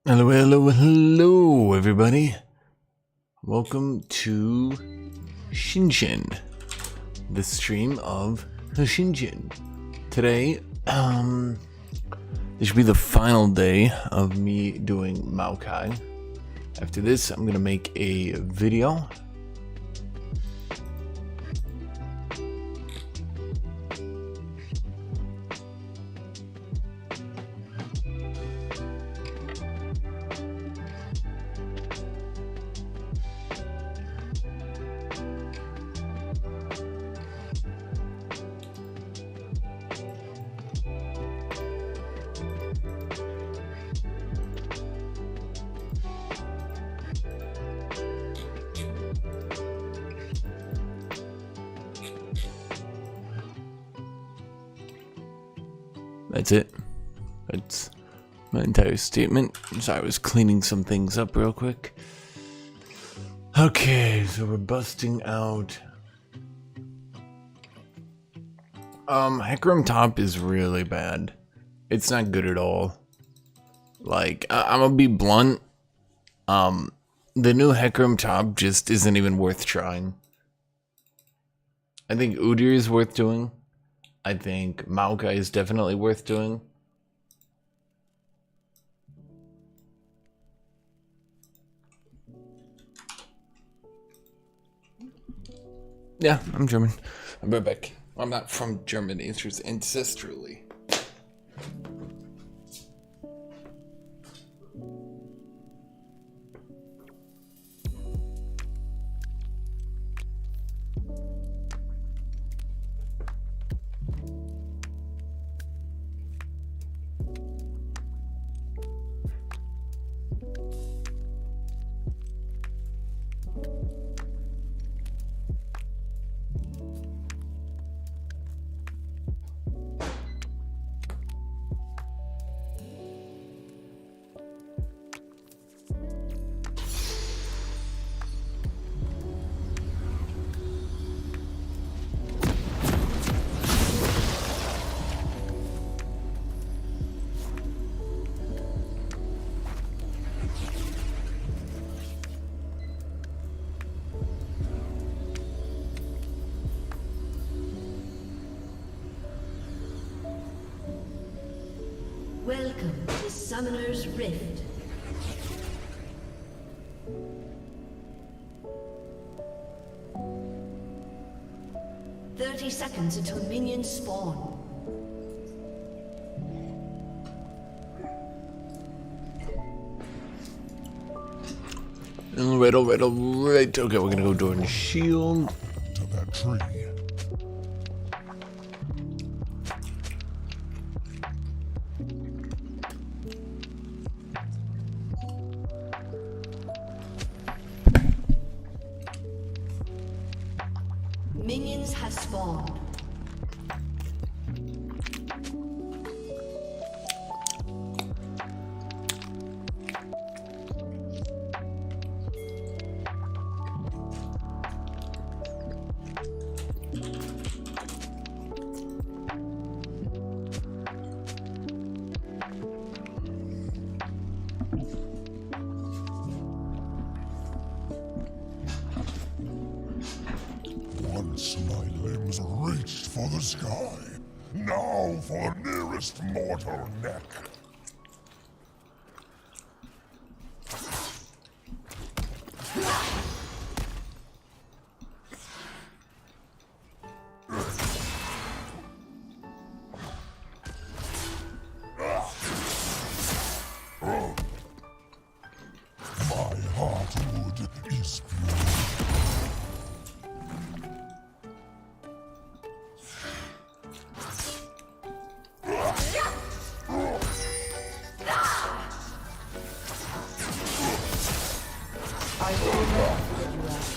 Hello, hello, hello, everybody. Welcome to Hashinshin, the stream of Hashinshin. Today, this should be the final day of me doing Maokai. After this, I'm gonna make a video. That's it. That's my entire statement. So I was cleaning some things up real quick. Okay, so we're busting out. Hecarim Top is really bad. It's not good at all. Like, I'm gonna be blunt. The new Hecarim Top just isn't even worth trying. I think Udyr is worth doing. I think Maokai is definitely worth doing. Yeah, I'm German. I'm right back. I'm not from Germany, it's just ancestrally. Welcome to Summoner's Rift. "30 seconds until minions spawn. Alright. Okay, we're gonna go Jordan Shield. To that tree. Minions have spawned. Once my limbs reached for the sky, now for the nearest mortal neck. My heartwood is pure. I will not let you out.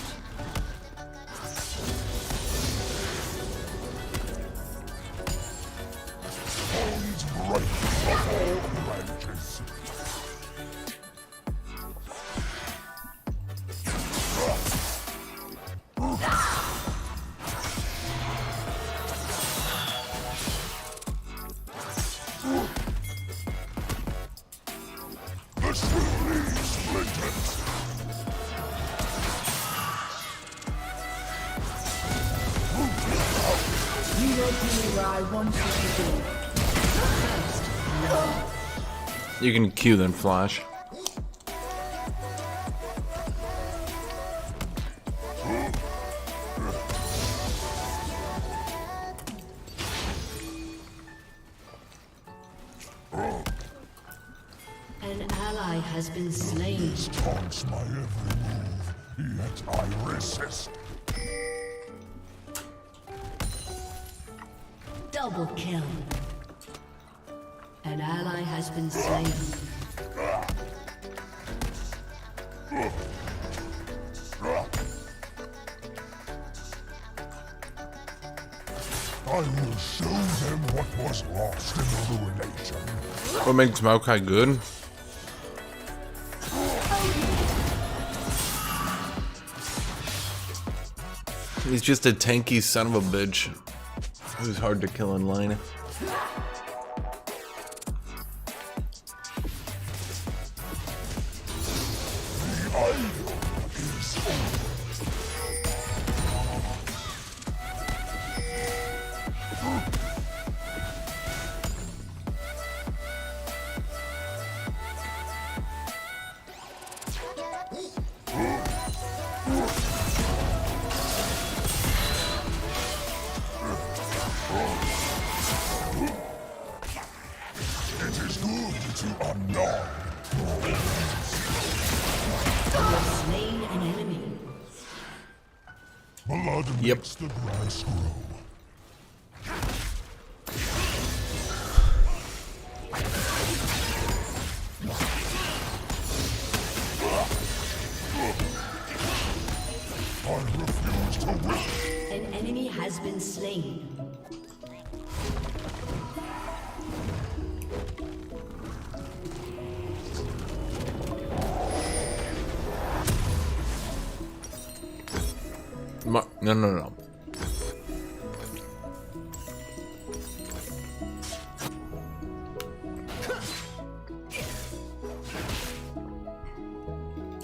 Bones break from all branches. The I want you to be. You can Q then flash. An ally has been slain. Taunts my every move, yet I resist. Double kill. An ally has been slain. I will show them what was lost in the ruination. What makes Maokai good? He's just a tanky son of a bitch who's hard to kill in line. The idol is over. It is good to unknown. You have slain an enemy. Blood Yep. makes the grass grow. I refuse to win. An enemy has been slain. No.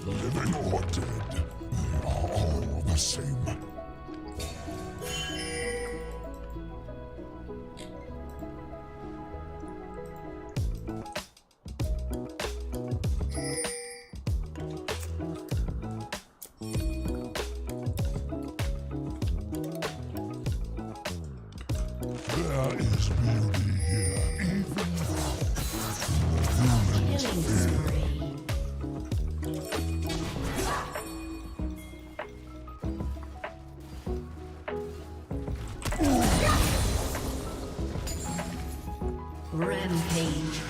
Living or dead, they are all the same. There is beauty here, even Killing spree. Rampage.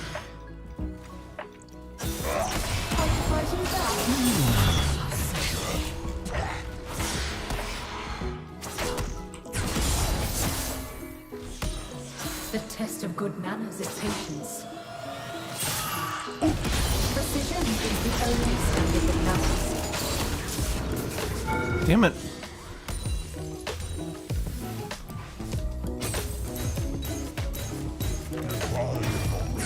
The test of good manners is patience. Precision is the only standard that matters. Damn it. if I am already lost.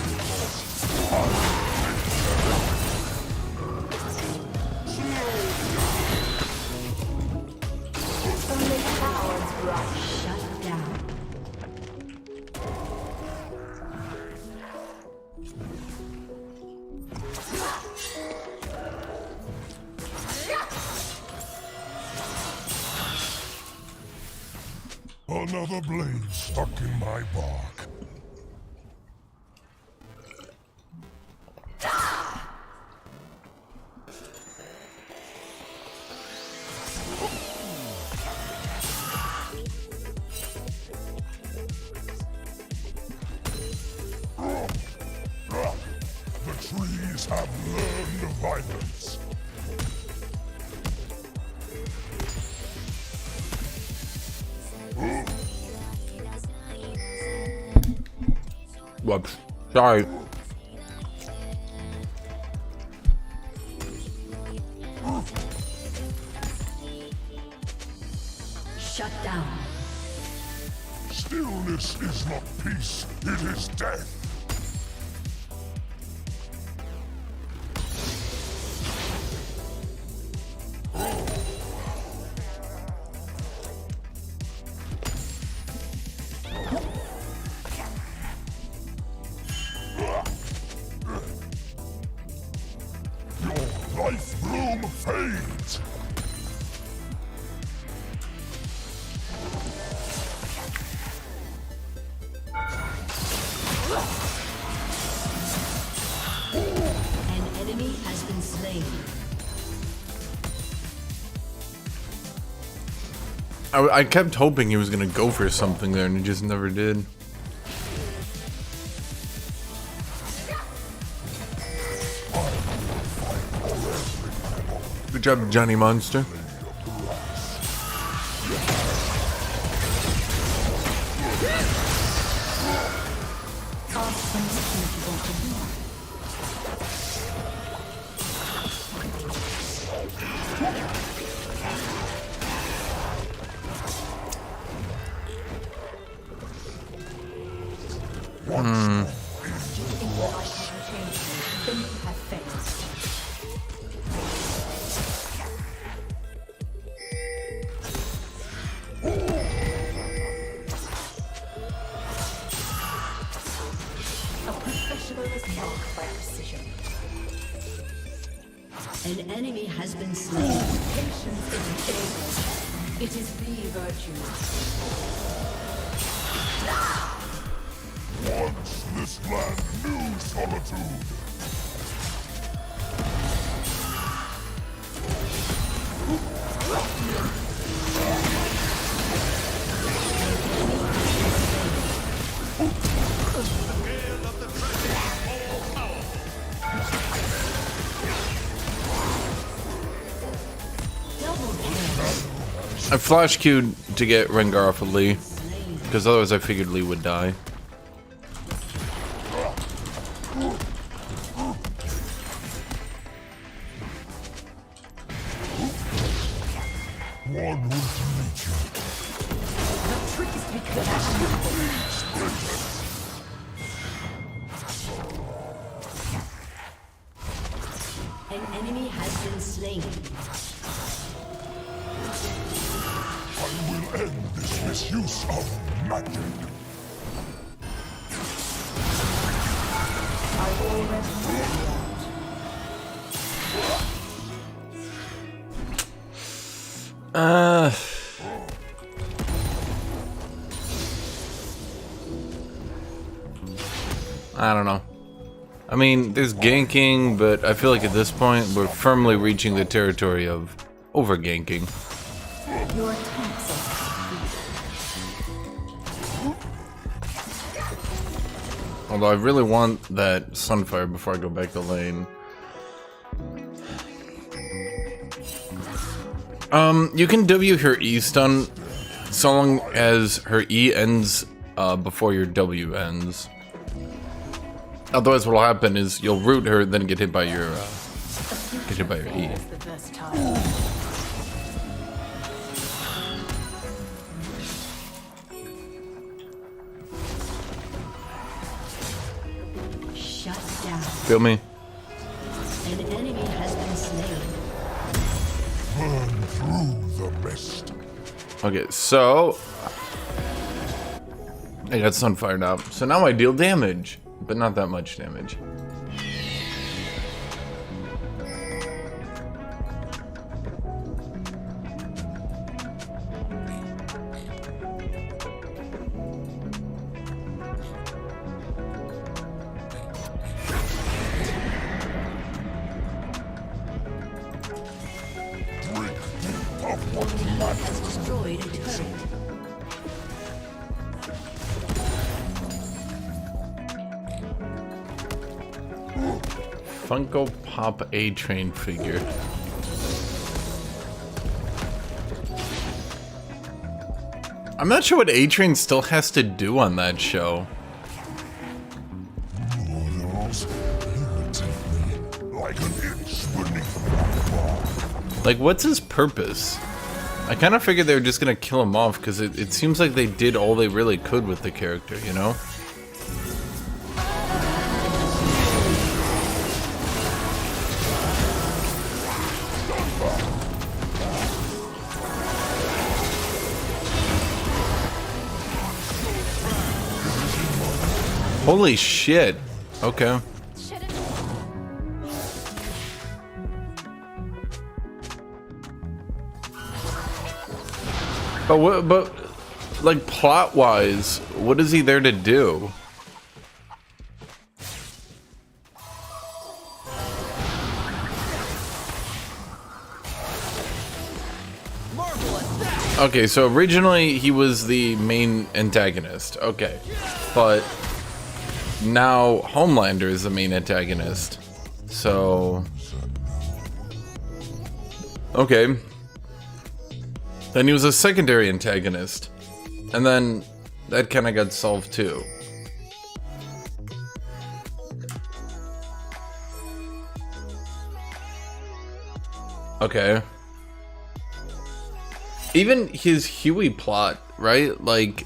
Only cowards rush. Shut down. Another blade stuck in my bark. The trees have learned violence. Whoops. Sorry. Shut down. Stillness is not peace, it is death. life bloom fades. An enemy has been slain. I kept hoping he was gonna go for something there, and he just never did. Good job, Johnny Monster. An enemy has been slain. Patience is a favor. It is the virtue. Once this land knew solitude. I flash queued to get Rengar off of Lee, because otherwise I figured Lee would die. One with nature. The trick is to be An enemy has been slain. I will end this misuse of magic. I've already I don't know. I mean, there's ganking, but I feel like at this point we're firmly reaching the territory of over-ganking. your attempts are Although I really want that Sunfire before I go back to lane. You can W her E stun so long as her E ends before your W ends. Otherwise, what'll happen is you'll root her, then get hit by your E. the versatile. Shut down. Feel me? An enemy has been slain. Burn through the mist. Okay, so I got Sunfire now. So now I deal damage, but not that much damage. Has destroyed a turret. Funko Pop A-Train figure. I'm not sure what A-Train still has to do on that show. Mortals irritate me like an itch beneath my paw. Like, what's his purpose? I kind of figured they were just gonna kill him off because it seems like they did all they really could with the character, you know? Holy shit. Okay. But what? But like plot-wise, what is he there to do? Okay, so originally he was the main antagonist. Okay, but now Homelander is the main antagonist. So okay. Then he was a secondary antagonist. And then that kind of got solved too. Okay. Even his Huey plot, right? Like,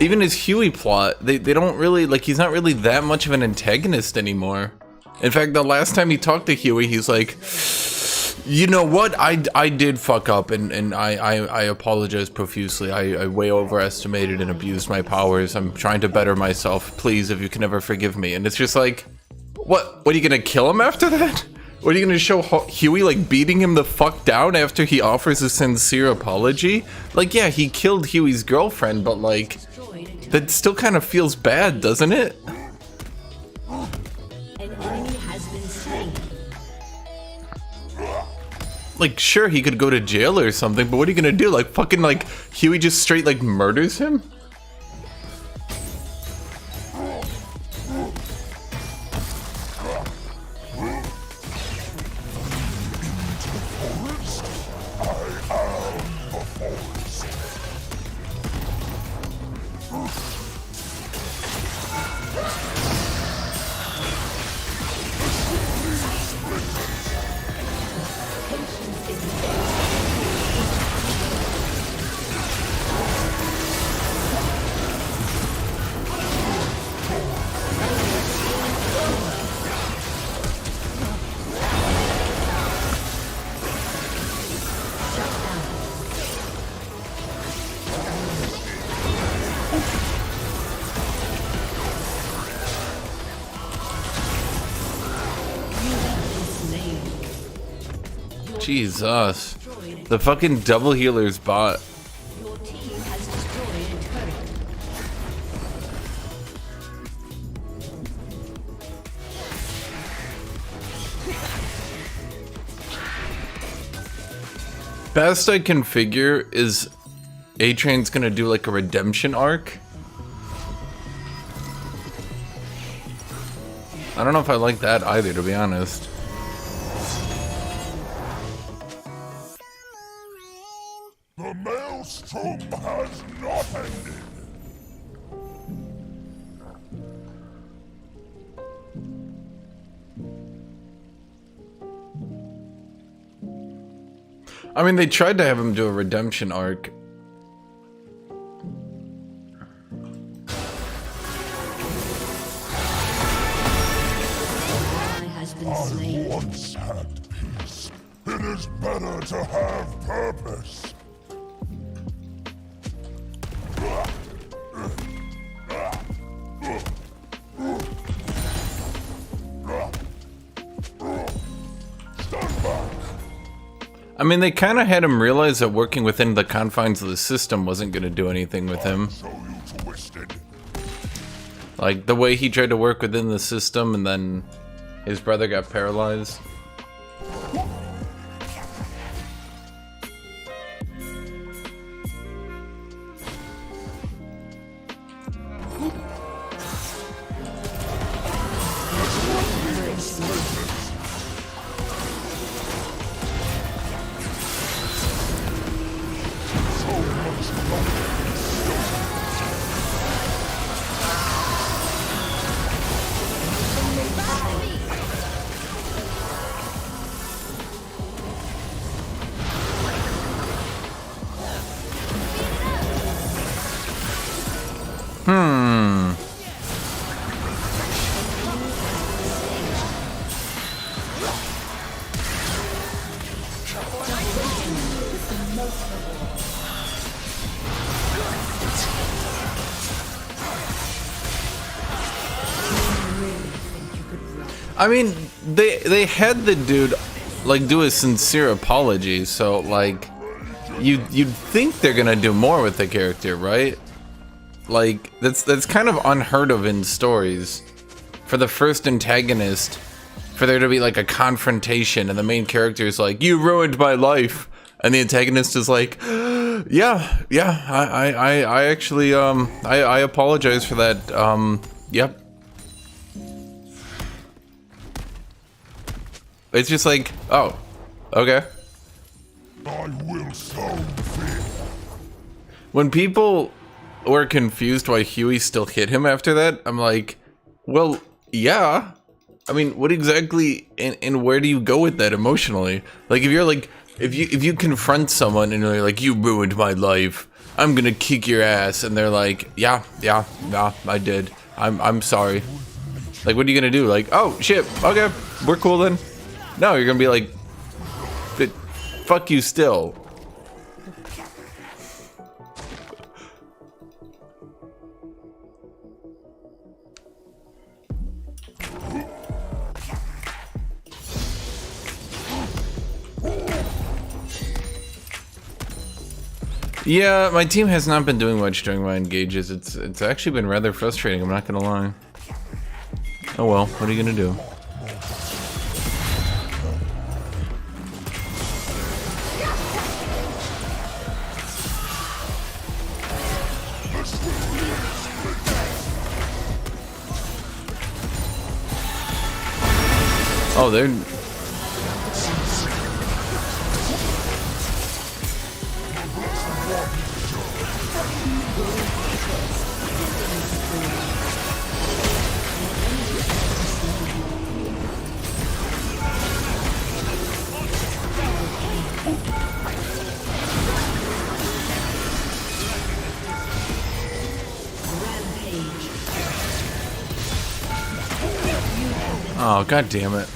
even his Huey plot, they don't really, like, he's not really that much of an antagonist anymore. In fact, the last time he talked to Huey, he's like, you know what? I did fuck up, and I apologize profusely. I way overestimated and abused my powers. I'm trying to better myself. Please, if you can ever forgive me. And it's just like, what are you gonna kill him after that? What are you gonna show Huey like beating him the fuck down after he offers a sincere apology? Like, yeah, he killed Huey's girlfriend, but like, that still kind of feels bad, doesn't it? An enemy has been slain. Like, sure, he could go to jail or something, but what are you gonna do? Like, fucking, like, Huey just straight, like, murders him? Jesus. The fucking double healer's bot. Your team has destroyed a turret. Best I can figure is A-Train's gonna do like a redemption arc. I don't know if I like that either, to be honest. The maelstrom has not ended. I mean, they tried to have him do a redemption arc. I once had peace. It is better to have purpose. Stand back. I mean, they kind of had him realize that working within the confines of the system wasn't going to do anything with him. So you twisted. Like, the way he tried to work within the system and then his brother got paralyzed. I mean, they had the dude like do a sincere apology, so like you'd think they're gonna do more with the character, right? Like that's kind of unheard of in stories. For the first antagonist, for there to be like a confrontation, and the main character is like, "You ruined my life," and the antagonist is like, "Yeah, I actually I apologize for that. Yep." It's just like, oh, okay. I will sow fear. When people were confused why Huey still hit him after that, I'm like, well, yeah. I mean, what exactly and where do you go with that emotionally? Like, if you're like, if you confront someone and you're like, "You ruined my life, I'm gonna kick your ass," and they're like, yeah, I did. I'm sorry. Like, what are you gonna do? Like, oh shit, okay, we're cool then. No, you're gonna be like, fuck you still. Yeah, my team has not been doing much during my engages. It's actually been rather frustrating, I'm not gonna lie. Oh well, what are you gonna do? Oh, they're... Oh, god damn it.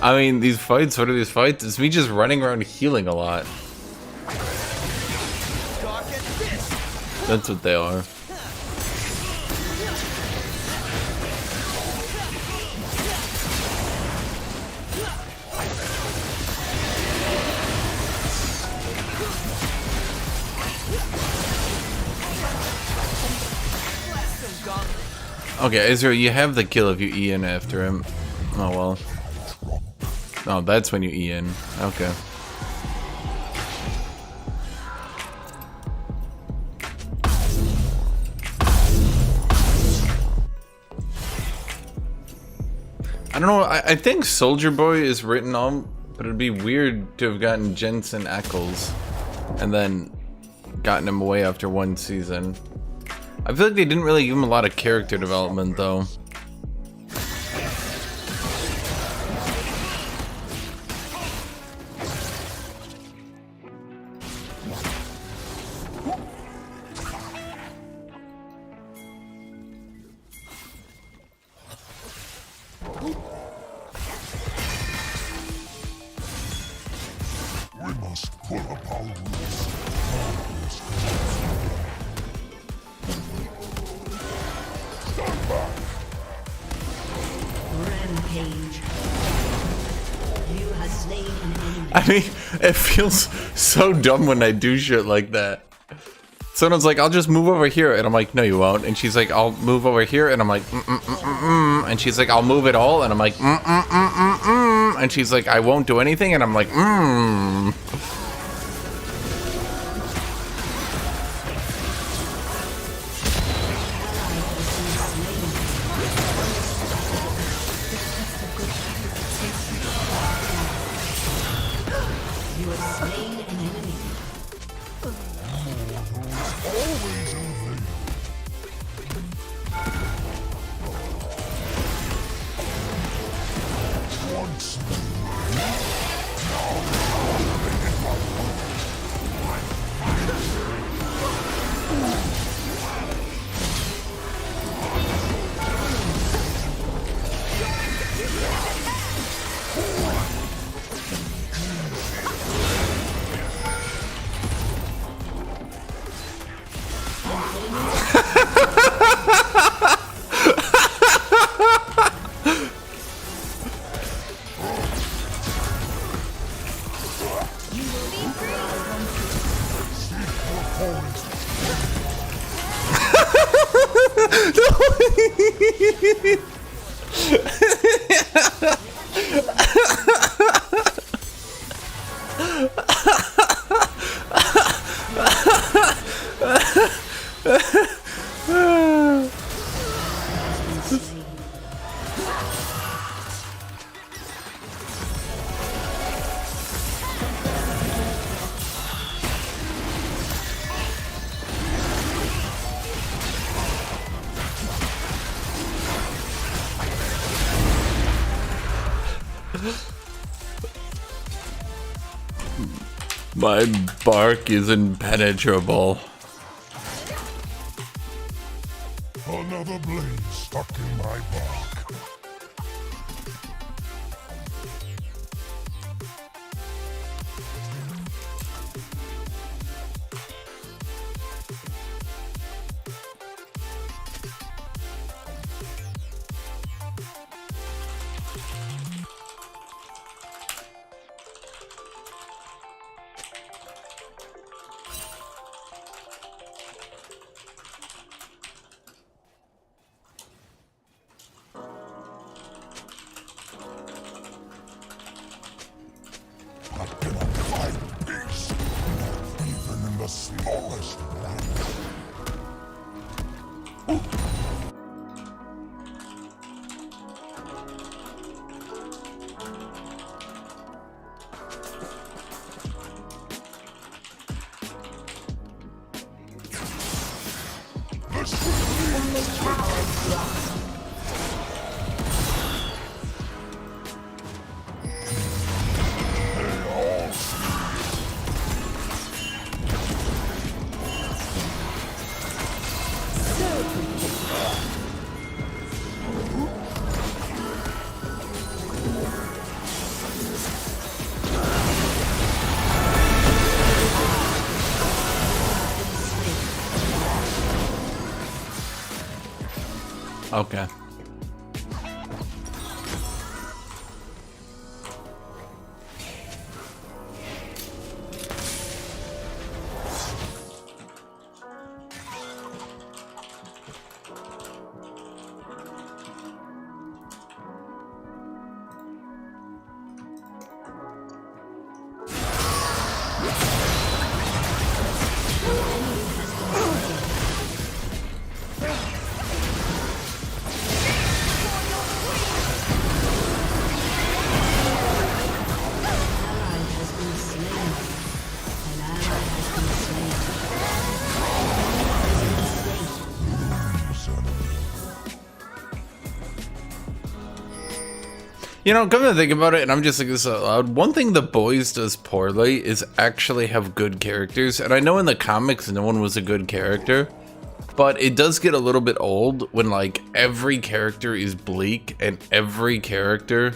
I mean, these fights, what are these fights? It's me just running around healing a lot. That's what they are. Okay, Israel, you have the kill if you E in after him. Oh well. Oh, that's when you E in. Okay. I don't know, I think Soldier Boy is written on, but it'd be weird to have gotten Jensen Ackles and then gotten him away after one season. I feel like they didn't really give him a lot of character development, though. We must pull up our roots. Stand back. Rampage. You have slain an enemy. I mean, it feels so dumb when I do shit like that. Someone's like, "I'll just move over here," and I'm like, "No, you won't." And she's like, "I'll move over here," and I'm like, And she's like, "I'll move it all," and I'm like, And she's like, "I won't do anything," and I'm like, You have slain an enemy. Always evade. Once more. Now, My bark is impenetrable. Another blade stuck in my bark. I cannot find peace, not even in the smallest one. This will lead to Okay. You know, come to think about it, and I'm just like this out loud, one thing The Boys does poorly is actually have good characters. And I know in the comics no one was a good character, but it does get a little bit old when like every character is bleak and every character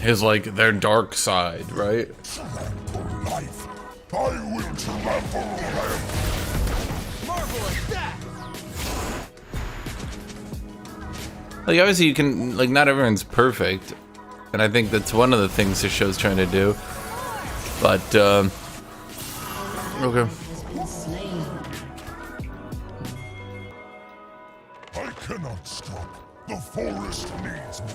has like their dark side, right? trample life. I will trample them. Marvelous that! Like, obviously you can, like, not everyone's perfect, and I think that's one of the things the show's trying to do, but, okay. Has been slain. I cannot stop. The forest needs me.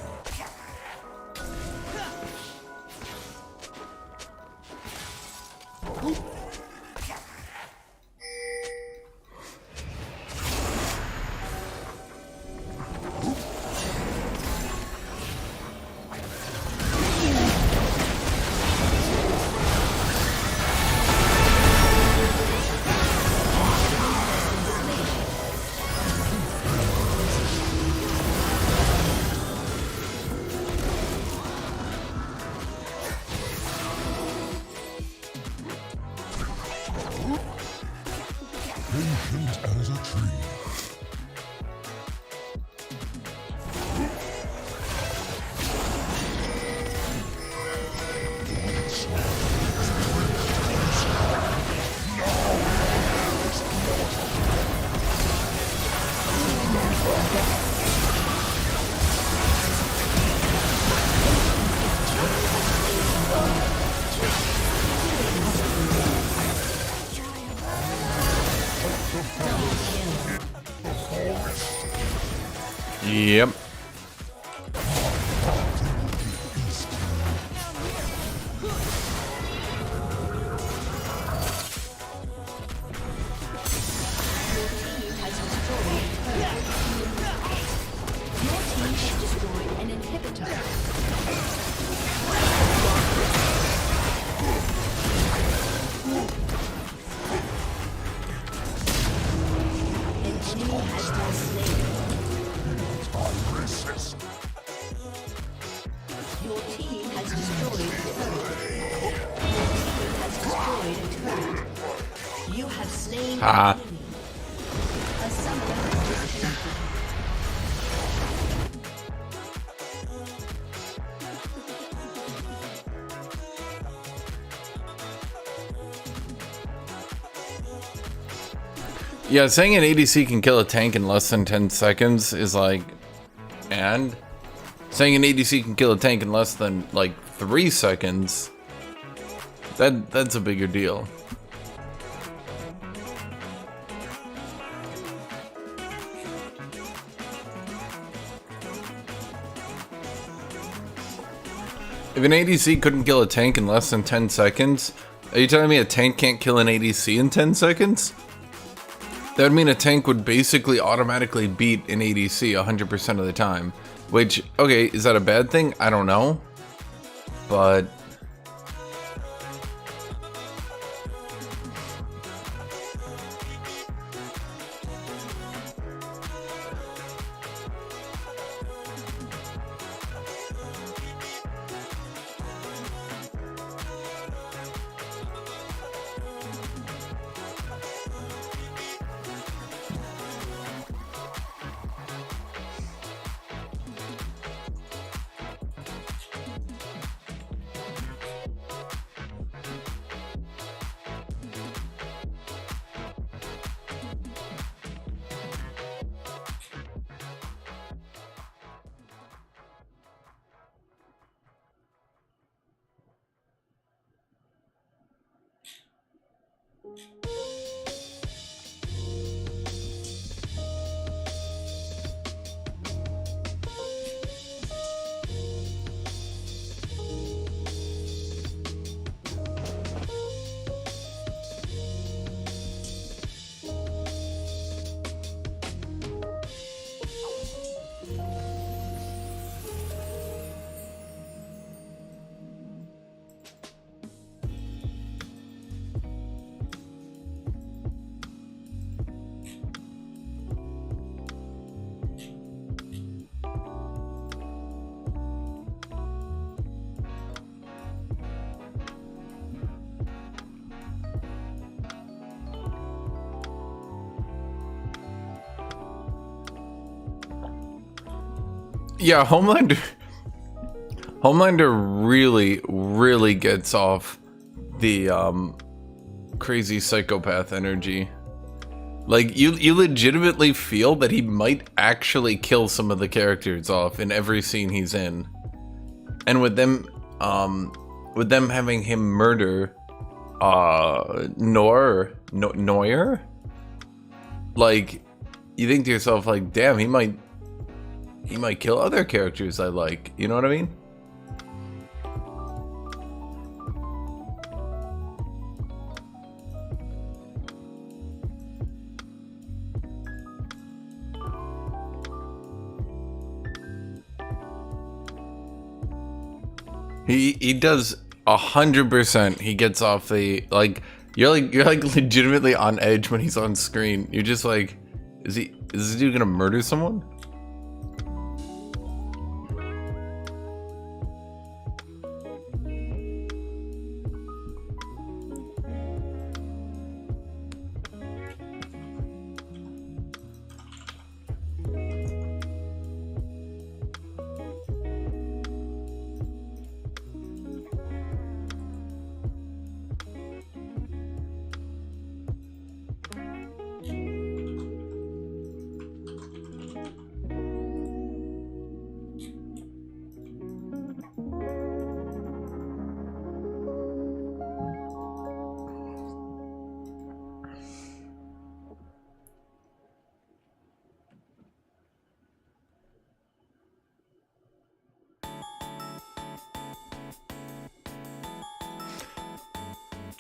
Patient as a tree. Yep. Destroyed an inhibitor. An enemy has been slain. I resist. Your team has destroyed a turret. Your team has destroyed a turret. You have slain an Ah. enemy. A summoner has disconnected. Yeah, saying an ADC can kill a tank in less than 10 seconds is like, and saying an ADC can kill a tank in less than like 3 seconds, that's a bigger deal. If an ADC couldn't kill a tank in less than 10 seconds, are you telling me a tank can't kill an ADC in 10 seconds? That would mean a tank would basically automatically beat an ADC 100% of the time. Which, okay, is that a bad thing? I don't know. But... Yeah, Homelander really gets off the crazy psychopath energy. Like you legitimately feel that he might actually kill some of the characters off in every scene he's in. And with them having him murder Neuer, like you think to yourself like, damn, he might kill other characters I like. You know what I mean? He does 100%. He gets off the you're like legitimately on edge when he's on screen. You're just like, is this dude gonna murder someone?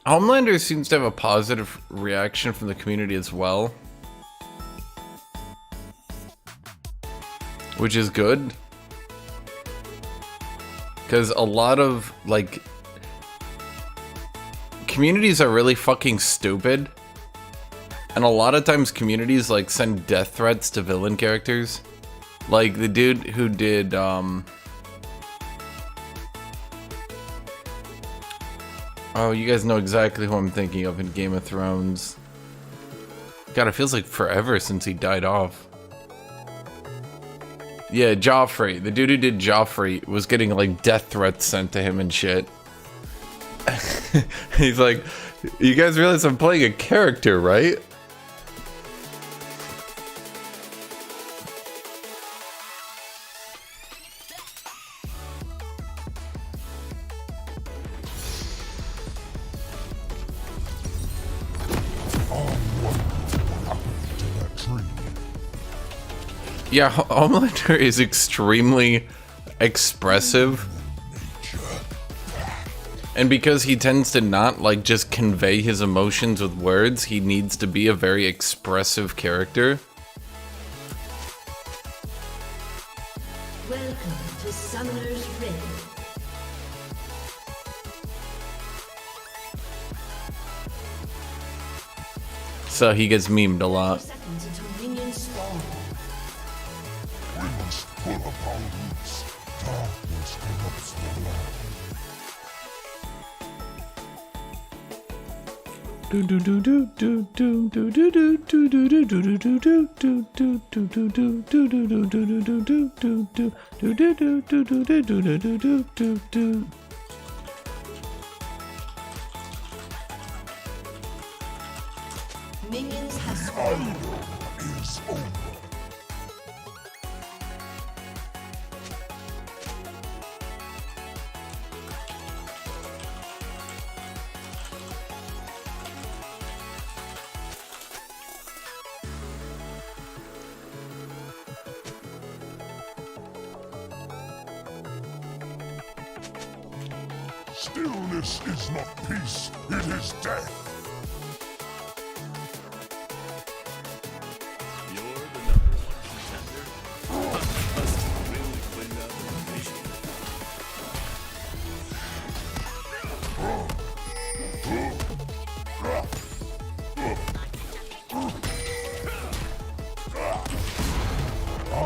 Homelander seems to have a positive reaction from the community as well, which is good. Because a lot of, like, communities are really fucking stupid. And a lot of times communities, like, send death threats to villain characters. Like, the dude who did, oh, you guys know exactly who I'm thinking of in Game of Thrones. God, it feels like forever since he died off. Yeah, Joffrey. The dude who did Joffrey was getting, like, death threats sent to him and shit. He's like, you guys realize I'm playing a character, right? Yeah, Homelander is extremely expressive. And because he tends to not, like, just convey his emotions with words, he needs to be a very expressive character. Welcome to Summoner's Rift. So he gets memed a lot. Seconds until minions spawn. We must pull up our roots. Darkness corrupts the land. Minions have spawned. Is over. Stillness is not peace, it is death. I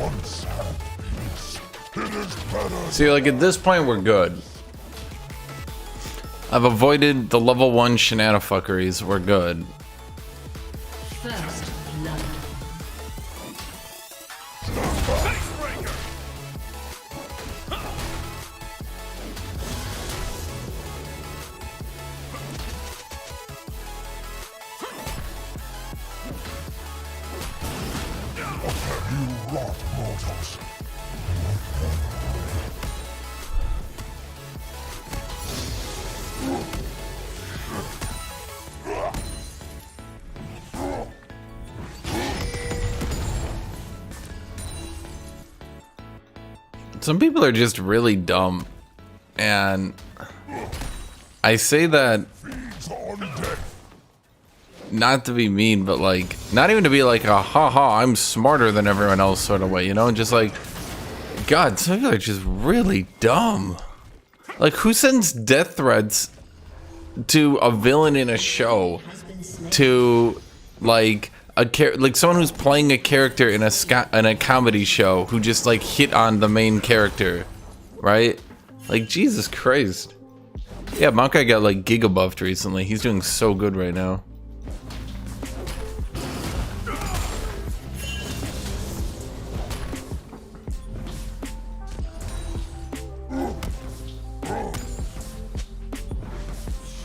once had peace. It is better. See, like, at this point, we're good. I've avoided the level 1 shenanifuckeries. We're good. First blood. You rot mortals. Some people are just really dumb. And I say that Feeds on death. not to be mean, but, like, not even to be like a haha, I'm smarter than everyone else sort of way, you know? Just like, God, some people are just really dumb. Like, who sends death threats to a villain in a show to, like, like someone who's playing a character in a comedy show who just, like, hit on the main character, right? Like, Jesus Christ. Yeah, Maokai got, like, giga buffed recently. He's doing so good right now.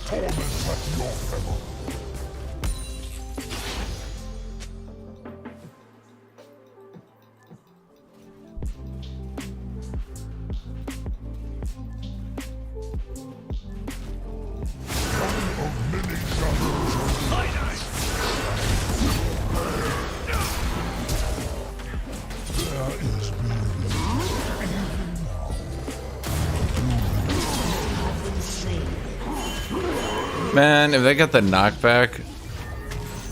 Torment at your peril. Of many shadows. There is Slain. Man, if they got the knockback,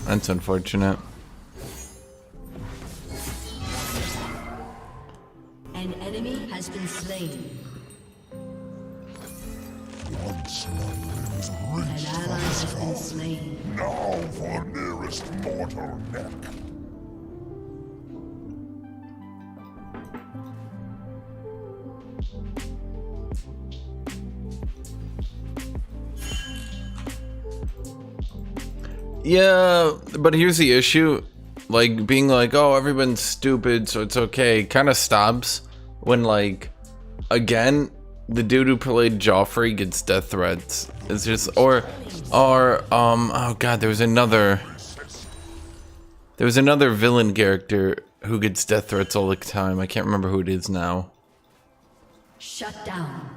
that's unfortunate. An enemy has been slain. Once my limbs An reached ally for the has been sky. slain. Now for the nearest mortal neck. Yeah, but here's the issue. Like, being like, oh, everyone's stupid, so it's okay, kind of stops when, like, again, the dude who played Joffrey gets death threats. It's just, or, oh god, there was another villain character who gets death threats all the time. I can't remember who it is now. Shut down.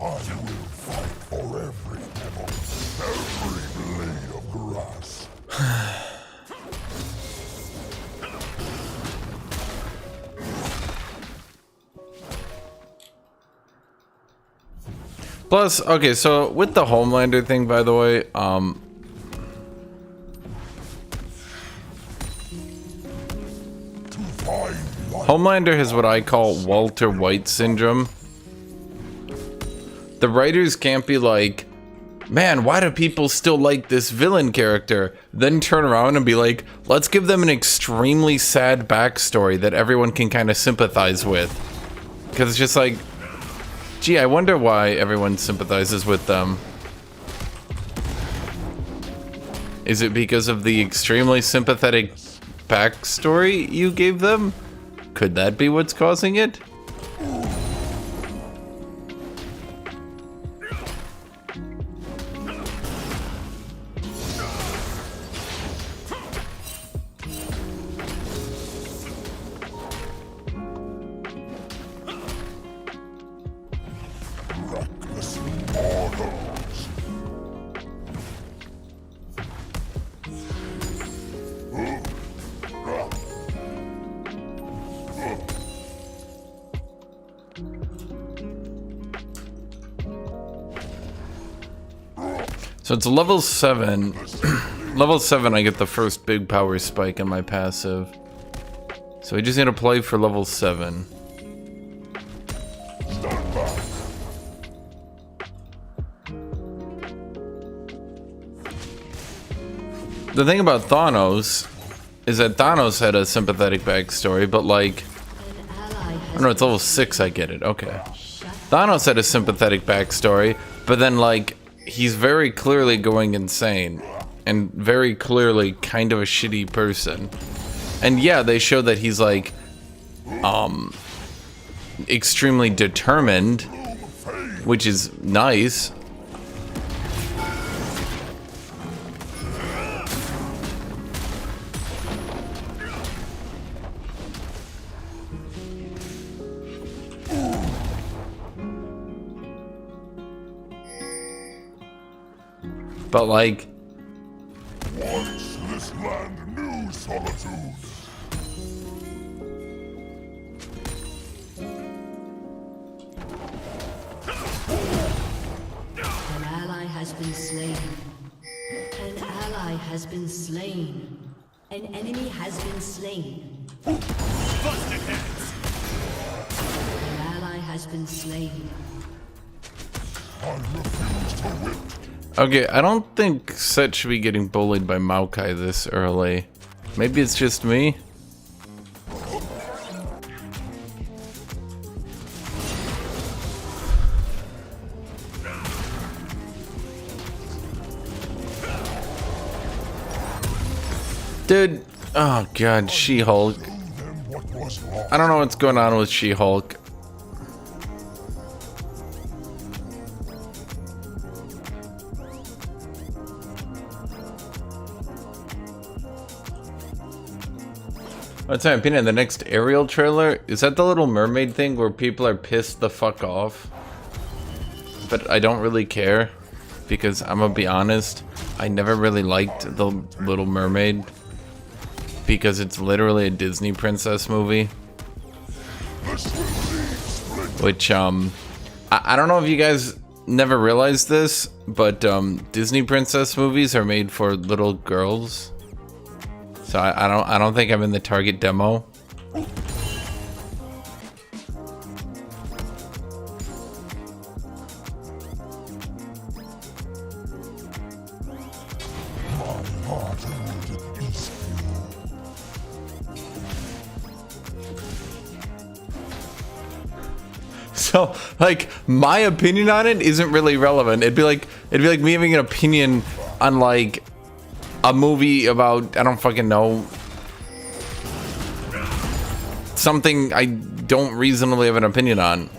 I will fight for every pebble, every blade of grass. Plus, okay, so with the Homelander thing, by the way, Homelander has what I call Walter White syndrome. The writers can't be like, man, why do people still like this villain character? Then turn around and be like, let's give them an extremely sad backstory that everyone can kind of sympathize with. Because it's just like, gee, I wonder why everyone sympathizes with them. Is it because of the extremely sympathetic backstory you gave them? Could that be what's causing it? Reckless mortals. So it's level 7. Level 7, I get the first big power spike in my passive. So I just need to play for level 7. Stand back. The thing about Thanos is that Thanos had a sympathetic backstory, but like, An ally oh has no, it's level 6, I get it, okay. Thanos had a sympathetic backstory, but then like, he's very clearly going insane, and very clearly kind of a shitty person. And yeah, they show that he's like, extremely determined, which is nice. But like, Once this land knew solitude. An ally has been slain. An ally has been slain. An enemy has been slain. An ally has been slain. I refuse to whip. okay, I don't think Set should be getting bullied by Maokai this early. Maybe it's just me. Dude, oh god, She-Hulk. Them what was lost. I don't know what's going on with She-Hulk. What's my opinion? The next Ariel trailer? Is that the Little Mermaid thing where people are pissed the fuck off? But I don't really care. Because I'm gonna be honest, I never really liked the Little Mermaid. because it's literally a Disney princess movie. Which, I don't know if you guys never realized this, but Disney princess movies are made for little girls. So I don't think I'm in the target demo. So, like, my opinion on it isn't really relevant. It'd be like me having an opinion on, like, a movie about, I don't fucking know, something I don't reasonably have an opinion on.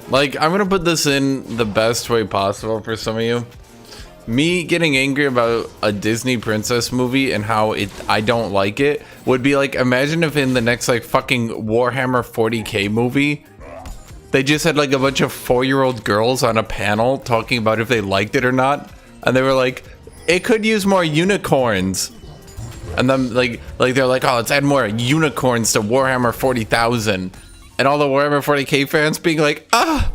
Like, I'm gonna put this in the best way possible for some of you. Me getting angry about a Disney princess movie and how I don't like it would be like, imagine if in the next like fucking Warhammer 40k movie, they just had like a bunch of 4-year-old girls on a panel talking about if they liked it or not, and they were like, it could use more unicorns. And then like they're like, oh, let's add more unicorns to Warhammer 40,000. And all the Warhammer 40k fans being like, ah.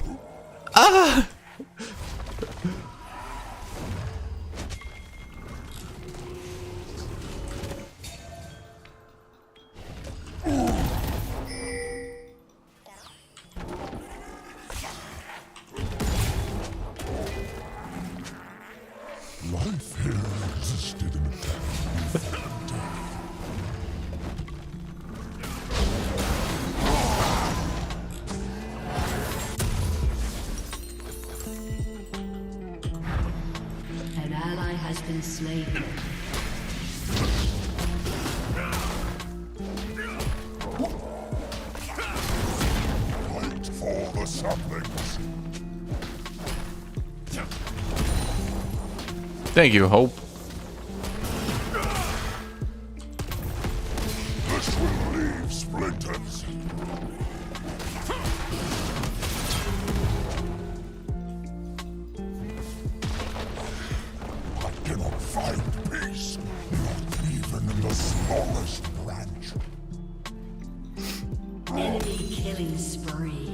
Life here existed in a An ally has been slain. fight for the saplings. Thank you, Hope. This will leave splinters. I cannot find peace, not even in the smallest branch. Enemy killing spree.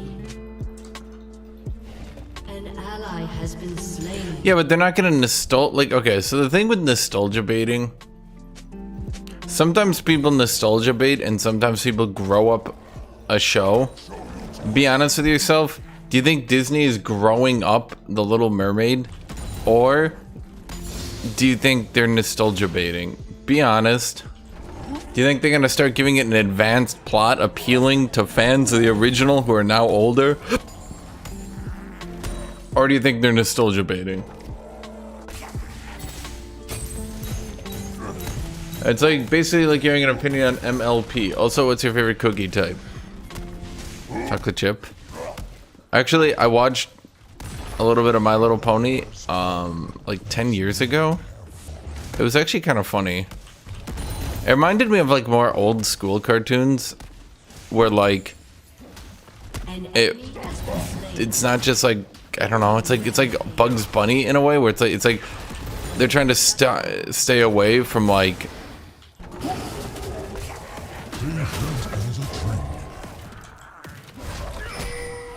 An ally has been slain. Yeah, but they're not gonna like, okay, so the thing with nostalgia baiting, sometimes people nostalgia bait and sometimes people grow up a show. Be honest with yourself. Do you think Disney is growing up The Little Mermaid? Or do you think they're nostalgia baiting? Be honest. Do you think they're gonna start giving it an advanced plot appealing to fans of the original who are now older? Or do you think they're nostalgia baiting? It's like basically like hearing an opinion on MLP. Also, what's your favorite cookie type? Chocolate chip. Actually, I watched a little bit of My Little Pony like 10 years ago. It was actually kind of funny. It reminded me of like more old school cartoons where like it's not just like, I don't know, it's like Bugs Bunny in a way where it's like they're trying to stay away from like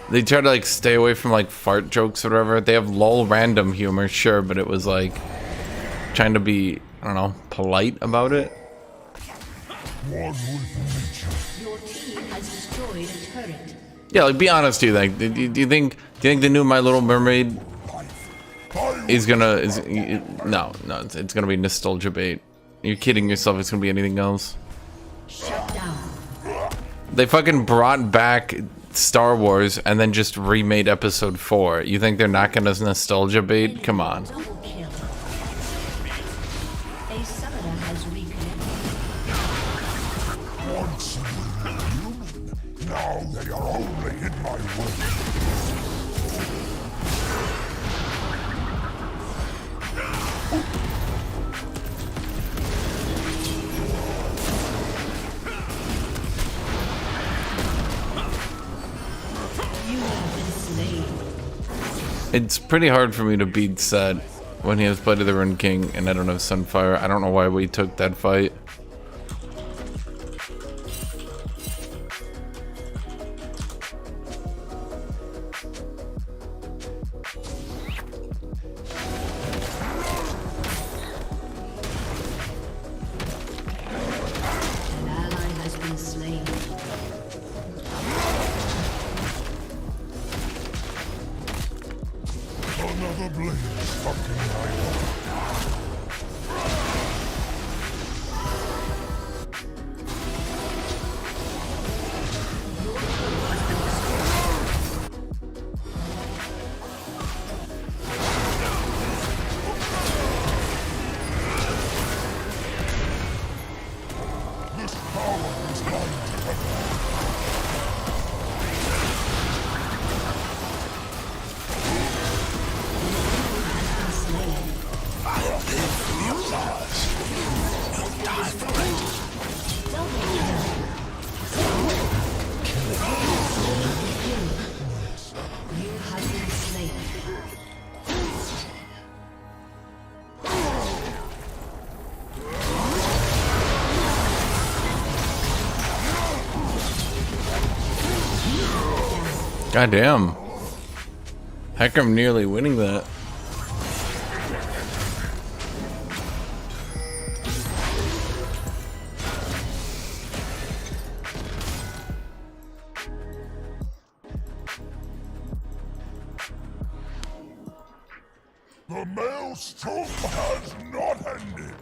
they try to like stay away from like fart jokes or whatever. They have lol random humor, sure, but it was like trying to be, I don't know, polite about it. One with Your team has destroyed a turret. Yeah, like be honest, do you think the new My Little Mermaid is gonna no, it's gonna be nostalgia bait. You're kidding yourself, it's gonna be anything else. Shut down. They fucking brought back Star Wars and then just remade episode 4. You think they're not gonna nostalgia bait? Come on. Double kill. summoner has reconnected. Once they were human, now they are only in my way. You have been slain. It's pretty hard for me to beat Set when he has Blade of the Rune King and I don't have Sunfire. I don't know why we took that fight. An ally has been slain. Another blade stuck in my heart. This power is mine to command. You have been slain. Goddamn. Heck, I'm nearly winning that. The maelstrom has not ended.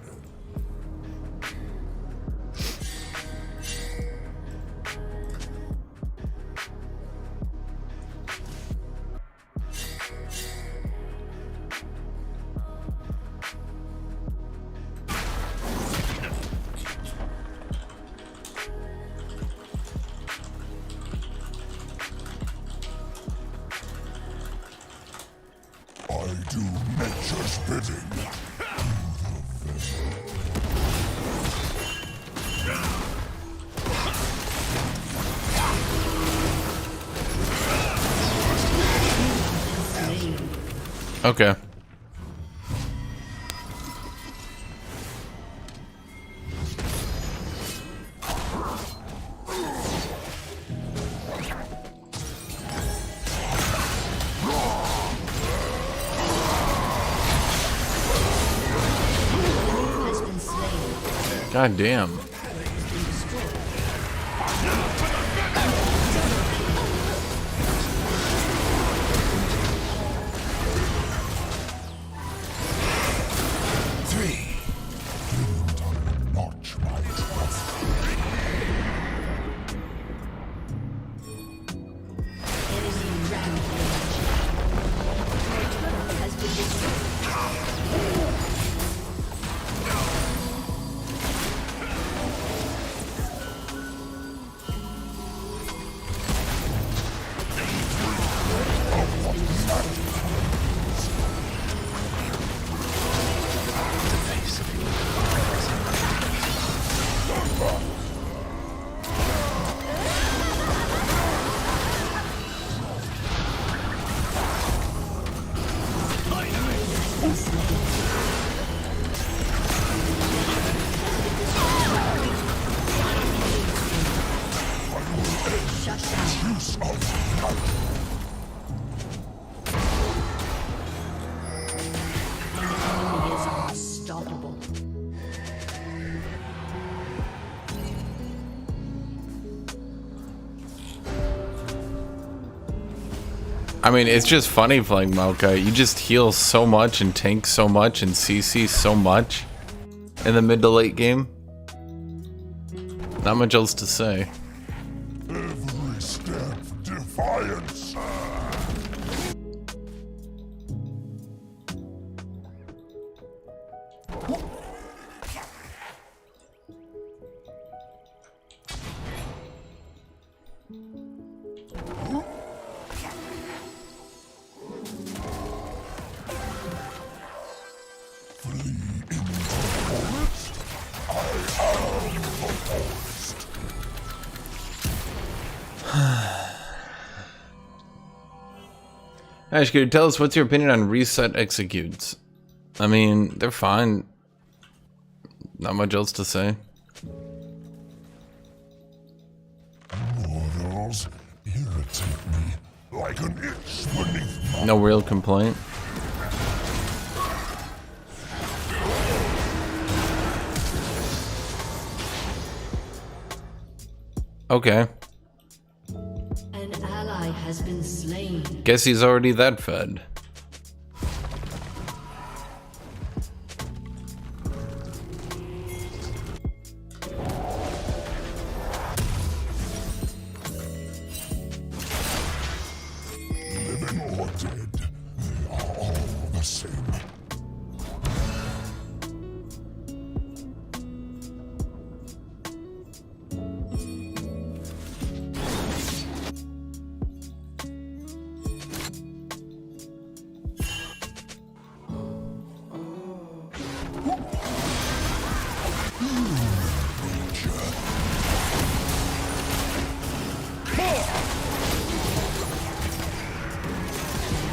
I do nature's bidding. Slain. Okay. Has been slain. God damn. Notch my trust. Enemy rampage. Your turret has been destroyed. Shut down. Use of power. An enemy is unstoppable. I mean, it's just funny playing Maokai. You just heal so much and tank so much and CC so much in the mid to late game. Not much else to say. Every step defiance. Ash, could you tell us what's your opinion on reset executes? I mean, they're fine. Not much else to say. Mortals irritate me like an itch beneath my... No real complaint. Okay. An ally has been slain. Guess he's already that fed. Living or dead, they are all the same.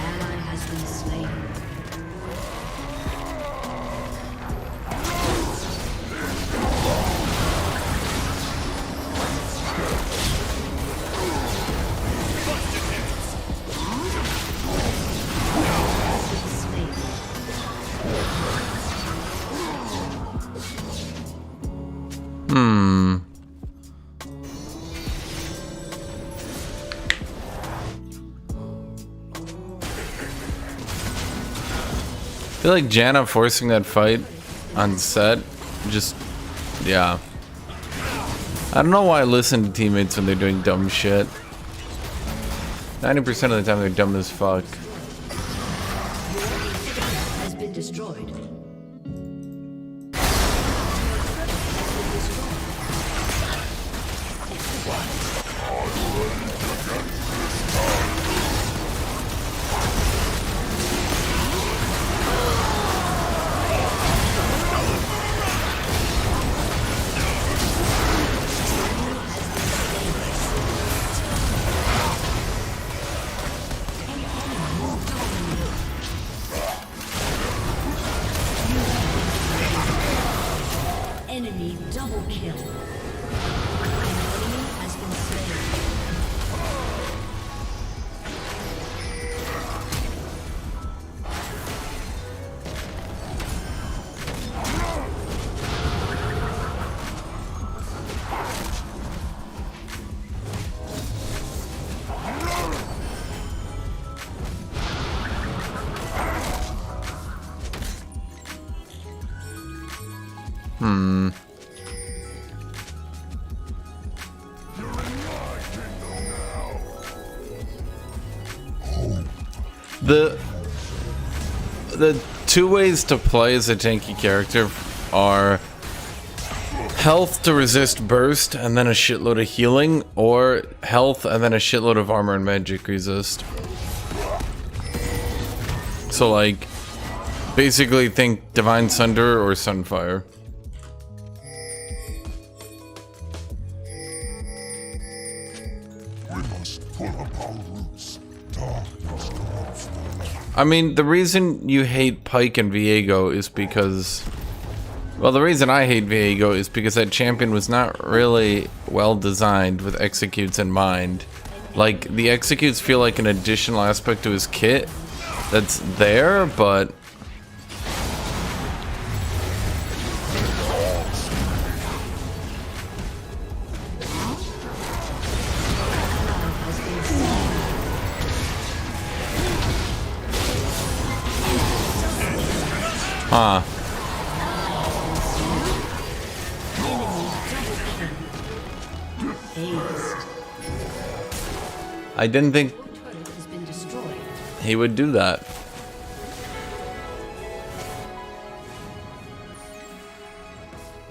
Ally has been slain. I feel like Janna forcing that fight on set, just, yeah. I don't know why I listen to teammates when they're doing dumb shit. 90% of the time they're dumb as fuck. Has been destroyed. Enemy double kill. An enemy has been slain. The two ways to play as a tanky character are health to resist burst and then a shitload of healing, or health and then a shitload of armor and magic resist. So like, basically think Divine Sunder or Sunfire. We must pull up our roots. Darkness corrupts the light. I mean, the reason you hate Pyke and Viego is because... Well, the reason I hate Viego is because that champion was not really well designed with executes in mind. Like, the executes feel like an additional aspect to his kit that's there, but... Huh. I didn't think Turret has been destroyed. he would do that.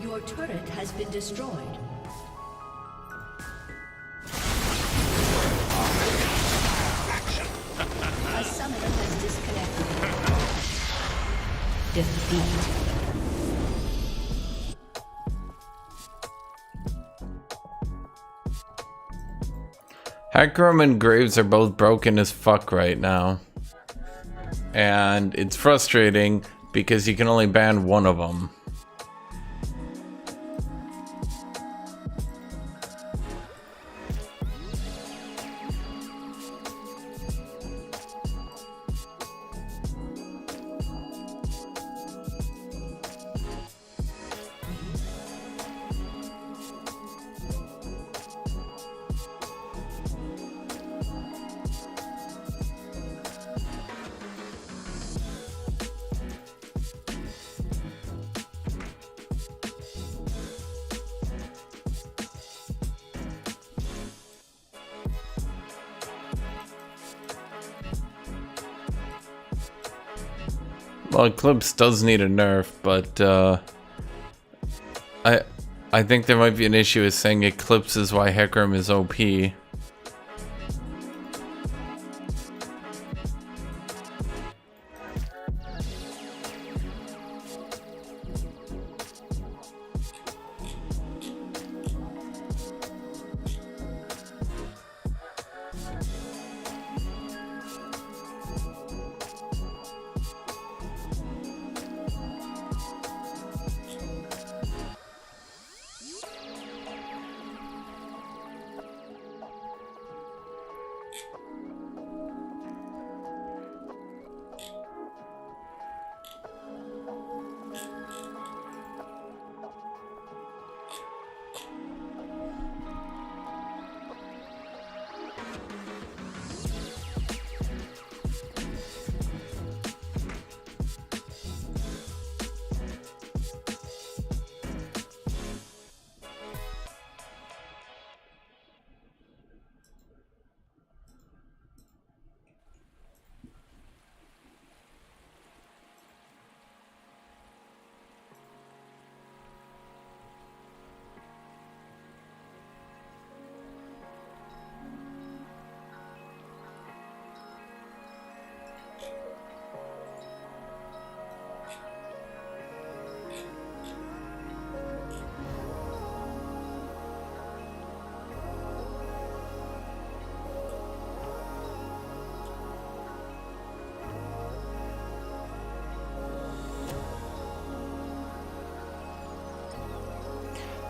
Your turret has been destroyed. defeat. Hecarim and Graves are both broken as fuck right now. And it's frustrating because you can only ban one of them. Well, Eclipse does need a nerf, but I think there might be an issue with saying Eclipse is why Hecarim is OP.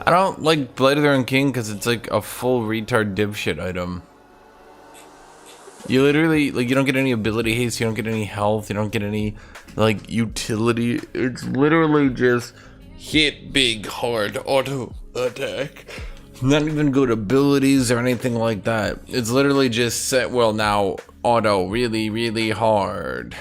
I don't like Blade of the Iron King because it's like a full retard dipshit item. You literally, like, you don't get any ability haste, you don't get any health, you don't get any, like, utility. It's literally just hit big, hard, auto attack. Not even good abilities or anything like that. It's literally just set well now, auto, really, really hard.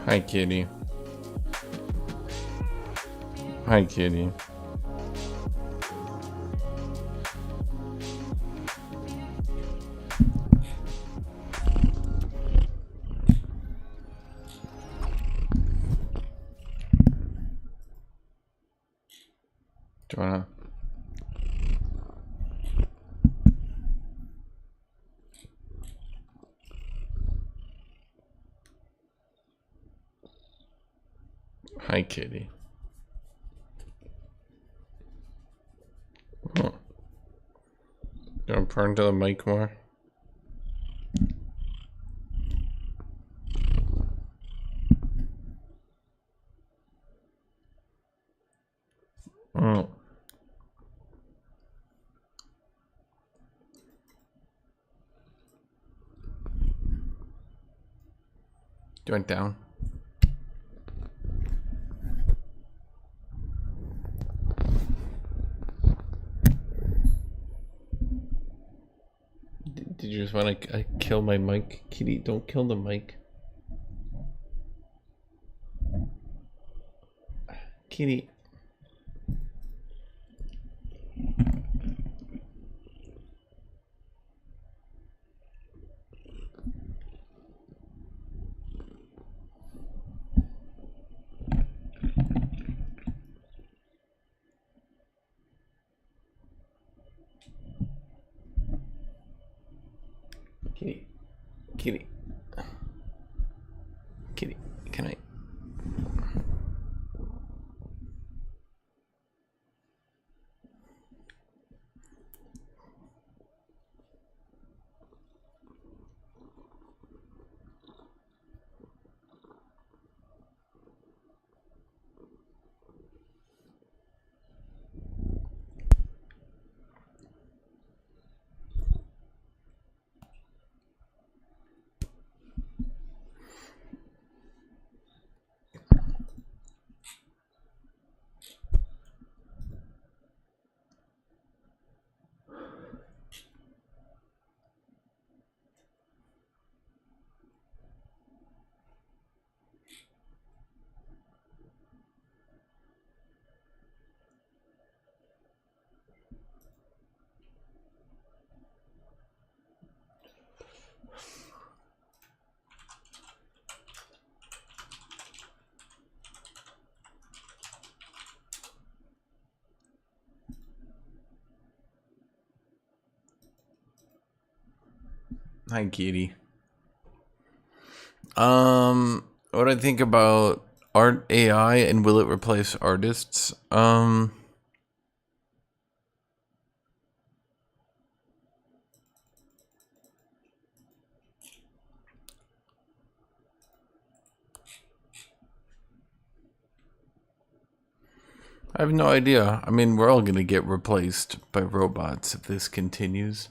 Hi, kitty. Hi, kitty. Do you wanna? Hi, kitty. Oh. You want to purr into the mic more? Went down. Did you just want to kill my mic? Kitty, don't kill the mic. Kitty. Kitty. Kitty. Kitty, can I? Hi, Kitty. What do I think about art AI and will it replace artists? I have no idea. I mean, we're all gonna get replaced by robots if this continues.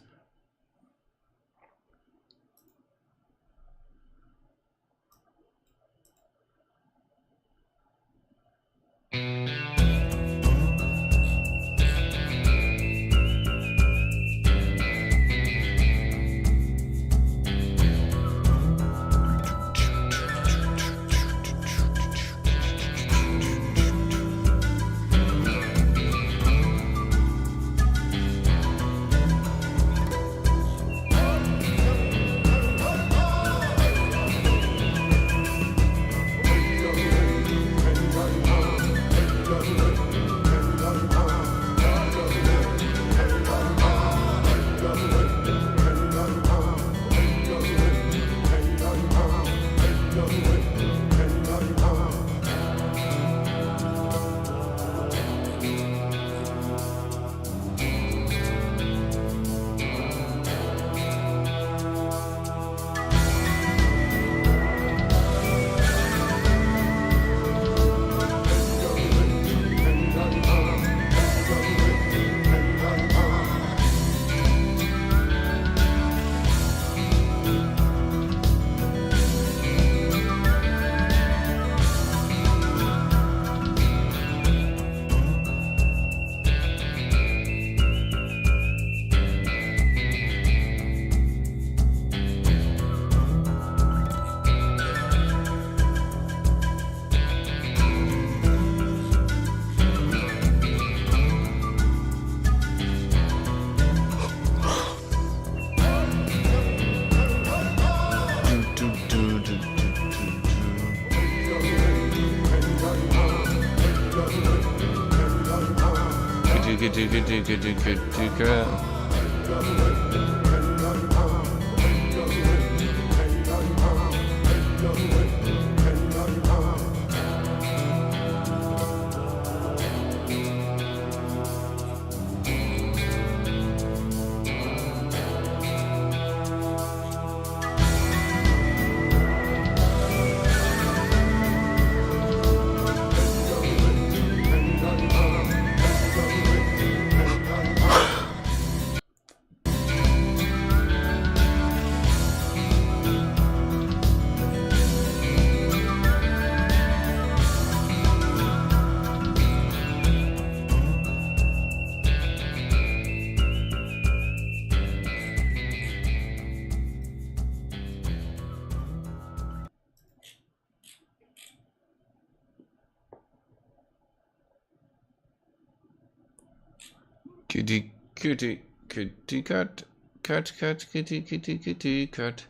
Kitty, kitty, kitty cat. Cat, cat, kitty, kitty, kitty, cat.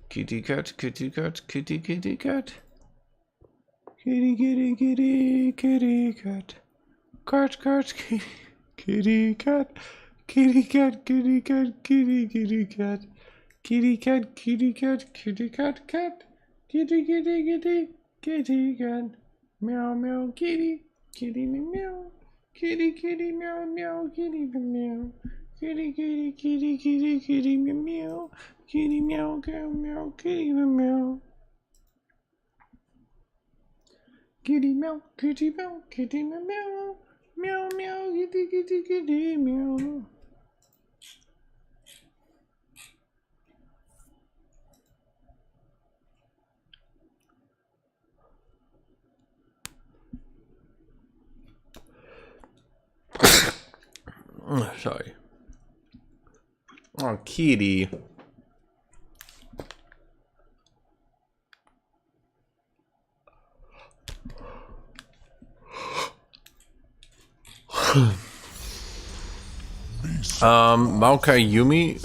Kitty cat, kitty cat, kitty, kitty cat. Kitty, kitty, kitty, kitty cat. Cat, cat, kitty, kitty cat. Kitty cat, kitty cat, kitty, kitty cat. Kitty cat, kitty cat, kitty cat, cat. Kitty, kitty, kitty, kitty cat. Meow, meow, kitty. Kitty, meow. Kitty, kitty, meow, meow, kitty, meow. Kitty, kitty, kitty, kitty, kitty, meow. Kitty, meow, meow, meow, kitty, meow. Kitty, meow, kitty, meow, kitty, meow. Meow, meow, kitty, kitty, kitty, meow. Sorry. Oh, kitty. Maokai Yumi?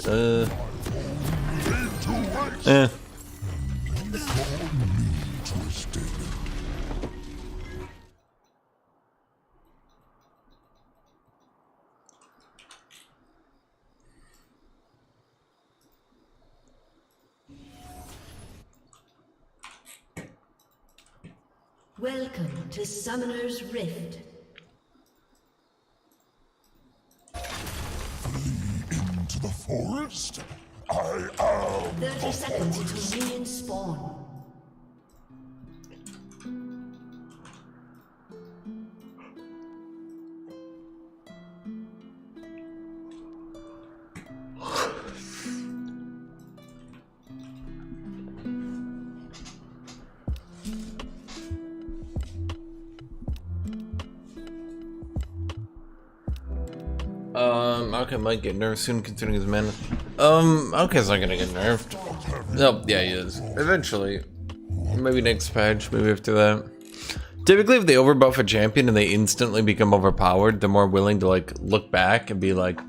Welcome to Summoner's Rift. Into the forest? I am 30 seconds until minions spawn. Maokai might get nerfed soon considering his mana. Maokai's not gonna get nerfed. No, yeah, he is. Eventually. Maybe next patch, maybe after that. Typically, if they overbuff a champion and they instantly become overpowered, they're more willing to, like, look back and be like,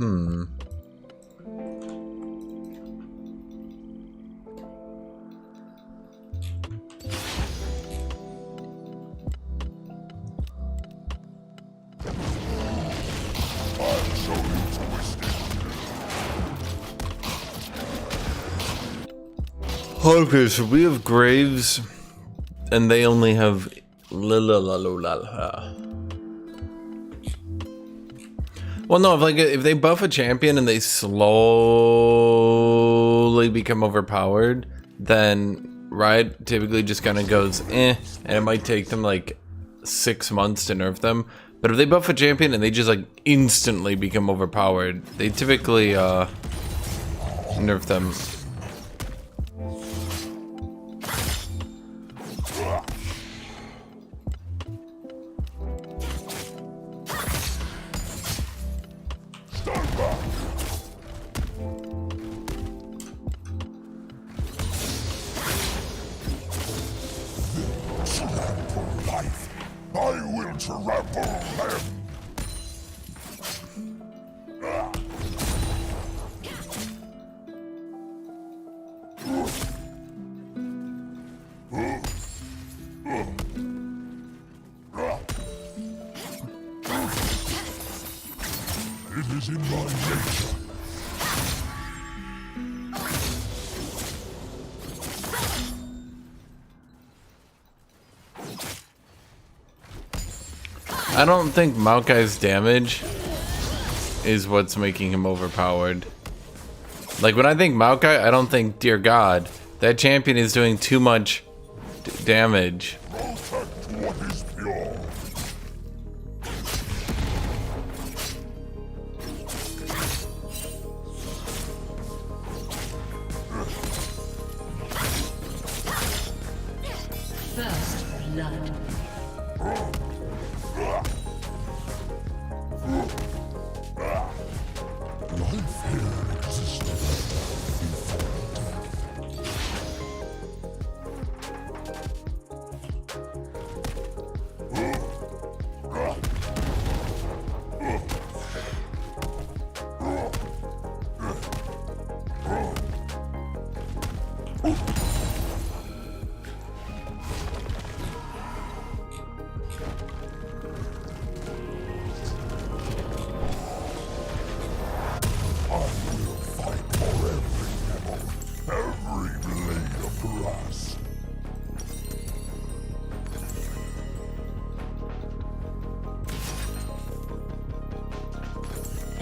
Okay, so we have Graves, and they only have Well, no, if they buff a champion and they slowly become overpowered, then Riot typically just kind of goes and it might take them like 6 months to nerf them. But if they buff a champion and they just like instantly become overpowered, they typically nerf them. It is in my nature. I don't think Maokai's damage is what's making him overpowered. Like, when I think Maokai, I don't think, dear God, that champion is doing too much damage. Protect what is pure. First blood. Life here existed before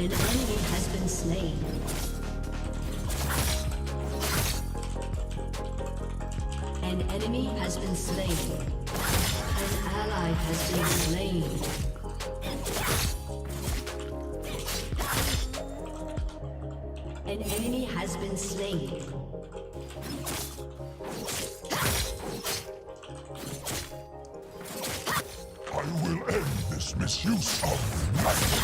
An enemy has been slain. An enemy has been slain. An ally has been slain. An enemy has been slain. I will end this misuse of magic.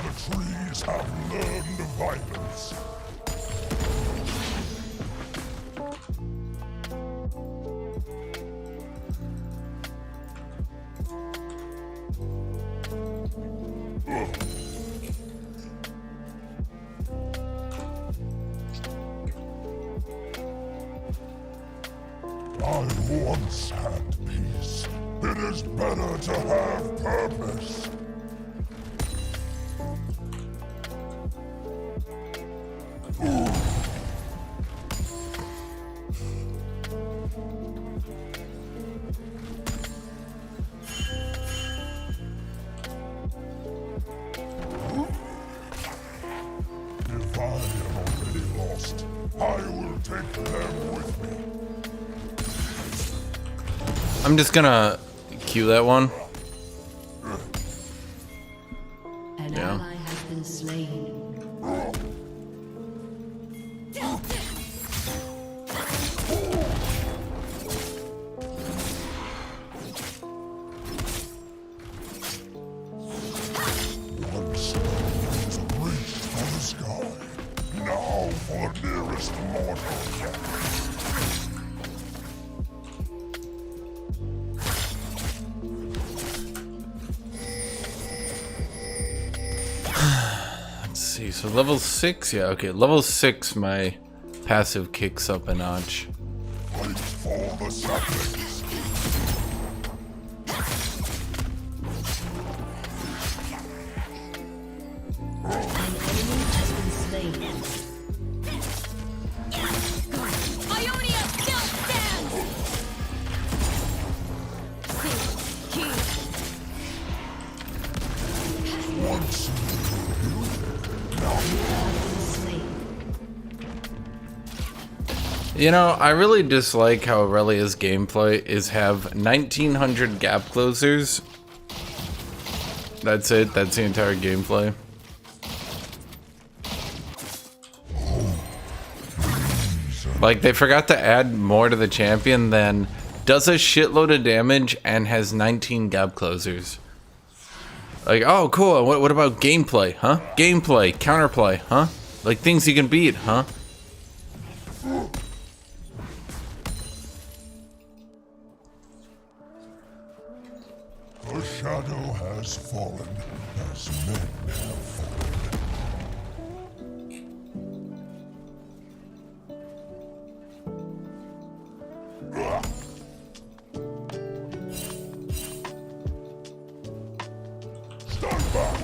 The trees have learned violence. I once had peace. It is better to have purpose. If I am already lost, I will take them with me. I'm just gonna cue that one. An Yeah. ally has been slain. Once was reached for the sky. Now for the nearest mortal. Let's see. So level 6, yeah, okay. Level 6, my passive kicks up a notch. Fight for the saplings. An enemy has been slain. Ionia still stands! Once You know, I really dislike how Aurelia's gameplay is have 1900 gap closers. That's it, that's the entire gameplay. Like, they forgot to add more to the champion than does a shitload of damage and has 19 gap closers. Like, oh, cool, what about gameplay, huh? Gameplay, counterplay, huh? Like, things you can beat, huh? a shadow has fallen, as men have fallen. Stand back!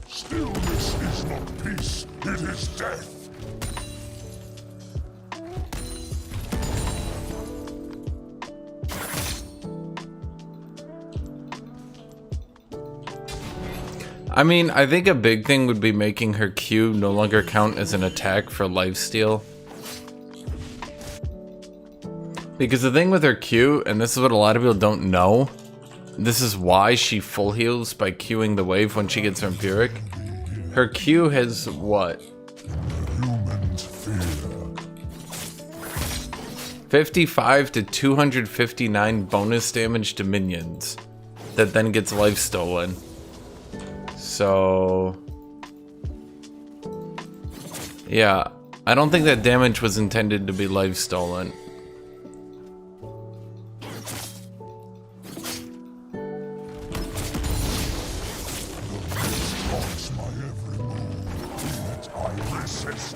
Stillness is not peace, it is death. I mean, I think a big thing would be making her Q no longer count as an attack for lifesteal. Because the thing with her Q, and this is what a lot of people don't know, this is why she full heals by Qing the wave when she gets vampiric. Her Q has what? Humans fear. 55 to 259 bonus damage to minions that then gets life stolen. So yeah, I don't think that damage was intended to be life stolen. Haunts my every move, yet I resist.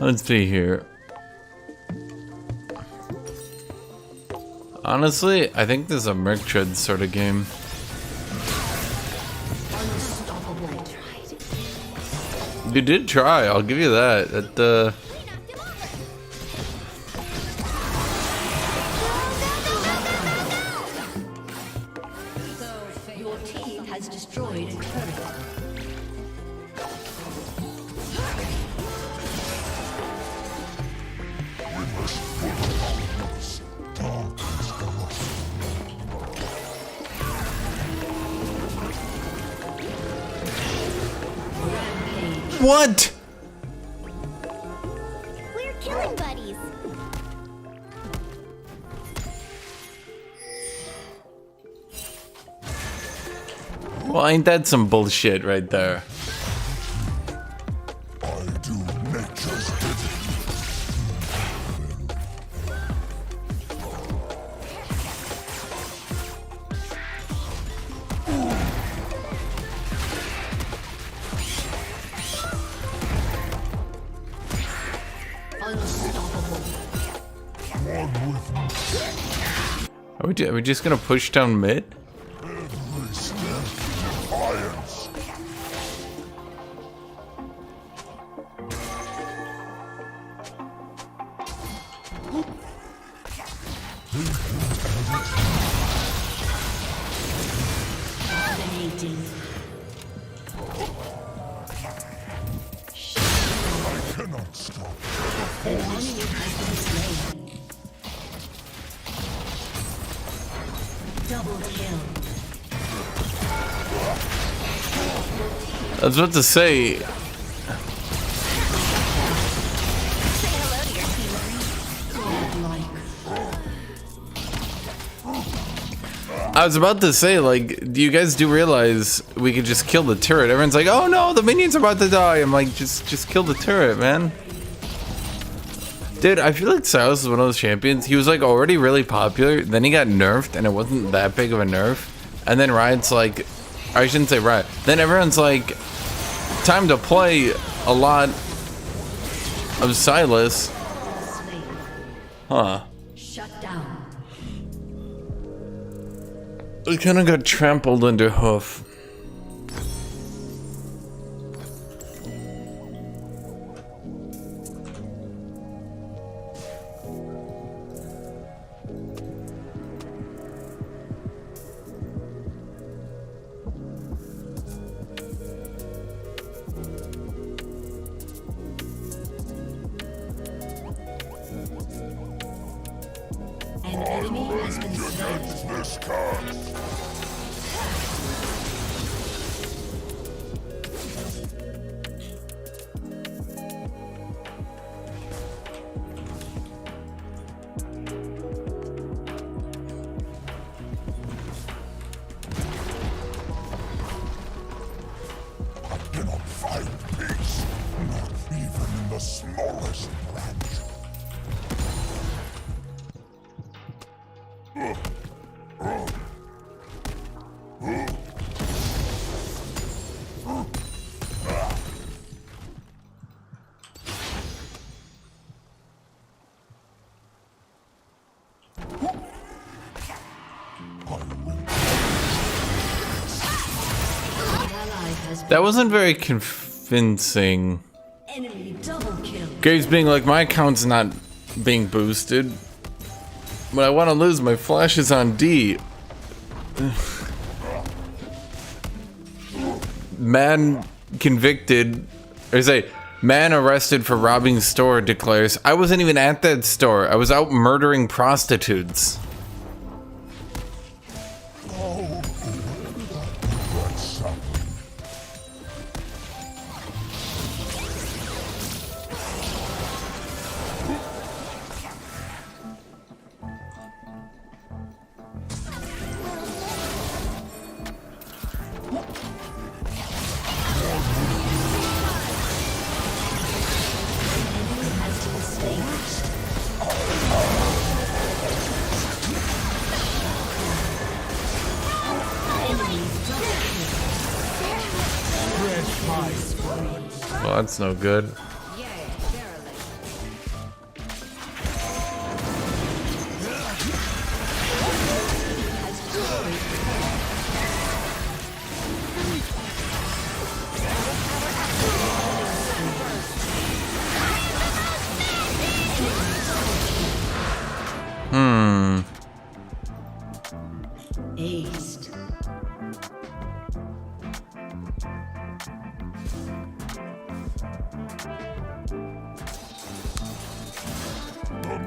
Let's see here. Honestly, I think this is a Merc Tread sort of game. You did try, I'll give you that. Your team has destroyed a turret. What? We're killing buddies. Well, ain't that some bullshit right there? I do nature's bidding. One with me. Are we just gonna push down mid? Every step defiance. Dominating. I cannot stop. An enemy has been slain. Double kill. I was about to say, like, do you guys do realize we could just kill the turret? Everyone's like, oh no, the minions are about to die. I'm like, just kill the turret, man. Dude, I feel like Silas is one of those champions. He was like already really popular, then he got nerfed, and it wasn't that big of a nerf. And then Riot's like, I shouldn't say Riot. Then everyone's like, time to play a lot of Silas. Slain. Huh. Shut down. I kind of got trampled under hoof. An enemy has been slain. This cast. I cannot find peace, not even in the smallest branch. Ally has been That wasn't very convincing. enemy double kill. Graves being like, my account's not being boosted, but I want to lose my flashes on D. Man convicted, or say, man arrested for robbing store declares, I wasn't even at that store. I was out murdering prostitutes. Oh, that's something. Well, that's no good. Yeah, barely.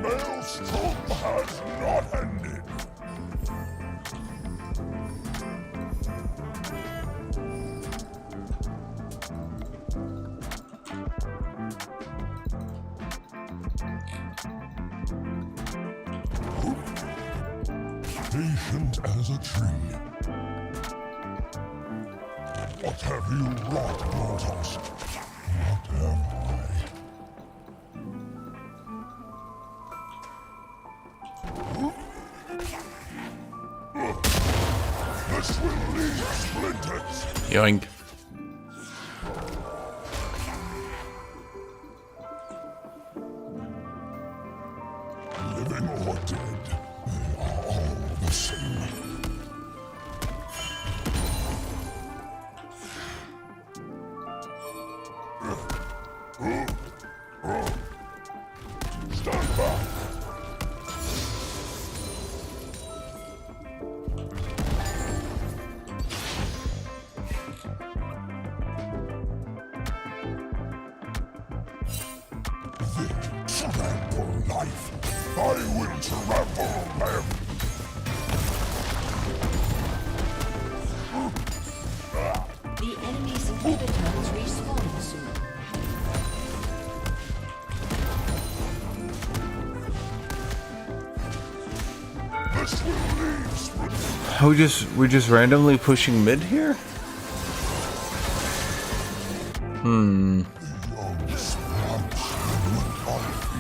maelstrom has not ended. Patient as a tree. What have you wrought, mortals? What have I? This will leave splinters. Yoink. Living or dead, they are all the same. Stand back. Trample life. I will trample them. The enemy's inhibitor has respawned soon. This will leave splinters. We just randomly pushing mid here? Young sprouts beneath our feet.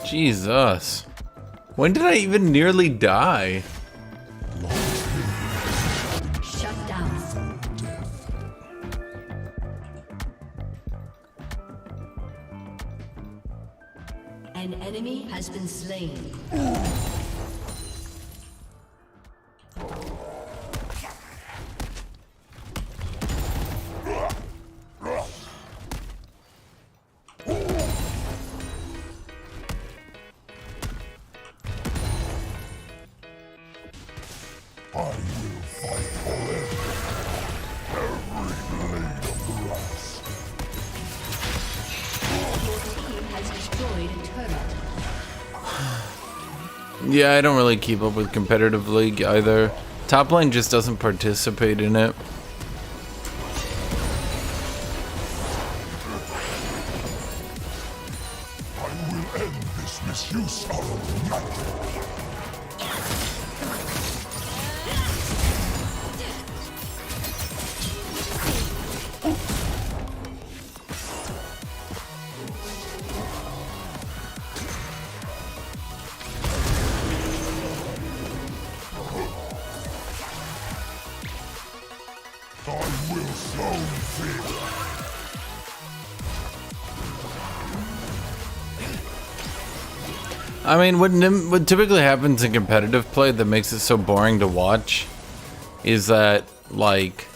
Jesus. When did I even nearly die? Shut down. An enemy has been slain. I will fight forever. Every blade of grass. Your team has destroyed a turret. Yeah, I don't really keep up with competitive league either. Top lane just doesn't participate in it. I will end this misuse of night. I will sow fear. I mean, what typically happens in competitive play that makes it so boring to watch is that, like,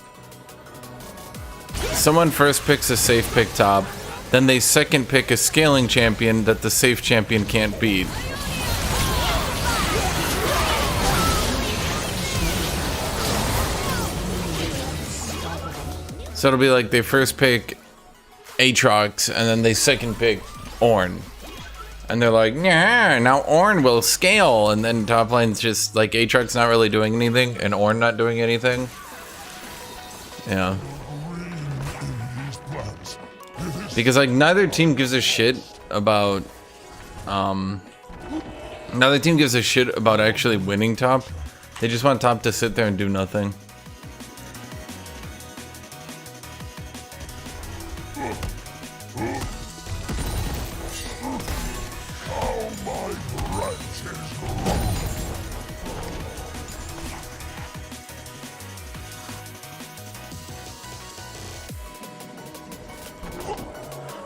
someone first picks a safe pick top, then they second pick a scaling champion that the safe champion can't beat. So it'll be like they first pick Aatrox and then they second pick Ornn. And they're like, yeah, now Ornn will scale. And then top lane's just like Aatrox not really doing anything and Ornn not doing anything. Yeah. Because like neither team gives a shit about neither team gives a shit about actually winning top. They just want top to sit there and do nothing.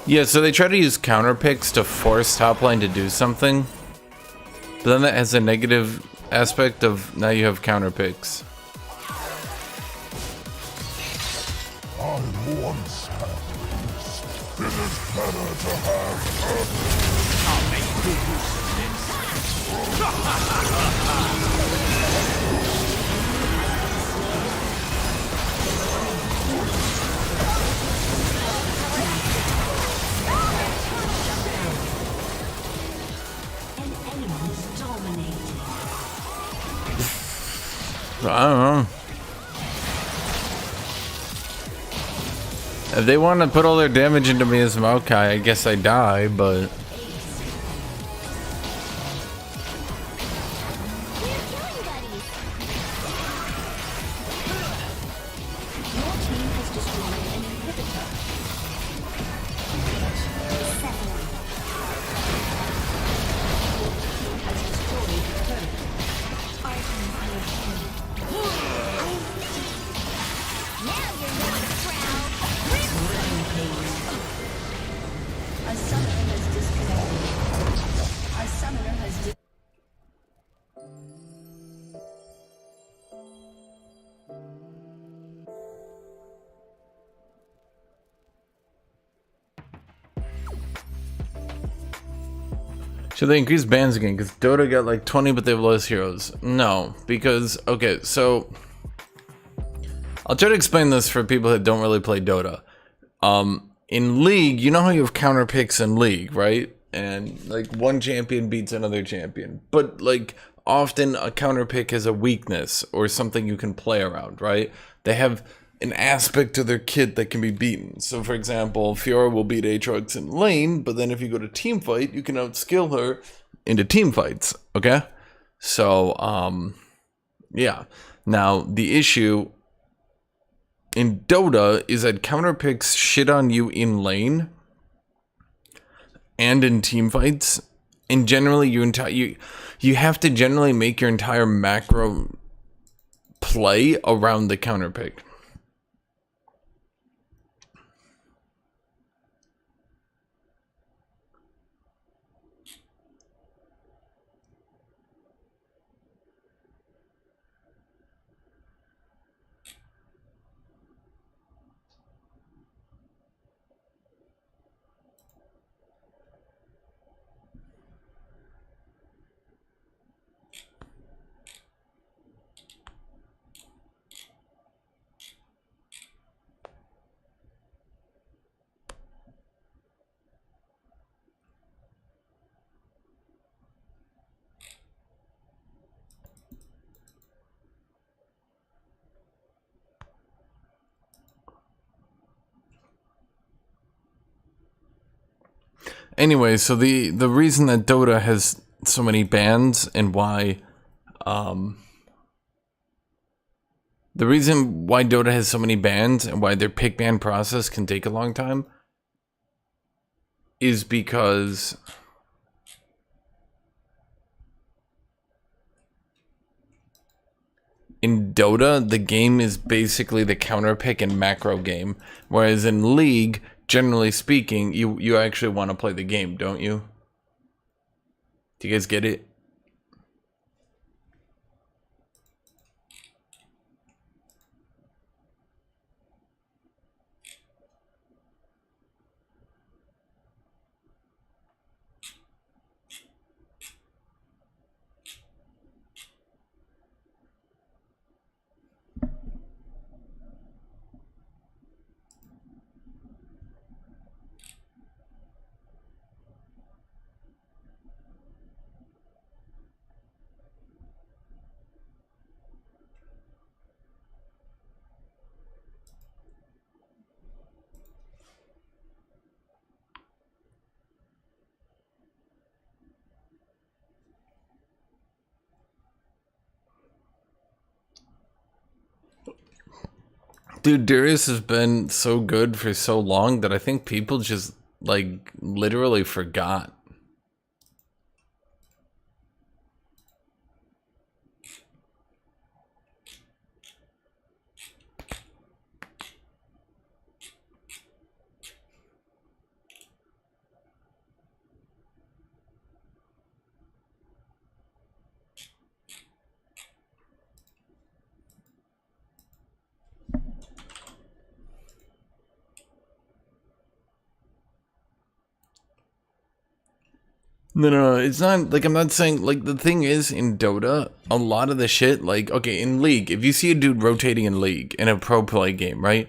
Yeah, so they try to use counter picks to force top lane to do something. But then that has a negative aspect of now you have counter picks. I once had peace. It is better to have perfect. I'll make good use of this. team has dominated. I don't know. If they want to put all their damage into me as Maokai, I guess I die, but... We're killing buddies. Your team has destroyed an inhibitor. Has destroyed a turret. Now you're not proud. A summoner has disconnected. A summoner has disconnected. Should they increase bans again? Because Dota got like 20, but they have less heroes. No, because, okay, so... I'll try to explain this for people that don't really play Dota. In League, you know how you have counter picks in League, right? And like one champion beats another champion. But like often a counter pick has a weakness or something you can play around, right? They have an aspect to their kit that can be beaten. So for example, Fiora will beat Aatrox in lane, but then if you go to team fight, you can outskill her into team fights, okay? So, yeah. Now, the issue in Dota is that counter picks shit on you in lane and in team fights, and generally you have to generally make your entire macro play around the counter pick. Anyway, so the reason that Dota has so many bans and why the reason why Dota has so many bans and why their pick ban process can take a long time is because in Dota, the game is basically the counter pick and macro game, whereas in League, generally speaking, you actually want to play the game, don't you? Do you guys get it? Dude, Darius has been so good for so long that I think people just, like, literally forgot. No, it's not, like, I'm not saying, like, the thing is, in Dota, a lot of the shit, like, okay, in League, if you see a dude rotating in League, in a pro play game, right,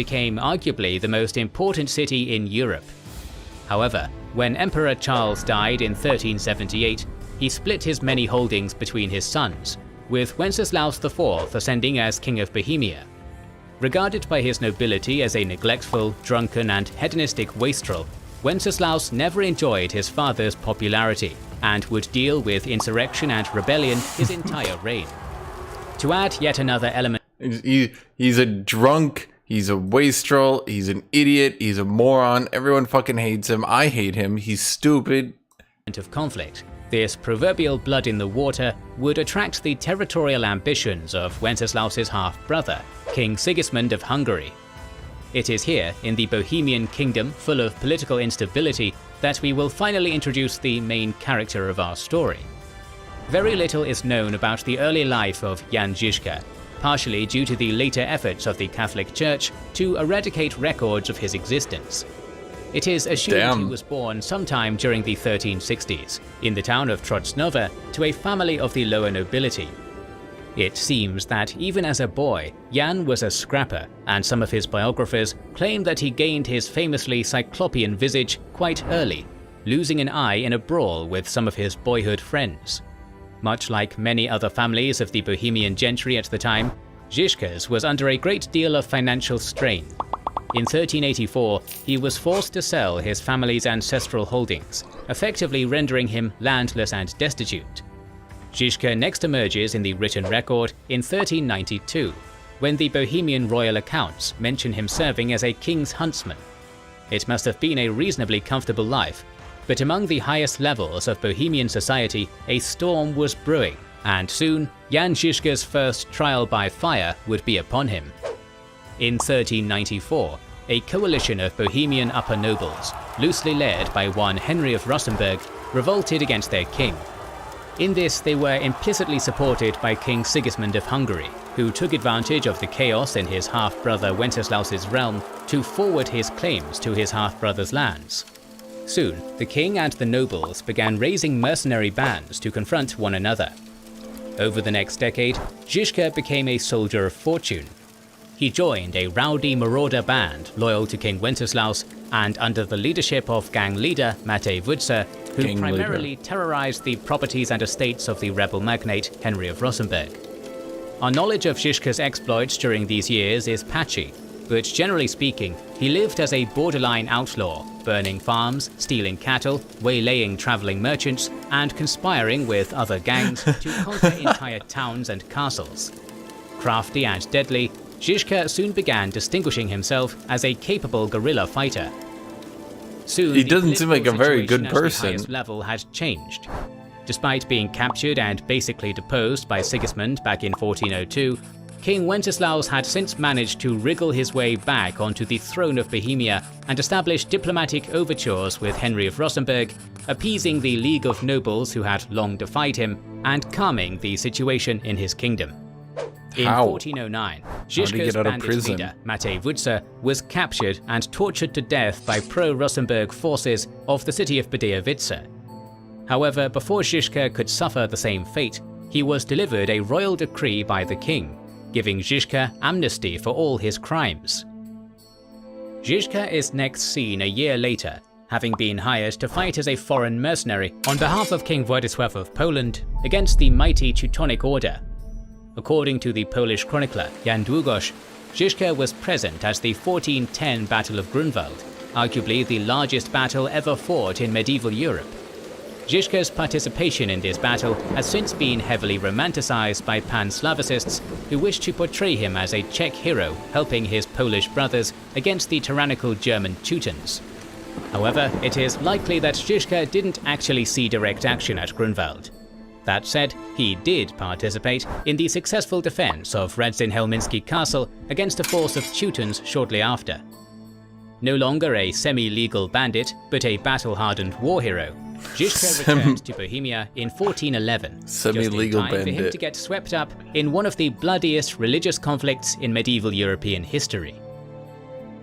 became arguably the most important city in Europe. However, when Emperor Charles died in 1378, he split his many holdings between his sons, with Wenceslaus IV ascending as King of Bohemia. Regarded by his nobility as a neglectful, drunken and hedonistic wastrel, Wenceslaus never enjoyed his father's popularity and would deal with insurrection and rebellion his entire reign. To add yet another element He's a drunk, he's a wastrel, he's an idiot, he's a moron, everyone fucking hates him, I hate him, he's stupid. of conflict, this proverbial blood in the water would attract the territorial ambitions of Wenceslaus's half-brother, King Sigismund of Hungary. It is here, in the Bohemian kingdom full of political instability, that we will finally introduce the main character of our story. Very little is known about the early life of Jan Žižka, partially due to the later efforts of the Catholic Church to eradicate records of his existence. It is assumed he was born sometime during the 1360s, in the town of Trocnova, to a family of the lower nobility. It seems that even as a boy, Jan was a scrapper, and some of his biographers claim that he gained his famously cyclopean visage quite early, losing an eye in a brawl with some of his boyhood friends. Much like many other families of the Bohemian gentry at the time, Žižka's was under a great deal of financial strain. In 1384, he was forced to sell his family's ancestral holdings, effectively rendering him landless and destitute. Žižka next emerges in the written record in 1392, when the Bohemian royal accounts mention him serving as a king's huntsman. It must have been a reasonably comfortable life, but among the highest levels of Bohemian society, a storm was brewing, and soon Jan Žižka's first trial by fire would be upon him. In 1394, a coalition of Bohemian upper nobles, loosely led by one Henry of Rosenborg, revolted against their king. In this, they were implicitly supported by King Sigismund of Hungary, who took advantage of the chaos in his half-brother Wenceslaus's realm to forward his claims to his half-brother's lands. Soon, the king and the nobles began raising mercenary bands to confront one another. Over the next decade, Žižka became a soldier of fortune. He joined a rowdy marauder band loyal to King Wenceslaus and under the leadership of gang leader Matej Vudsa, who primarily terrorized the properties and estates of the rebel magnate Henry of Rosenborg. Our knowledge of Žižka's exploits during these years is patchy, but generally speaking, he lived as a borderline outlaw, burning farms, stealing cattle, waylaying traveling merchants, and conspiring with other gangs to conquer entire towns and castles. Crafty and deadly, Žižka soon began distinguishing himself as a capable guerrilla fighter. Soon, he doesn't seem like a very good person. The highest level had changed. Despite being captured and basically deposed by Sigismund back in 1402, King Wenceslaus had since managed to wriggle his way back onto the throne of Bohemia and establish diplomatic overtures with Henry of Rosenborg, appeasing the League of Nobles who had long defied him, and calming the situation in his kingdom. In 1409, Žižka's bandit leader, Matej Vudsa, was captured and tortured to death by pro-Rosenborg forces of the city of Budějovice. However, before Žižka could suffer the same fate, he was delivered a royal decree by the king, giving Žižka amnesty for all his crimes. Žižka is next seen a year later, having been hired to fight as a foreign mercenary on behalf of King Władysław of Poland against the mighty Teutonic Order. According to the Polish chronicler Jan Długosz, Žižka was present at the 1410 Battle of Grunwald, arguably the largest battle ever fought in medieval Europe. Žižka's participation in this battle has since been heavily romanticized by pan-Slavicists who wish to portray him as a Czech hero helping his Polish brothers against the tyrannical German Teutons. However, it is likely that Žižka didn't actually see direct action at Grunwald. That said, he did participate in the successful defense of Radzyń-Helmiński Castle against a force of Teutons shortly after. No longer a semi-legal bandit, but a battle-hardened war hero, Žižka returned to Bohemia in 1411, just in time for him to get swept up in one of the bloodiest religious conflicts in medieval European history.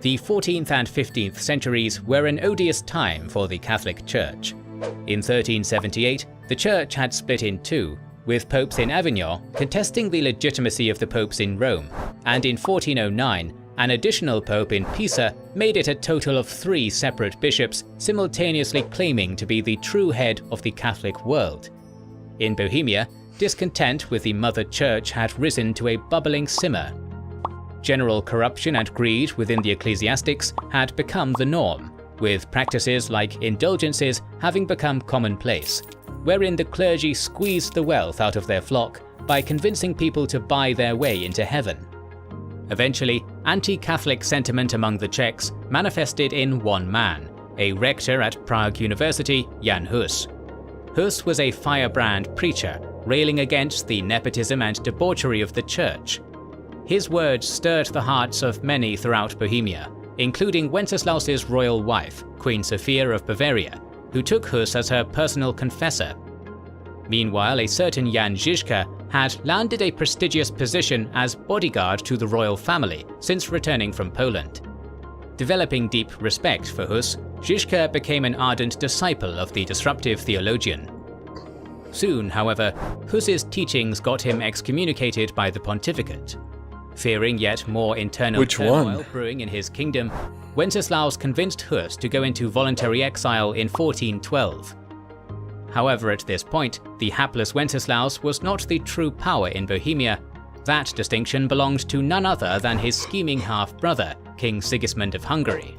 The 14th and 15th centuries were an odious time for the Catholic Church. In 1378, the Church had split in two, with popes in Avignon contesting the legitimacy of the popes in Rome, and in 1409, An additional pope in Pisa made it a total of 3 separate bishops simultaneously claiming to be the true head of the Catholic world. In Bohemia, discontent with the Mother Church had risen to a bubbling simmer. General corruption and greed within the ecclesiastics had become the norm, with practices like indulgences having become commonplace, wherein the clergy squeezed the wealth out of their flock by convincing people to buy their way into heaven. Eventually, anti-Catholic sentiment among the Czechs manifested in one man, a rector at Prague University, Jan Hus. Hus was a firebrand preacher, railing against the nepotism and debauchery of the church. His words stirred the hearts of many throughout Bohemia, including Wenceslaus's royal wife, Queen Sophia of Bavaria, who took Hus as her personal confessor. Meanwhile, a certain Jan Žižka had landed a prestigious position as bodyguard to the royal family since returning from Poland. Developing deep respect for Hus, Žižka became an ardent disciple of the disruptive theologian. Soon, however, Hus's teachings got him excommunicated by the pontificate. Fearing yet more internal turmoil brewing in his kingdom, Wenceslaus convinced Hus to go into voluntary exile in 1412. However, at this point, the hapless Wenceslaus was not the true power in Bohemia. That distinction belonged to none other than his scheming half-brother, King Sigismund of Hungary.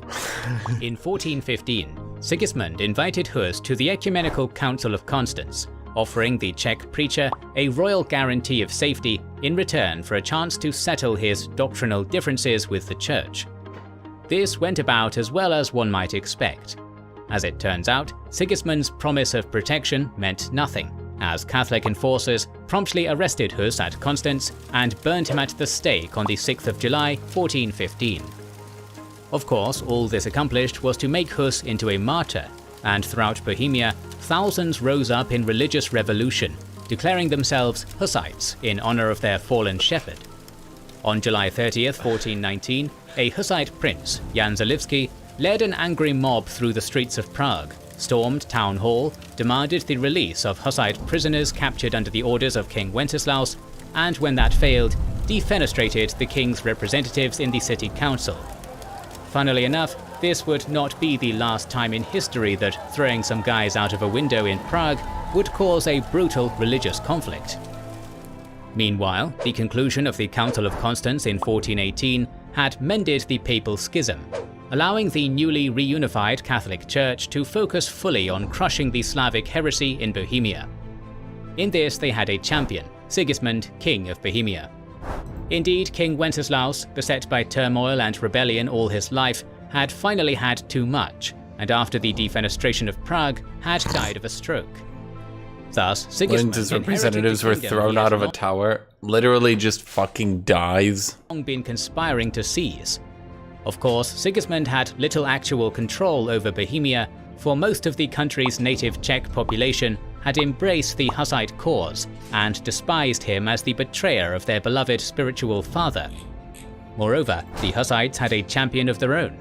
In 1415, Sigismund invited Hus to the Ecumenical Council of Constance, offering the Czech preacher a royal guarantee of safety in return for a chance to settle his doctrinal differences with the church. This went about as well as one might expect. As it turns out, Sigismund's promise of protection meant nothing, as Catholic enforcers promptly arrested Hus at Constance and burned him at the stake on the 6th of July, 1415. Of course, all this accomplished was to make Hus into a martyr, and throughout Bohemia, thousands rose up in religious revolution, declaring themselves Hussites in honor of their fallen shepherd. On July 30th, 1419, a Hussite prince, Jan Zalewski, led an angry mob through the streets of Prague, stormed Town Hall, demanded the release of Hussite prisoners captured under the orders of King Wenceslaus, and when that failed, defenestrated the king's representatives in the city council. Funnily enough, this would not be the last time in history that throwing some guys out of a window in Prague would cause a brutal religious conflict. Meanwhile, the conclusion of the Council of Constance in 1418 had mended the papal schism, allowing the newly reunified Catholic Church to focus fully on crushing the Slavic heresy in Bohemia. In this they had a champion, Sigismund, King of Bohemia. Indeed, King Wenceslaus, beset by turmoil and rebellion all his life, had finally had too much, and after the defenestration of Prague, had died of a stroke. Thus, Sigismund, when his representatives were thrown out of a tower, literally just fucking dies. Long been conspiring to seize. Of course, Sigismund had little actual control over Bohemia, for most of the country's native Czech population had embraced the Hussite cause and despised him as the betrayer of their beloved spiritual father. Moreover, the Hussites had a champion of their own.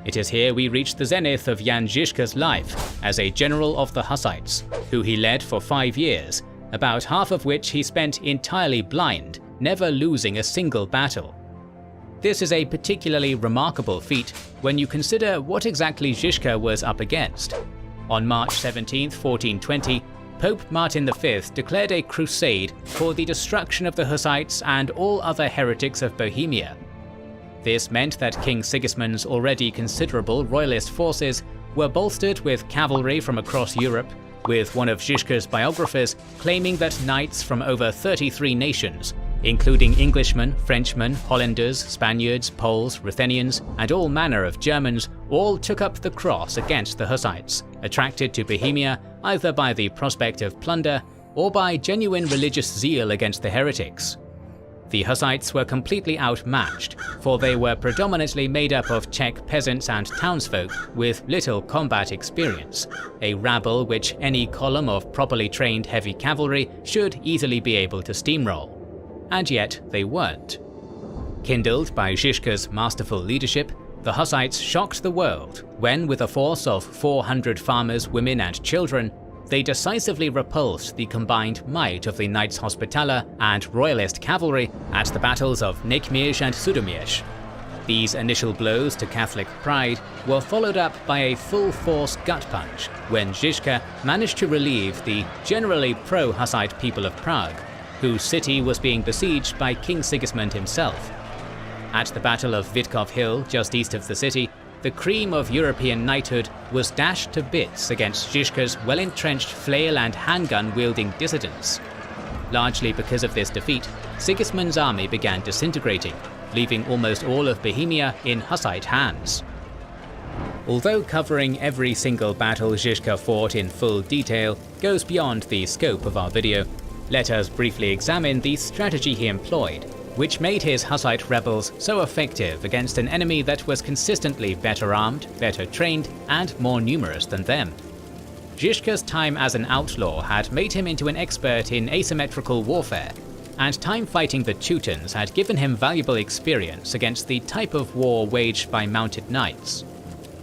It is here we reach the zenith of Jan Žižka's life as a general of the Hussites, who he led for 5 years, about half of which he spent entirely blind, never losing a single battle. This is a particularly remarkable feat when you consider what exactly Žižka was up against. On March 17, 1420, Pope Martin V declared a crusade for the destruction of the Hussites and all other heretics of Bohemia. This meant that King Sigismund's already considerable royalist forces were bolstered with cavalry from across Europe, with one of Žižka's biographers claiming that knights from over 33 nations, including Englishmen, Frenchmen, Hollanders, Spaniards, Poles, Ruthenians, and all manner of Germans, all took up the cross against the Hussites, attracted to Bohemia either by the prospect of plunder or by genuine religious zeal against the heretics. The Hussites were completely outmatched, for they were predominantly made up of Czech peasants and townsfolk with little combat experience, a rabble which any column of properly trained heavy cavalry should easily be able to steamroll. And yet they weren't. Kindled by Žižka's masterful leadership, the Hussites shocked the world when, with a force of 400 farmers, women and children, they decisively repulsed the combined might of the Knights Hospitaller and Royalist cavalry at the battles of Nekmierz and Sudomierz. These initial blows to Catholic pride were followed up by a full-force gut punch when Žižka managed to relieve the generally pro-Hussite people of Prague, whose city was being besieged by King Sigismund himself. At the Battle of Witkov Hill, just east of the city, the cream of European knighthood was dashed to bits against Žižka's well-entrenched flail and handgun-wielding dissidents. Largely because of this defeat, Sigismund's army began disintegrating, leaving almost all of Bohemia in Hussite hands. Although covering every single battle Žižka fought in full detail goes beyond the scope of our video, let us briefly examine the strategy he employed, which made his Hussite rebels so effective against an enemy that was consistently better armed, better trained, and more numerous than them. Žižka's time as an outlaw had made him into an expert in asymmetrical warfare, and time fighting the Teutons had given him valuable experience against the type of war waged by mounted knights.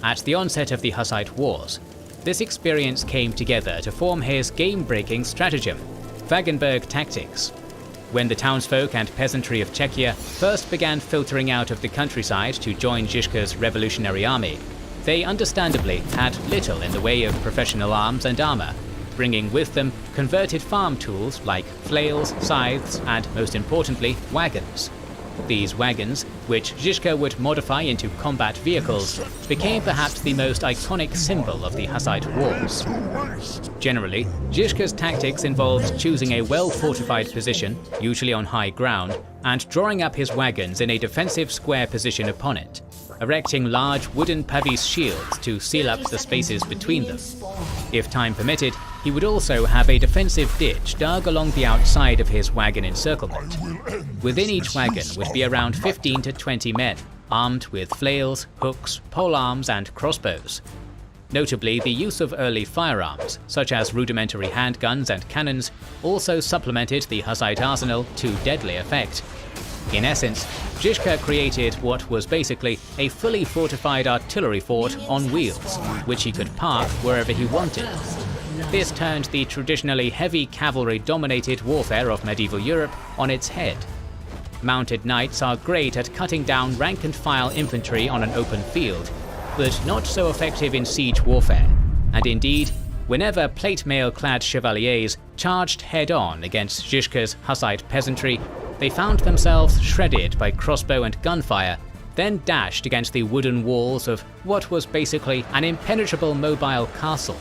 At the onset of the Hussite Wars, this experience came together to form his game-breaking stratagem, Wagenburg tactics. When the townsfolk and peasantry of Czechia first began filtering out of the countryside to join Žižka's revolutionary army, they understandably had little in the way of professional arms and armor, bringing with them converted farm tools like flails, scythes, and most importantly, wagons. These wagons, which Žižka would modify into combat vehicles, became perhaps the most iconic symbol of the Hussite Wars. Generally, Žižka's tactics involved choosing a well-fortified position, usually on high ground, and drawing up his wagons in a defensive square position upon it, erecting large wooden pavis shields to seal up the spaces between them. If time permitted, he would also have a defensive ditch dug along the outside of his wagon encirclement. Within each wagon would be around 15 to 20 men, armed with flails, hooks, polearms, and crossbows. Notably, the use of early firearms, such as rudimentary handguns and cannons, also supplemented the Hussite arsenal to deadly effect. In essence, Žižka created what was basically a fully fortified artillery fort on wheels, which he could park wherever he wanted. This turned the traditionally heavy cavalry-dominated warfare of medieval Europe on its head. Mounted knights are great at cutting down rank-and-file infantry on an open field, but not so effective in siege warfare, and indeed, whenever plate mail-clad chevaliers charged head-on against Žižka's Hussite peasantry, they found themselves shredded by crossbow and gunfire, then dashed against the wooden walls of what was basically an impenetrable mobile castle.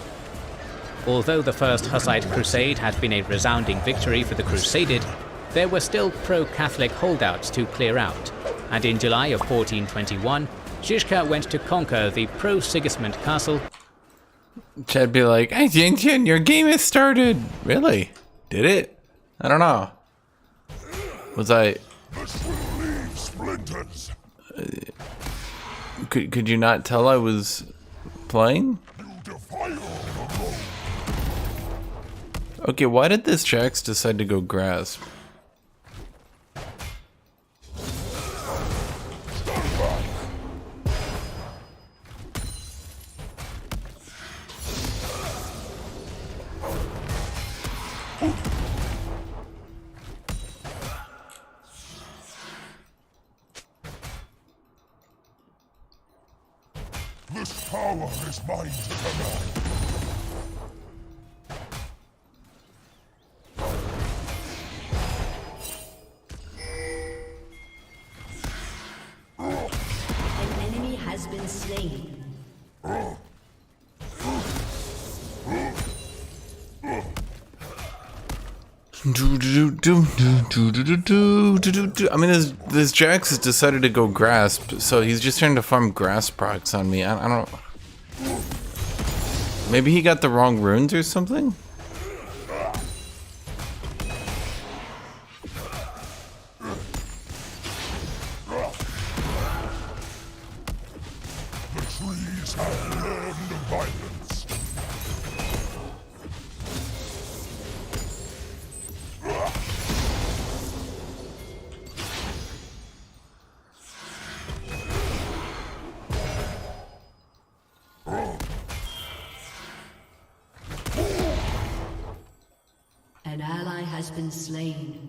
Although the First Hussite Crusade had been a resounding victory for the Crusaded, there were still pro-Catholic holdouts to clear out, and in July of 1421, Žižka went to conquer the pro-Sigismund castle. Chad be like, "Hey, Jinjin, your game has started." Really? Did it? I don't know. Was I? This will leave splinters. Could you not tell I was playing? You defile the road. Okay, why did this Jax decide to go grasp? Stand back. This power is mine to command. An enemy has been slain. I mean, this Jax has decided to go grasp, so he's just trying to farm grass procs on me. I don't. Maybe he got the wrong runes or something? The trees have learned violence. An ally has been slain.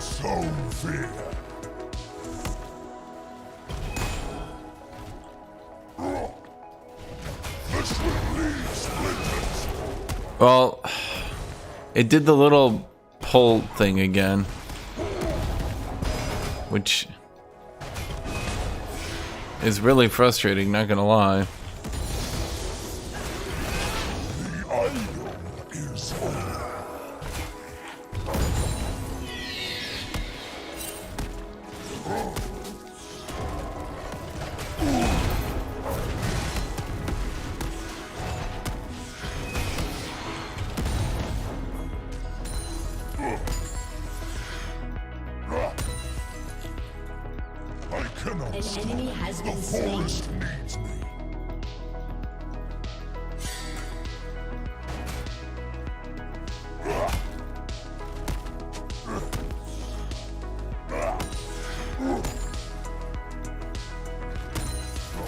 and sow fear. This will lead splinters. Well, it did the little pull thing again, which is really frustrating, not gonna lie. The idol is I cannot An stop. enemy has The been slain. forest needs me.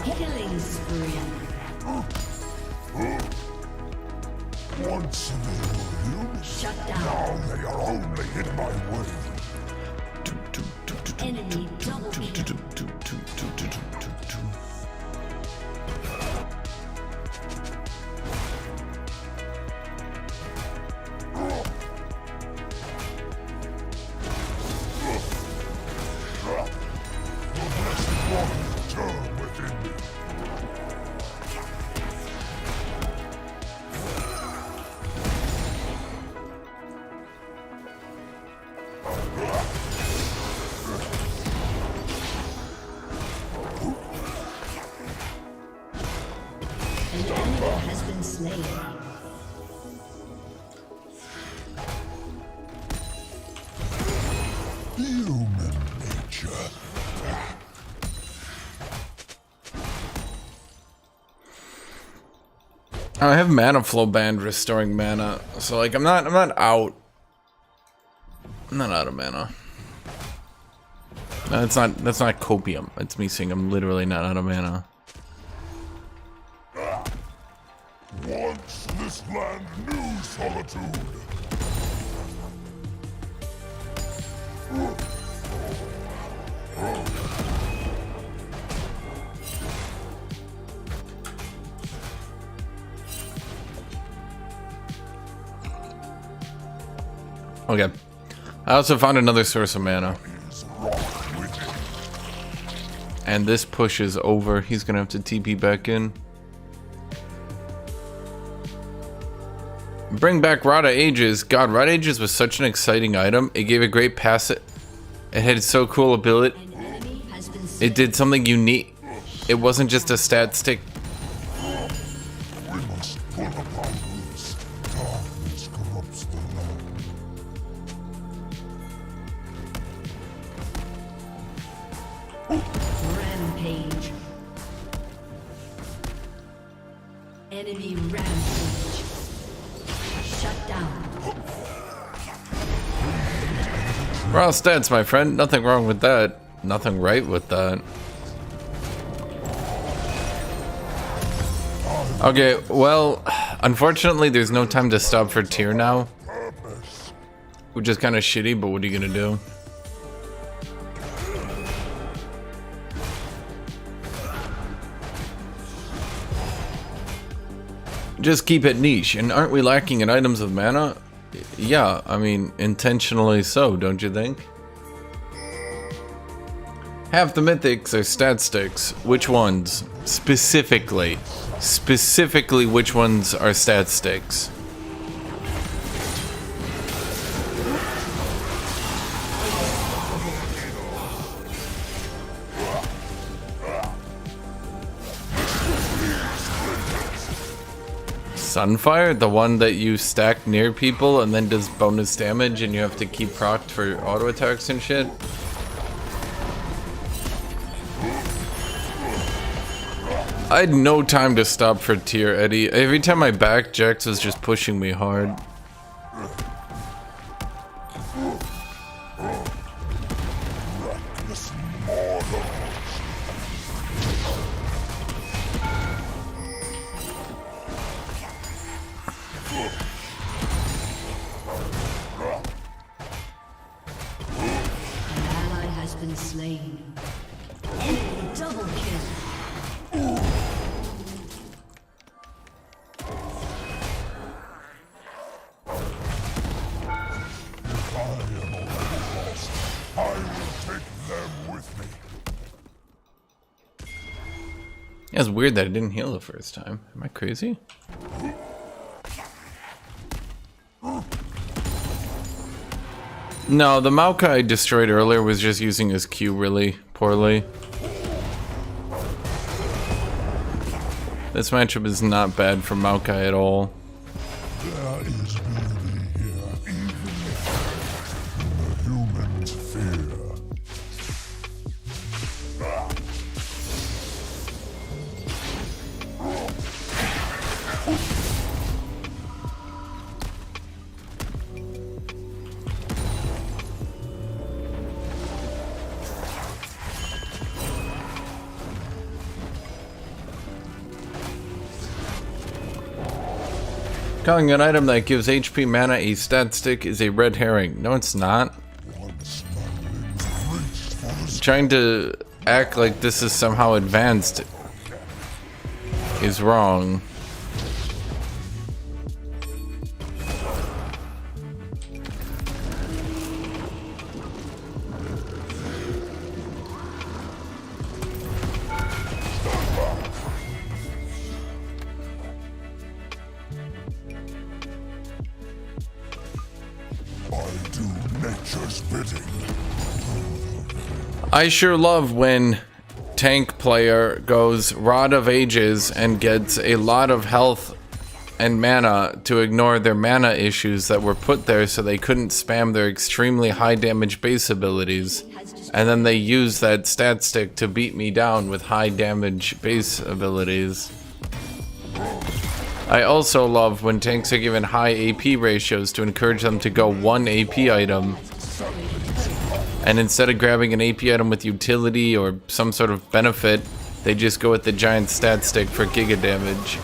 Killing spree. Once they were human, Shut down. now they are only in my way. Enemy double kill. The blessed one turn within me. An enemy has been slain. Human nature. I have mana flow band restoring mana, so like I'm not out. I'm not out of mana. No, that's not copium. It's me saying I'm literally not out of mana. Once this land knew solitude. Okay. I also found another source of mana. Is rock within. And this push is over. He's gonna have to TP back in. Bring back Rada Ages. God, Rada Ages was such an exciting item. It gave a great pass. It had so cool ability. An enemy has been slain. It did something unique. It wasn't just a stat stick. We must pull upon this. Darkness corrupts the land. Rampage. Enemy rampage. Shut down. Raw stats, my friend. Nothing wrong with that. Nothing right with that. Okay, well, unfortunately, there's no time to stop for tier now. Purpose. Which is kind of shitty, but what are you gonna do? Just keep it niche. And aren't we lacking in items of mana? Yeah, I mean, intentionally so, don't you think? Half the mythics are stat sticks. Which ones? Specifically. Specifically, which ones are stat sticks? Sunfire? The one that you stack near people and then does bonus damage and you have to keep procced for auto attacks and shit? I had no time to stop for tier, Eddie. Every time I backed, Jax was just pushing me hard. Reckless mortals. slain. Enemy double kill. I am already lost. I will take them with me. Yeah, it's weird that I didn't heal the first time. Am I crazy? No, the Maokai I destroyed earlier was just using his Q really poorly. This matchup is not bad for Maokai at all. There is beauty here, even in the human's fear. Calling an item that gives HP mana a stat stick is a red herring. No, it's not. Once my limbs reached for the Trying to act like this is somehow advanced is wrong. I do nature's bidding. I sure love when tank player goes Rod of Ages and gets a lot of health and mana to ignore their mana issues that were put there so they couldn't spam their extremely high damage base abilities. And then they use that stat stick to beat me down with high damage base abilities. I also love when tanks are given high AP ratios to encourage them to go one AP item. And instead of grabbing an AP item with utility or some sort of benefit, they just go with the giant stat stick for giga damage.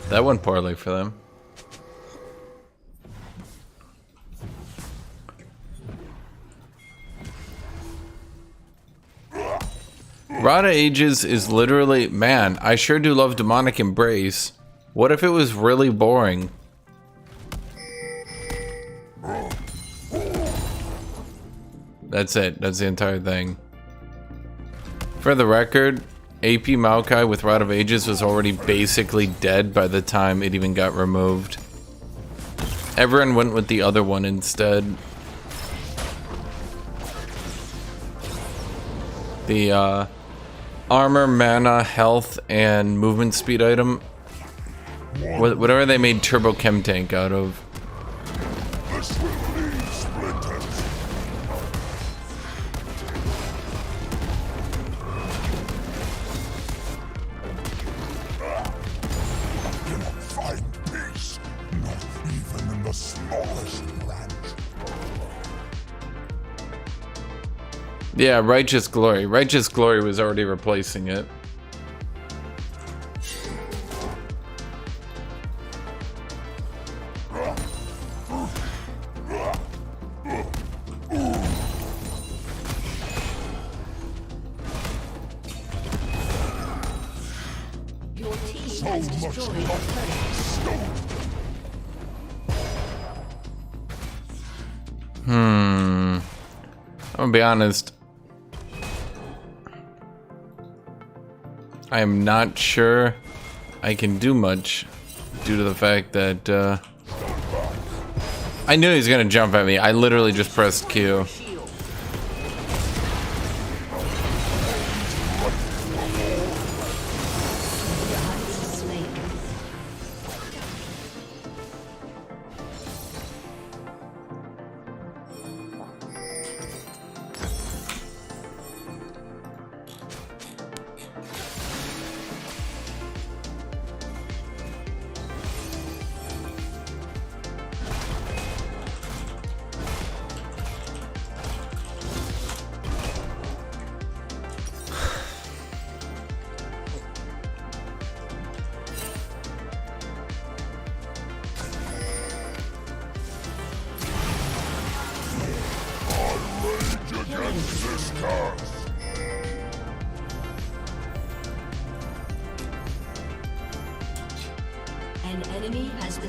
That went poorly for them. Rod of Ages is literally, man, I sure do love Demonic Embrace. What if it was really boring? That's it. That's the entire thing. For the record, AP Maokai with Rod of Ages was already basically dead by the time it even got removed. Everyone went with the other one instead. The armor, mana, health, and movement speed item. Whatever they made Turbo Chem Tank out of. This will leave splinters. Cannot find peace, not even in the smallest branch. Yeah, Righteous Glory. Righteous Glory was already replacing it. Your team has destroyed a turret. I'm gonna be honest. I am not sure I can do much due to the fact that I knew he was gonna jump at me. I literally just pressed Q. Slain.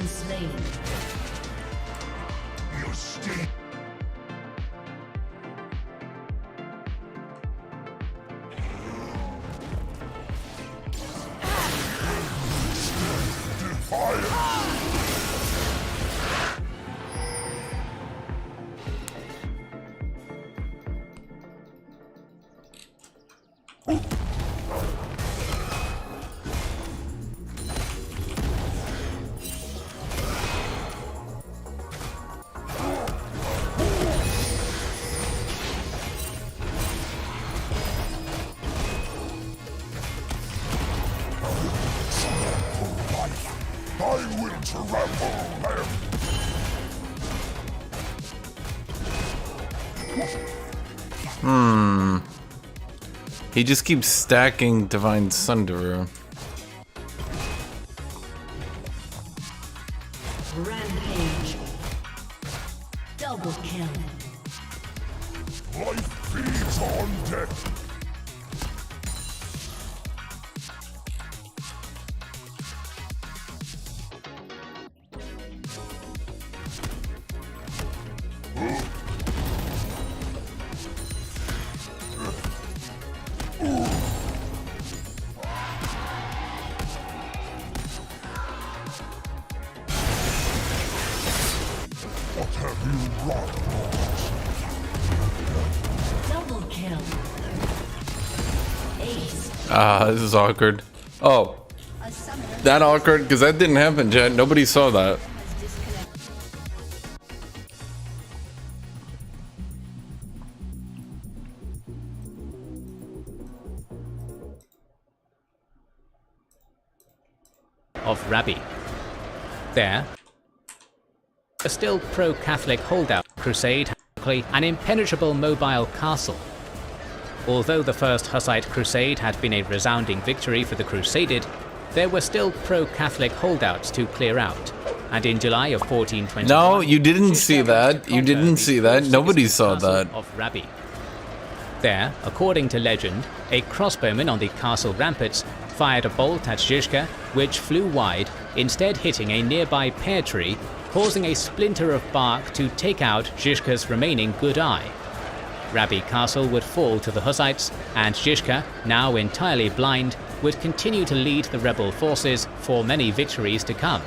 slain. You stink. I will trample them. He just keeps stacking Divine Sunderer. Rampage. Double kill. Life feeds on death. What have you wrought, Double kill. Ace. This is awkward. Oh, A summoner that awkward? Because that didn't happen, Jet. Nobody saw that. has disconnected. Of Rabbi. There, a still pro-Catholic holdout crusade had an impenetrable mobile castle. Although the first Hussite crusade had been a resounding victory for the Crusaded, there were still pro-Catholic holdouts to clear out, and in July of 1421... No, you didn't see Zizka that. to You didn't conquer see the that. old Nobody Sigismund saw castle that. Of Rabbi. There, according to legend, a crossbowman on the castle ramparts fired a bolt at Zizka, which flew wide, instead hitting a nearby pear tree, causing a splinter of bark to take out Zizka's remaining good eye. Rabbi Castle would fall to the Hussites, and Zizka, now entirely blind, would continue to lead the rebel forces for many victories to come.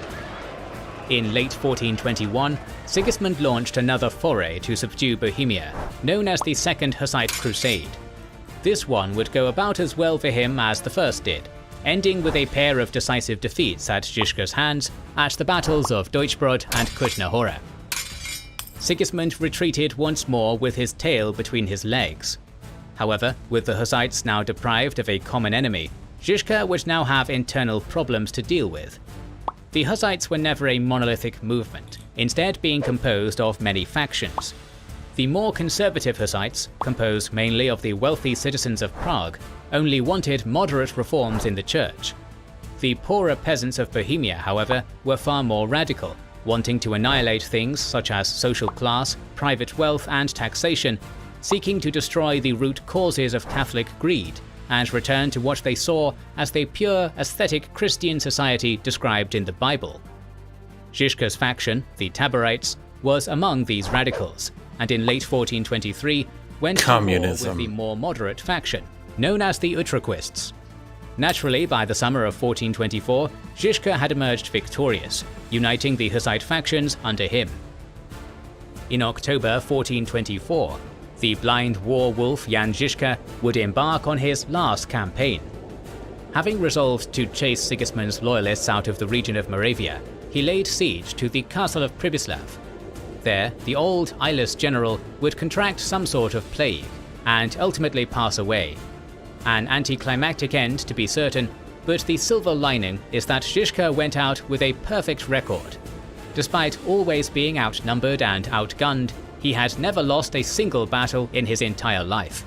In late 1421, Sigismund launched another foray to subdue Bohemia, known as the Second Hussite Crusade. This one would go about as well for him as the first did, ending with a pair of decisive defeats at Zizka's hands at the battles of Deutschbrod and Kutna-Hora. Sigismund retreated once more with his tail between his legs. However, with the Hussites now deprived of a common enemy, Zizka would now have internal problems to deal with. The Hussites were never a monolithic movement, instead being composed of many factions. The more conservative Hussites, composed mainly of the wealthy citizens of Prague, only wanted moderate reforms in the church. The poorer peasants of Bohemia, however, were far more radical, wanting to annihilate things such as social class, private wealth and taxation, seeking to destroy the root causes of Catholic greed and return to what they saw as the pure, aesthetic Christian society described in the Bible. Zizka's faction, the Taborites, was among these radicals, and in late 1423 went to war Communism. with the more moderate faction, known as the Utraquists. Naturally, by the summer of 1424, Zizka had emerged victorious, uniting the Hussite factions under him. In October 1424, the blind war wolf Jan Zizka would embark on his last campaign. Having resolved to chase Sigismund's loyalists out of the region of Moravia, he laid siege to the castle of Pribislav. There, the old eyeless general would contract some sort of plague, and ultimately pass away. An anticlimactic end to be certain, but the silver lining is that Zizka went out with a perfect record. Despite always being outnumbered and outgunned, he had never lost a single battle in his entire life.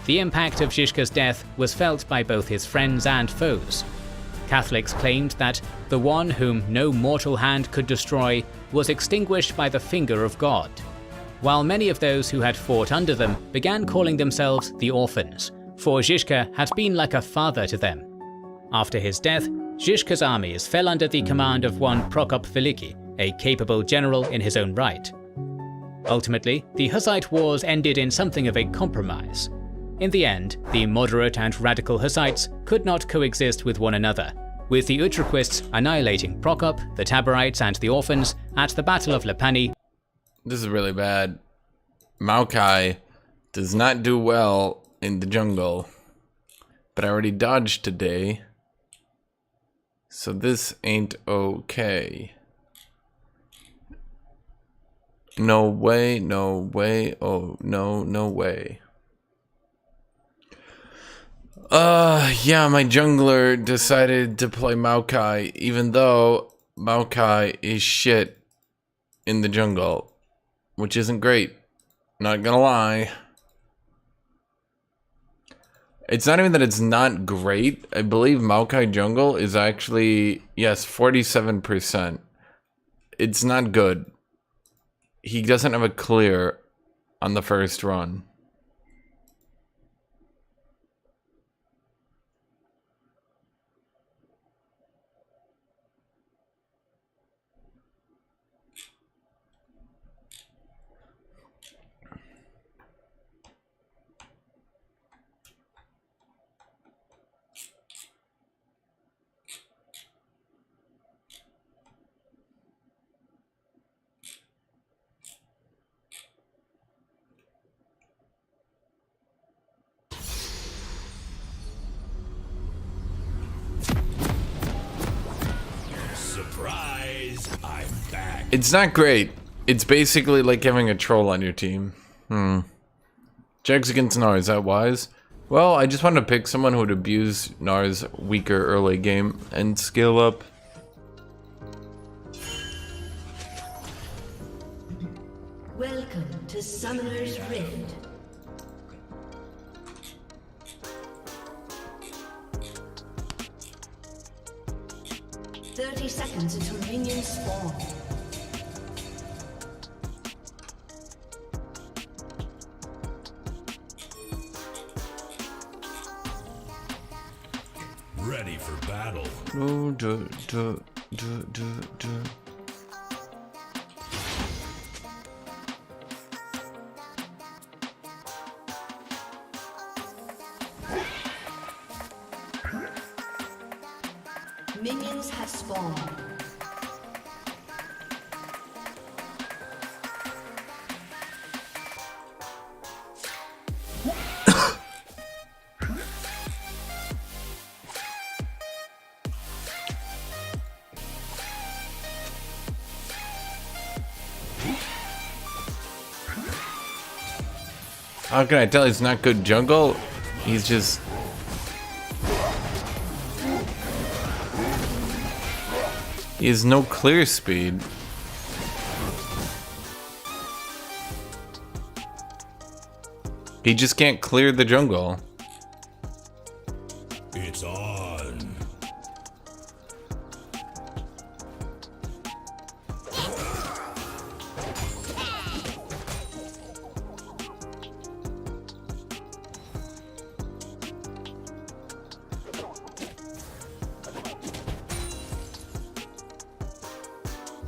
The impact of Zizka's death was felt by both his friends and foes. Catholics claimed that the one whom no mortal hand could destroy was extinguished by the finger of God, while many of those who had fought under them began calling themselves the Orphans, for Zizka had been like a father to them. After his death, Zhishka's armies fell under the command of one Prokop Veliki, a capable general in his own right. Ultimately, the Hussite wars ended in something of a compromise. In the end, the moderate and radical Hussites could not coexist with one another, with the Utraquists annihilating Prokop, the Taborites, and the Orphans at the Battle of Lepani. This is really bad. Maokai does not do well in the jungle. But I already dodged today. So this ain't okay. No way, no way, oh no, no way. Yeah, my jungler decided to play Maokai, even though Maokai is shit in the jungle, which isn't great, not gonna lie. It's not even that it's not great. I believe Maokai jungle is actually, yes, 47%. It's not good. He doesn't have a clear on the first run. Surprise! I'm back. It's not great. It's basically like having a troll on your team. Jags against Gnar, is that wise? Well, I just wanted to pick someone who would abuse Gnar's weaker early game and scale up. Welcome to Summoner's Rift. "30 seconds until minions spawn." Ready for battle. Minions have spawned. How can I tell he's not good jungle? He's just... He has no clear speed. He just can't clear the jungle. It's on.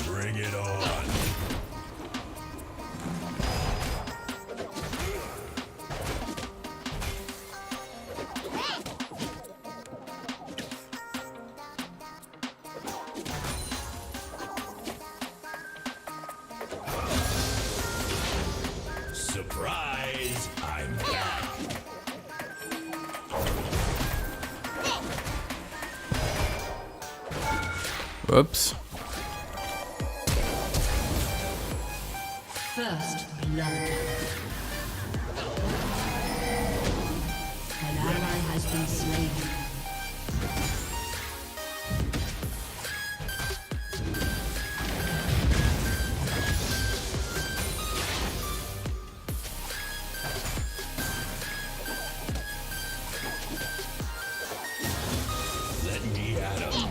Bring it on. Surprise! I'm back. Whoops. First blood. An ally has been slain. Let me at him.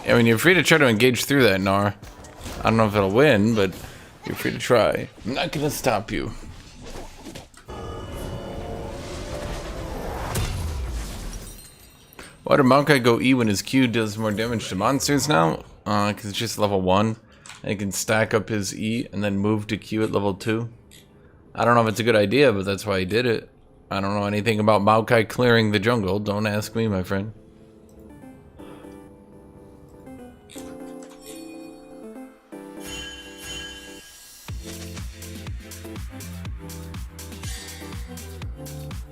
I mean, you're free to try to engage through that, Gnar. I don't know if it'll win, but you're free to try. I'm not gonna stop you. Why did Maokai go E when his Q does more damage to monsters now? Because it's just level 1. And he can stack up his E and then move to Q at level 2. I don't know if it's a good idea, but that's why he did it. I don't know anything about Maokai clearing the jungle. Don't ask me, my friend.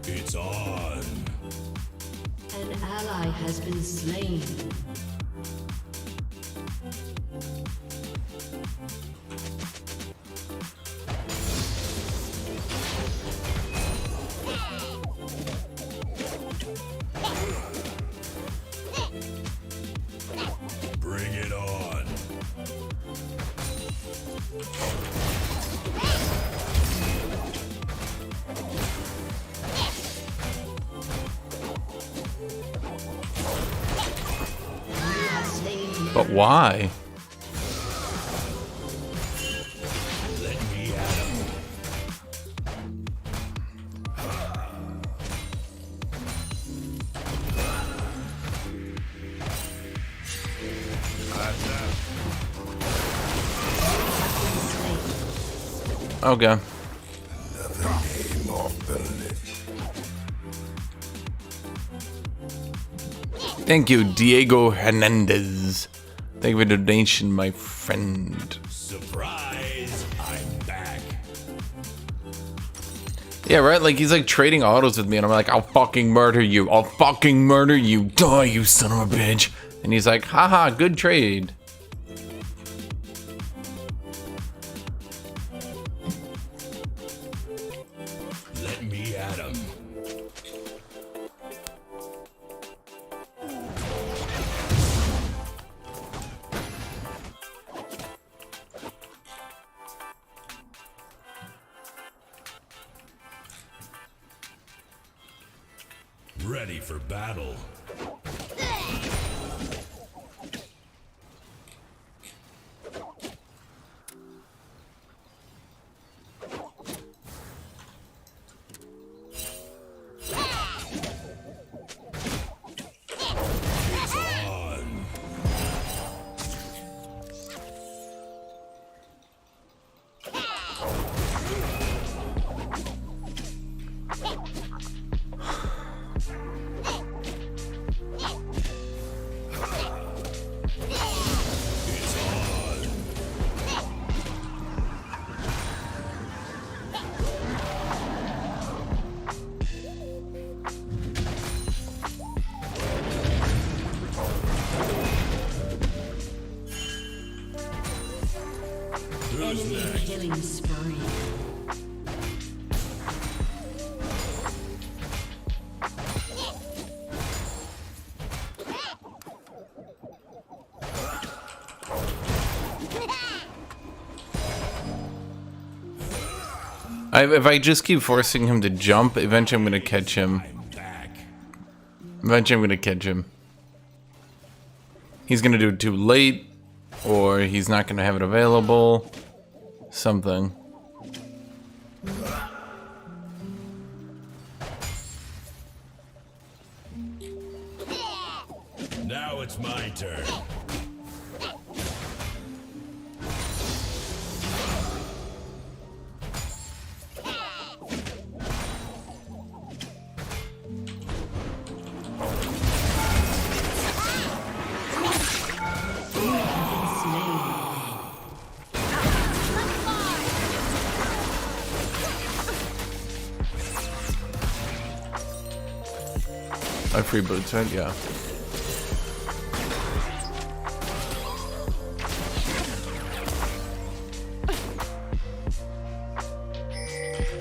It's on. An ally has been slain. Bring it on. But why? Let me at him. Okay. Another name off the list. Thank you, Diego Hernandez. Thank you for the donation, my friend. Surprise! I'm back. Yeah, right? Like, he's like trading autos with me, and I'm like, I'll fucking murder you. I'll fucking murder you. Die, you son of a bitch. And he's like, haha, good trade. Let me at him. Ready for battle. It's on. It's on. Who's Enemy next? killing spree. If I just keep forcing him to jump, eventually I'm gonna catch him. I'm back. Eventually I'm gonna catch him. He's gonna do it too late, or he's not gonna have it available. Something. Now it's my turn. I free boots, right? Yeah.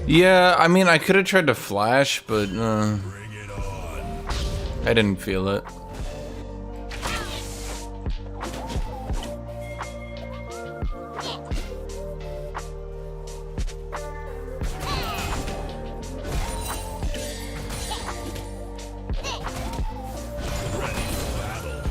Yeah, I mean, I could have tried to flash, but Bring it on. I didn't feel it. Ready for battle.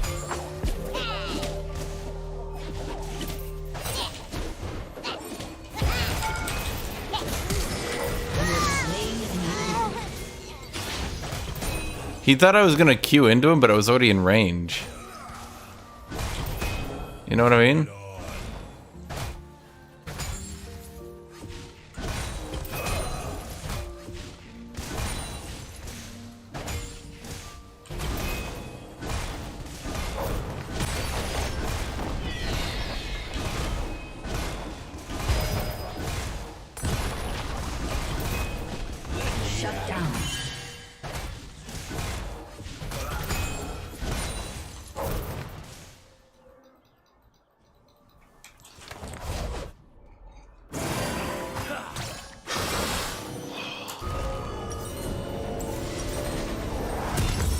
He thought I was gonna Q into him, but I was already in range. You know what I mean? Shut down.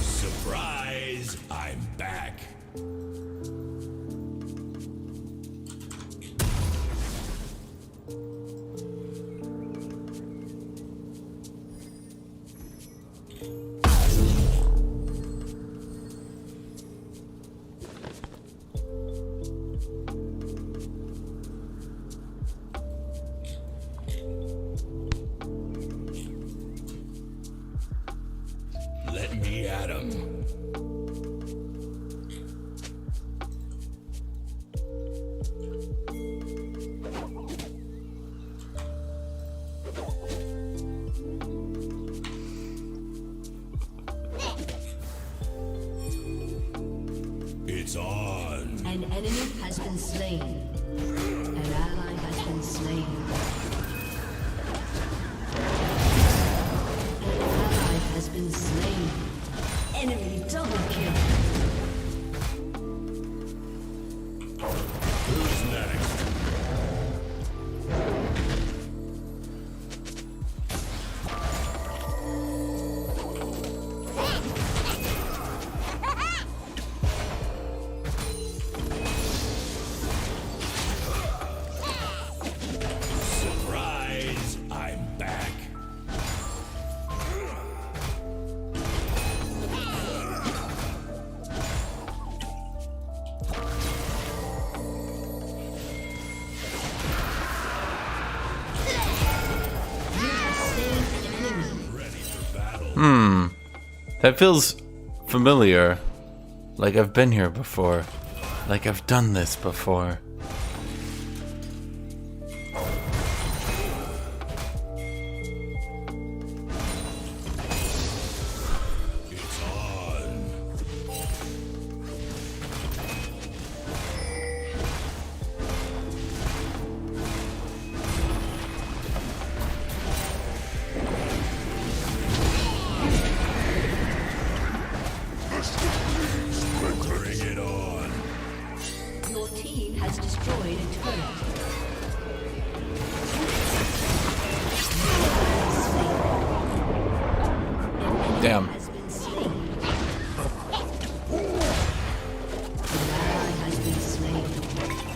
Surprise! I'm back. Let me at him. It's on. An enemy has been slain. An ally has been slain. An ally has been slain. Enemy double kill. Who's next? Surprise! I'm back. That feels familiar. Like I've been here before. Like I've done this before. It's on. Bring it on. Your team has destroyed a turret. Damn. Has been slain. An ally has been slain. Enemy double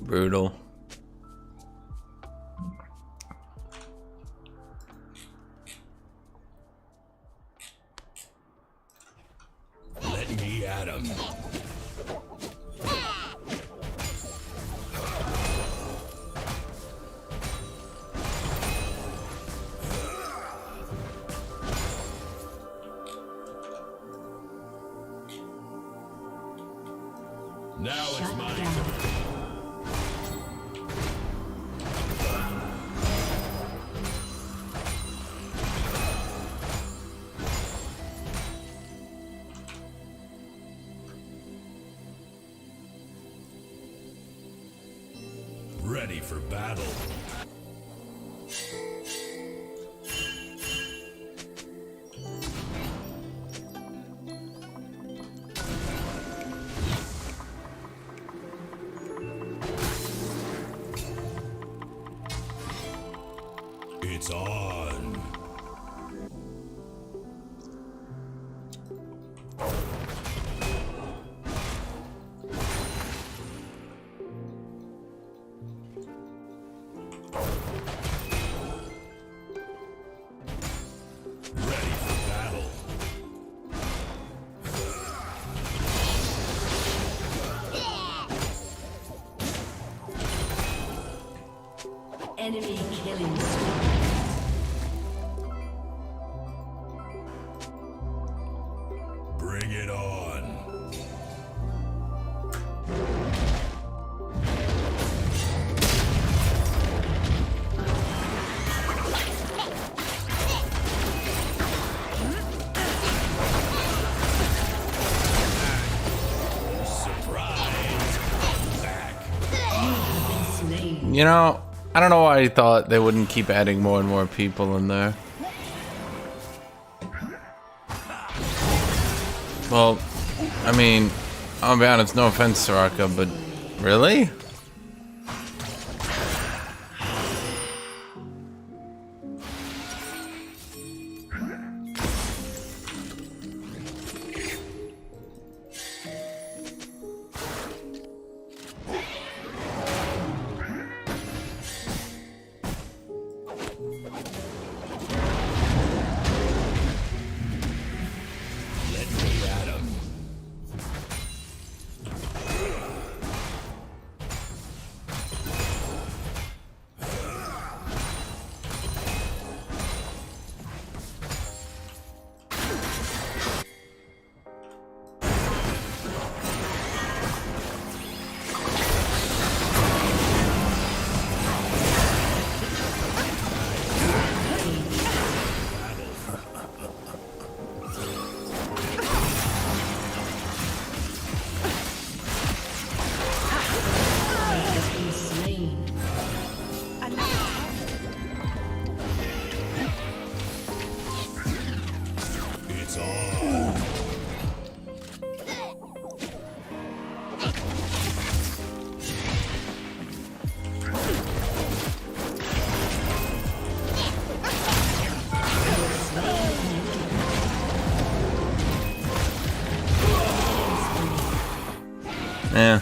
kill. Brutal. Let me at him. Now it's Shut my down. turn. Ready for battle. It's on. Ready for battle. Enemy killing spree. Bring it on. Surprise! Back. Slain. You know, I don't know why I thought they wouldn't keep adding more and more people in there. Well, I mean, I'll be honest, no offense, Soraka, but really? Let me at 'em. Slain. It's on. Yeah.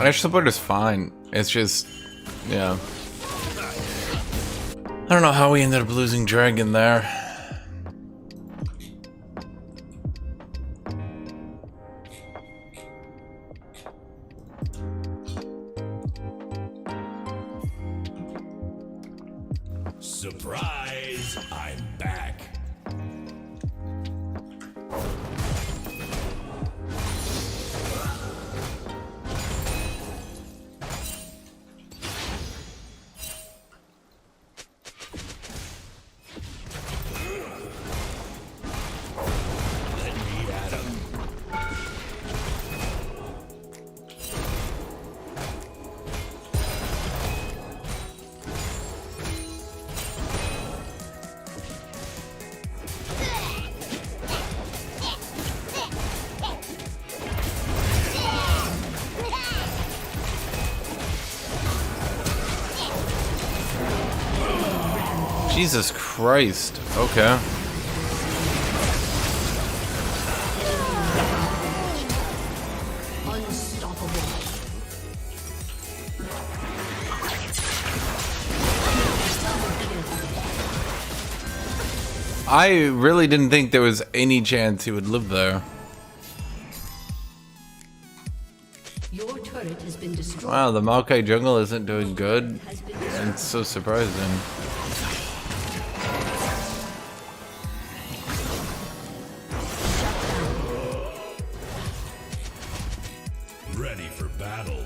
Flash support is fine. It's just, yeah. I don't know how we ended up losing Dragon there. Surprise! I'm back. Let me at 'em. Jesus Christ. Okay. Unstoppable. I really didn't think there was any chance he would live there. Your turret has been destroyed. Wow, the Maokai jungle isn't doing good. Has been destroyed. It's so surprising. Ready for battle.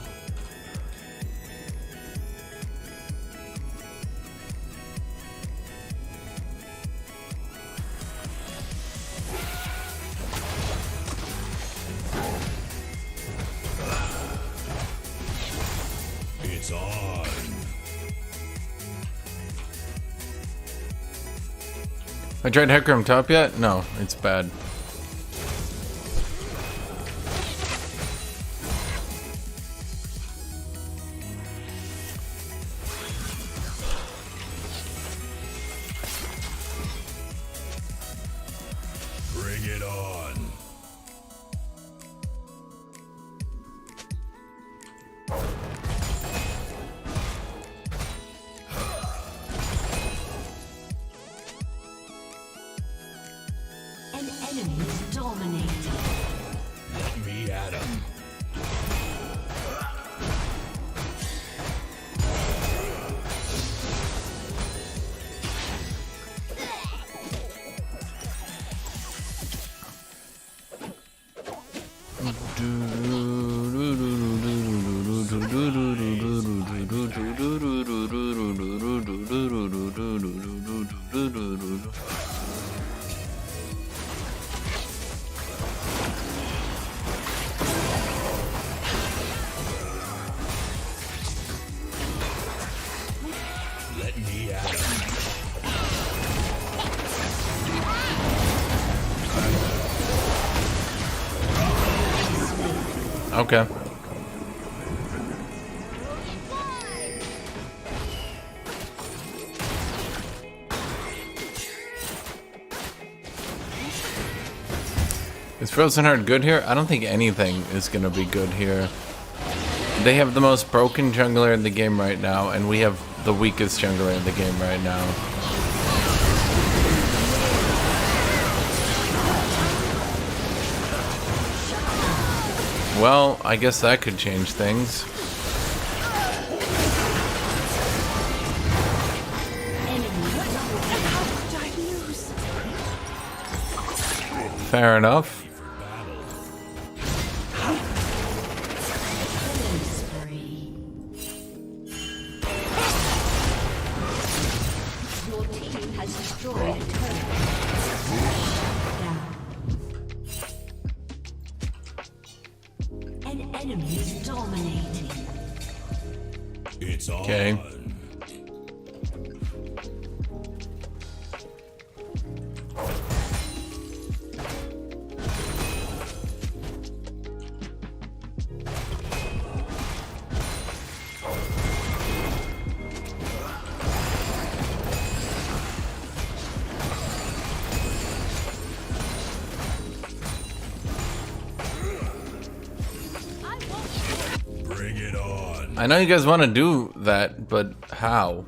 I tried Hecarim top yet? No, it's bad. Bring it on. An enemy is dominating. Let me at him. Let me at him. Okay. Is Frozen Heart good here? I don't think anything is gonna be good here. They have the most broken jungler in the game right now, and we have the weakest jungler in the game right now. Well, I guess that could change things. Fair enough. Spree. Your team has destroyed a turret. Down. An enemy is dominating. It's on. Okay. Bring it on. I know you guys want to do that, but how?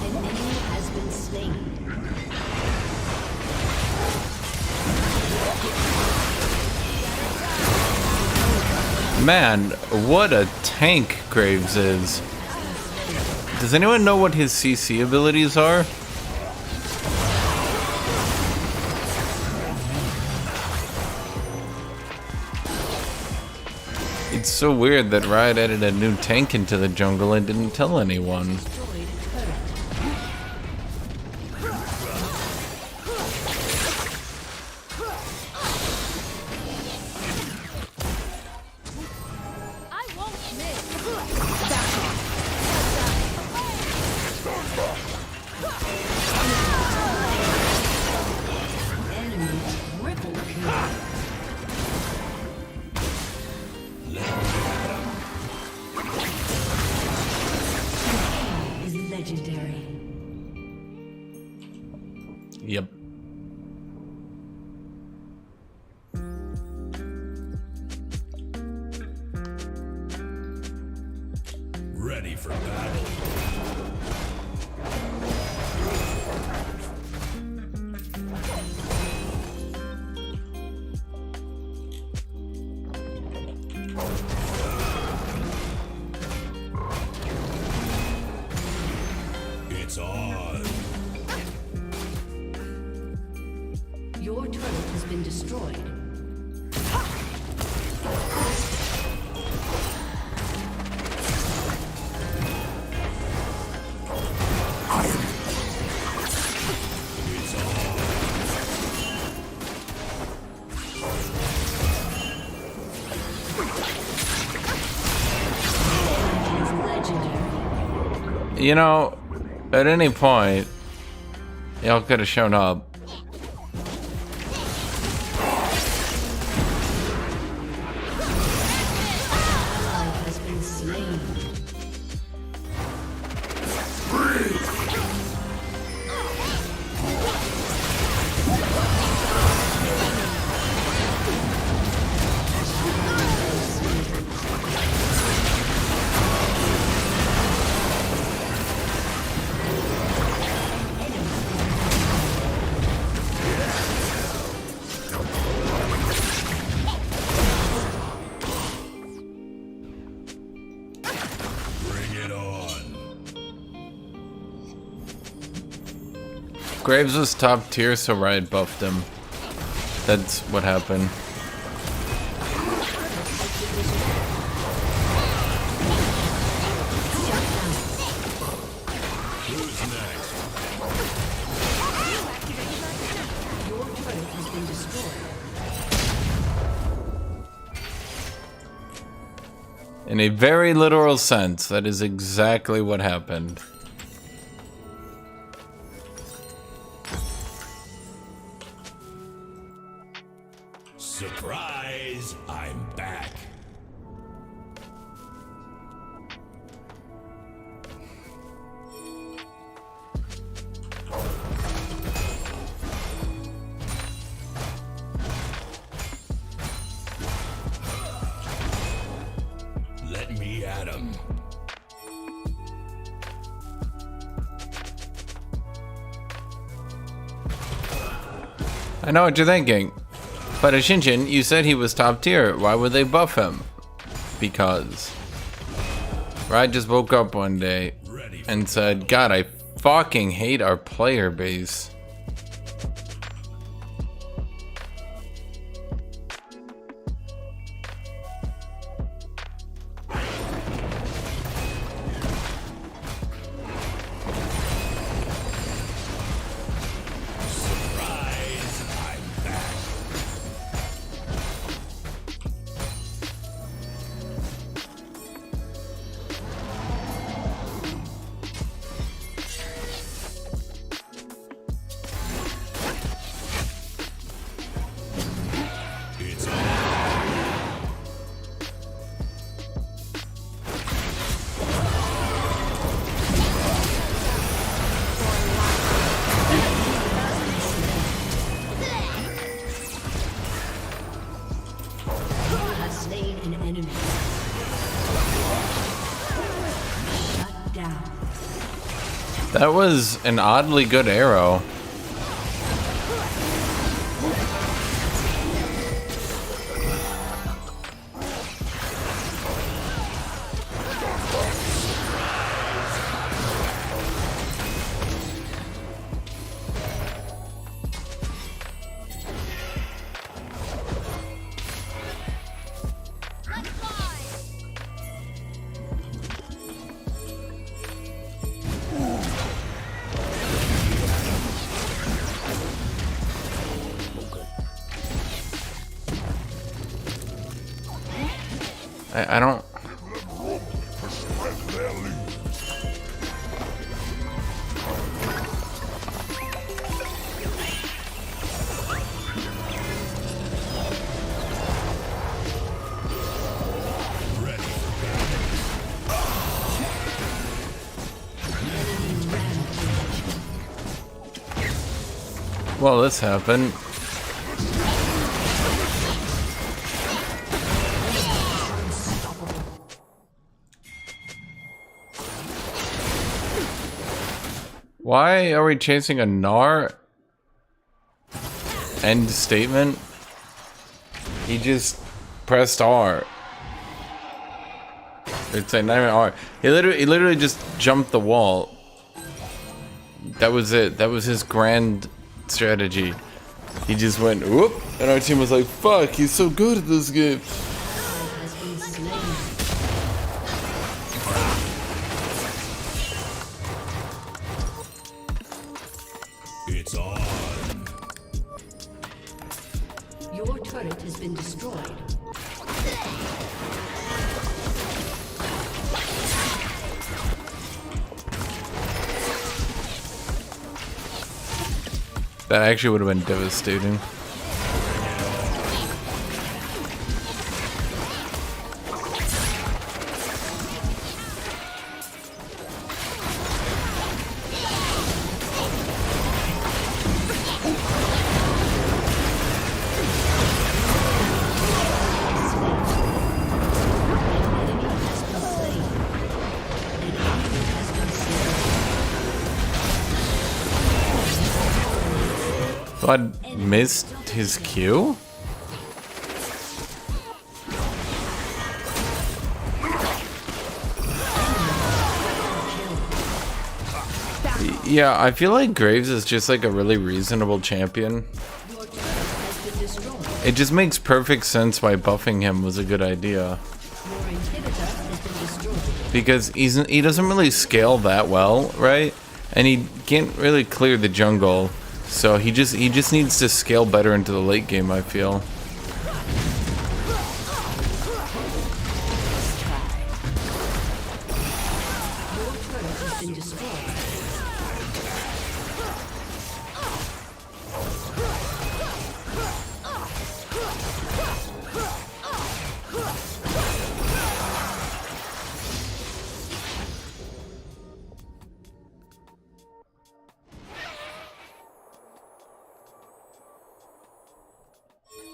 An enemy has been slain. Man, what a tank Graves is. Does anyone know what his CC abilities are? It's so weird that Riot added a new tank into the jungle and didn't tell anyone. I won't miss. Enemy triple kill. Is legendary. Yep. Ready for battle. It's on. Your turret has been destroyed. You know, at any point, y'all could have shown up. Ally has been slain. Bring it on. Graves was top tier, so Riot buffed him. That's what happened. Who's next? Your turret has been destroyed. In a very literal sense, that is exactly what happened. Surprise! I'm back. Let me at him. I know what you're thinking. But Hashinshin, you said he was top tier. Why would they buff him? Because Riot just woke up one day and said, God, I fucking hate our player base. Surprise! I'm back. It's on. You have slain an enemy. Shut down. That was an oddly good arrow. I don't... To spread their leaves. Ready. Well, this happened. Why are we chasing a Gnar? End statement. He just pressed R. It's a nightmare R. He literally just jumped the wall. That was it. That was his grand strategy. He just went whoop, and our team was like, "Fuck, he's so good at this game." Has been slain. It's on. Your turret has been destroyed. That actually would have been devastating. But missed his Q? Yeah, I feel like Graves is just like a really reasonable champion. It just makes perfect sense why buffing him was a good idea. Because he doesn't really scale that well, right? And he can't really clear the jungle. So he just needs to scale better into the late game, I feel.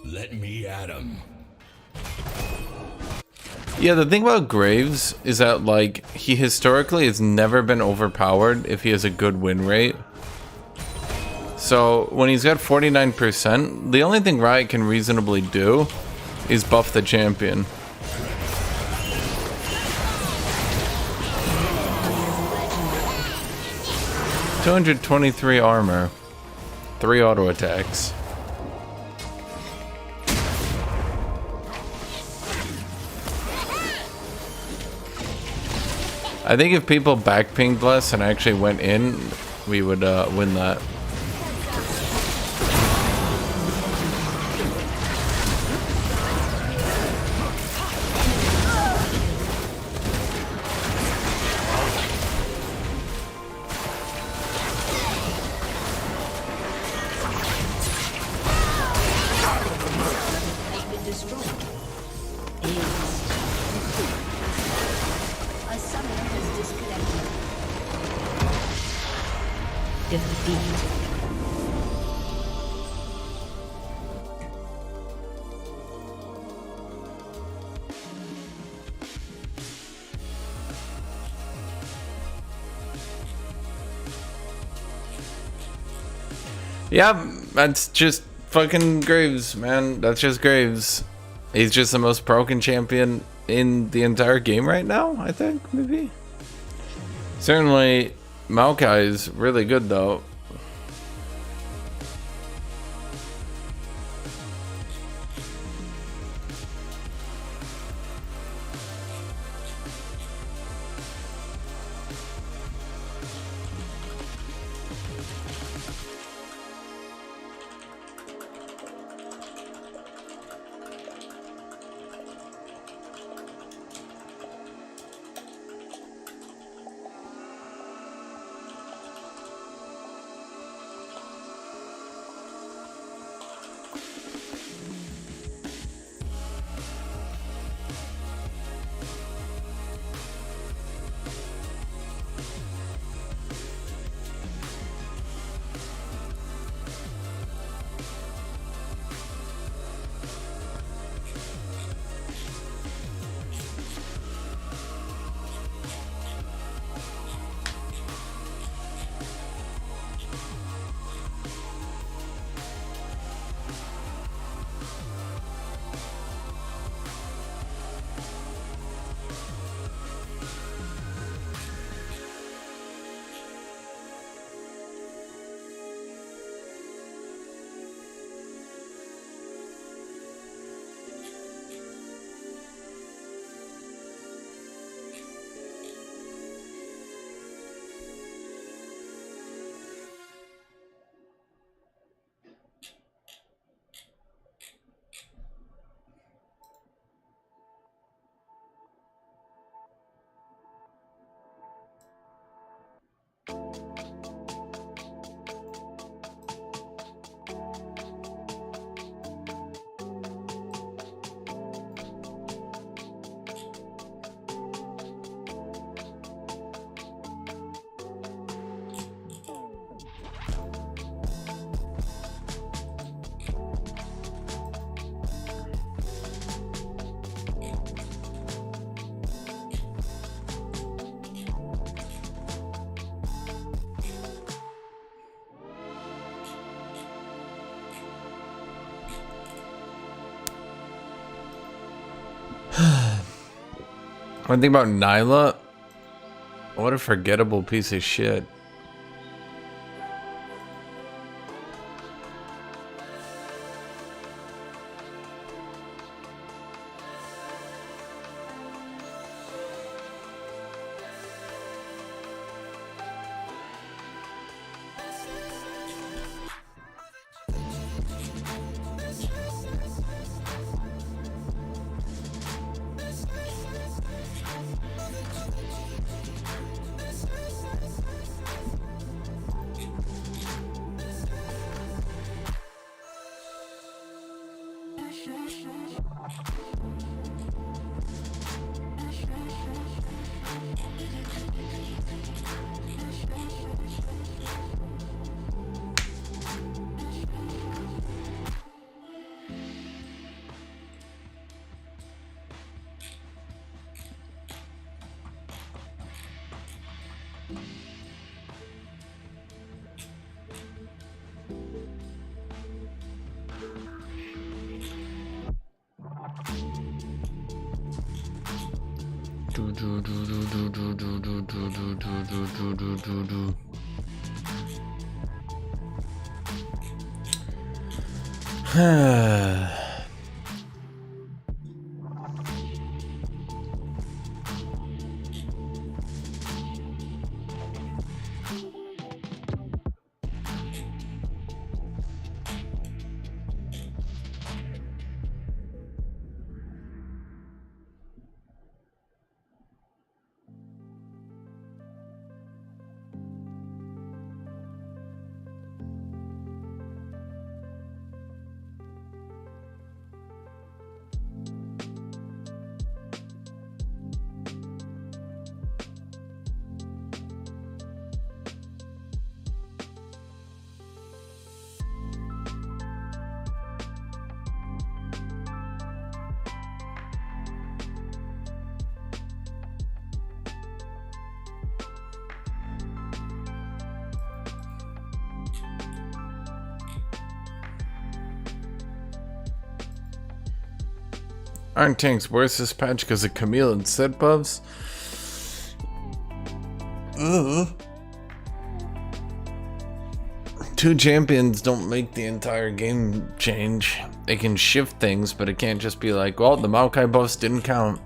Let me at him. Yeah, the thing about Graves is that, like, he historically has never been overpowered if he has a good win rate. So, when he's got 49%, the only thing Riot can reasonably do is buff the champion. $223 armor. 3 auto attacks. I think if people backpinged less and actually went in, we would win that. A summoner has disconnected. Defeat. Yeah, that's just fucking Graves, man. That's just Graves. He's just the most broken champion in the entire game right now, I think, maybe. Certainly, Maokai is really good, though. One thing about Nyla, what a forgettable piece of shit. Aren't tanks worse this patch because of Camille and set buffs? Ugh. Two champions don't make the entire game change. They can shift things, but it can't just be like, well, the Maokai buffs didn't count.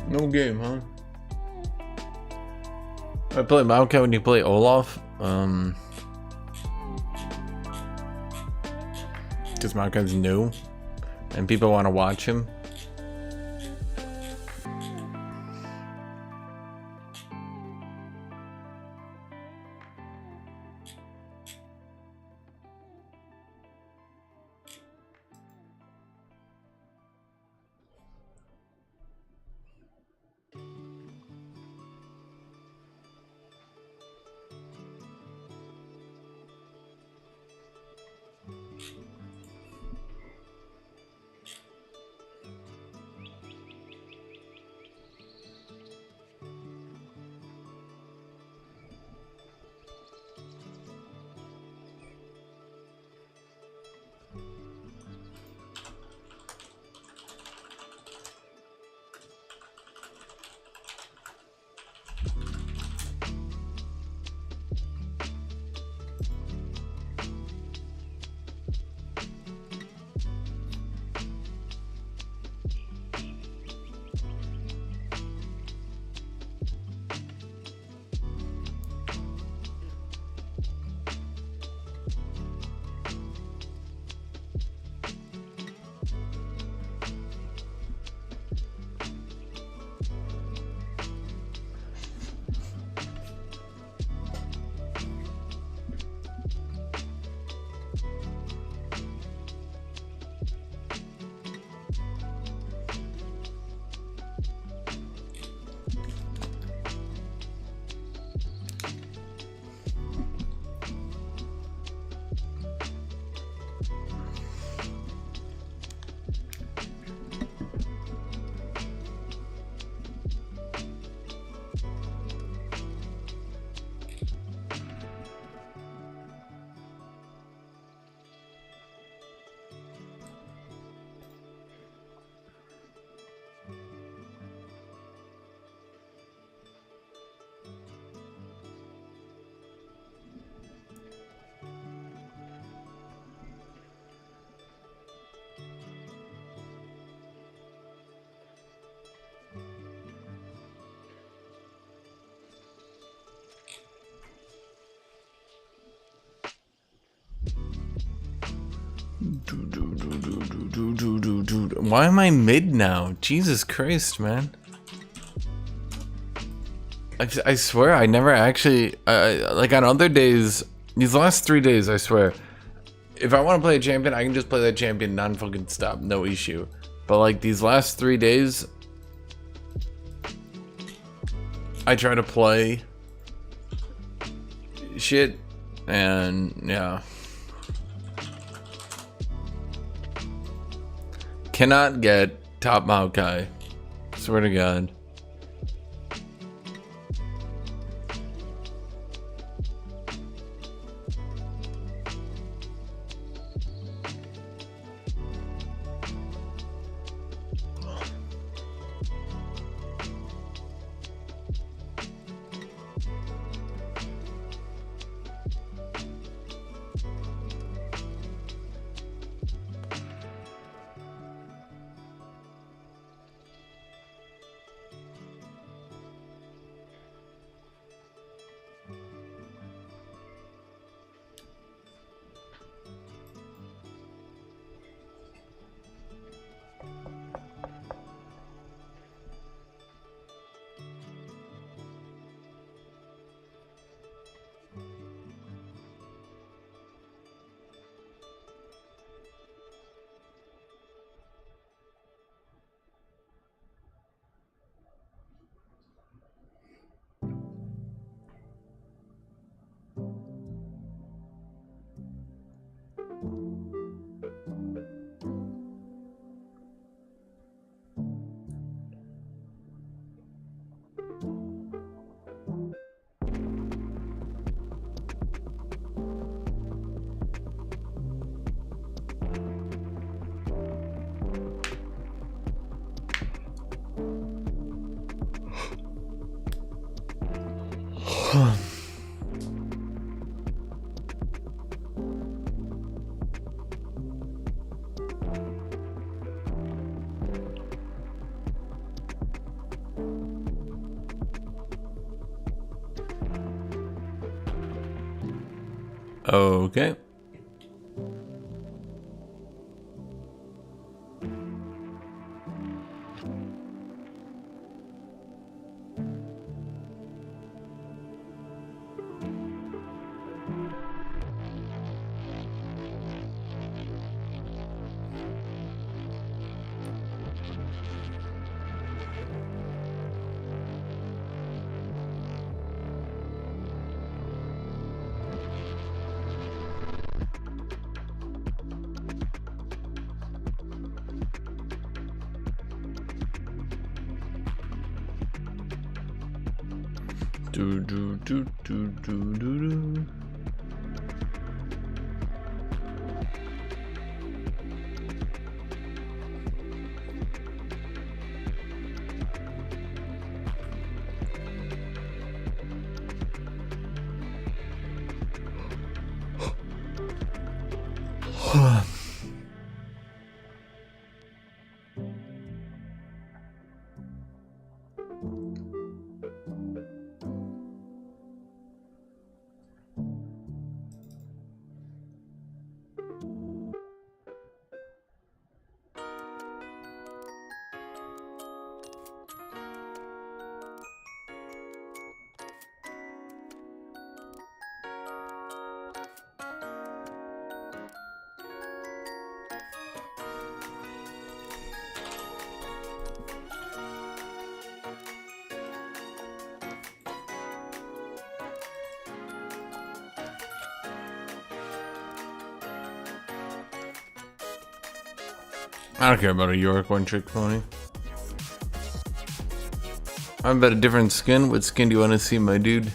No game, huh? I play Maokai when you play Olaf. Because Maokai's new and people want to watch him. Why am I mid now? Jesus Christ, man. I swear I never actually, like on other days, these last 3 days, I swear, if I want to play a champion, I can just play that champion non-fucking stop, no issue. But like these last 3 days, I try to play shit, and yeah. Cannot get top Maokai. Swear to God. Okay. Do do do do do do do. I don't care about a York one-trick pony. I'm about a different skin. What skin do you want to see, my dude?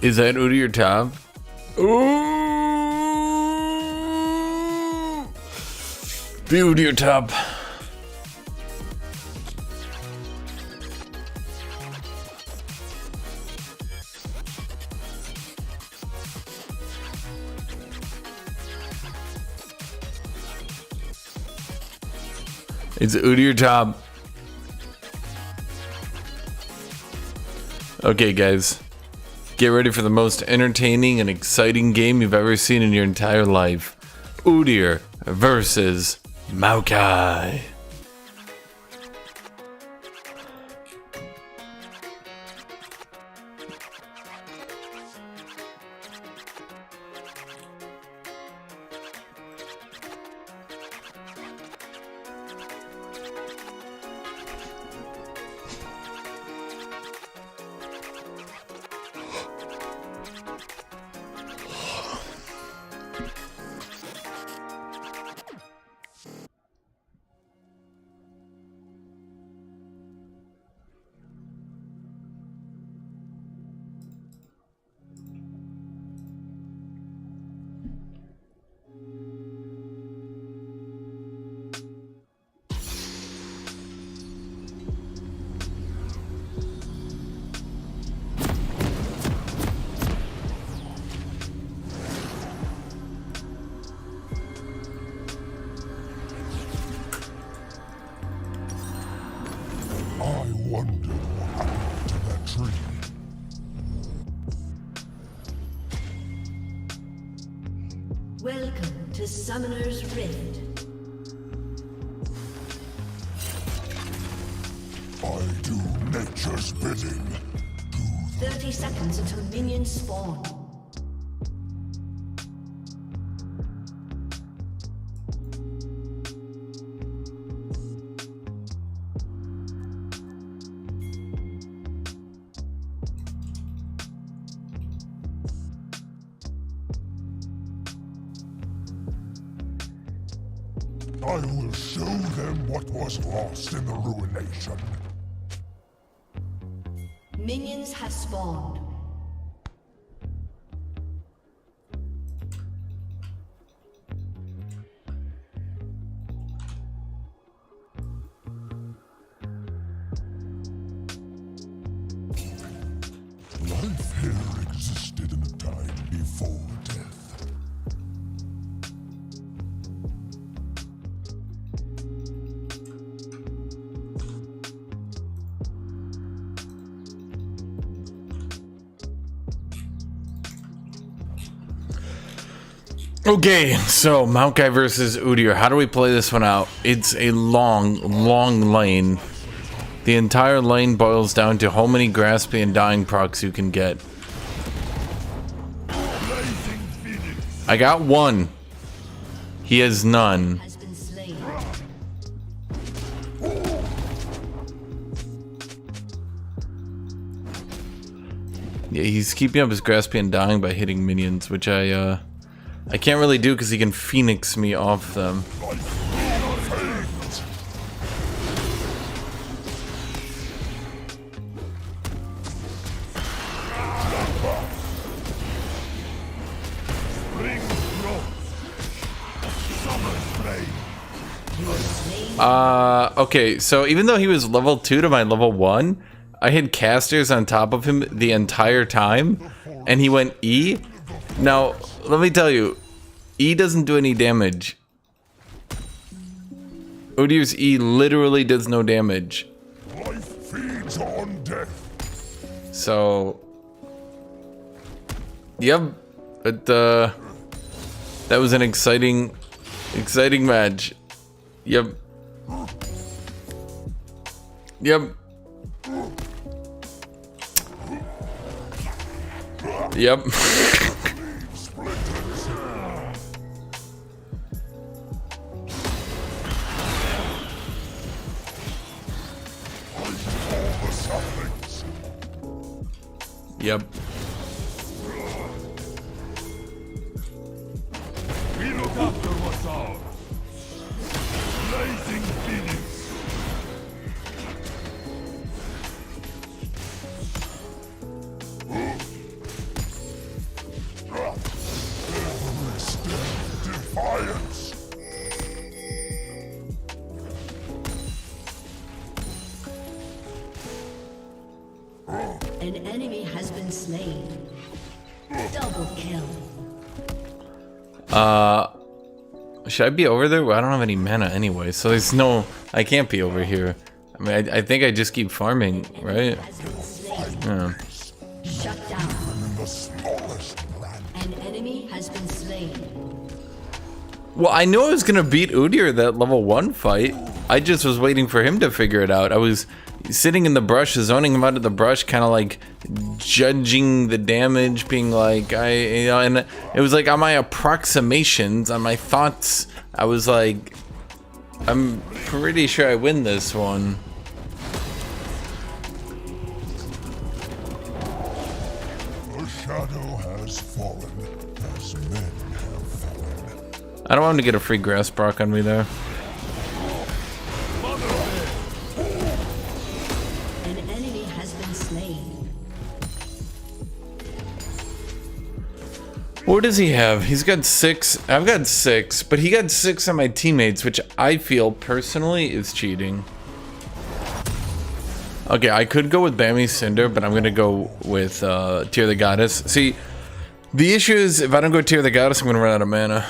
Is that Udi your top? Ooh! The Udi your top. It's Udi your top. Okay, guys. Get ready for the most entertaining and exciting game you've ever seen in your entire life. Udyr versus Maokai. I wonder what happened to that tree. Welcome to Summoner's Rift. I do nature's bidding. 30 seconds until minions spawn. I will show them what was lost in the ruination. Minions have spawned. Life here existed in a time before death. Okay, so Maokai versus Udyr. How do we play this one out? It's a long, long lane. The entire lane boils down to how many grasping and dying procs you can get. I got one. He has none. Has been slain. Yeah, he's keeping up his grasping and dying by hitting minions, which I can't really do because he can Phoenix me off them. Okay, so even though he was level 2 to my level 1, I had casters on top of him the entire time, and he went E. Now, let me tell you, E doesn't do any damage. Udyr's E literally does no damage. Life feeds on death. So, yep, but that was an exciting match. Yep. Yep. Yep. Yep. We look after what's ours. Blazing Phoenix. Every step defiance. An enemy has been slain. Double kill. Should I be over there? Well, I don't have any mana anyway, so there's no... I can't be over here. I mean, I think I just keep farming, right? Has been slain. Yeah. Shut down. In the smallest branch. An enemy has been slain. Well, I knew I was gonna beat Udyr that level 1 fight. I just was waiting for him to figure it out. I was sitting in the brush, zoning him out of the brush, kind of like judging the damage, being like, you know, and it was like on my approximations, on my thoughts, I was like, I'm pretty sure I win this one. The shadow has fallen, as men have fallen. I don't want him to get a free grass proc on me there. An enemy has been slain. What does he have? He's got 6. I've got 6, but he got 6 on my teammates, which I feel personally is cheating. Okay, I could go with Bammy Cinder, but I'm gonna go with Tear the Goddess. See, the issue is if I don't go Tear the Goddess, I'm gonna run out of mana.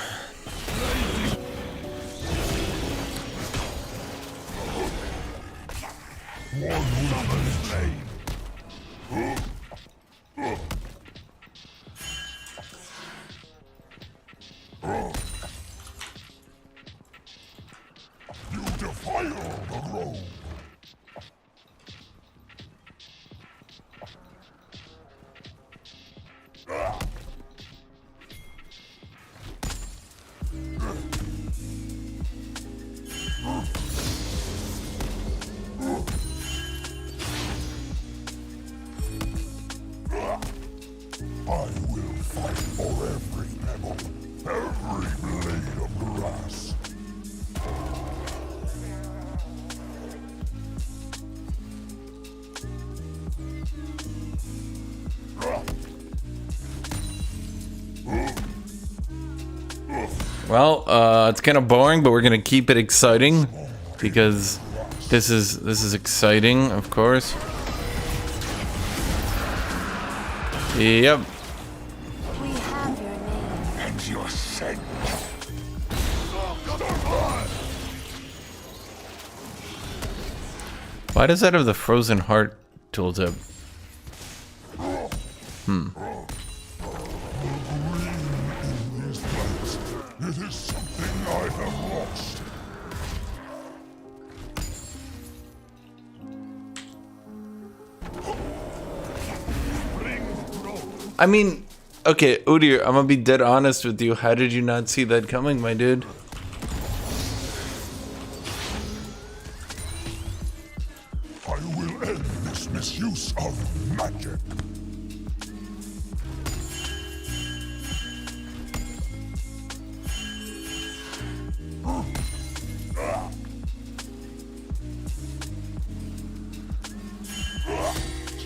You defile the grove. I will fight for every pebble, every blade of grass. Well, it's kind of boring, but we're gonna keep it exciting because this is exciting, of course. Yep. We have your name. And your scent. Why does that have the frozen heart tooltip? These plants, it is something I have lost. I mean, okay, Udyr, I'm gonna be dead honest with you. How did you not see that coming, my dude? I will end this misuse of magic.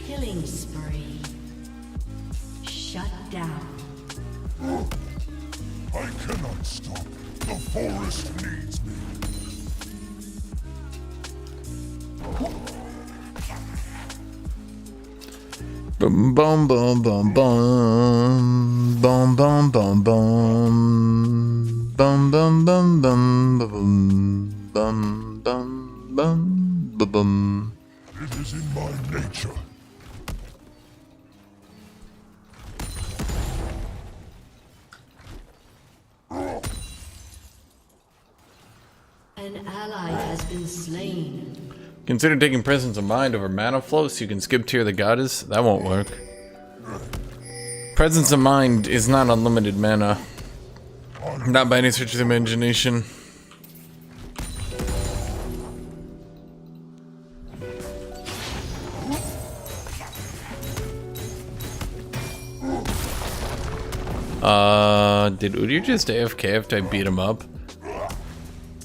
Killing spree. Shut down. I cannot stop. The forest needs me. Boom, boom, boom, boom, boom, boom, boom, boom, boom, boom, boom, boom, boom, boom, boom, boom, boom, boom, boom. It is in my nature. An ally has been slain. Consider taking Presence of Mind over Mana Flow so you can skip Tear the Goddess. That won't work. Presence of Mind is not unlimited mana. Not by any stretch of the imagination. Did Udyr just AFK after I beat him up?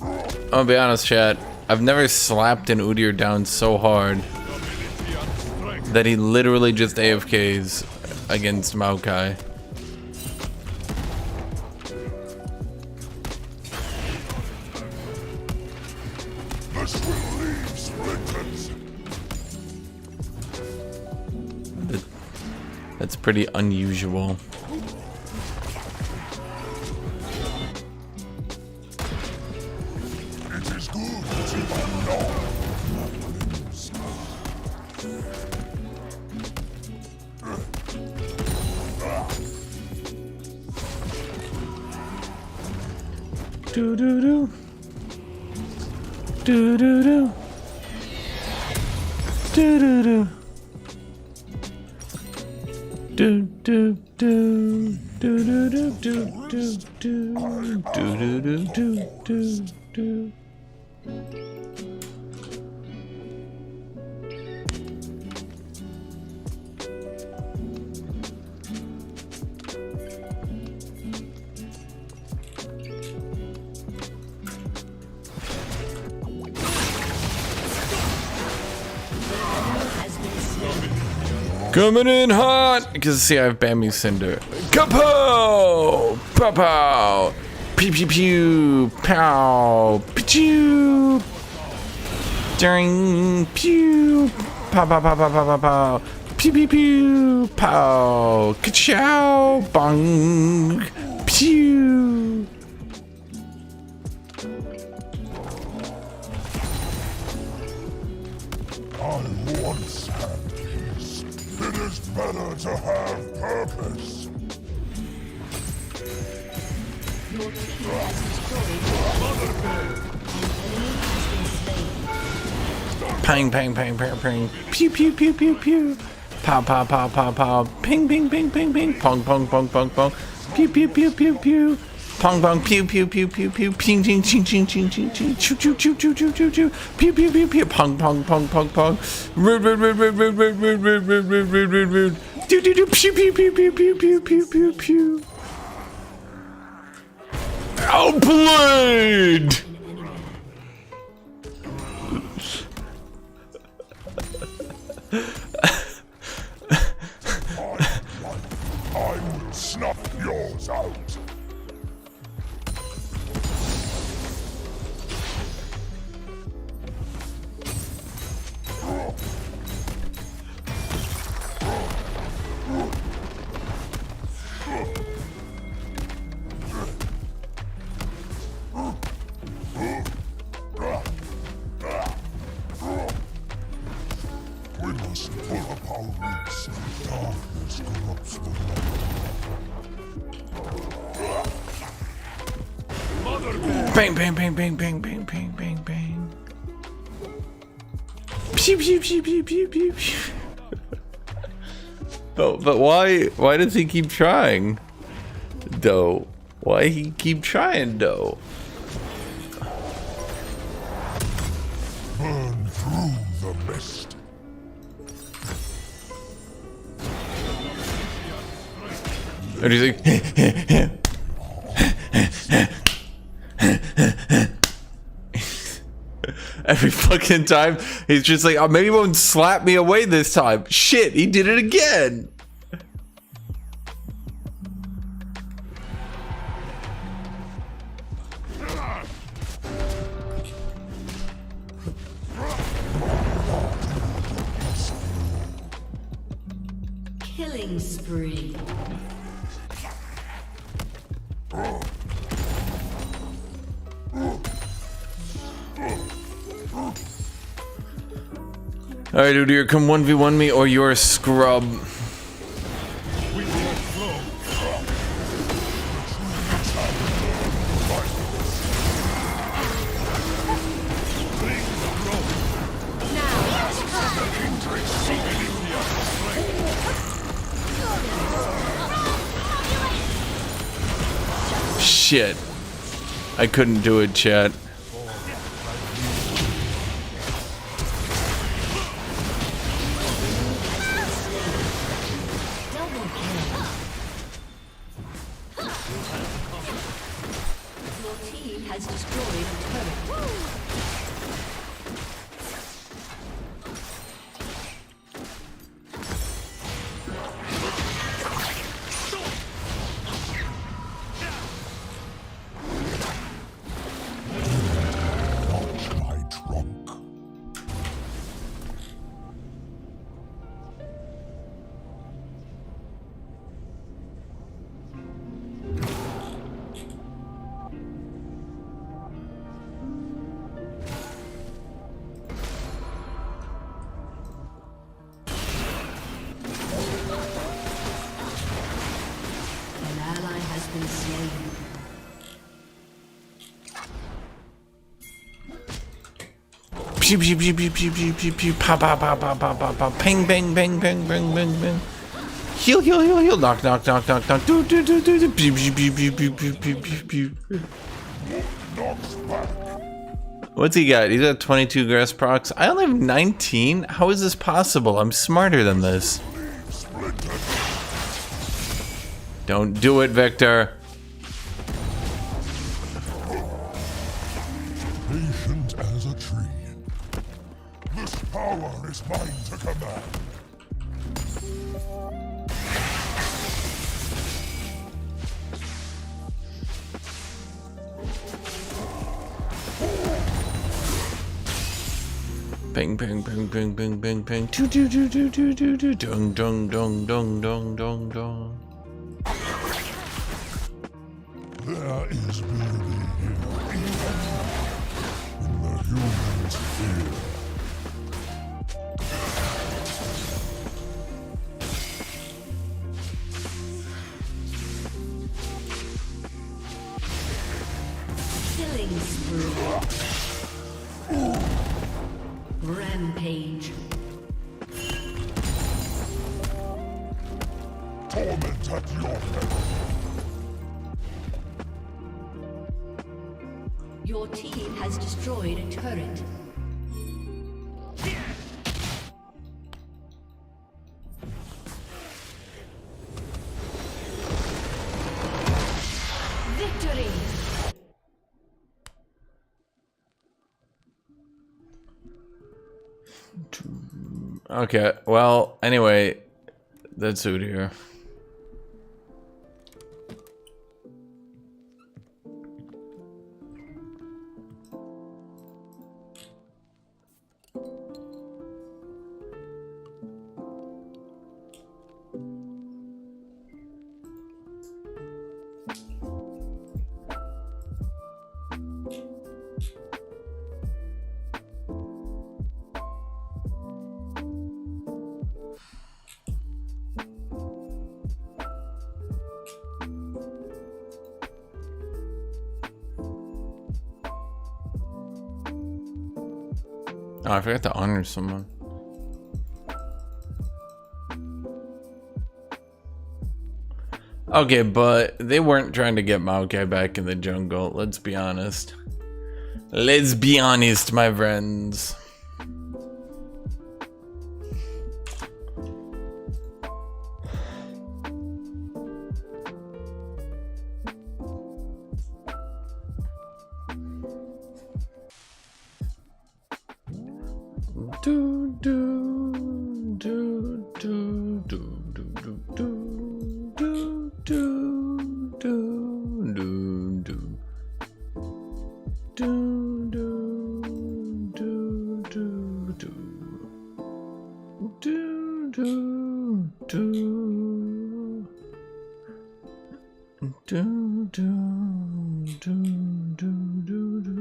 I'm gonna be honest, chat. I've never slapped an Udyr down so hard that he literally just AFKs against Maokai. This will leave splinters. That's pretty unusual. It is good to unknown. Do do do. Do do do. Do do do. Do do do. Do do do do do do. Do do do do do. Coming in hot! Because see, I have Bambi Cinder. Kapow! Pow pow! Pew pew pew! Pow! Pew! Ding! Pew! Pow pow pow pow pow pow pow! Pew pew pew! Pow! Ka-chow! Bong! Pew! I once had peace. It is better to have purpose. Your team has destroyed Pang pang pang pang pang! Pew pew pew pew pew! Pow pow pow pow pow! Ping ping ping ping ping! Pong pong pong pong pong! Pew pew pew pew pew! Pong pong pew pew pew pew pew! Ping ching ching ching ching ching ching! Choo choo choo choo choo choo choo! Pew pew pew pew! Pong pong pong pong pong! Rude rude rude rude rude rude rude rude rude rude rude rude rude! Do do do! Pew pew pew pew pew pew pew pew pew! Outplayed! I will snuff yours out. We must pull up our roots. Darkness corrupts the light. Bang bang bang bang bang bang bang bang bang! Pew pew pew pew pew pew pew! But why does he keep trying? Doe. Why he keep trying, Doe? Burn through the mist. And he's like, every fucking time he's just like, oh, maybe he won't slap me away this time. Shit, he did it again. killing spree. Alright, Udyr, come 1v1 me or you're a scrub. Shit. I couldn't do it, chat. a turret. Touch my trunk. An ally has been slain. Pew pew pew pew pew pew pew pew. Pa pa pa pa pa pa pa. Ping bang bang bang bang bang bang. Heal heal heal heal. Knock knock knock knock knock. Do do do do do. Pew pew pew pew pew pew pew pew pew. Knocks back. What's he got? He's got 22 grass procs. I only have 19. How is this possible? I'm smarter than this. Splintered. Don't do it, Victor. Patient as a tree. This power is mine to command. Bang bang bang bang bang bang bang. Do do do do do do do. Dong dong dong dong dong dong dong. There is beauty here, even in the humans' fear. Killing spree. Rampage. Torment at your peril. Your team has destroyed a turret. Victory! Okay, well, anyway, that's it here. Oh, I forgot to honor someone. Okay, but they weren't trying to get Maokai back in the jungle. Let's be honest. Let's be honest, my friends. Do do do do do do do do do do do do do do do do do.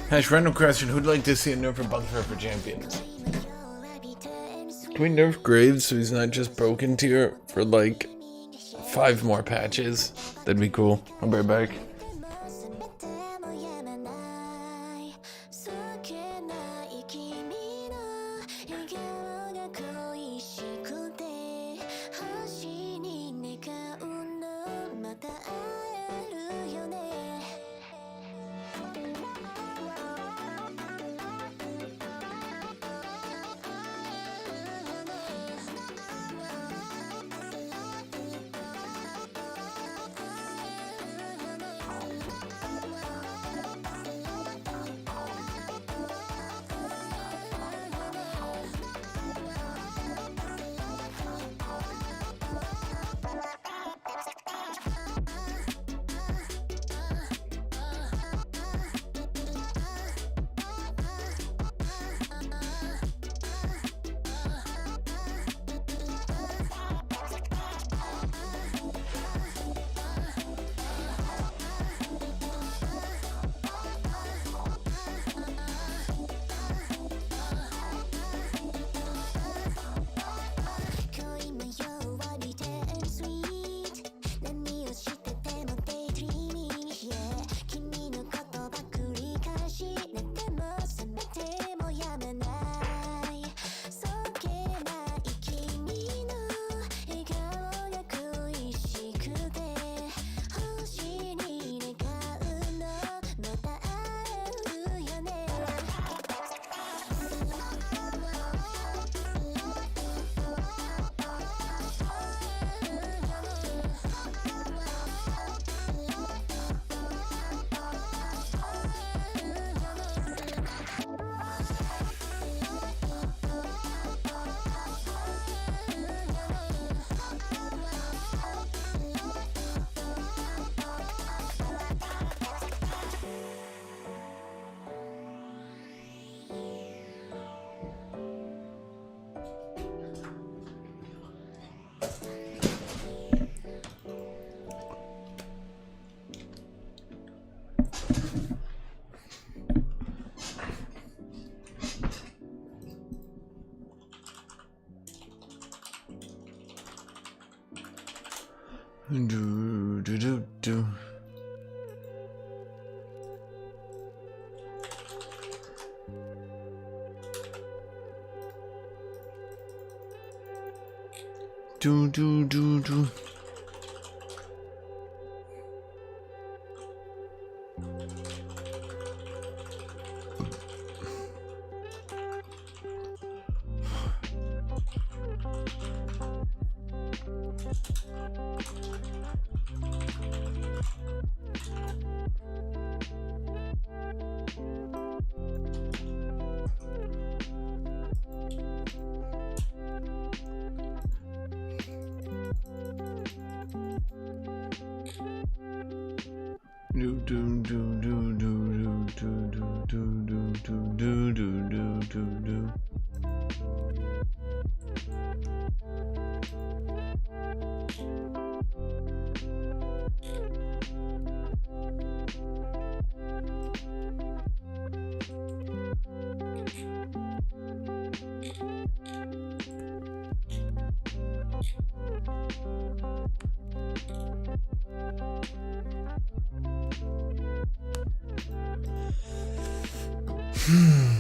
Hash, random question. Who'd like to see a nerf for Bugfire for champions? Can we nerf Graves so he's not just broken tier for like 5 more patches? That'd be cool. I'll be right back. Do, do, do, do. Do, do, do, do. Do do do do do do do do do do do do do do.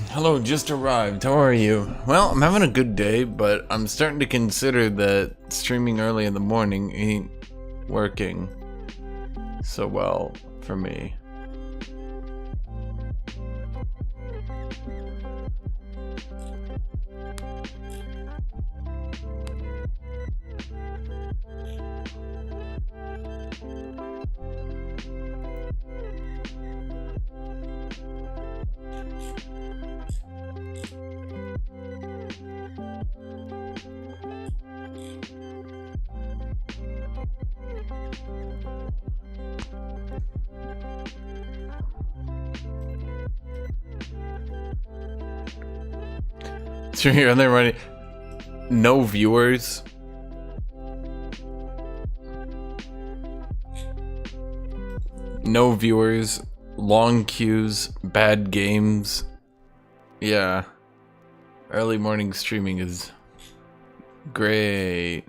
Hello, just arrived. How are you? Well, I'm having a good day, but I'm starting to consider that streaming early in the morning ain't working so well for me. So here they're running. No viewers. No viewers. Long queues. Bad games. Yeah. Early morning streaming is great.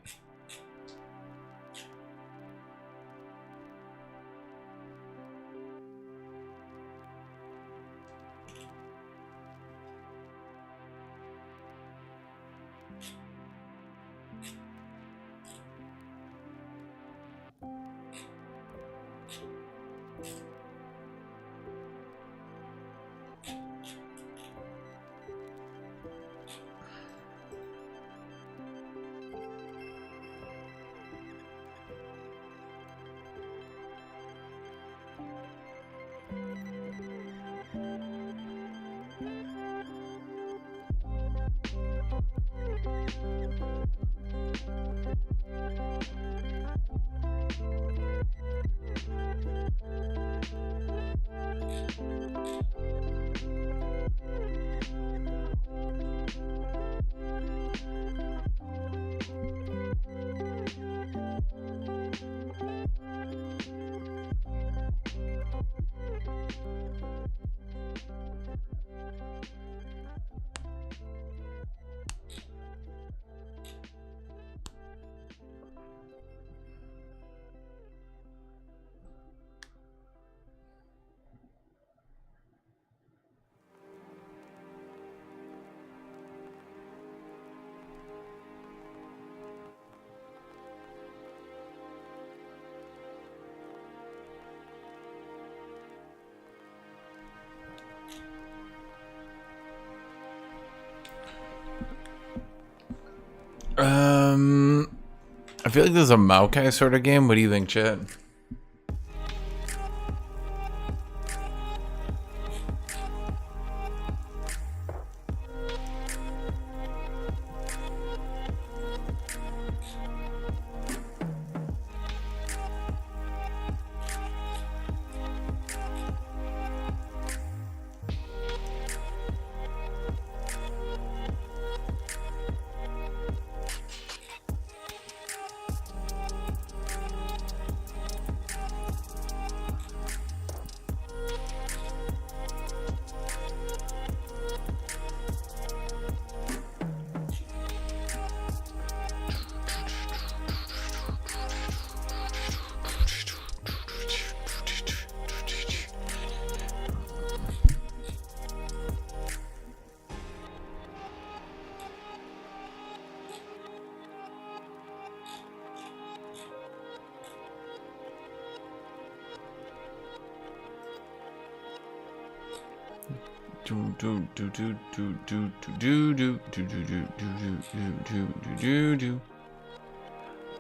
I feel like this is a Maokai sort of game. What do you think, chat?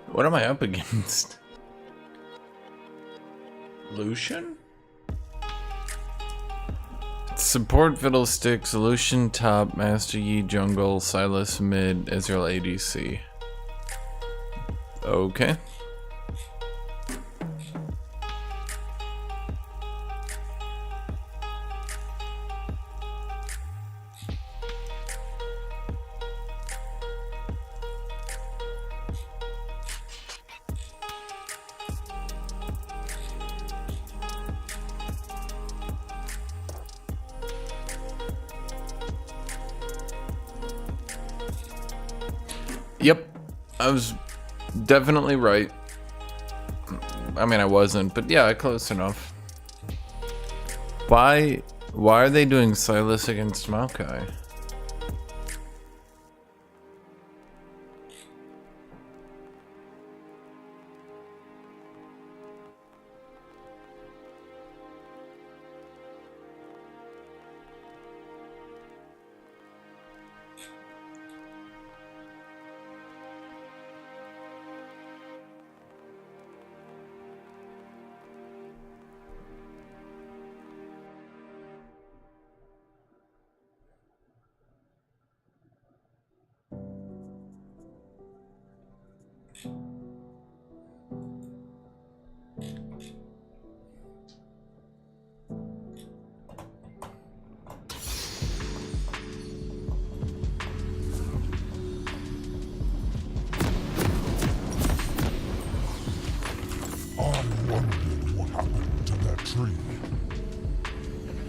What am I up against? Lucian? Support Fiddlesticks, Lucian top, Master Yi jungle, Silas mid, Ezreal ADC. Okay. Yep, I was definitely right. I mean, I wasn't, but yeah, close enough. Why are they doing Silas against Maokai?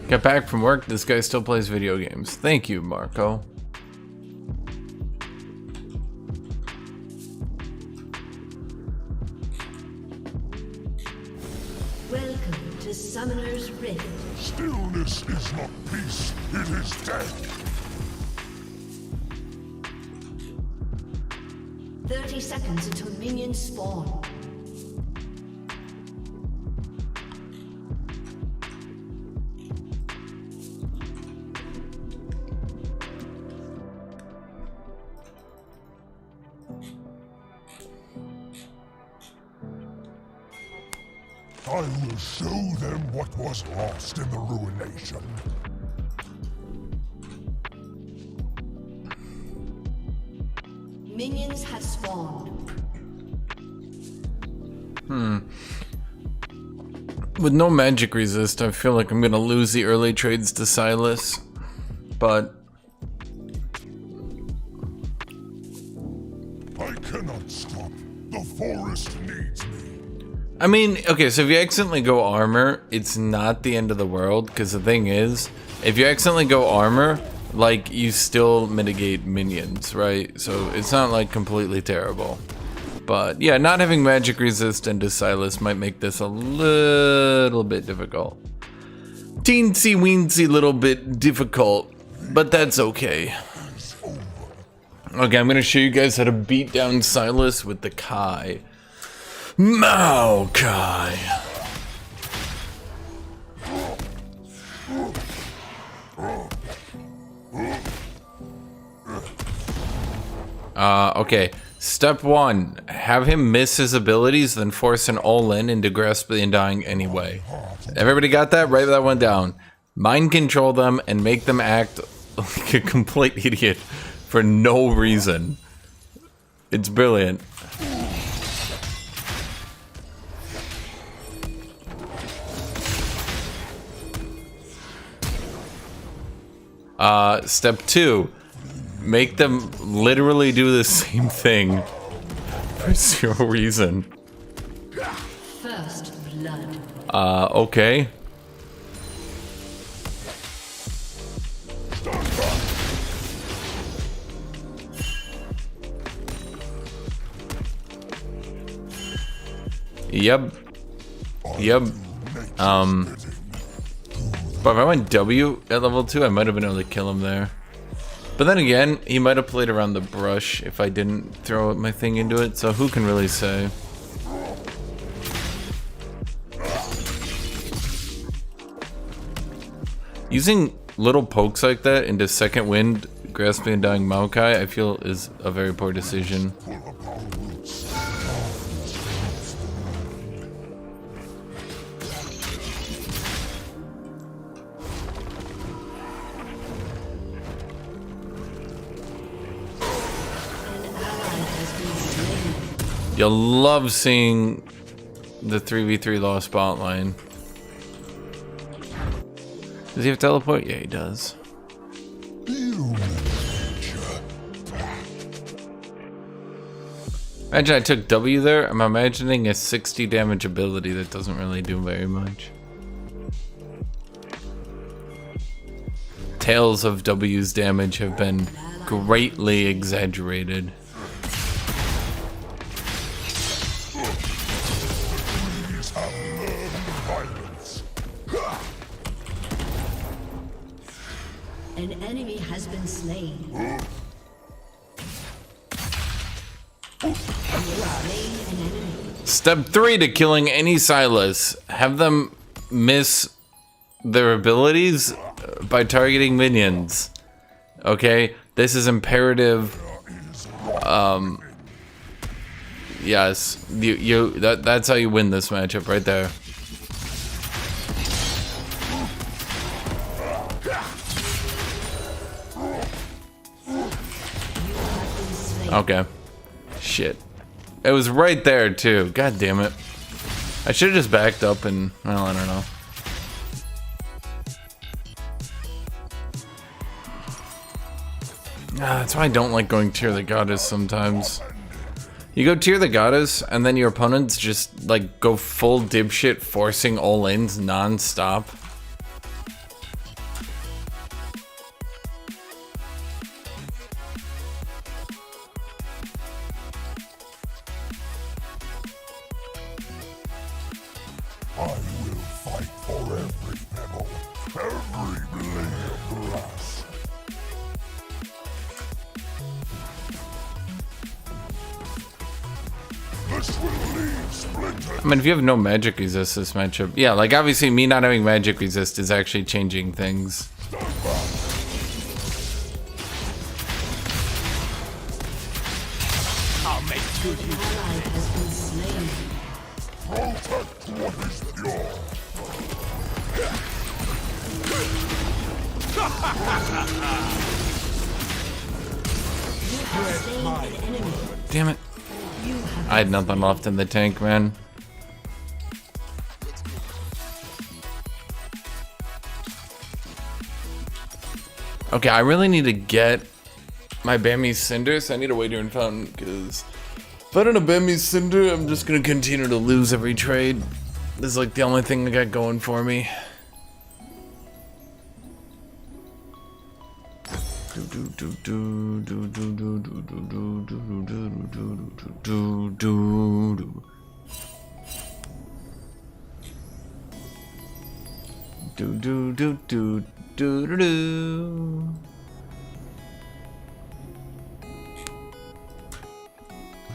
Got back from work, this guy still plays video games. Thank you, Marco. Welcome to Summoner's Rift. Stillness is not peace, it is death. 30 seconds until minions spawn. I will show them what was lost in the ruination. Minions have spawned. With no magic resist, I feel like I'm gonna lose the early trades to Silas. But I cannot stop. The forest needs me. I mean, okay, so if you accidentally go armor, it's not the end of the world, because the thing is, if you accidentally go armor, like, you still mitigate minions, right? So it's not, like, completely terrible. But, yeah, not having magic resist into Silas might make this a little bit difficult. Teensy-weensy little bit difficult, but that's okay. Okay, I'm gonna show you guys how to beat down Silas with the Kai. Maokai. Okay. Step 1. Have him miss his abilities, then force an all-in into Grasp the Undying anyway. Everybody got that? Write that one down. Mind control them and make them act like a complete idiot for no reason. It's brilliant. Step 2, make them literally do the same thing for zero reason. First blood. Okay. Yep. But if I went W at level 2, I might have been able to kill him there. But then again, he might have played around the brush if I didn't throw my thing into it, so who can really say? Using little pokes like that into Second Wind, Grasping and Dying Maokai, I feel is a very poor decision. You'll love seeing the 3v3 lost bot line. Does he have teleport? Yeah, he does. Imagine I took W there. I'm imagining a 60 damage ability that doesn't really do very much. Tales of W's damage have been greatly exaggerated. An enemy has been slain. You have slain an enemy. Step 3 to killing any Silas. Have them miss their abilities by targeting minions. Okay? This is imperative. Yes. That's how you win this matchup right there. Okay. Shit. It was right there too. God damn it. I should have just backed up and, well, I don't know. That's why I don't like going Tear the Goddess sometimes. You go Tear the Goddess and then your opponents just like go full dipshit forcing all-ins non-stop. This will leave splinters. I mean, if you have no magic resist this matchup, yeah, like obviously me not having magic resist is actually changing things. I'll make good use. Ally has been slain. Protect what is pure. You have slain an enemy. Damn it. You have I had nothing left in the tank, man. Okay, I really need to get my Bami's Cinder, so I need a Wager and Fountain, because if I don't have Bami's Cinder, I'm just going to continue to lose every trade. This is like the only thing I got going for me.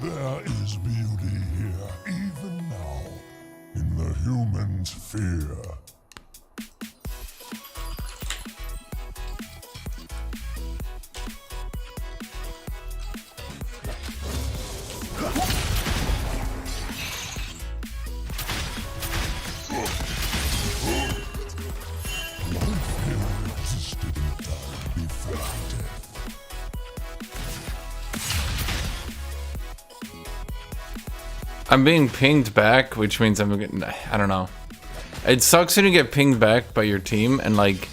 There is beauty here, even now, in the human's fear. Life here existed and died before death. I'm being pinged back, which means I'm getting, I don't know. It sucks when you get pinged back by your team and like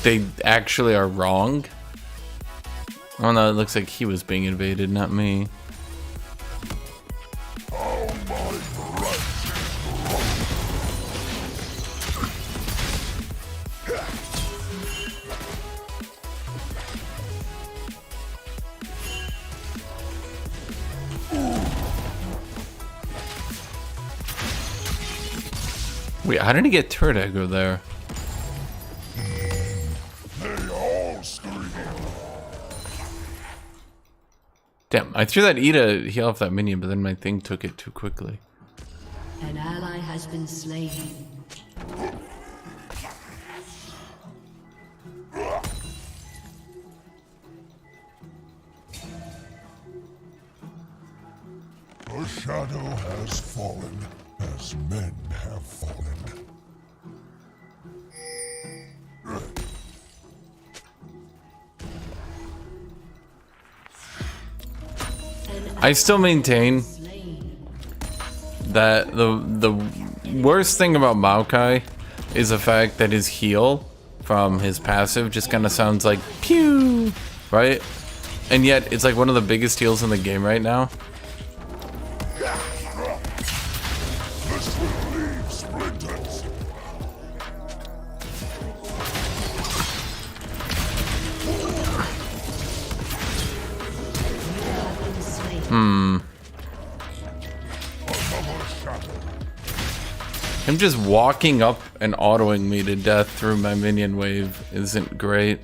they actually are wrong. Oh no, it looks like he was being invaded, not me. Wait, how did he get turret aggro there? They all scream. Damn, I threw that E to heal off that minion, but then my thing took it too quickly. An ally has been slain. The shadow has fallen, as men have fallen. I still maintain Slain. that the worst thing about Maokai is the fact that his heal from his passive just kind of sounds like pew, right? And yet it's like one of the biggest heals in the game right now. This will leave splinters. Another shadow. Him just walking up and autoing me to death through my minion wave isn't great.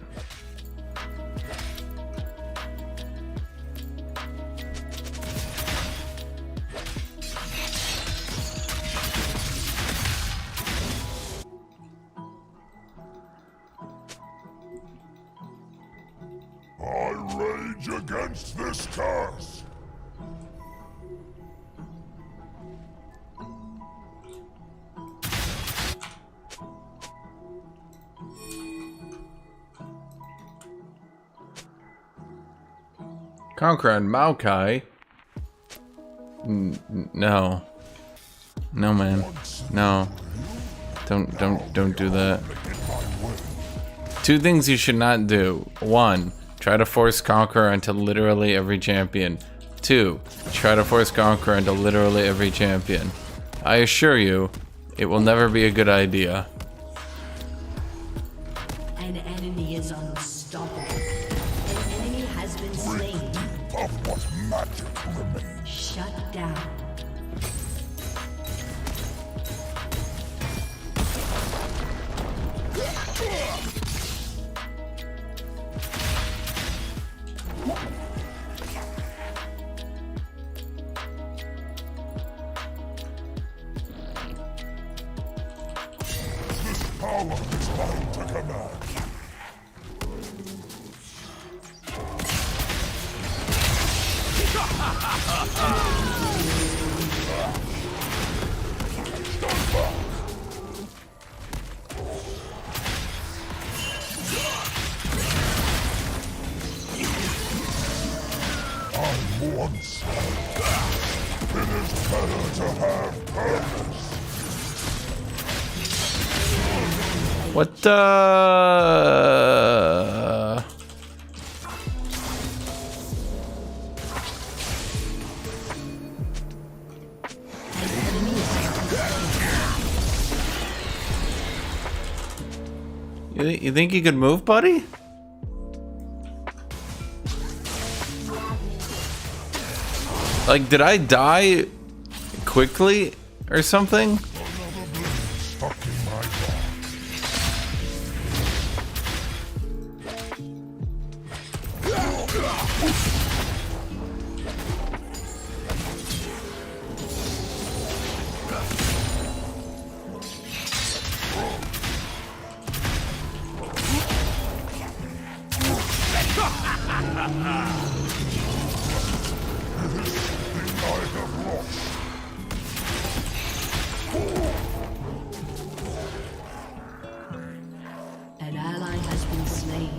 I rage against this curse. Conqueror and Maokai? No. No, man. No. Don't do that. Two things you should not do. One, try to force Conqueror into literally every champion. Two, try to force Conqueror into literally every champion. I assure you, it will never be a good idea. An enemy is unstoppable. An enemy has been slain. Of what magic remains. Shut down. power is mine to command. I once said, it is better to have purpose. What the? You think you could move, buddy? Like, did I die quickly or something? Another blade stuck in my back. An ally has been slain.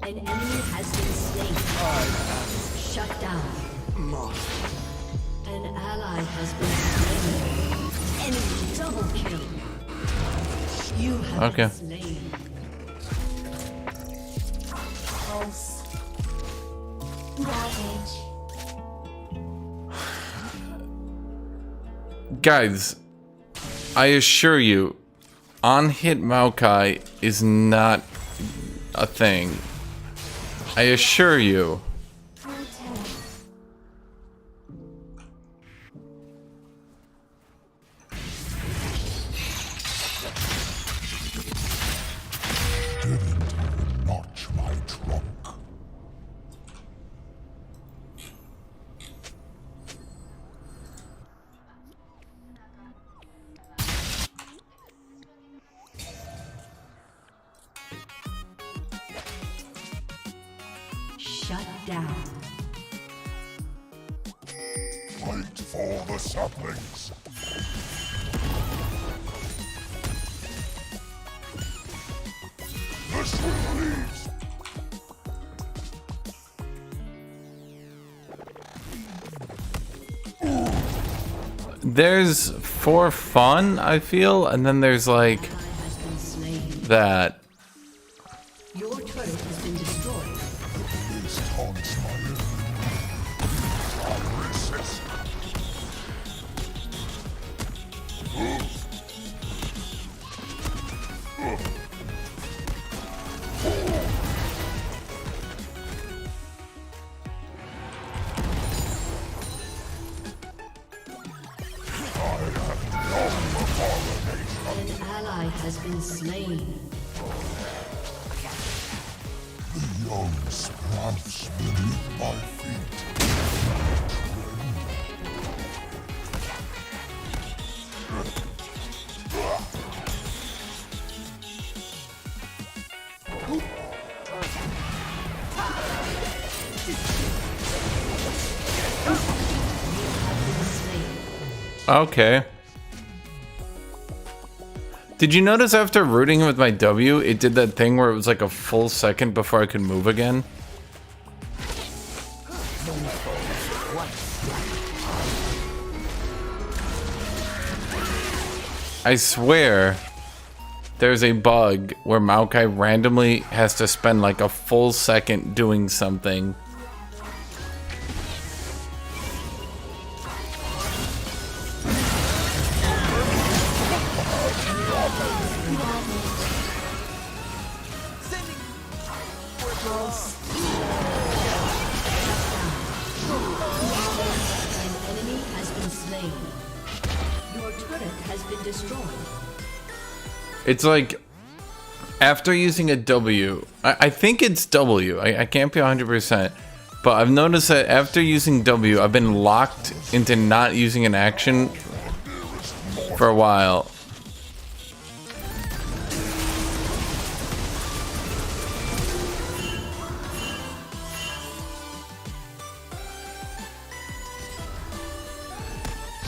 An enemy has been slain. Shut down. An ally has been slain. Enemy double kill. You have Okay. been slain. Pulse. Ravage. Guys, I assure you, on-hit Maokai is not a thing. I assure you. Didn't even notch my trunk. Shut down. Fight for the saplings. This will leave. There's for fun, I feel, and then there's like Ally has been slain. that. Your turret has been destroyed. This taunts my enemy. I resist. An ally has been slain. The young sprouts beneath my feet. Okay. Did you notice after rooting with my W, it did that thing where it was like a full second before I could move again? I swear there's a bug where Maokai randomly has to spend like a full second doing something. An enemy has been slain. Your turret has been destroyed. It's like after using a W, I think it's W. I can't be 100%, but I've noticed that after using W, I've been locked into not using an action for a while.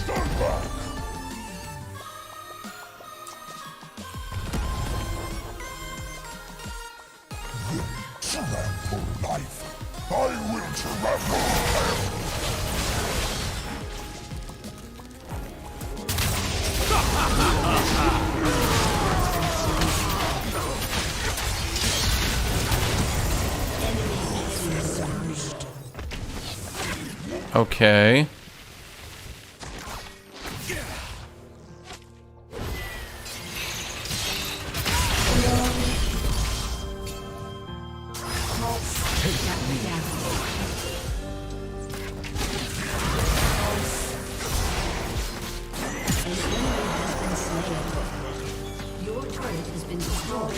Stand back. Trample life. I will trample hell. Okay. Your turret has been destroyed.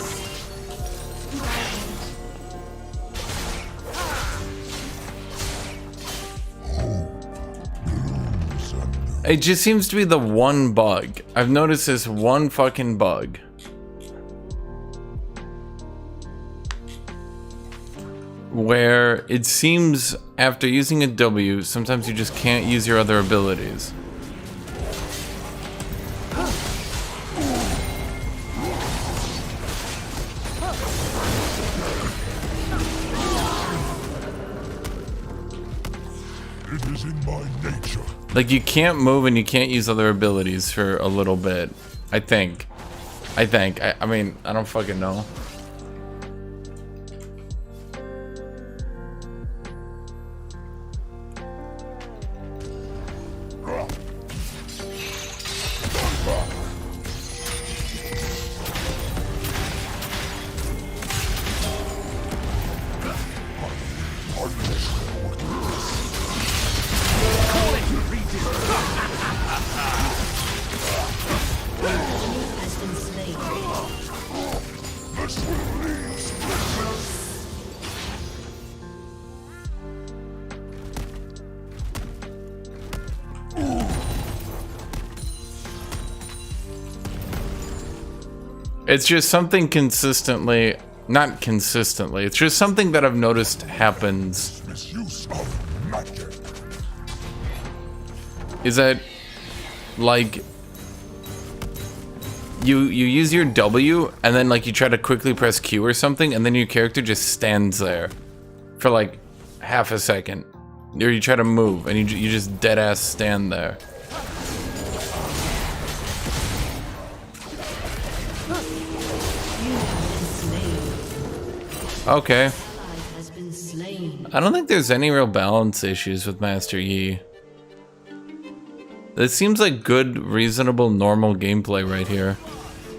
It just seems to be the one bug. I've noticed this one fucking bug. Where it seems after using a W, sometimes you just can't use your other abilities. It is in my nature. Like, you can't move and you can't use other abilities for a little bit. I think. I mean, I don't fucking know. Has been slain. This will lead to It's just something consistently, not consistently, it's just something that I've noticed happens. misuse of magic. Is that, like, you use your W and then like you try to quickly press Q or something and then your character just stands there for like half a second. Or you try to move and you just dead ass stand there. Okay. Has been slain. I don't think there's any real balance issues with Master Yi. This seems like good, reasonable, normal gameplay right here.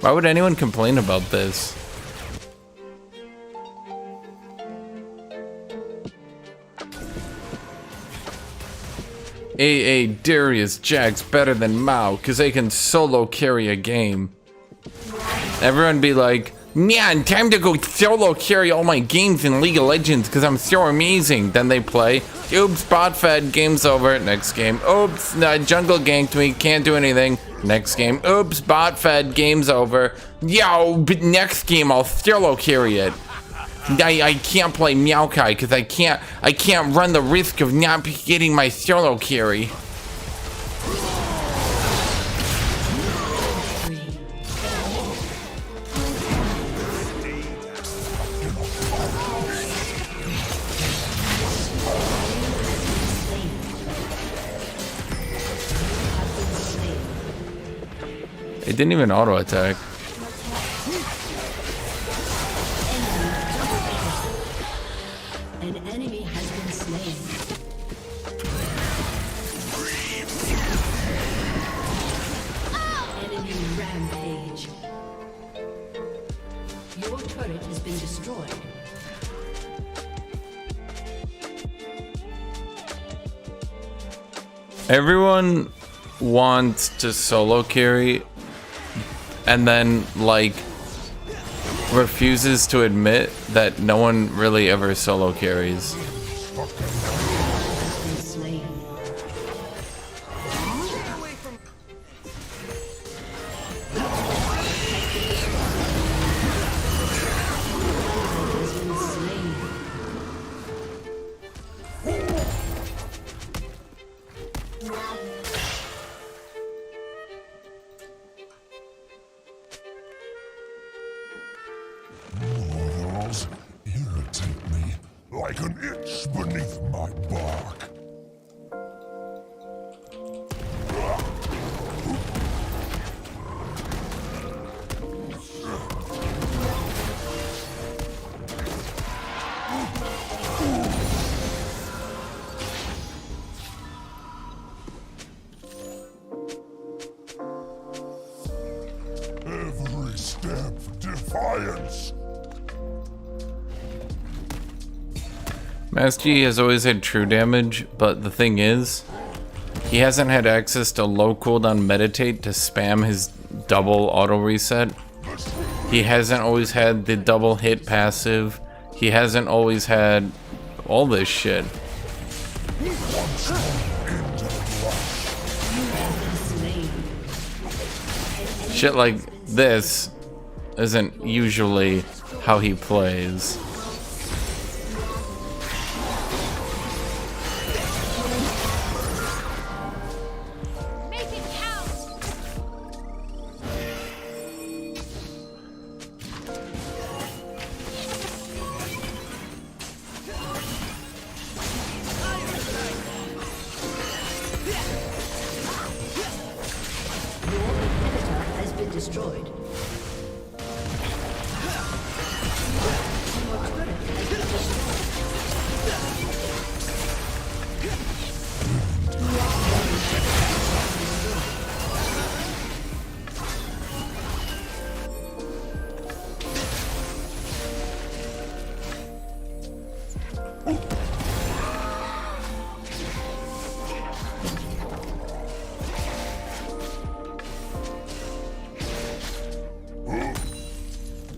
Why would anyone complain about this? AA Darius Jack's better than Mao because they can solo carry a game. Everyone be like, man, time to go solo carry all my games in League of Legends because I'm so amazing. Then they play. Oops, bot fed, game's over. Next game. Oops, jungle ganked me, can't do anything. Next game. Oops, bot fed, game's over. Yo, but next game I'll solo carry it. I can't play Maokai because I can't run the risk of not getting my solo carry. It didn't even auto attack. An enemy has been slain. Enemy rampage. Your turret has been destroyed. Everyone wants to solo carry and then like refuses to admit that no one really ever solo carries. Has been slain. Has been slain. step defiance. Master Yi has always had true damage, but the thing is, he hasn't had access to low cooldown meditate to spam his double auto reset. He hasn't always had the double hit passive. He hasn't always had all this shit. Shit like this isn't usually how he plays. Destroyed.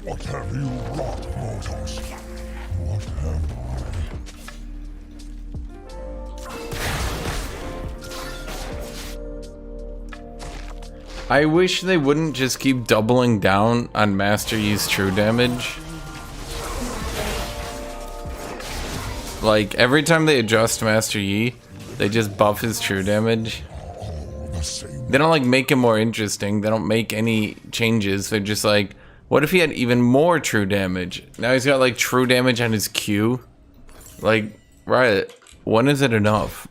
What have you wrought, mortals? What have I wish they wouldn't just keep doubling down on Master Yi's true damage. Like, every time they adjust Master Yi, they just buff his true damage. the same? They don't, like, make him more interesting. They don't make any changes. They're just like, what if he had even more true damage? Now he's got, like, true damage on his Q. Like, right, when is it enough?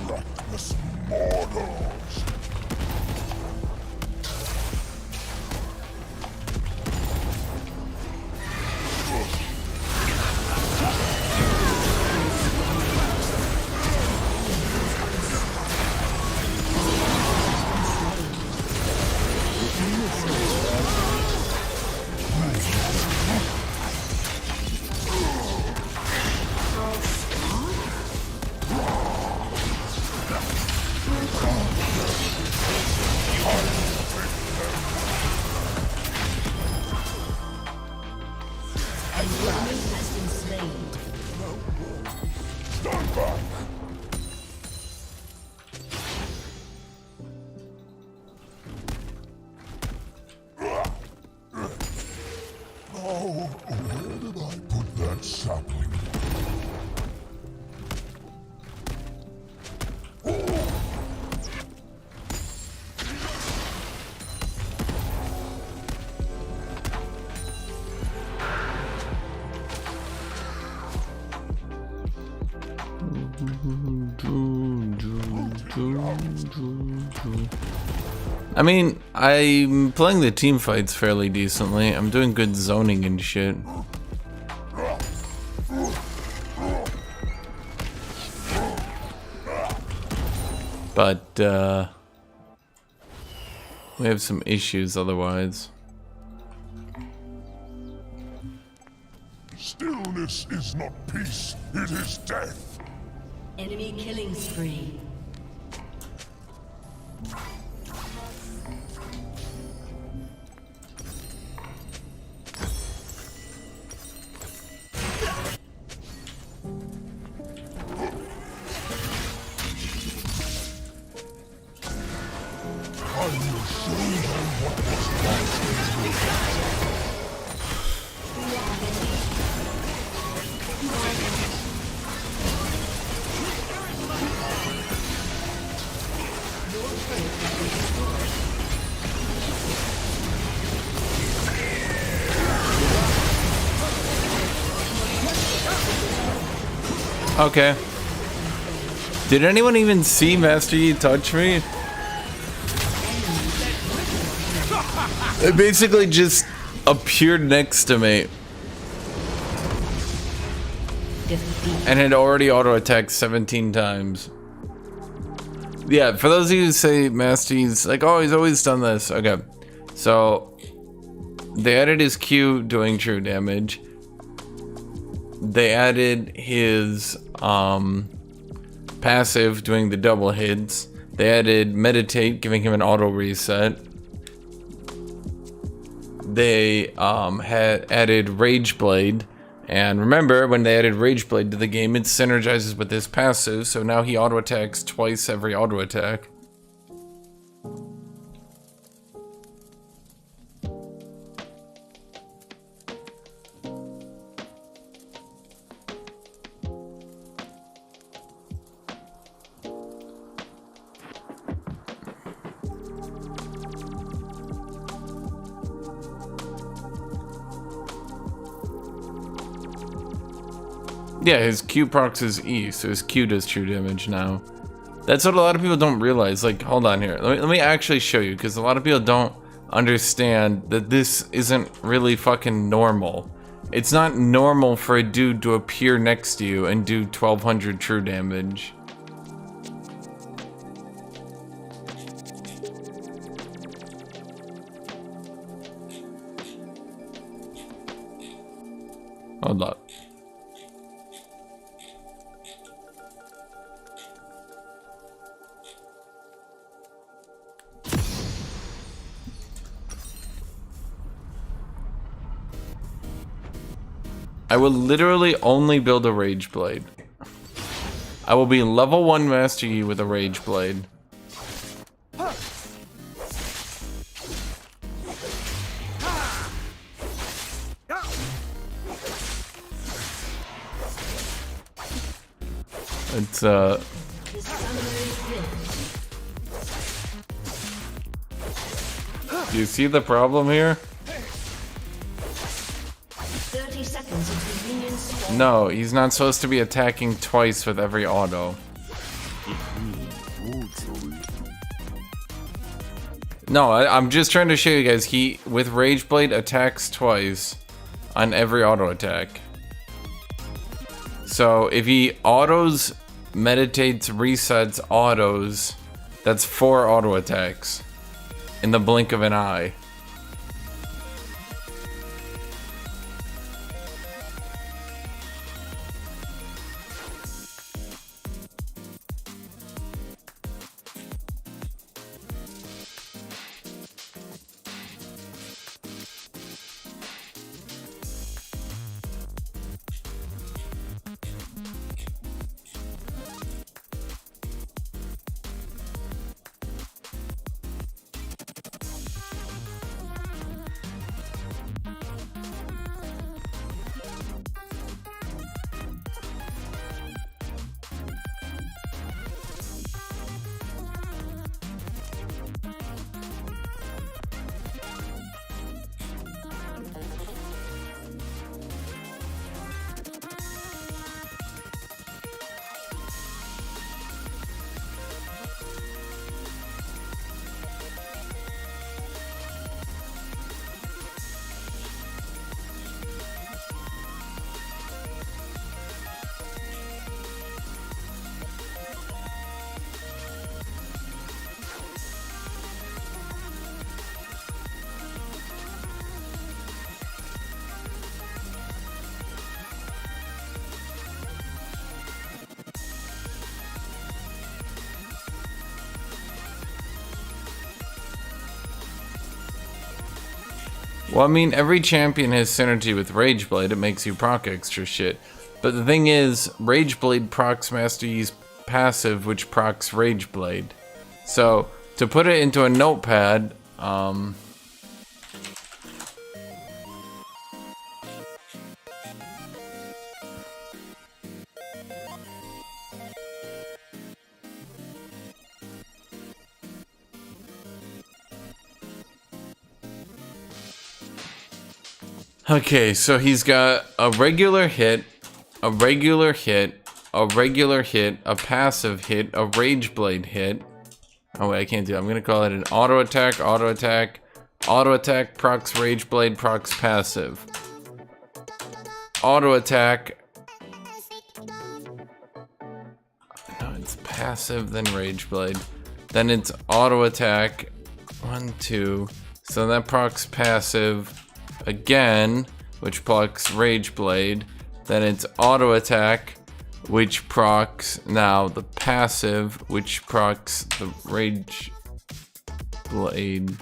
Reckless mortals. Stand back. Oh, where did I put that sapling? I mean, I'm playing the team fights fairly decently. I'm doing good zoning and shit. But, we have some issues otherwise. Stillness is not peace, it is death. Enemy killing spree. I will show them what was lost. Okay. Did anyone even see Master Yi touch me? It basically just appeared next to me. defeated. And had already auto-attacked 17 times. Yeah, for those of you who say Master Yi's like, oh, he's always done this. Okay, so they added his Q doing true damage. They added his passive doing the double hits. They added meditate, giving him an auto reset. They had added Rage Blade, and remember when they added Rage Blade to the game, it synergizes with his passive, so now he auto attacks twice every auto attack. Yeah, his Q procs is E, so his Q does true damage now. That's what a lot of people don't realize. Like, hold on here. Let me actually show you, because a lot of people don't understand that this isn't really fucking normal. It's not normal for a dude to appear next to you and do 1200 true damage. Hold up. I will literally only build a Rage Blade. I will be level 1 Master Yi with a Rage Blade. It's The summoner is ready. do you see the problem here? 30 seconds until minions spawn. No, he's not supposed to be attacking twice with every auto. No, I'm just trying to show you guys, he, with Rage Blade, attacks twice on every auto attack. So if he autos, meditates, resets, autos, that's 4 auto attacks in the blink of an eye. Well, I mean, every champion has synergy with Rage Blade. It makes you proc extra shit. But the thing is, Rage Blade procs Master Yi's passive, which procs Rage Blade. So, to put it into a notepad, okay, so he's got a regular hit, a regular hit, a regular hit, a passive hit, a Rage Blade hit. Oh wait, I can't do it. I'm gonna call it an auto attack, auto attack, auto attack, procs Rage Blade, procs passive. Auto attack, passive, then Rage Blade. Then it's auto attack. 1, 2. So that procs passive again, which procs Rage Blade. Then it's auto attack, which procs now the passive, which procs the Rage Blade.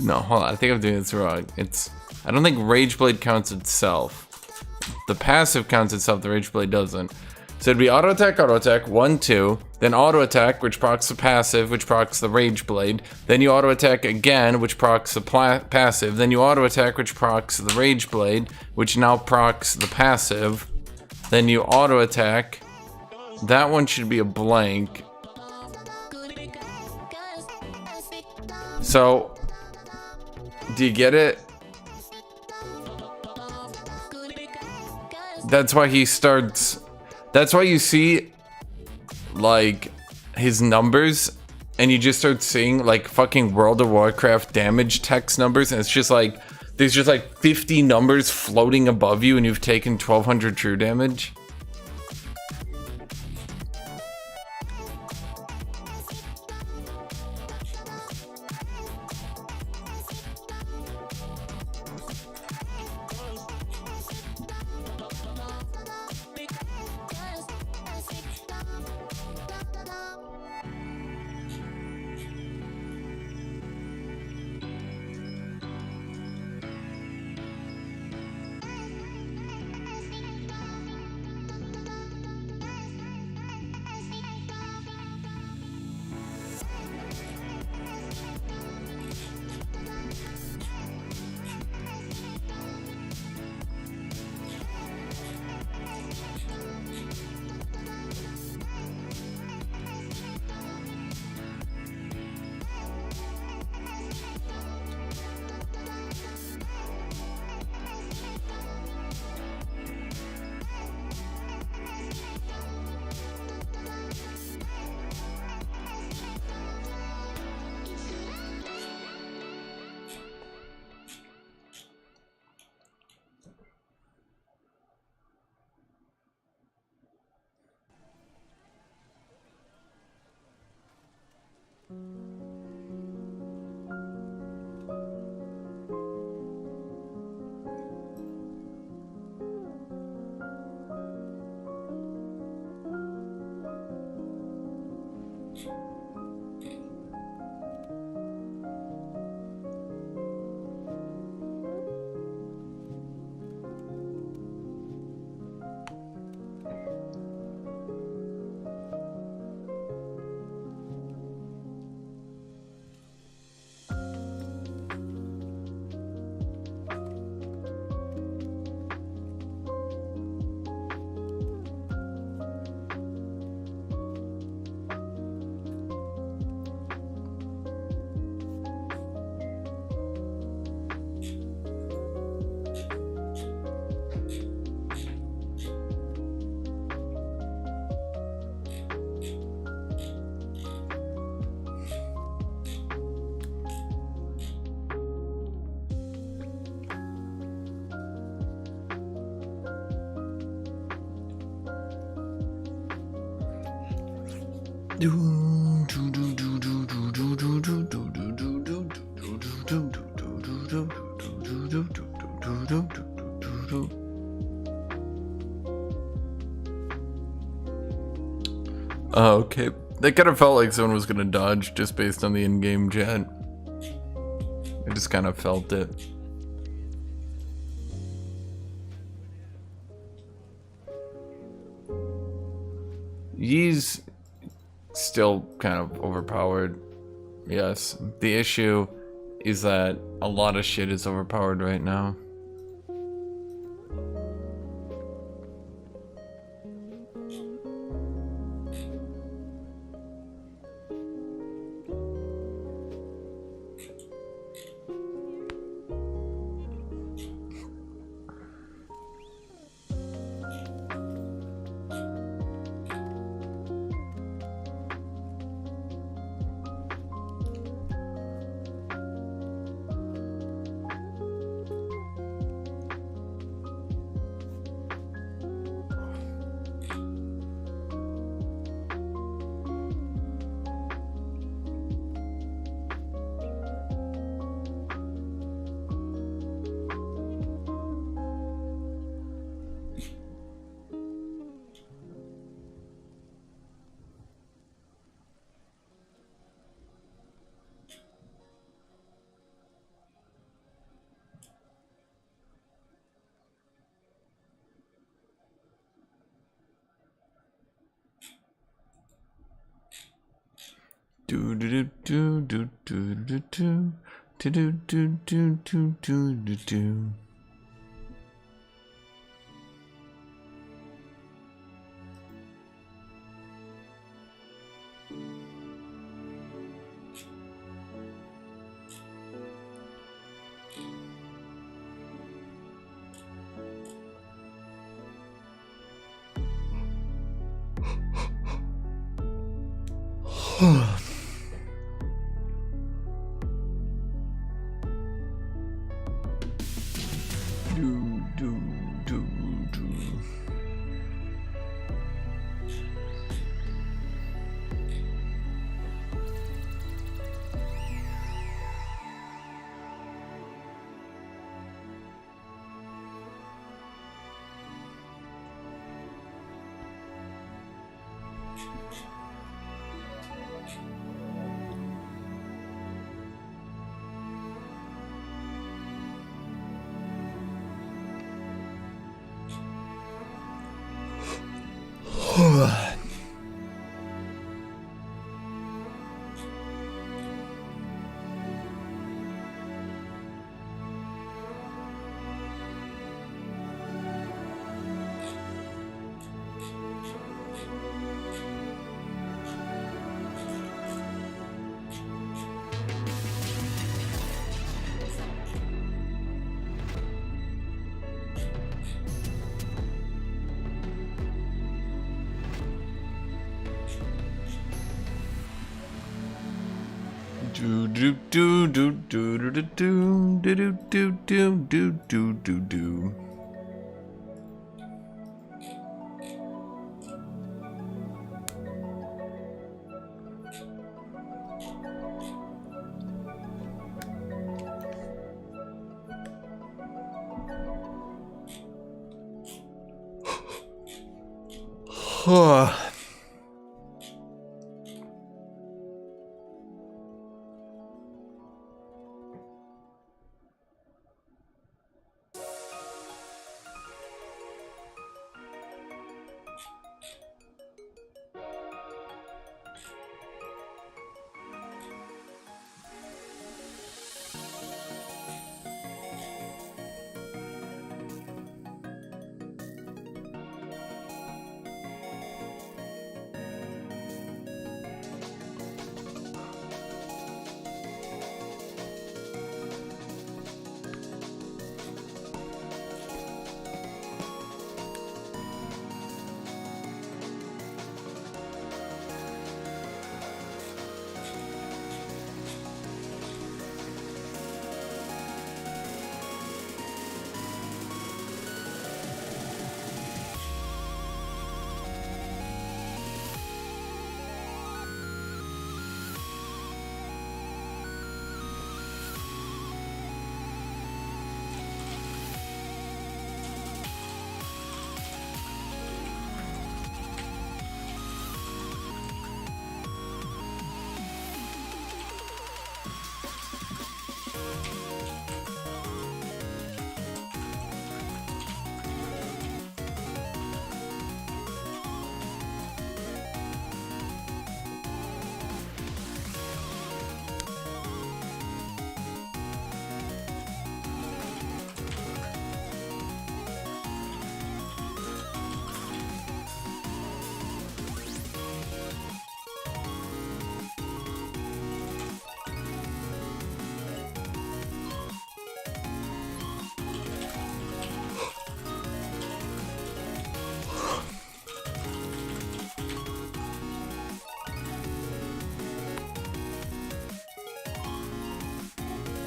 No, hold on. I think I'm doing this wrong. I don't think Rage Blade counts itself. The passive counts itself, the Rage Blade doesn't. So it'd be auto attack, 1, 2. Then auto attack, which procs the passive, which procs the Rage Blade. Then you auto attack again, which procs the passive. Then you auto attack, which procs the Rage Blade, which now procs the passive. Then you auto attack. That one should be a blank. So, do you get it? That's why he starts. That's why you see, like, his numbers, and you just start seeing, like, fucking World of Warcraft damage text numbers, and it's just like, there's just like 50 numbers floating above you, and you've taken 1200 true damage. Oh, okay. That kind of felt like someone was gonna dodge just based on the in-game chat. I just kind of felt it. He's still kind of overpowered. Yes. The issue is that a lot of shit is overpowered right now. do do do do do do do do do do do do do do do.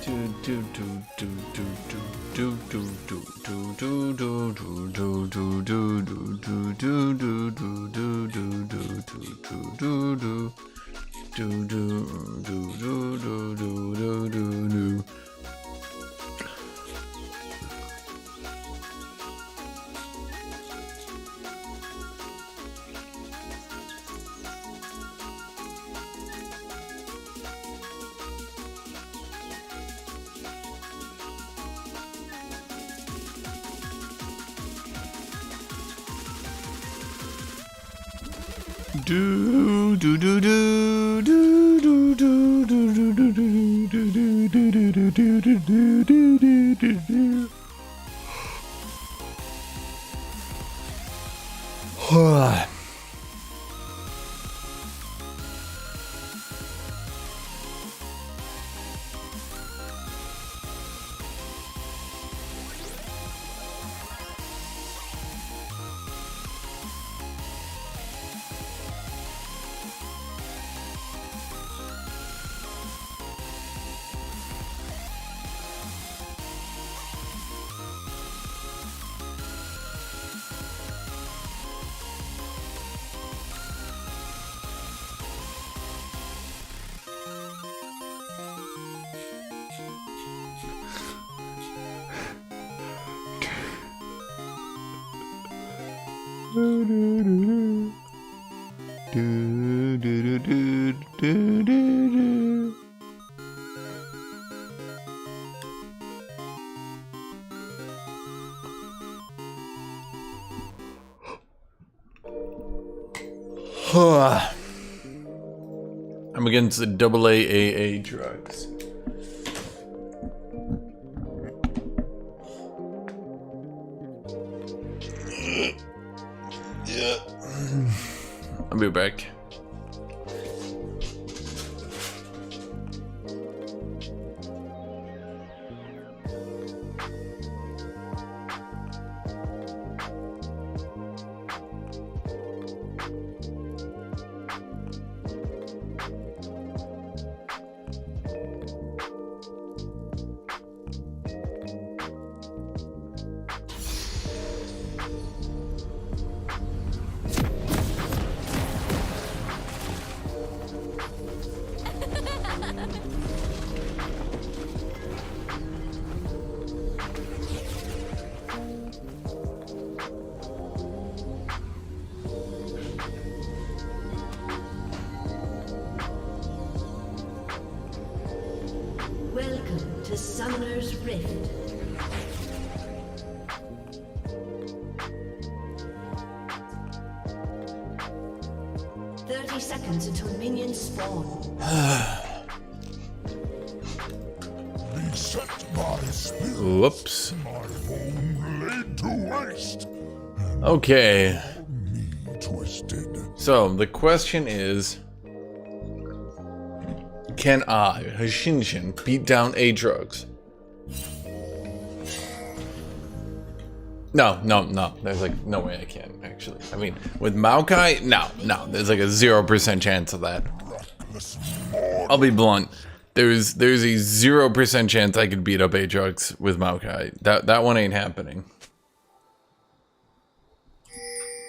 Do, do, do, do. Do do do do do do do do do do do do do do. Do do do do do do I'm against the AAA drugs. Yeah. I'll be back. Welcome to Summoner's Rift. Seconds until minions spawn. Beset by spirits, Whoops. my home laid to waste, Okay. me twisted. So the question is, can I, Hashinshin, beat down Aatrox? No. There's like no way I can, actually. I mean, with Maokai, no. There's like a 0% chance of that. I'll be blunt. There's a 0% chance I could beat up Aatrox with Maokai. That one ain't happening.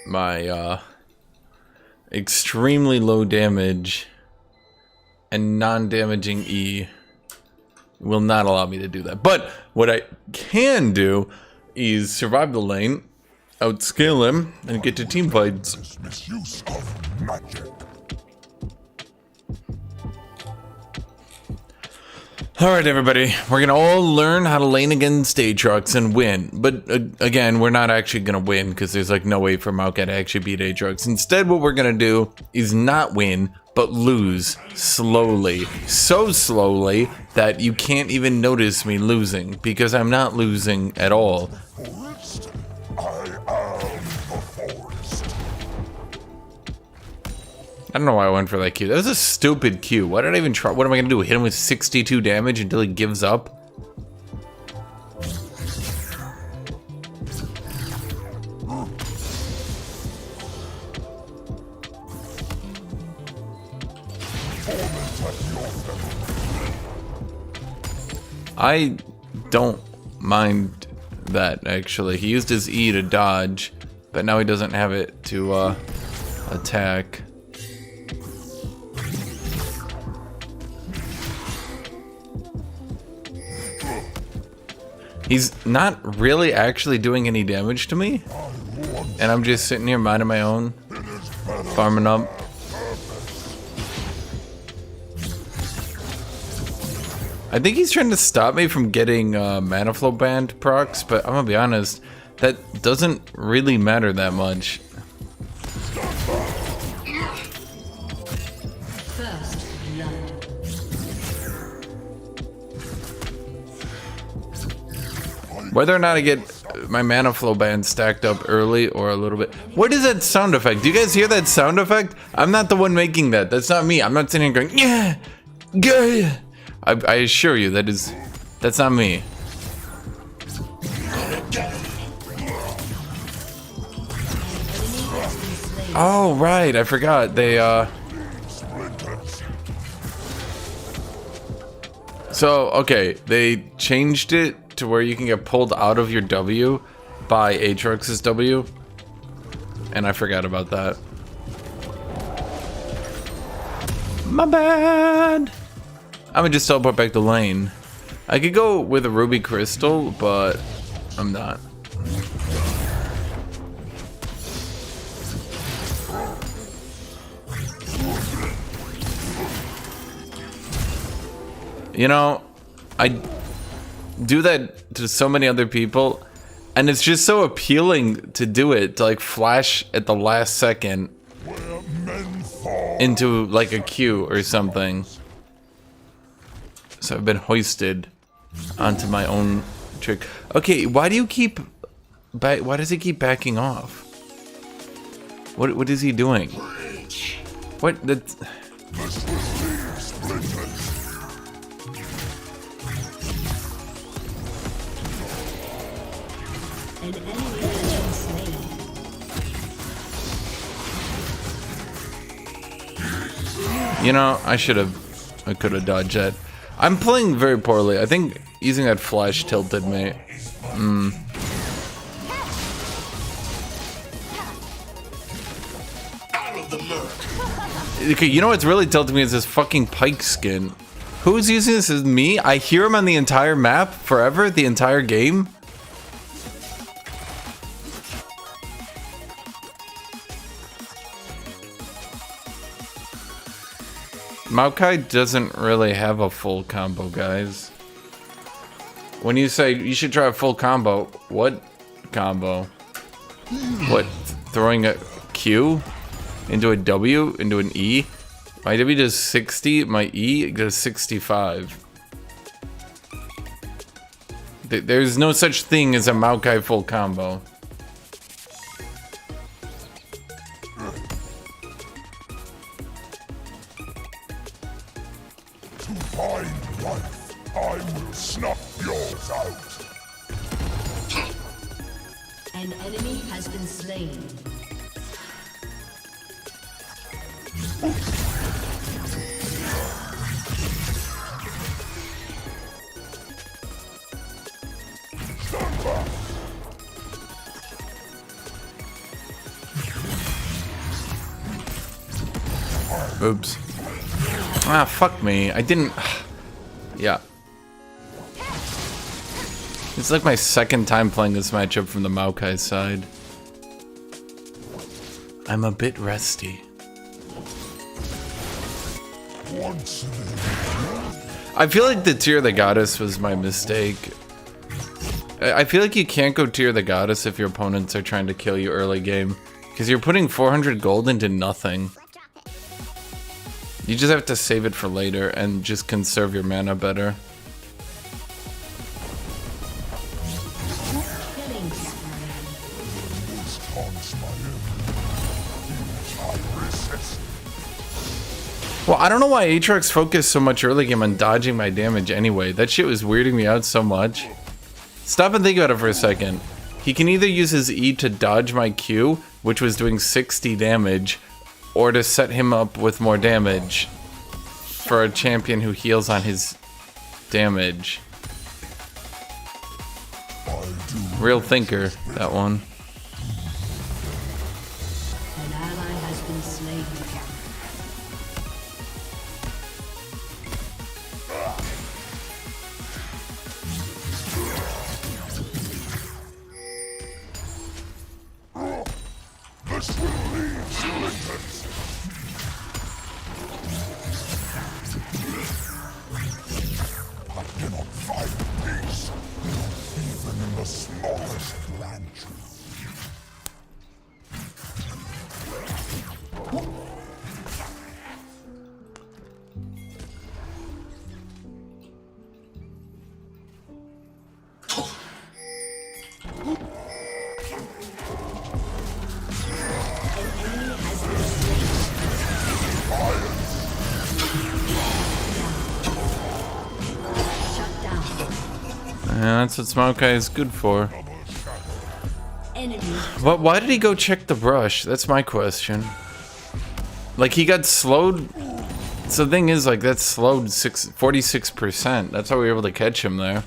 My extremely low damage and non-damaging E will not allow me to do that. But what I can do is survive the lane, outscale him, and get to team fights. This misuse of magic. Alright everybody, we're gonna all learn how to lane against Aatrox and win. But again, we're not actually gonna win because there's like no way for Maokai to actually beat Aatrox. Instead, what we're gonna do is not win, but lose slowly. So slowly that you can't even notice me losing because I'm not losing at all. Forest, I am the forest. I don't know why I went for that Q. That was a stupid Q. Why did I even try? What am I gonna do? Hit him with 62 damage until he gives up? I don't mind that, actually. He used his E to dodge, but now he doesn't have it to attack. He's not really actually doing any damage to me, and I'm just sitting here minding my own, farming up. I think he's trying to stop me from getting mana flow band procs, but I'm gonna be honest, that doesn't really matter that much. First blood. Whether or not I get my mana flow band stacked up early or a little bit. What is that sound effect? Do you guys hear that sound effect? I'm not the one making that. That's not me. I'm not sitting here going, yeah, good. I assure you that's not me. Oh right, I forgot. They So okay, they changed it to where you can get pulled out of your W by Aatrox's W, and I forgot about that. My bad. I'm gonna just teleport back to lane. I could go with a ruby crystal, but I'm not. You know, I do that to so many other people, and it's just so appealing to do it, to like flash at the last second Where men fall. into like a queue or something. So I've been hoisted onto my own trick. Okay, why do you keep why does he keep backing off? What is he doing? What the An enemy has been slain. You know, I could have dodged that. I'm playing very poorly. I think using that flash tilted me. Okay, you know what's really tilting me is this fucking Pike skin. Who's using this? Is me? I hear him on the entire map forever, the entire game. Maokai doesn't really have a full combo, guys. When you say you should try a full combo, what combo? What? Throwing a Q into a W into an E? My W does 60, my E does 65. There's no such thing as a Maokai full combo. To find life, I will snuff yours out. An enemy has been slain. Stand back. Oops. Ah, fuck me. I didn't... Yeah. It's like my second time playing this matchup from the Maokai side. I'm a bit rusty. Once again. I feel like the Tear the Goddess was my mistake. I feel like you can't go Tear the Goddess if your opponents are trying to kill you early game. Because you're putting 400 gold into nothing. You just have to save it for later and just conserve your mana better. Killing spree. This taunts my enemy. I resist. Well, I don't know why Aatrox focused so much early game on dodging my damage anyway. That shit was weirding me out so much. Stop and think about it for a second. He can either use his E to dodge my Q, which was doing 60 damage, or to set him up with more damage for a champion who heals on his damage. Real thinker, that one. An ally has been slain. This will lead splinters. I cannot find peace, even in the smallest branch. Shut down. Yeah, that's what Maokai is good for. Enemy. But why did he go check the brush? That's my question. Like, he got slowed. So the thing is, like, that's slowed 46%. That's how we were able to catch him there.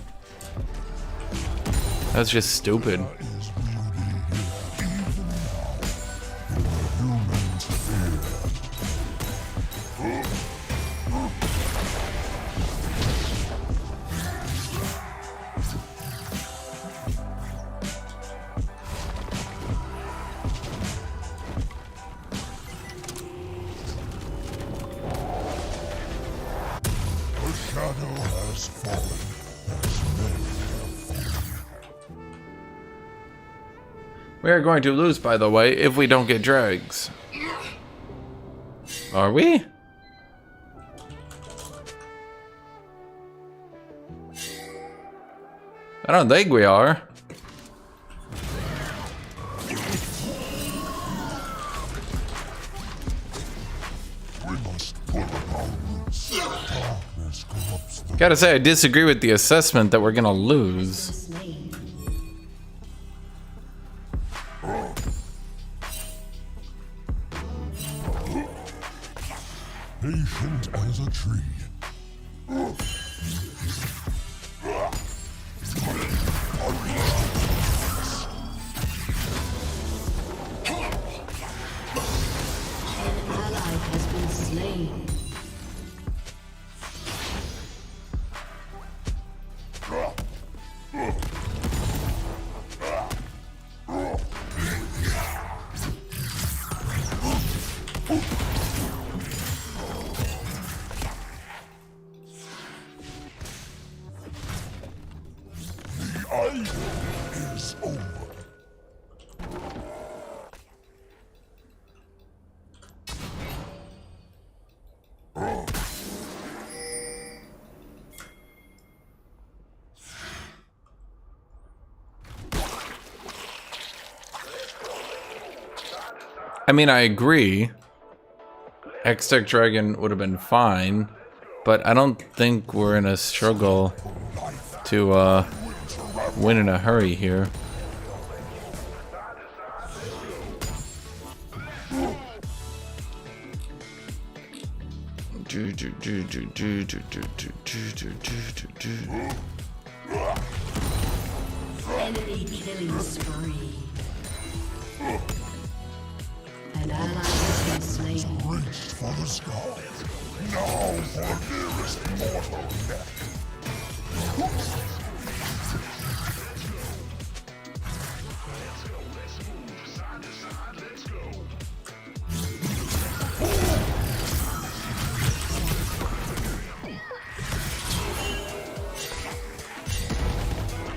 That's just stupid. The shadow has has fallen as many have fallen. We are going to lose, by the way, if we don't get drags. Are we? I don't think we are. We must pull up our roots. Darkness corrupts the Gotta say, I disagree with the assessment that we're gonna lose. Slain. patient as a tree. An ally has been slain. The idol is over. I mean, I agree. X-Tech Dragon would have been fine, but I don't think we're in a struggle to win in a hurry here. Enemy killing spree. An ally has been slain. Reached for the sky. Now for nearest mortal neck.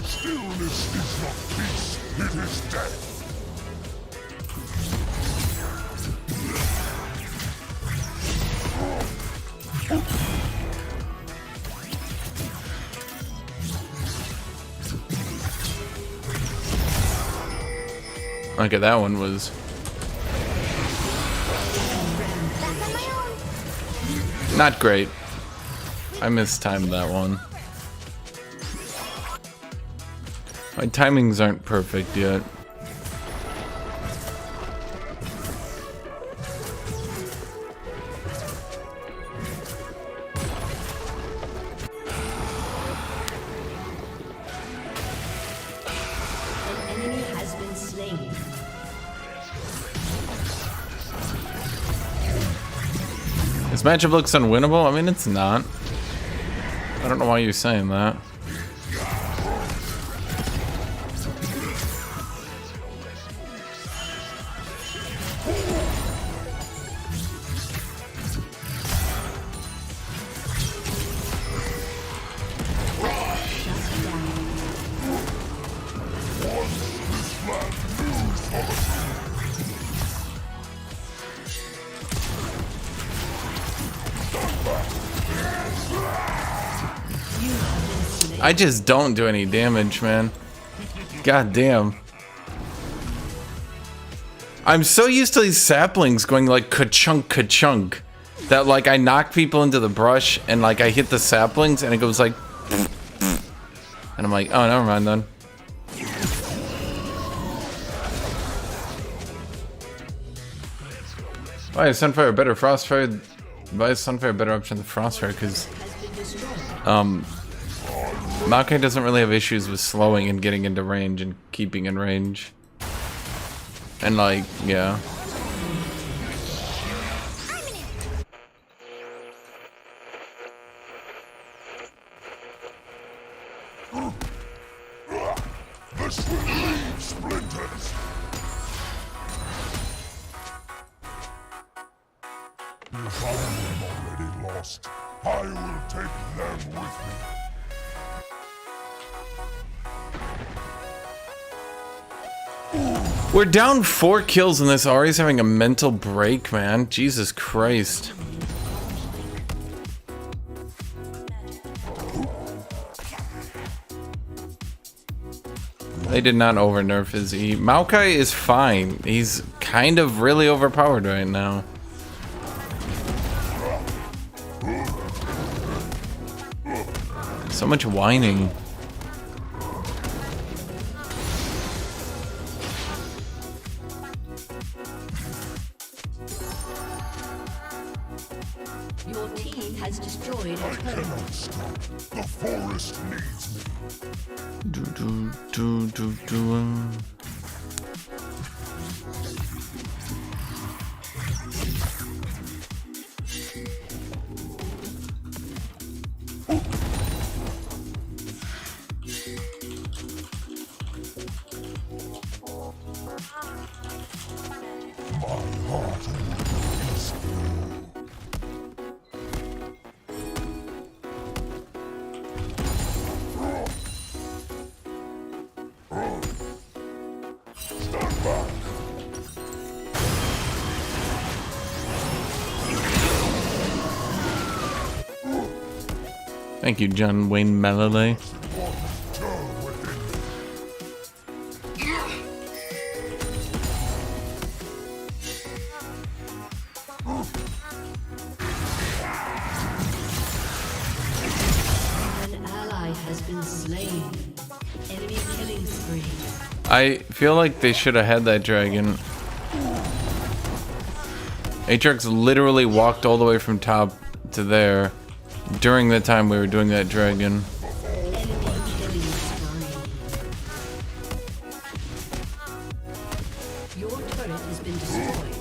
Stillness is not peace, it is death. Okay, that one was not great. I mistimed that one. My timings aren't perfect yet. An enemy has been slain. This matchup looks unwinnable. I mean, it's not. I don't know why you're saying that. I just don't do any damage, man. God damn. I'm so used to these saplings going like ka-chunk, ka-chunk, that like I knock people into the brush and like I hit the saplings and it goes like, and I'm like, oh, never mind then. Why is Sunfire better? Frostfire. Why is Sunfire a better option than Frostfire? Because Maokai doesn't really have issues with slowing and getting into range and keeping in range. And like, yeah. This will leave splinters. If I am already lost, I will take them with me. We're down 4 kills and this Ari's having a mental break, man. Jesus Christ. They did not over nerf his E. Maokai is fine. He's kind of really overpowered right now. So much whining. Your team has destroyed a I turret. cannot stop. The forest needs me. Do. My heart is full. Stand back. Thank you, John Wayne Malloy. Turn within me. An ally has been slain. Enemy killing spree. I feel like they should have had that dragon. Aatrox literally walked all the way from top to there during the time we were doing that dragon. Enemy killing spree. Your turret has been destroyed.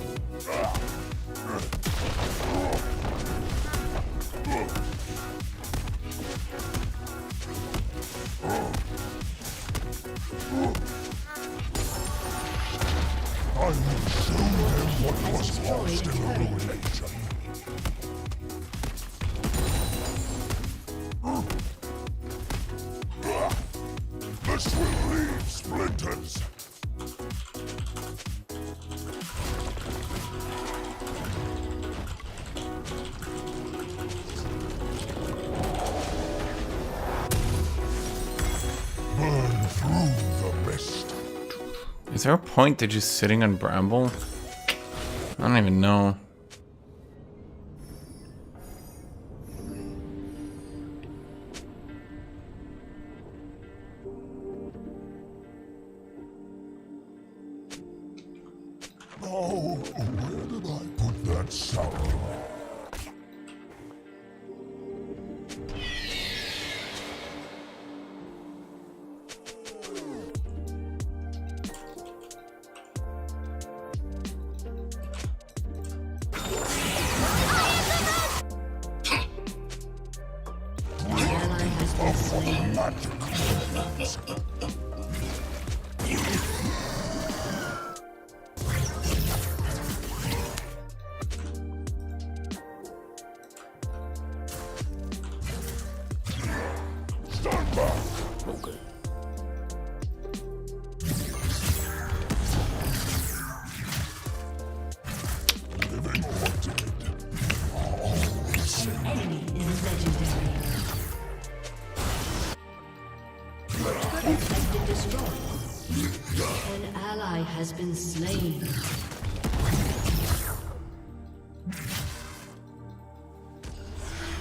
I will show them what was lost in the ruination. This will leave splinters. Burn through the mist. Is there a point to just sitting on Bramble? I don't even know. Oh, where did I put that salad? An ally has been slain. Magic. Stand back. Okay. Living or dead. Enemy is legendary. Your turret has been destroyed. An ally has been slain.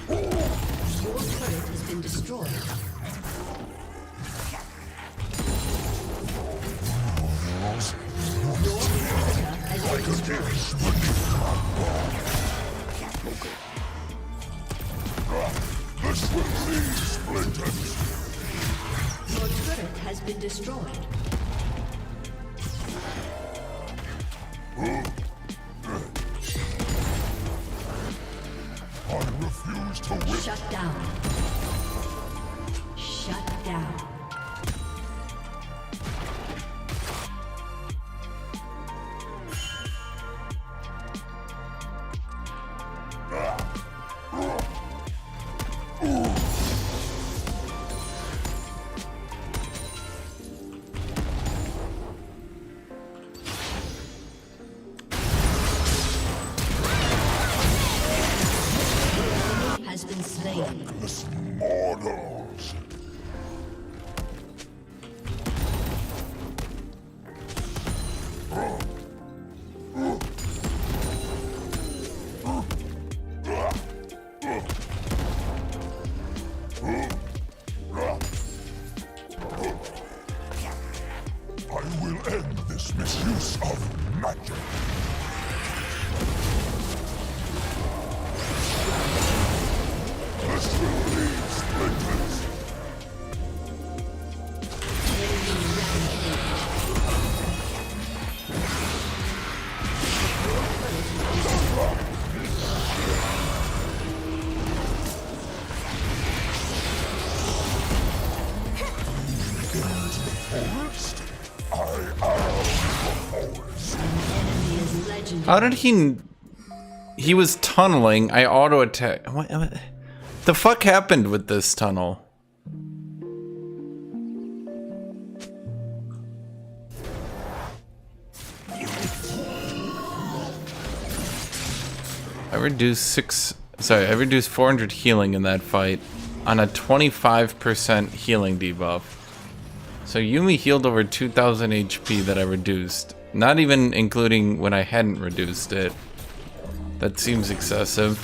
Your turret has been destroyed. Your inhibitor has been destroyed. This will leave splinters. Your turret has been destroyed. I refuse to win. Shut down. Shut down. mortals. I will end this misuse of magic. This will leave splinters. Forest. I am the forest. Enemy is legendary. How did he... He was tunneling. I auto attack. What the fuck happened with this tunnel? I reduced 400 healing in that fight on a 25% healing debuff. So Yumi healed over 2000 HP that I reduced. Not even including when I hadn't reduced it. That seems excessive.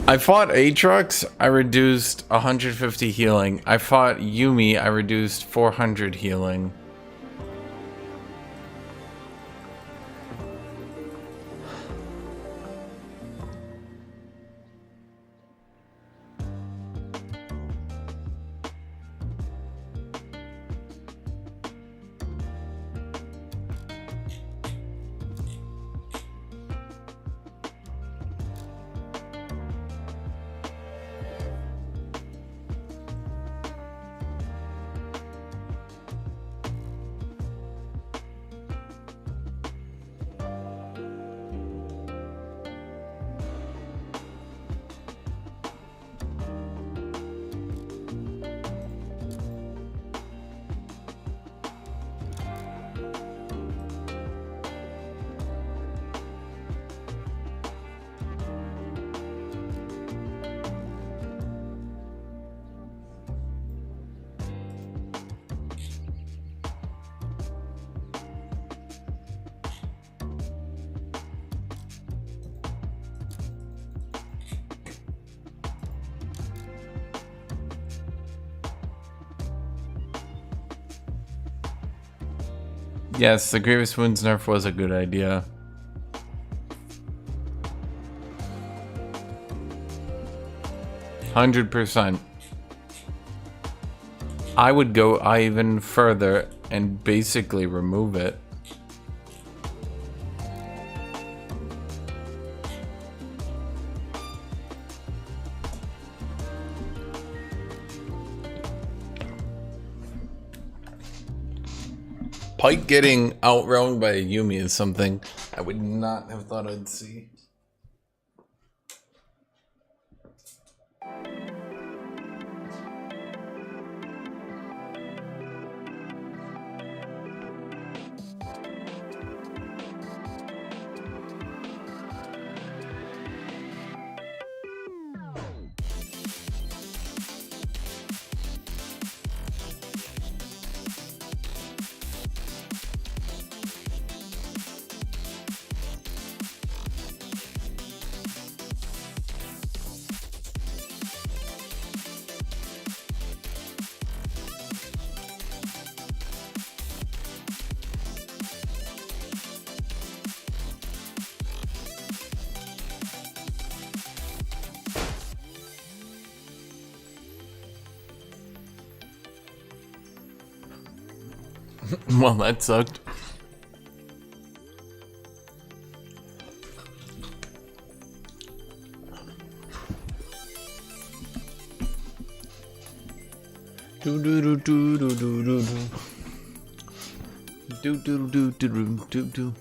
I fought Aatrox, I reduced 150 healing. I fought Yumi, I reduced 400 healing. Yes, the Grievous Wounds nerf was a good idea. %100%. I would go even further and basically remove it. Pike getting outrun by a Yumi is something I would not have thought I'd see. Well, that sucked. Do do do do do do do do do do do do do do.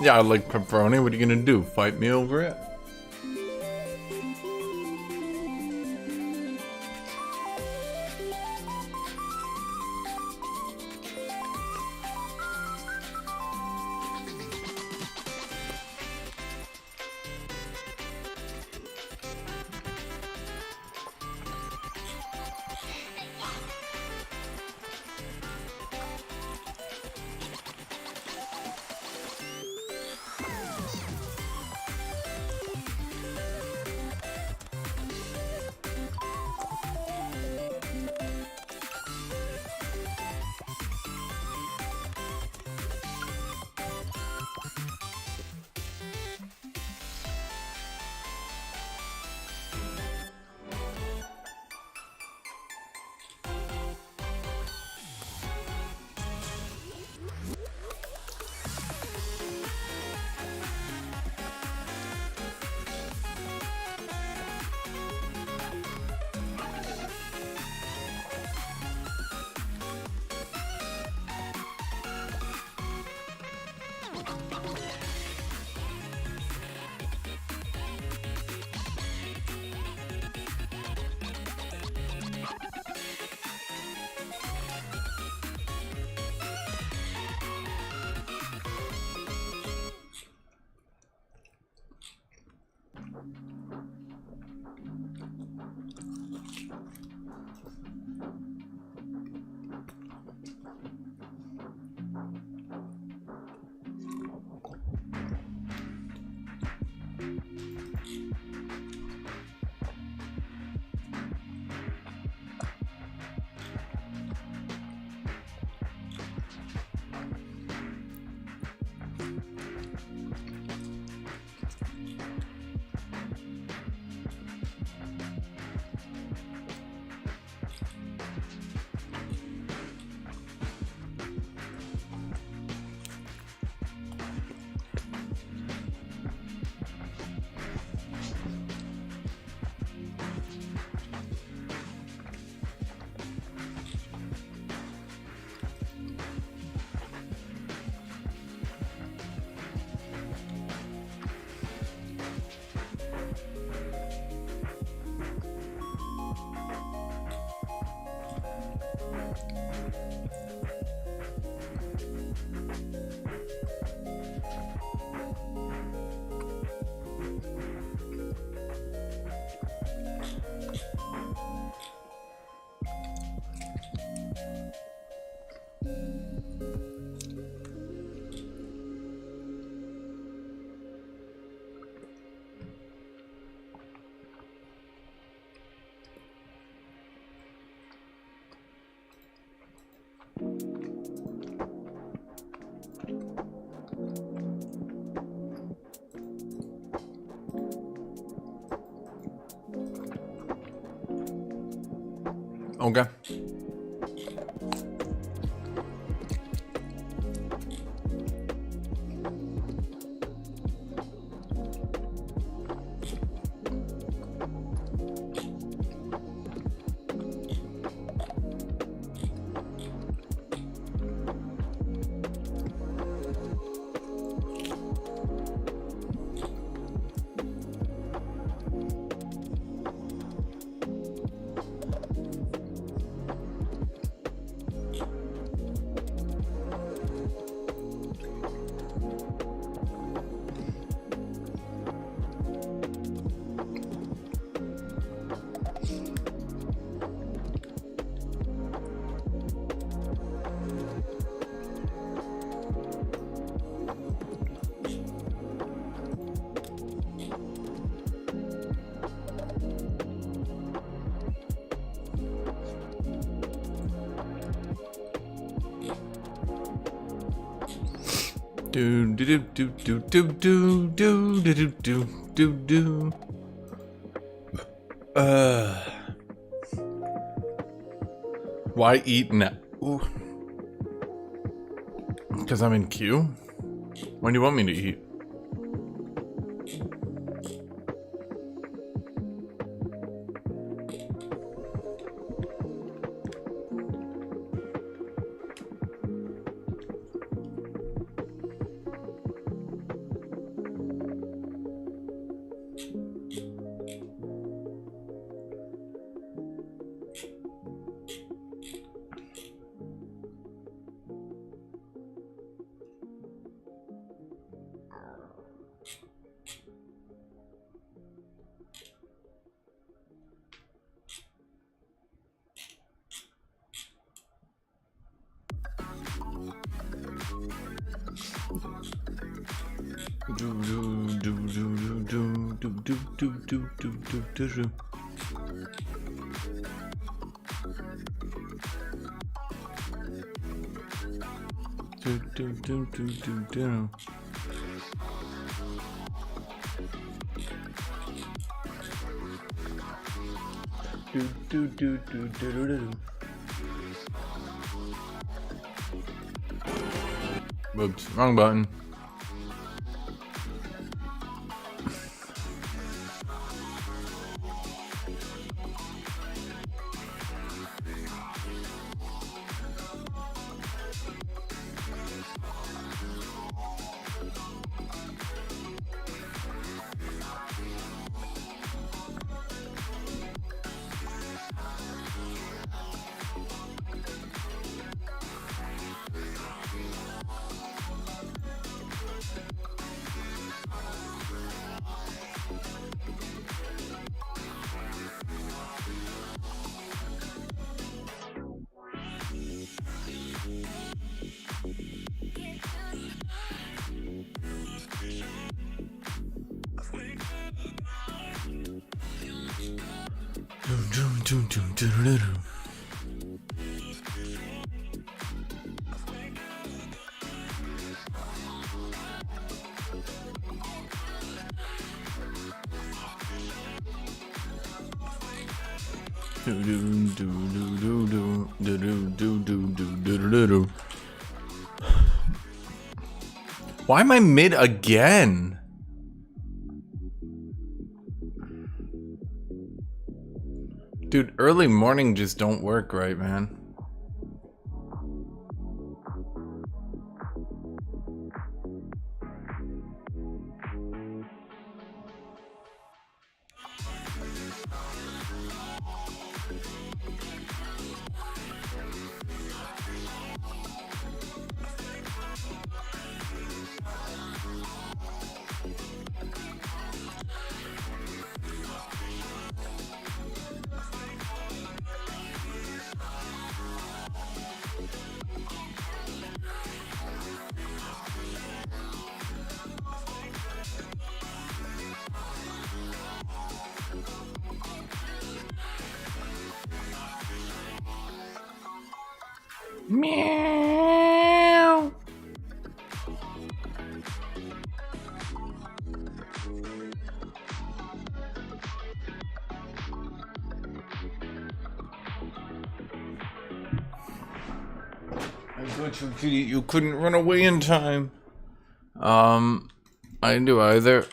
Yeah, I like pepperoni. What are you gonna do? Fight me over it? Okay. Do do do do do do do do do do do do. Why eat now? Because I'm in queue? When do you want me to eat? Whoops, wrong button. Why am I mid again? Dude, early morning just don't work right, man. Meow. I thought you couldn't run away in time. I didn't do either.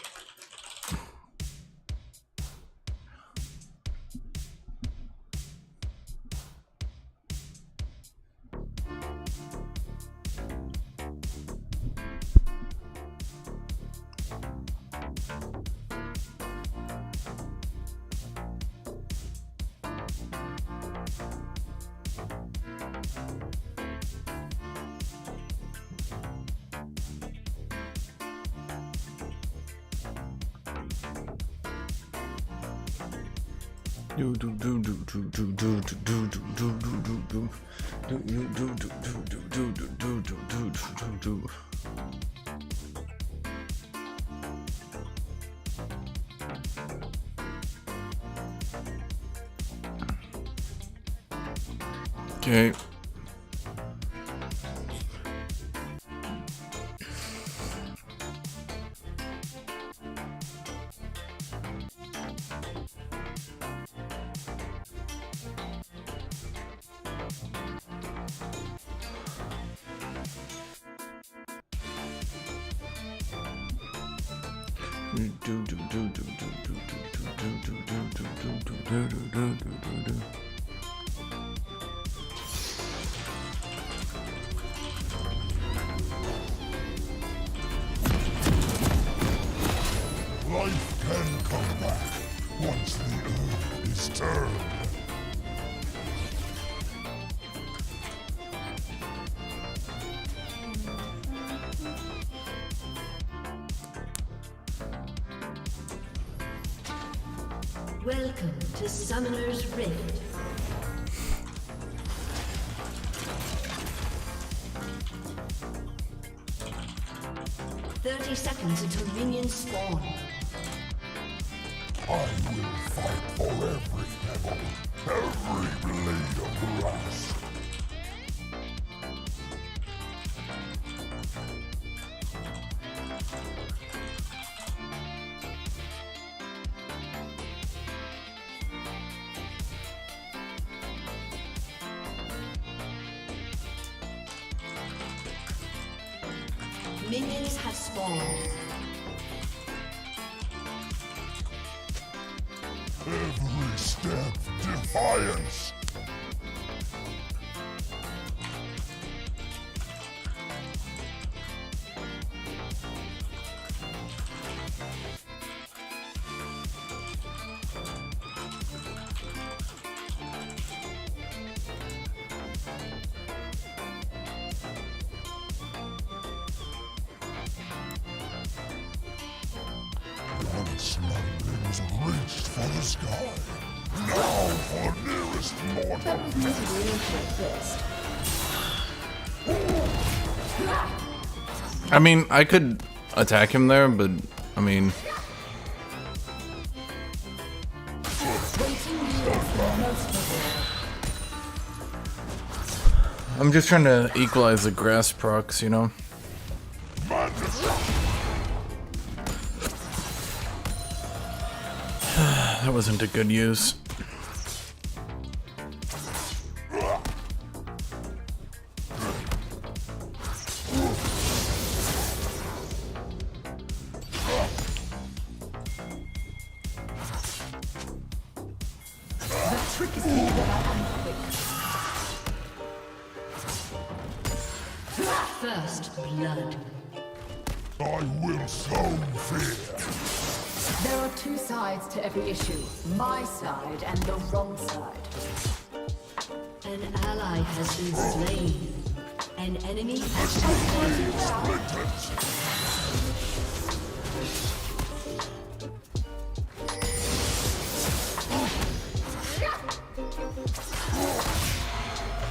Okay. Life can come back once the earth is turned. Welcome to Summoner's Rift. Seconds until minions spawn. I will fight for every pebble, every blade of grass. Minions have spawned. Every step, defiance. Once my limbs reached for the sky, now for nearest mortal. I mean, I could attack him there, but I mean, I'm just trying to equalize the grass procs, you know? That wasn't a good use. First blood. I will sow fear. There are two sides to every issue. My side and the wrong side. An ally has been slain. An enemy has been slain.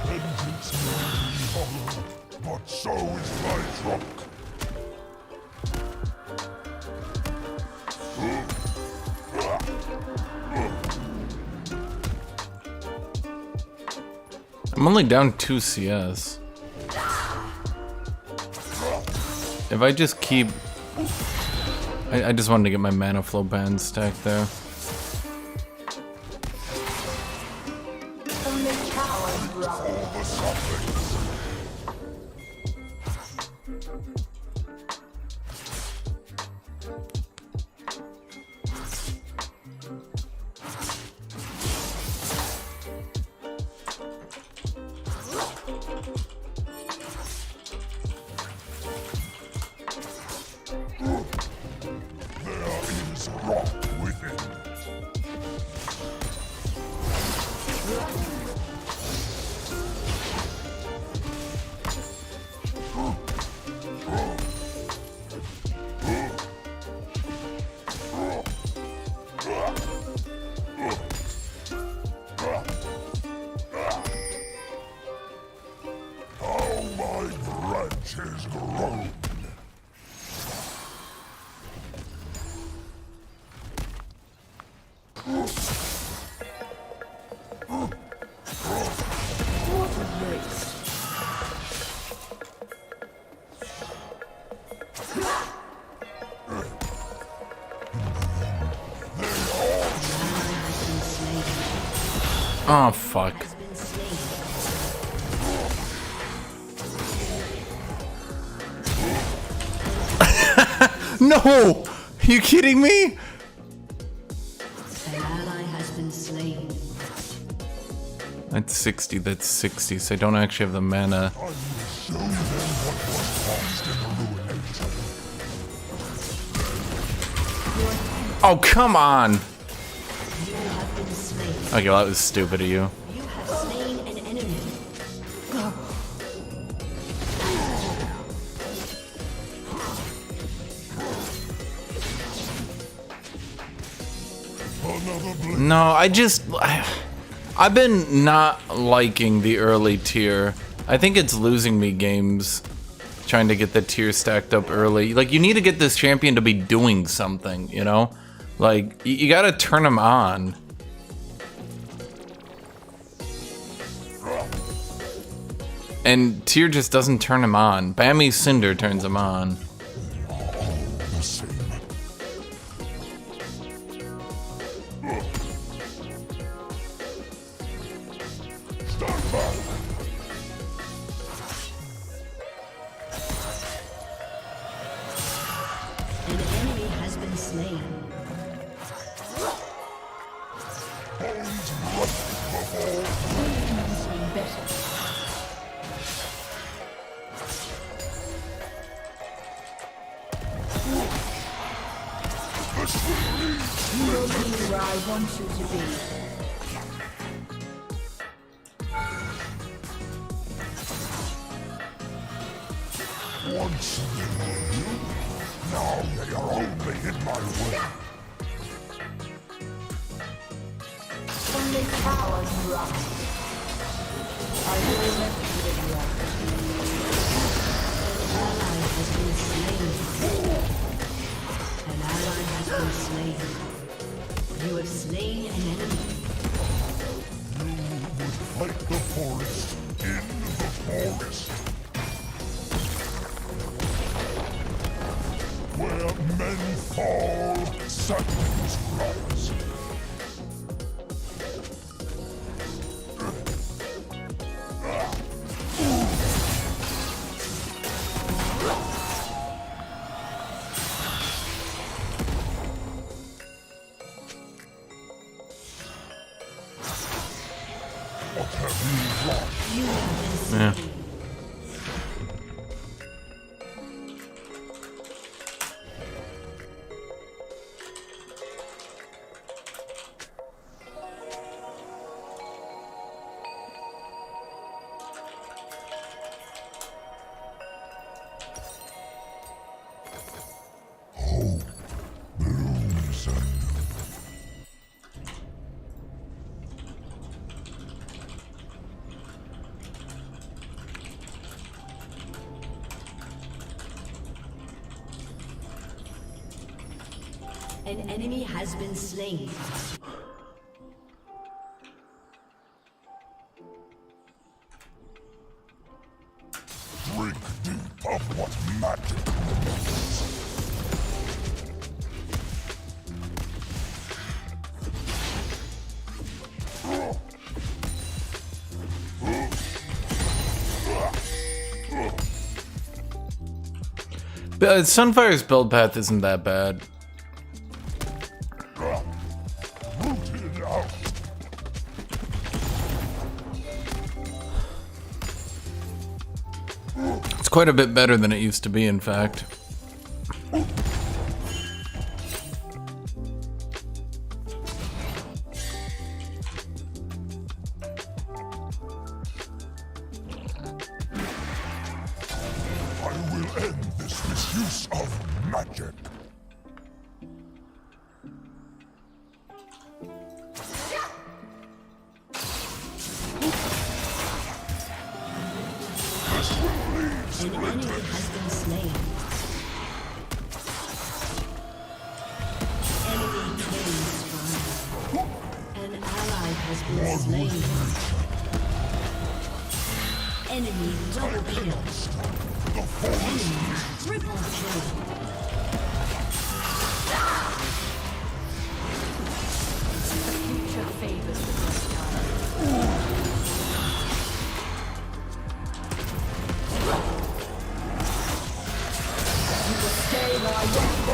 Vengeance may be hollow, but so is my trunk. I'm only down 2 CS. If I just keep... I just wanted to get my mana flow band stacked there. Only cowards run. branches grown. Oh, fuck. No! Are you kidding me? An ally has been slain. That's 60, that's 60, so I don't actually have the mana. Oh, come on! Okay, well, that was stupid of you. You have slain an enemy. No, I've been not liking the early tier. I think it's losing me games trying to get the tier stacked up early. Like, you need to get this champion to be doing something, you know? Like, you gotta turn him on. And tier just doesn't turn him on. Bammy's Cinder turns him on. An enemy has been slain. You will be where I want you to be. Once they were here, now they are only in my way. Only cowards run. I will remember you. An ally has been slain. An ally has been slain. You have slain an enemy. You would fight the forest in the forest. Where men fall, saplings rise. What have you wrought? You have been slain. Yeah. Blooms anew. An enemy has been slain. of what magic means. But Sunfire's build path isn't that bad. Rooted out. It's quite a bit better than it used to be, in fact. I will end this misuse of magic. An enemy has been slain. Enemy killing spree. An ally has been slain. Enemy double kill. Enemy triple kill. Future favors the best.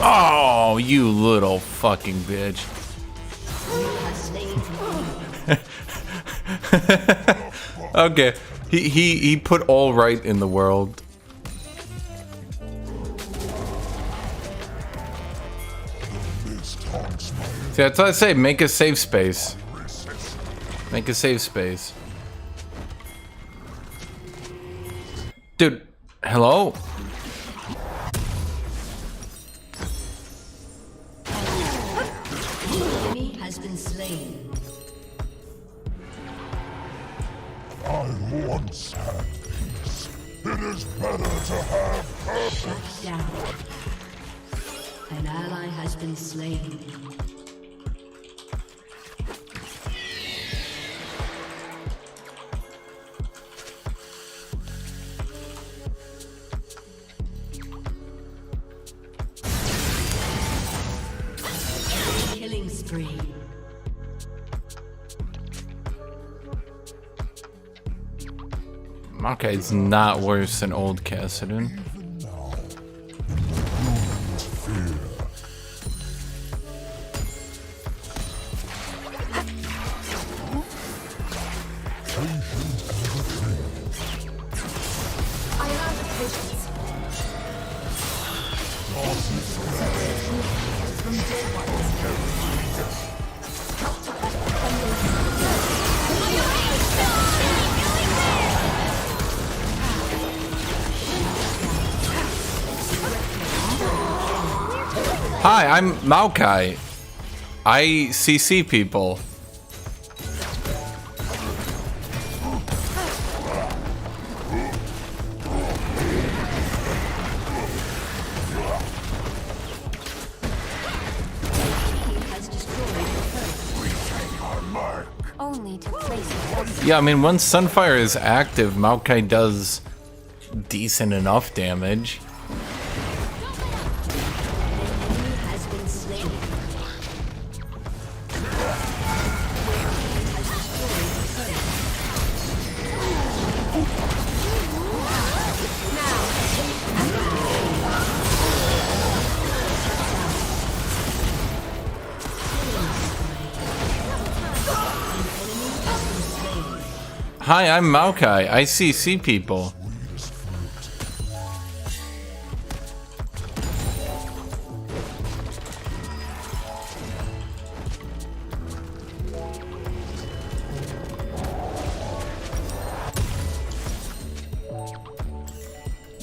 Oh, you little fucking bitch. You have slain. Okay, he put all right in the world. See, that's what I say. Make a safe space. Make a safe space. Dude, hello? Enemy has been slain. I once had peace. It is better to have purpose. Shut down. An ally has been slain. Killing spree. Okay, it's not worse than old Cassidon. I am out of patience. From day one. Hi, I'm Maokai. I CC people. Only to place it. Yeah, I mean, once Sunfire is active, Maokai does decent enough damage. Enemy has been slain. Has destroyed the turret. Hi, I'm Maokai. I CC people.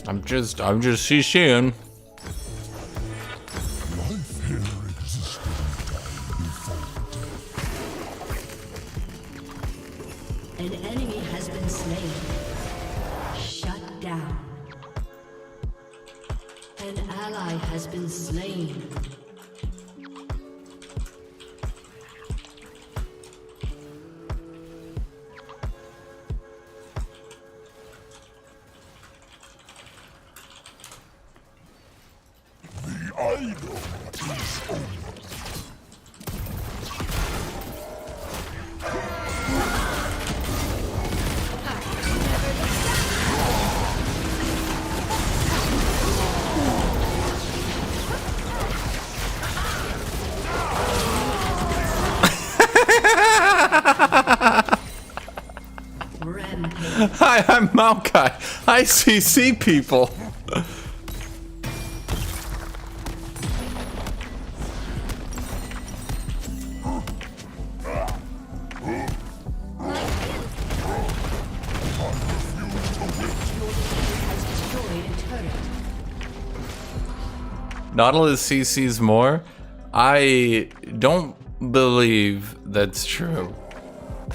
I'm just CCing. Life here existed before death. An enemy has been slain. Shut down. An ally has been slain. idol is over. Rampage. Hi, I'm Maokai. I CC people. Nautilus CCs more? I don't believe that's true,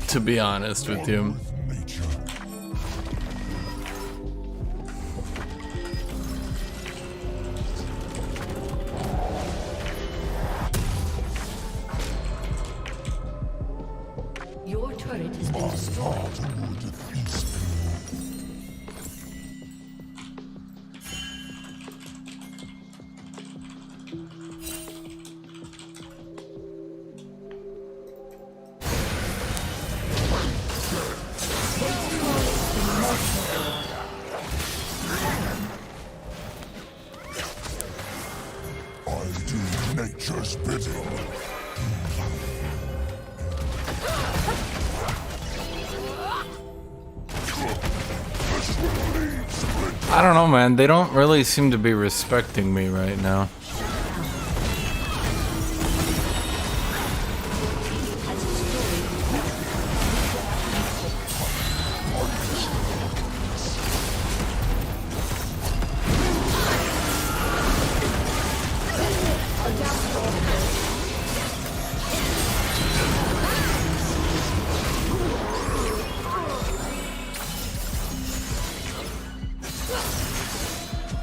to be honest with you. Nature. Your turret has been destroyed. Father would feast I do nature's bidding. I don't know, man. They don't really seem to be respecting me right now.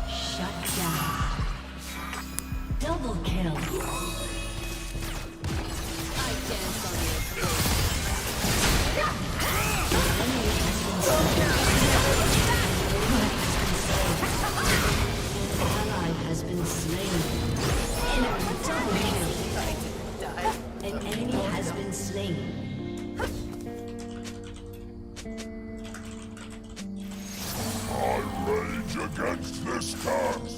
Shut down. Double kill. Ally has been slain. Double kill. An enemy has been slain. I rage against this curse.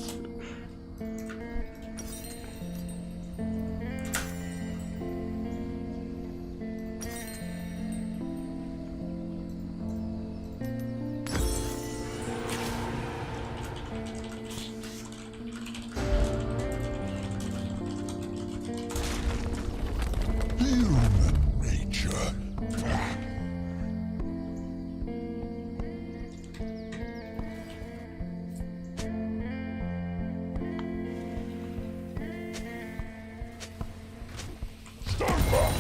Human nature. Stand back.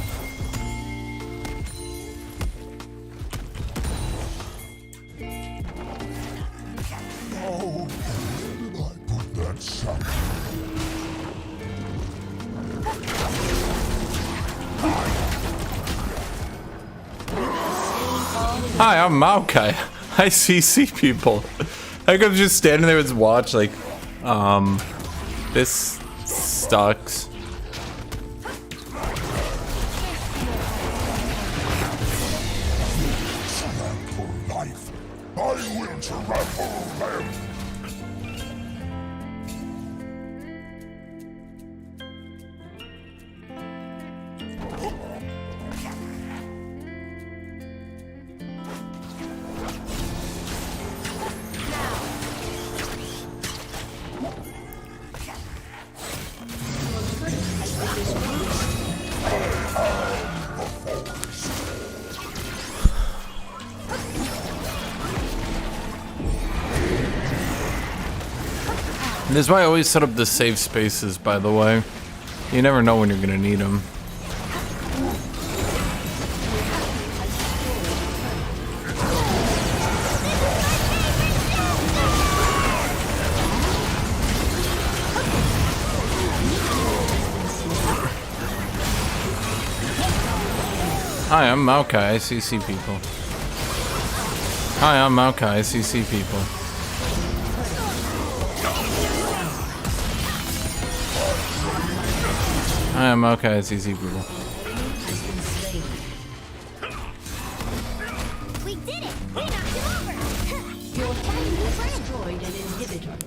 Oh, where did I put that sack? Hi, I'm Maokai. I CC people. I could just standing there with his watch like, this sucks. Trample life. I will trample them. This is why I always set up the safe spaces, by the way. You never know when you're gonna need them. Hi, I'm Maokai, I CC people. Hi, I'm Maokai, I CC people. I am okay. It's easy, people. Has been slain. We did it! We knocked him over! Your team has destroyed an inhibitor.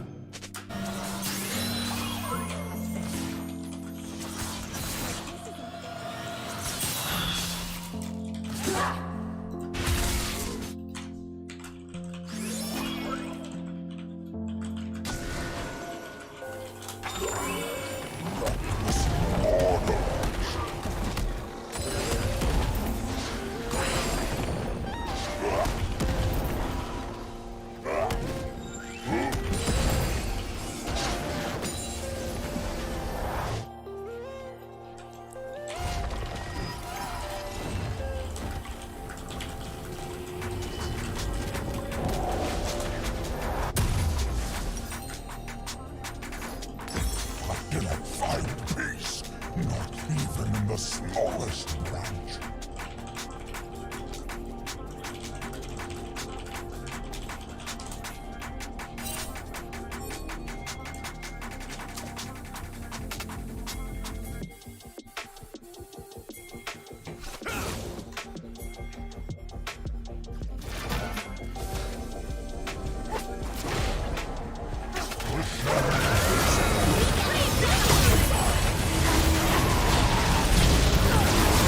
Cannot find peace, not even in the smallest branch.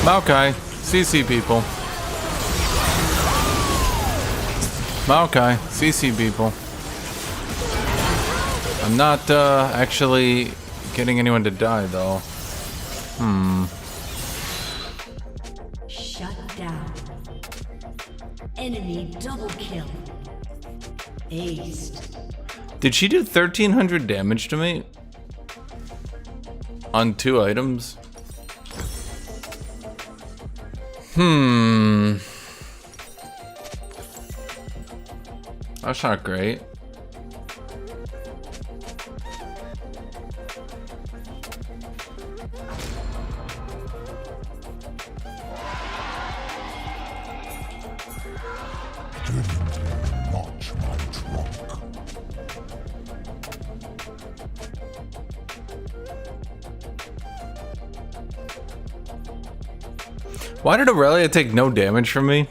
Maokai, CC people. Maokai, CC people. I'm not actually getting anyone to die though. Shut down. Enemy double kill. Aced. Did she do 1,300 damage to me? On 2 items? That's not great. Didn't notch my trunk. Why did Aurelia take no damage from me?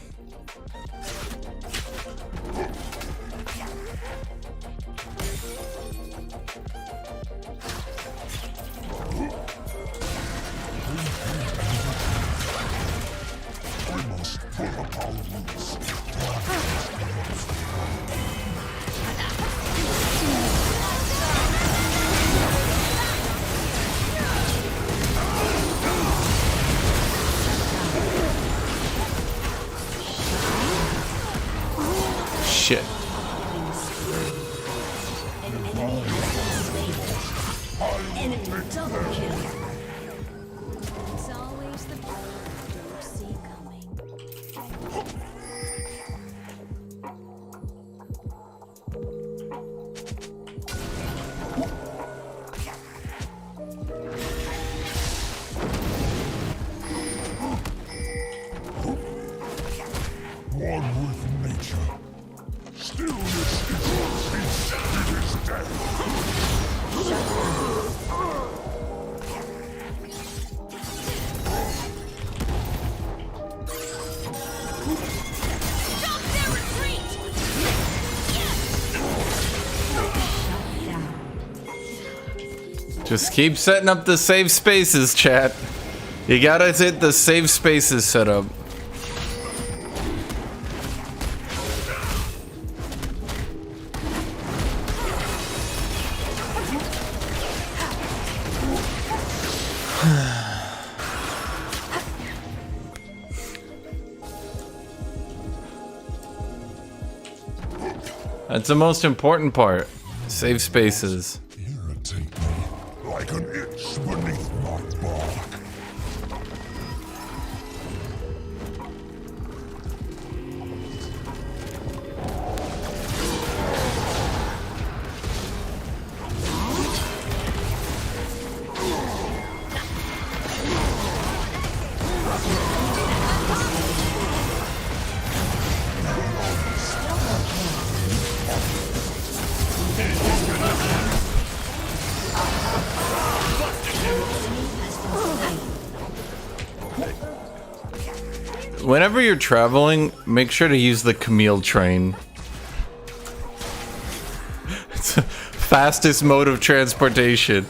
I must put up our roots. Shit. Enemy double kill. It's always the path you don't see coming. One with nature. Stillness is peace. It is death. Stop their retreat! Just keep setting up the safe spaces, chat. You gotta hit the safe spaces setup. That's the most important part. Safe spaces. Irritate me like an itch beneath my bark. Whenever you're traveling, make sure to use the Camille train. It's the fastest mode of transportation.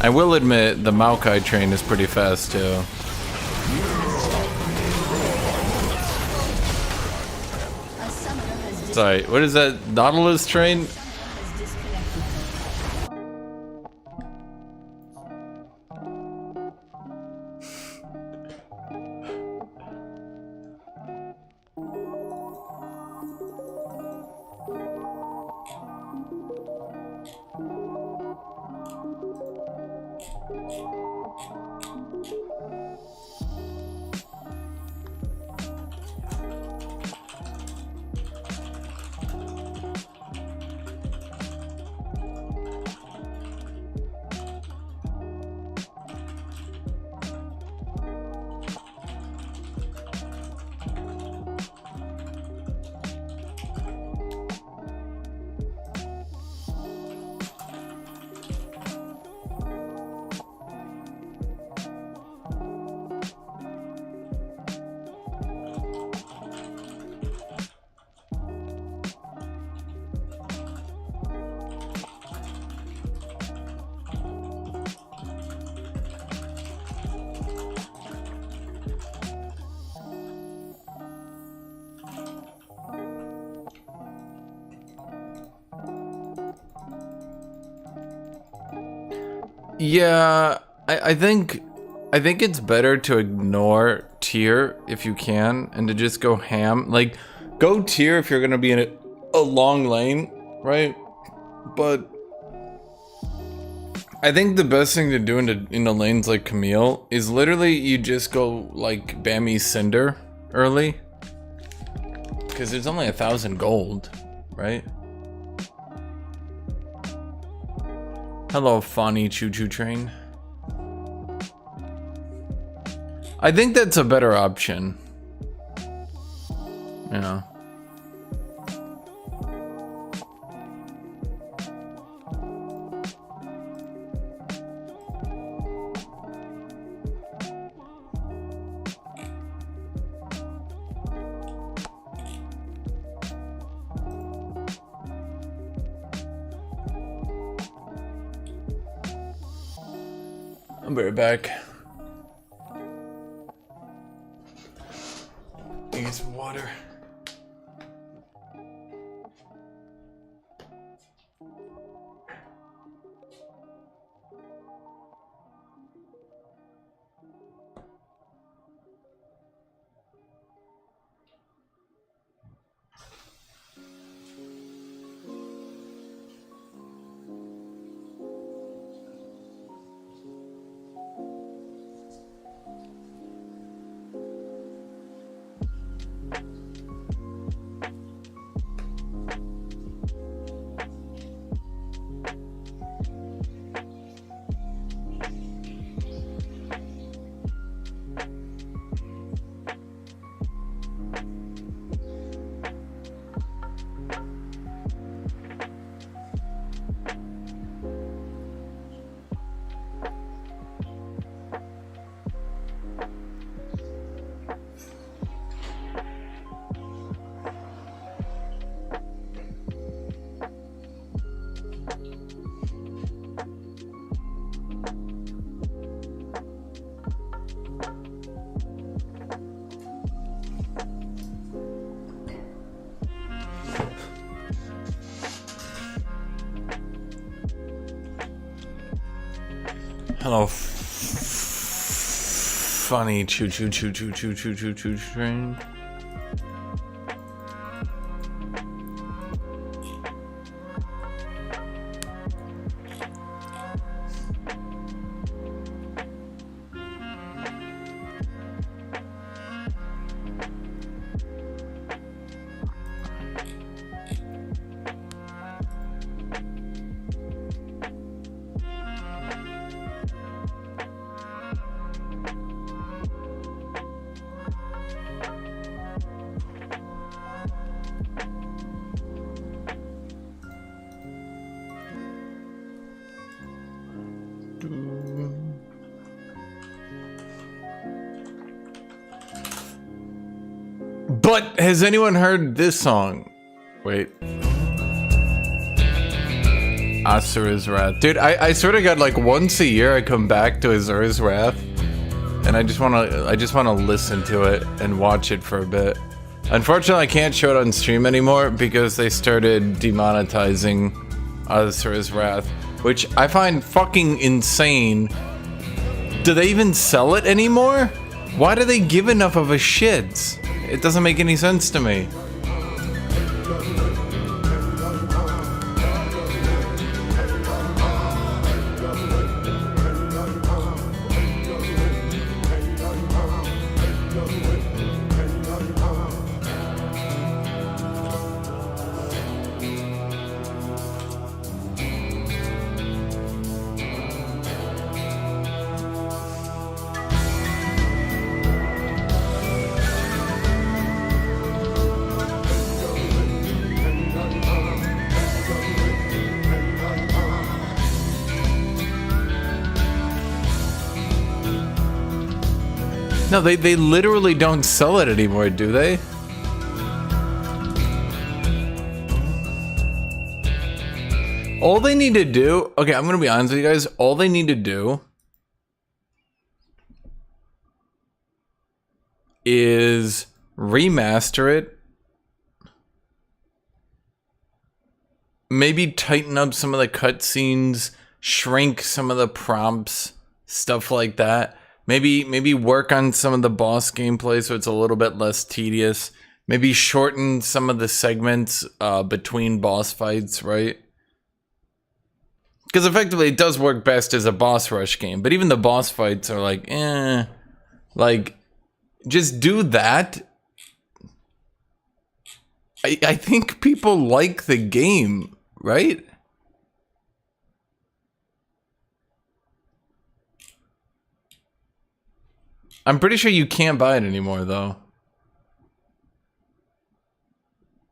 I will admit, the Maokai train is pretty fast, too. Sorry, what is that? Nautilus train? Yeah, I think it's better to ignore tier if you can, and to just go ham. Like, go tier if you're gonna be in a long lane, right? But I think the best thing to do in the lanes like Camille is literally you just go like Bammy Cinder early, because there's only 1,000 gold, right? Hello, Fawny Choo Choo Train. I think that's a better option. You know. I'll be right back. Get some water. Hello, funny choo choo choo choo choo choo choo choo train. But has anyone heard this song? Wait. Asura's Wrath. Dude, I swear to God, like once a year I come back to Asura's Wrath and I just wanna listen to it and watch it for a bit. Unfortunately, I can't show it on stream anymore because they started demonetizing Asura's Wrath, which I find fucking insane. Do they even sell it anymore? Why do they give enough of a shit? It doesn't make any sense to me. No, they literally don't sell it anymore, do they? All they need to do... Okay, I'm gonna be honest with you guys. All they need to do is remaster it. Maybe tighten up some of the cutscenes, shrink some of the prompts, stuff like that. Maybe work on some of the boss gameplay so it's a little bit less tedious. Maybe shorten some of the segments between boss fights, right? Because effectively it does work best as a boss rush game, but even the boss fights are like, eh. Like, just do that. I think people like the game, right? I'm pretty sure you can't buy it anymore, though.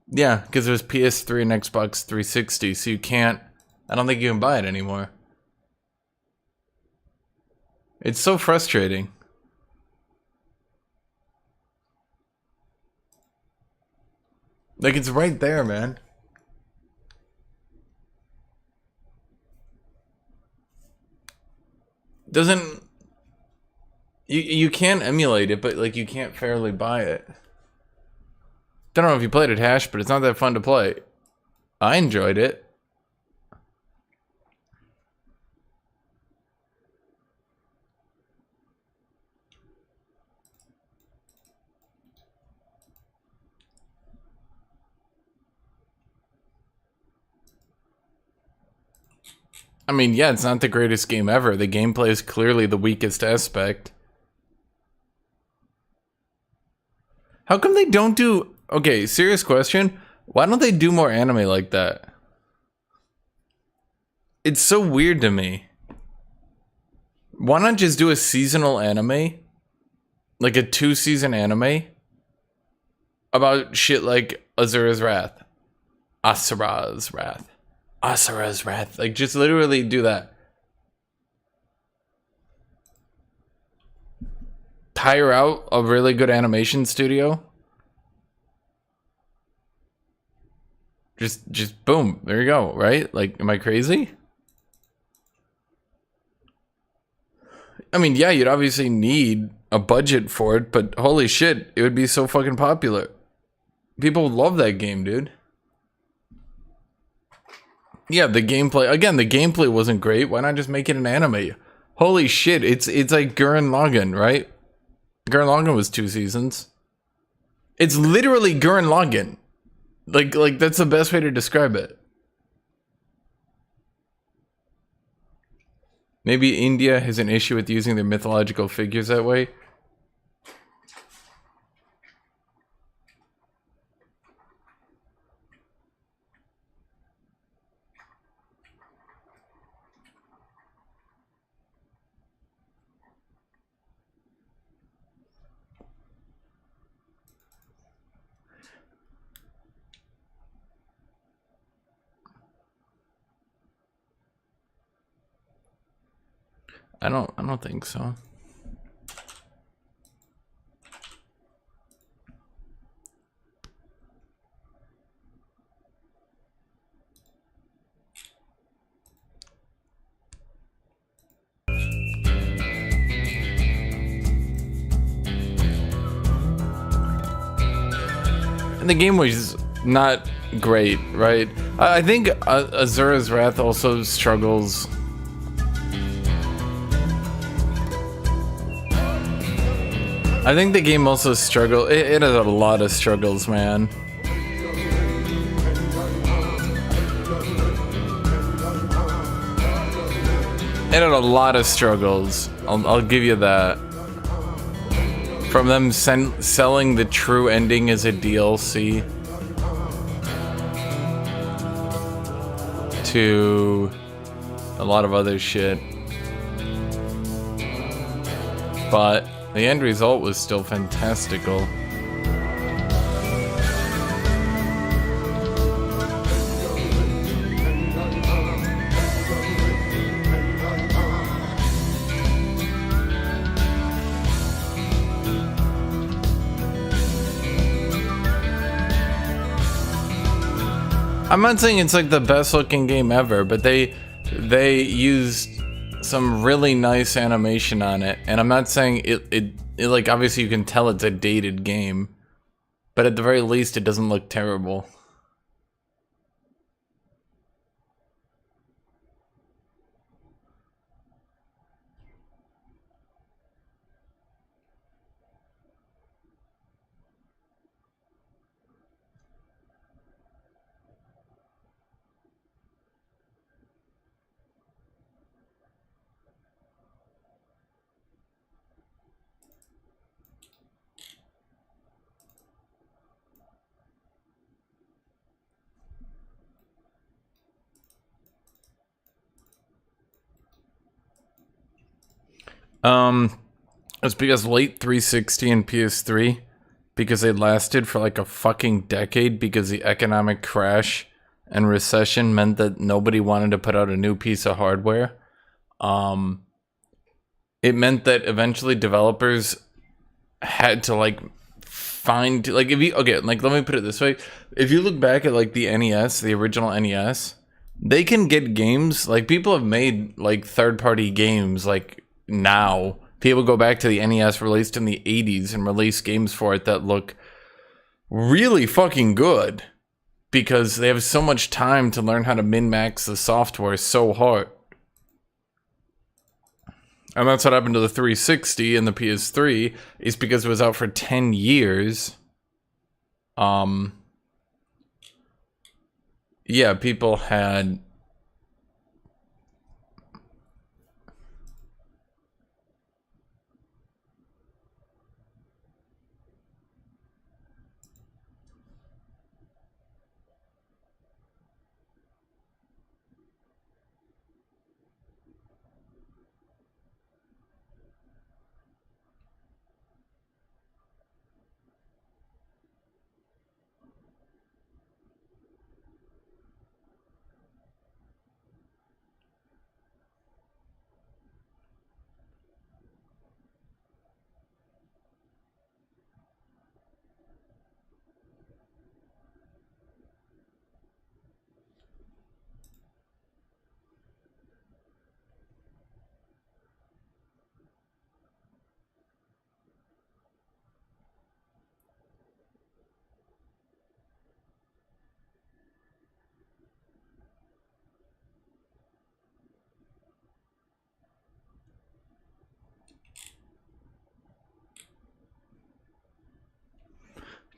Yeah, because it was PS3 and Xbox 360, so you can't... I don't think you can buy it anymore. It's so frustrating. Like, it's right there, man. Doesn't... You can emulate it, but like you can't fairly buy it. Don't know if you played it, Hash, but it's not that fun to play. I enjoyed it. I mean, yeah, it's not the greatest game ever. The gameplay is clearly the weakest aspect. How come they don't do... Okay, serious question. Why don't they do more anime like that? It's so weird to me. Why not just do a seasonal anime? Like a 2-season anime? About shit like Asura's Wrath. Asura's Wrath. Asura's Wrath. Like, just literally do that. Hire out a really good animation studio. Just boom, there you go, right? Like, am I crazy? I mean, yeah, you'd obviously need a budget for it, but holy shit, it would be so fucking popular. People would love that game, dude. Yeah, the gameplay, again, the gameplay wasn't great. Why not just make it an anime? Holy shit, it's like Gurren Lagann, right? Gurren Lagann was 2 seasons. It's literally Gurren Lagann. Like that's the best way to describe it. Maybe India has an issue with using their mythological figures that way. I don't think so. the game was not great, right? I think Azura's Wrath also struggles. I think the game also struggled. It had a lot of struggles, man. It had a lot of struggles. I'll give you that. From them selling the true ending as a DLC to a lot of other shit. But the end result was still fantastical. I'm not saying it's like the best looking game ever, but they used some really nice animation on it, and I'm not saying it like, obviously you can tell it's a dated game, but at the very least it doesn't look terrible. It's because late 360 and PS3, because they lasted for like a fucking decade because the economic crash and recession meant that nobody wanted to put out a new piece of hardware. It meant that eventually developers had to like find, like, if you, okay, like, let me put it this way. If you look back at like the NES, the original NES, they can get games, like, people have made like third-party games, like, now people go back to the NES released in the 80s and release games for it that look really fucking good because they have so much time to learn how to min-max the software so hard. And that's what happened to the 360 and the PS3, is because it was out for 10 years. Yeah, people had...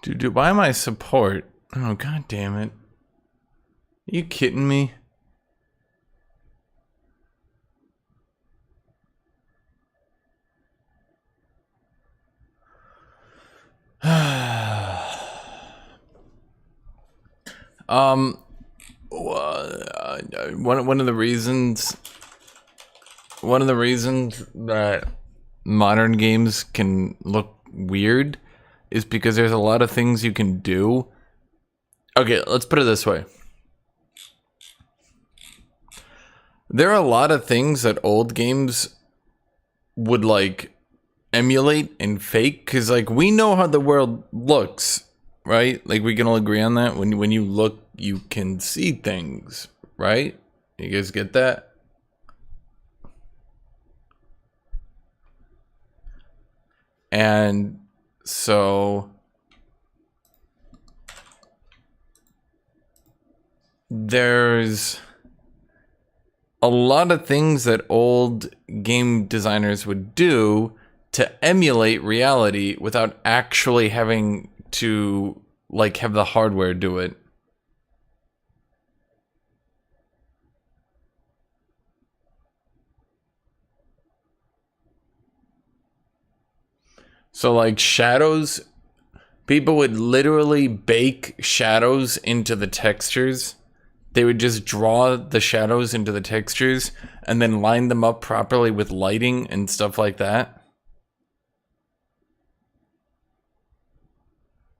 Dude, why am I support? Oh, god damn it. Are you kidding me? One of the reasons that modern games can look weird is because there's a lot of things you can do. Okay, let's put it this way. There are a lot of things that old games would like emulate and fake, because like we know how the world looks, right? Like we can all agree on that. When you look, you can see things, right? You guys get that? And so there's a lot of things that old game designers would do to emulate reality without actually having to like have the hardware do it. So like shadows, people would literally bake shadows into the textures. They would just draw the shadows into the textures and then line them up properly with lighting and stuff like that.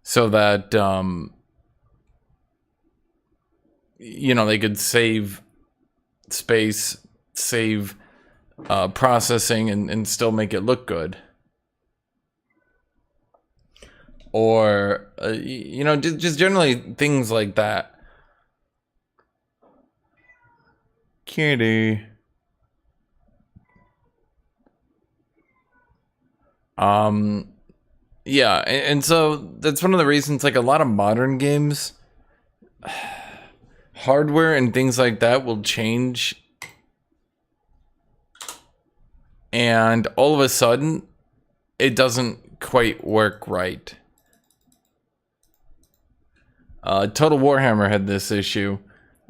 So that, you know, they could save space, save processing, and still make it look good. Or, you know, just generally things like that. Kitty. Yeah, and so that's one of the reasons, like, a lot of modern games, hardware and things like that will change. And all of a sudden, it doesn't quite work right. Total Warhammer had this issue,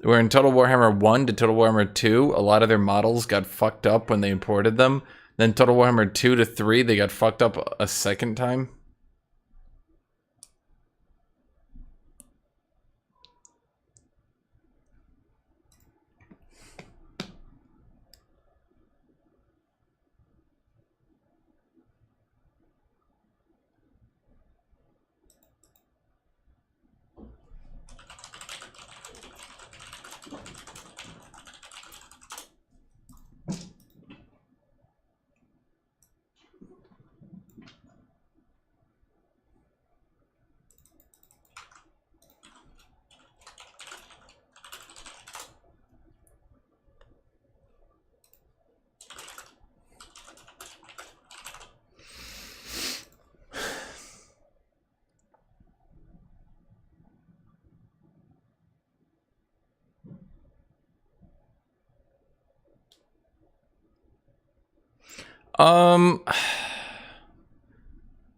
where in Total Warhammer 1 to Total Warhammer 2, a lot of their models got fucked up when they imported them. Then Total Warhammer 2 to 3, they got fucked up a second time.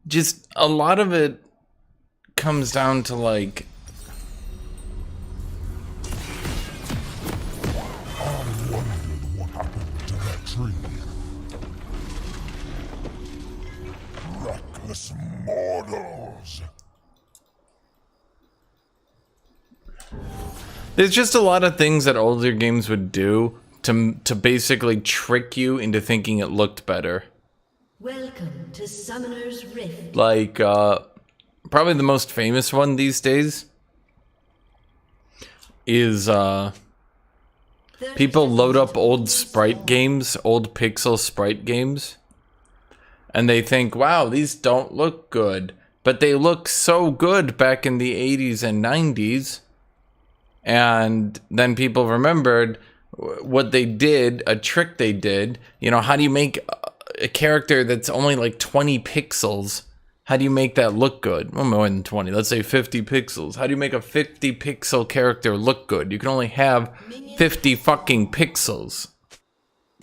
Just a lot of it comes down to like I wondered what happened to that tree. Reckless mortals. there's just a lot of things that older games would do to basically trick you into thinking it looked better. Welcome to Summoner's Rift. Like, probably the most famous one these days is, people load up old sprite games, old pixel sprite games, and they think, wow, these don't look good. But they look so good back in the 80s and 90s. And then people remembered what they did, a trick they did. You know, how do you make a character that's only like 20 pixels? How do you make that look good? Well, more than 20, let's say 50 pixels. How do you make a 50 pixel character look good? You can only have 50 fucking pixels,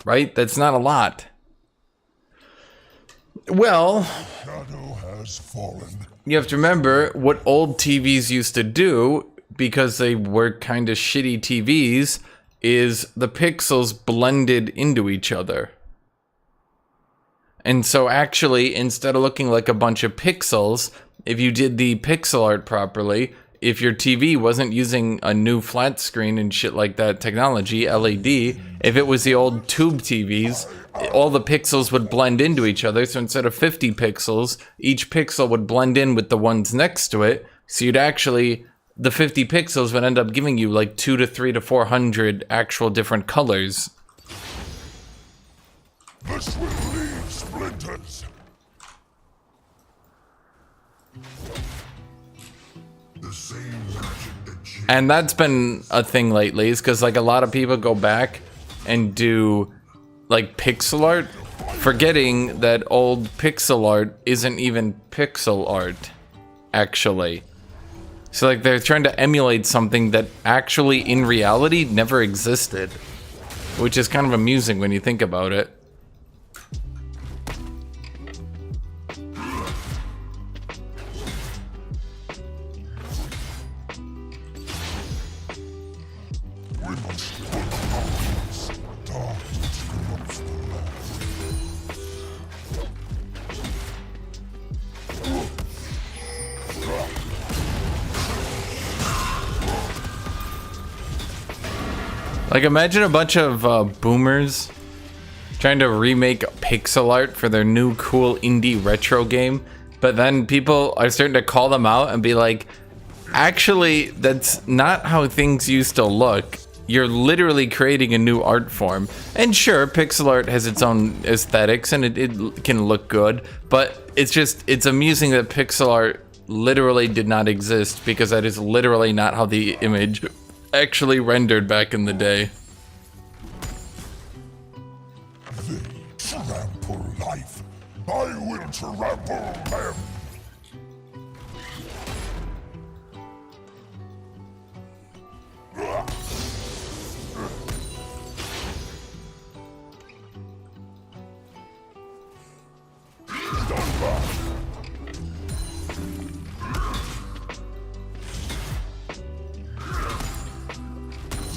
right? That's not a lot. Well, Shadow has fallen. you have to remember what old TVs used to do, because they were kind of shitty TVs, is the pixels blended into each other. And so actually, instead of looking like a bunch of pixels, if you did the pixel art properly, if your TV wasn't using a new flat screen and shit like that technology, LED, if it was the old tube TVs, all the pixels would blend into each other. So instead of 50 pixels, each pixel would blend in with the ones next to it. So you'd actually, the 50 pixels would end up giving you like 200 to 300 to 400 actual different colors. This will leave splinters. The same magic that you And that's been a thing lately, is because like a lot of people go back and do like pixel art, forgetting that old pixel art isn't even pixel art, actually. So like they're trying to emulate something that actually in reality never existed, which is kind of amusing when you think about it. Like, imagine a bunch of boomers trying to remake pixel art for their new cool indie retro game, but then people are starting to call them out and be like, actually, that's not how things used to look. You're literally creating a new art form. And sure, pixel art has its own aesthetics and it can look good, but it's amusing that pixel art literally did not exist, because that is literally not how the image actually rendered back in the day. They trample life. I will trample them.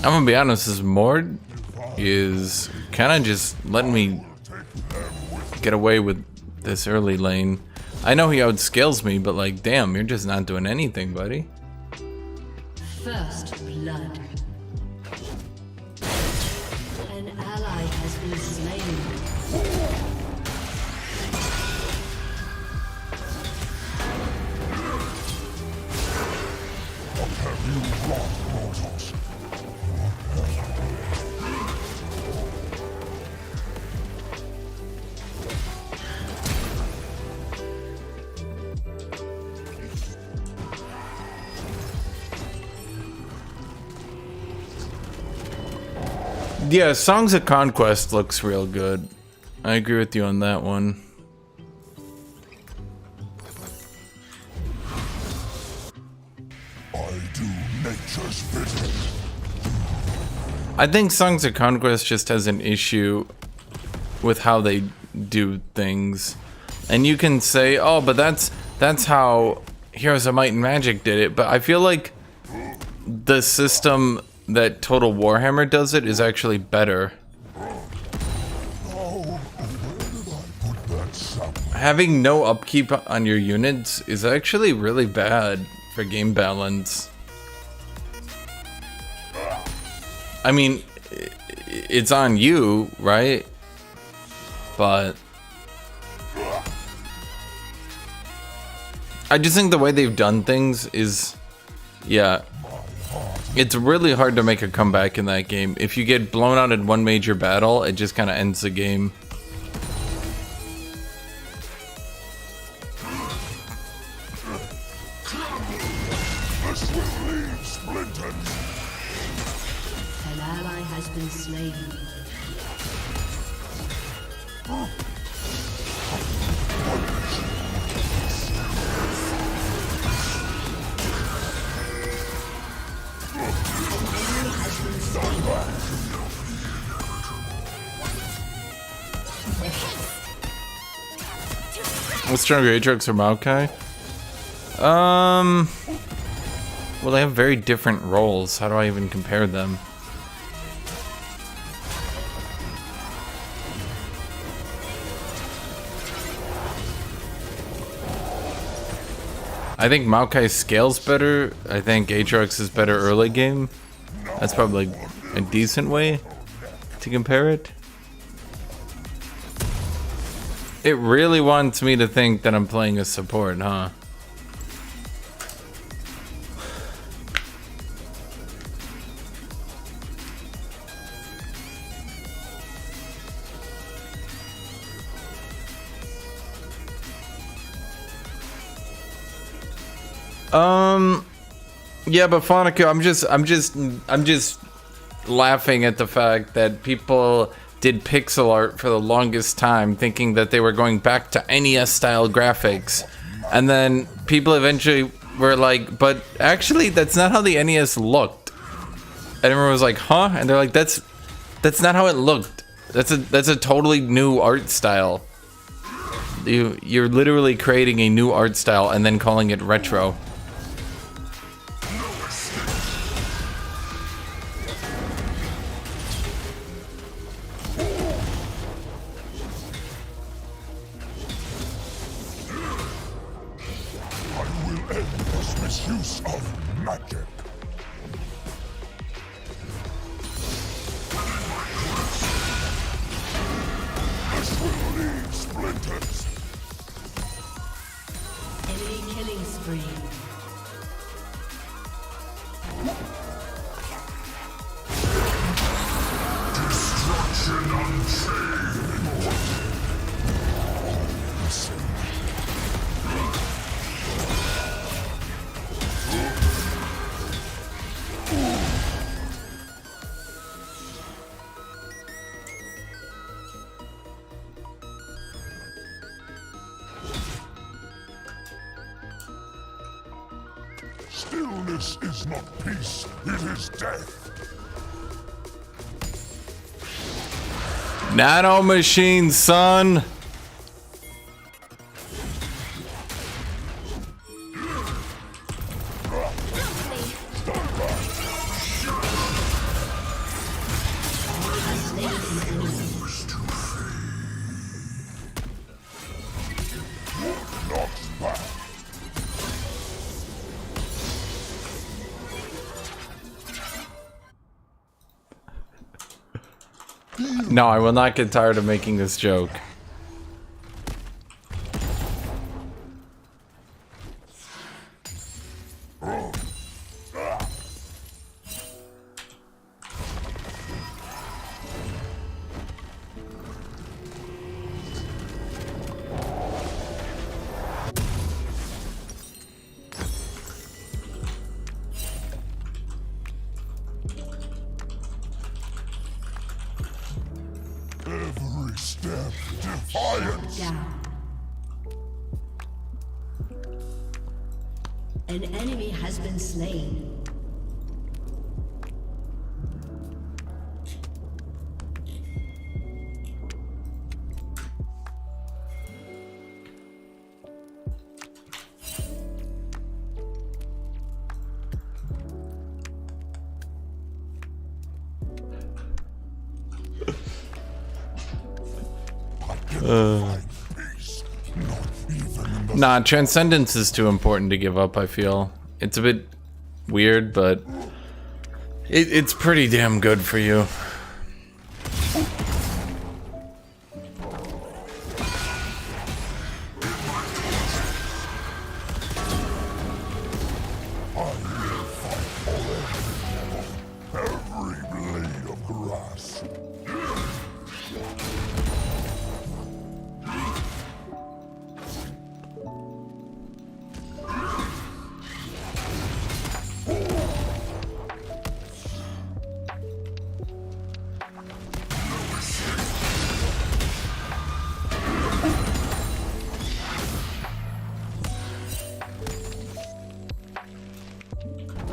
I'm gonna be honest, this Mord is kind of just letting me get away with this early lane. I know he outscales me, but like, damn, you're just not doing anything, buddy. First blood. An ally has been slain. Yeah, Songs of Conquest looks real good. I agree with you on that one. I do nature's bidding. I think Songs of Conquest just has an issue with how they do things. And you can say, oh, but that's how Heroes of Might and Magic did it. But I feel like the system that Total Warhammer does it is actually better. Having no upkeep on your units is actually really bad for game balance. I mean, it's on you, right? But I just think the way they've done things is, yeah, it's really hard to make a comeback in that game. If you get blown out in one major battle, it just kind of ends the game. This will leave splinters. An ally has been slain. What's stronger, Aatrox or Maokai? Well, they have very different roles. How do I even compare them? I think Maokai scales better. I think Aatrox is better early game. That's probably a decent way to compare it. It really wants me to think that I'm playing a support, huh? Yeah, but Fanica, I'm just laughing at the fact that people did pixel art for the longest time, thinking that they were going back to NES style graphics, and then people eventually were like, but actually that's not how the NES looked. And everyone was like, huh? And they're like, that's not how it looked. That's a totally new art style. You're literally creating a new art style and then calling it retro. Misuse of magic. This will leave splinters. Enemy killing spree. Destruction unchained. Stillness is not peace, it is death. Nano machine, son. No, I will not get tired of making this joke. Every step defiance. Down. An enemy has been slain. Nah, Transcendence is too important to give up, I feel. It's a bit weird, but it's pretty damn good for you. Every blade of grass.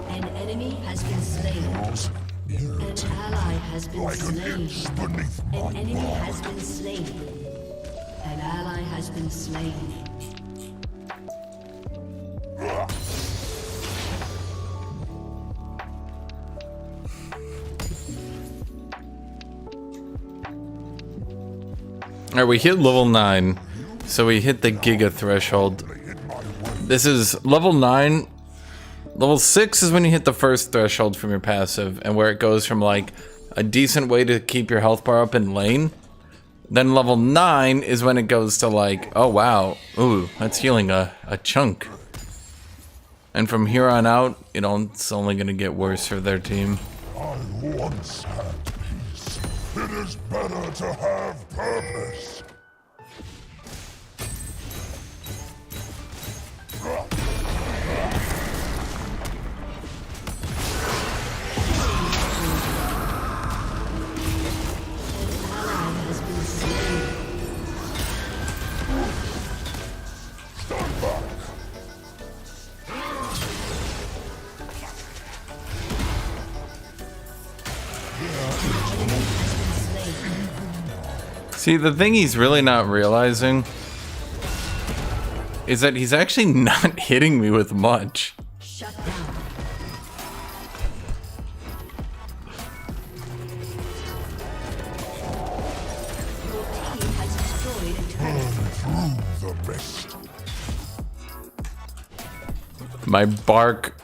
An enemy has been slain. An ally has been Like an slain. inch beneath my An enemy palm. has been slain. An ally has been slain. Alright, we hit level 9, so we hit the Giga threshold. This is level 9. Level 6 is when you hit the first threshold from your passive, and where it goes from like a decent way to keep your health bar up in lane. Then level 9 is when it goes to like, oh wow, ooh, that's healing a chunk. And from here on out, you know, it's only gonna get worse for their team. I once had peace. It is better to have purpose. Ally has been slain. Stand back. See, the thing he's really not realizing is that he's actually not hitting me with much. Shut down. Your team has destroyed a turret. Through the mist. My bark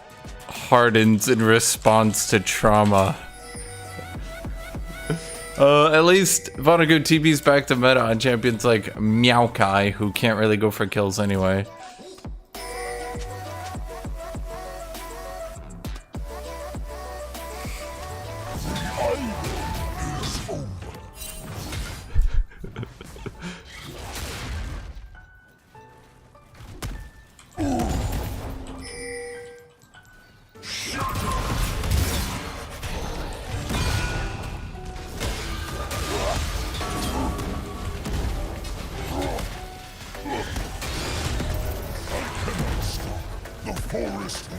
hardens in response to trauma. At least Vonagu TP's back to meta on champions like Maokai, who can't really go for kills anyway. The forest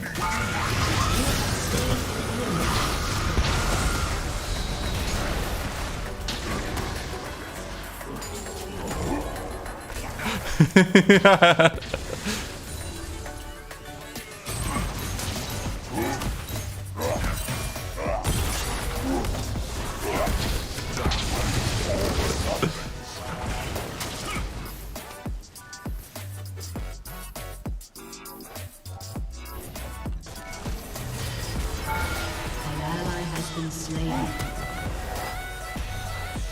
An ally has been slain.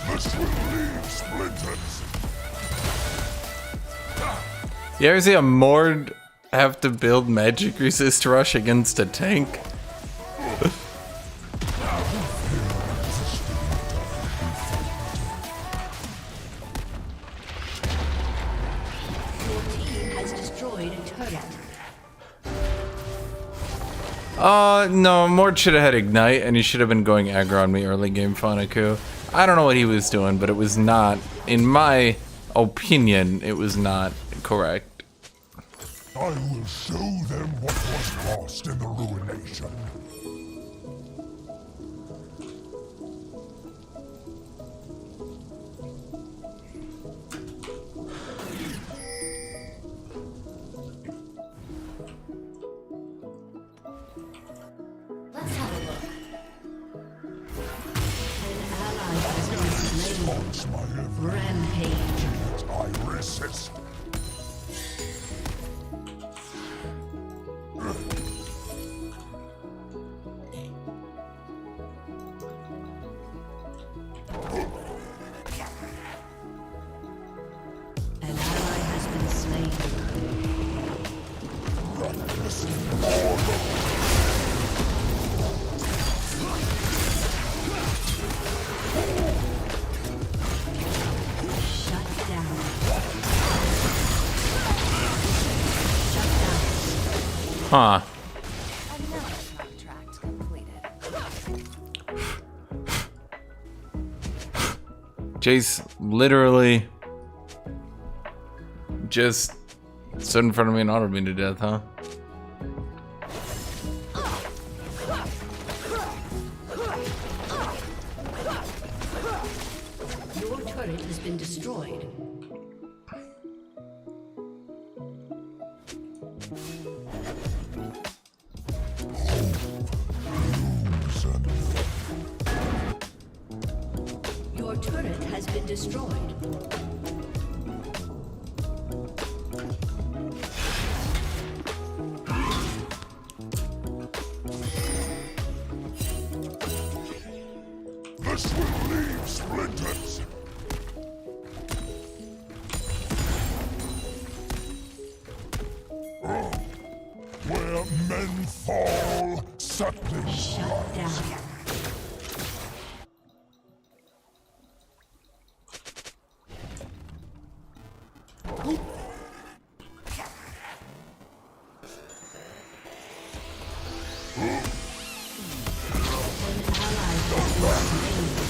This will leave splinters. You ever see a Mord have to build magic resist rush against a tank? Your team has destroyed a turret. No, Mord should have had Ignite, and he should have been going aggro on me early game, Fonaku. I don't know what he was doing, but it was not, in my opinion, it was not correct. I will show them what was lost in the ruination. Let's have a look. An ally has been slain. Taunts my every Rampage. yet I resist. An ally has been slain. Shut down. Shut down. Huh. Another contract completed. Jace literally just stood in front of me and autoed me to death, huh? Your turret has been destroyed. Your turret has been destroyed. This will leave splinters. Where men fall, saplings Shut down. An ally has been slain.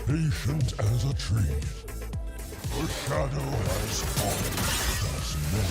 patient as a tree. The shadow has fallen as men.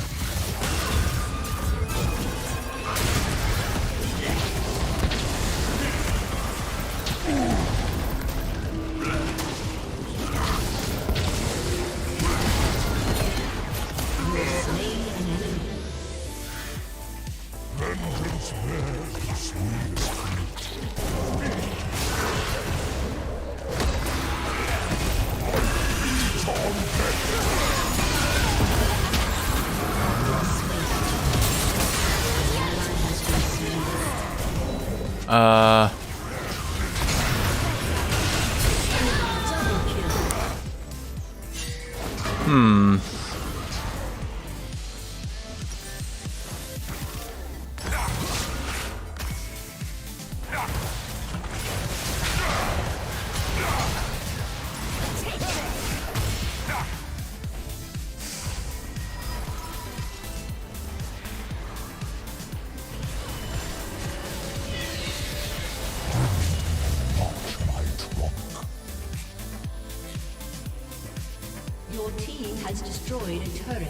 Your team has destroyed a turret.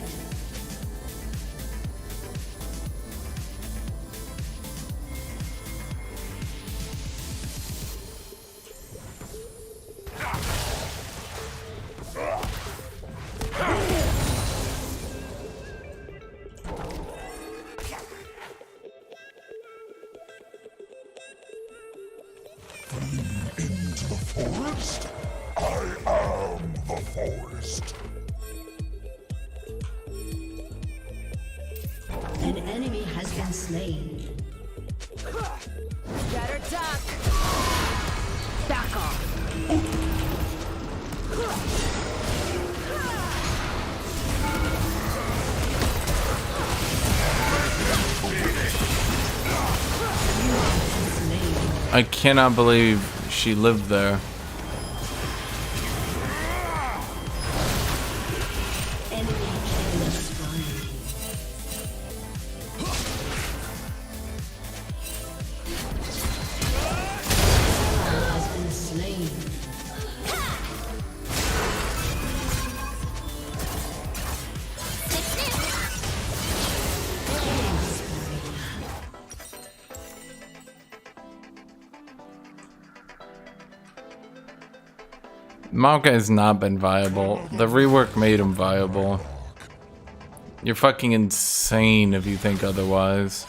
Into the forest? I am the forest. An enemy has been slain. Better duck. Back off. I cannot believe she lived there. Enemy killing spree. Has been slain. Maokai has not been viable. The rework made him viable. You're fucking insane if you think otherwise.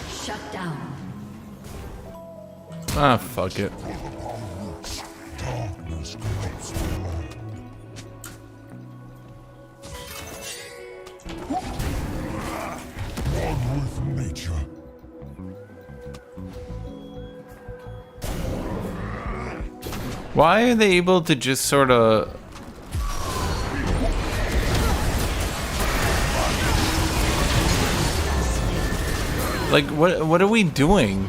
Shut down. Ah, fuck it. Darkness corrupts below. One with nature. Why are they able to just sort of... Like, what are we doing?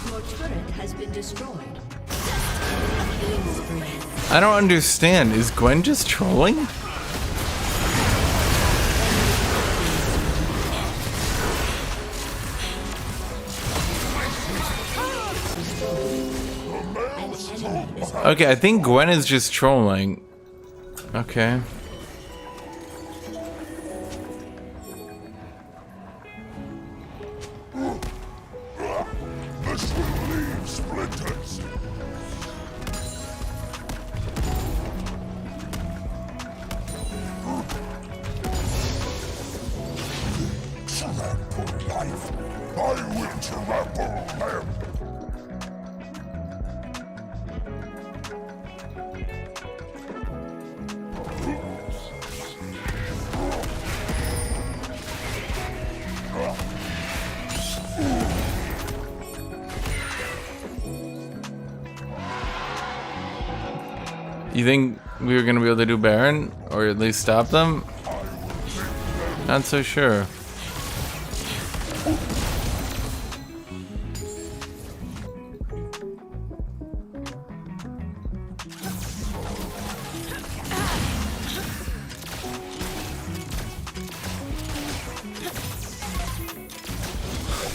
Your turret has been destroyed. Killing spree. I don't understand. Is Gwen just trolling? Okay, I think Gwen is just trolling. Okay. This will leave splinters. Trample life. I will trample them. You think we were gonna be able to do Baron? Or at least stop them? Not so sure.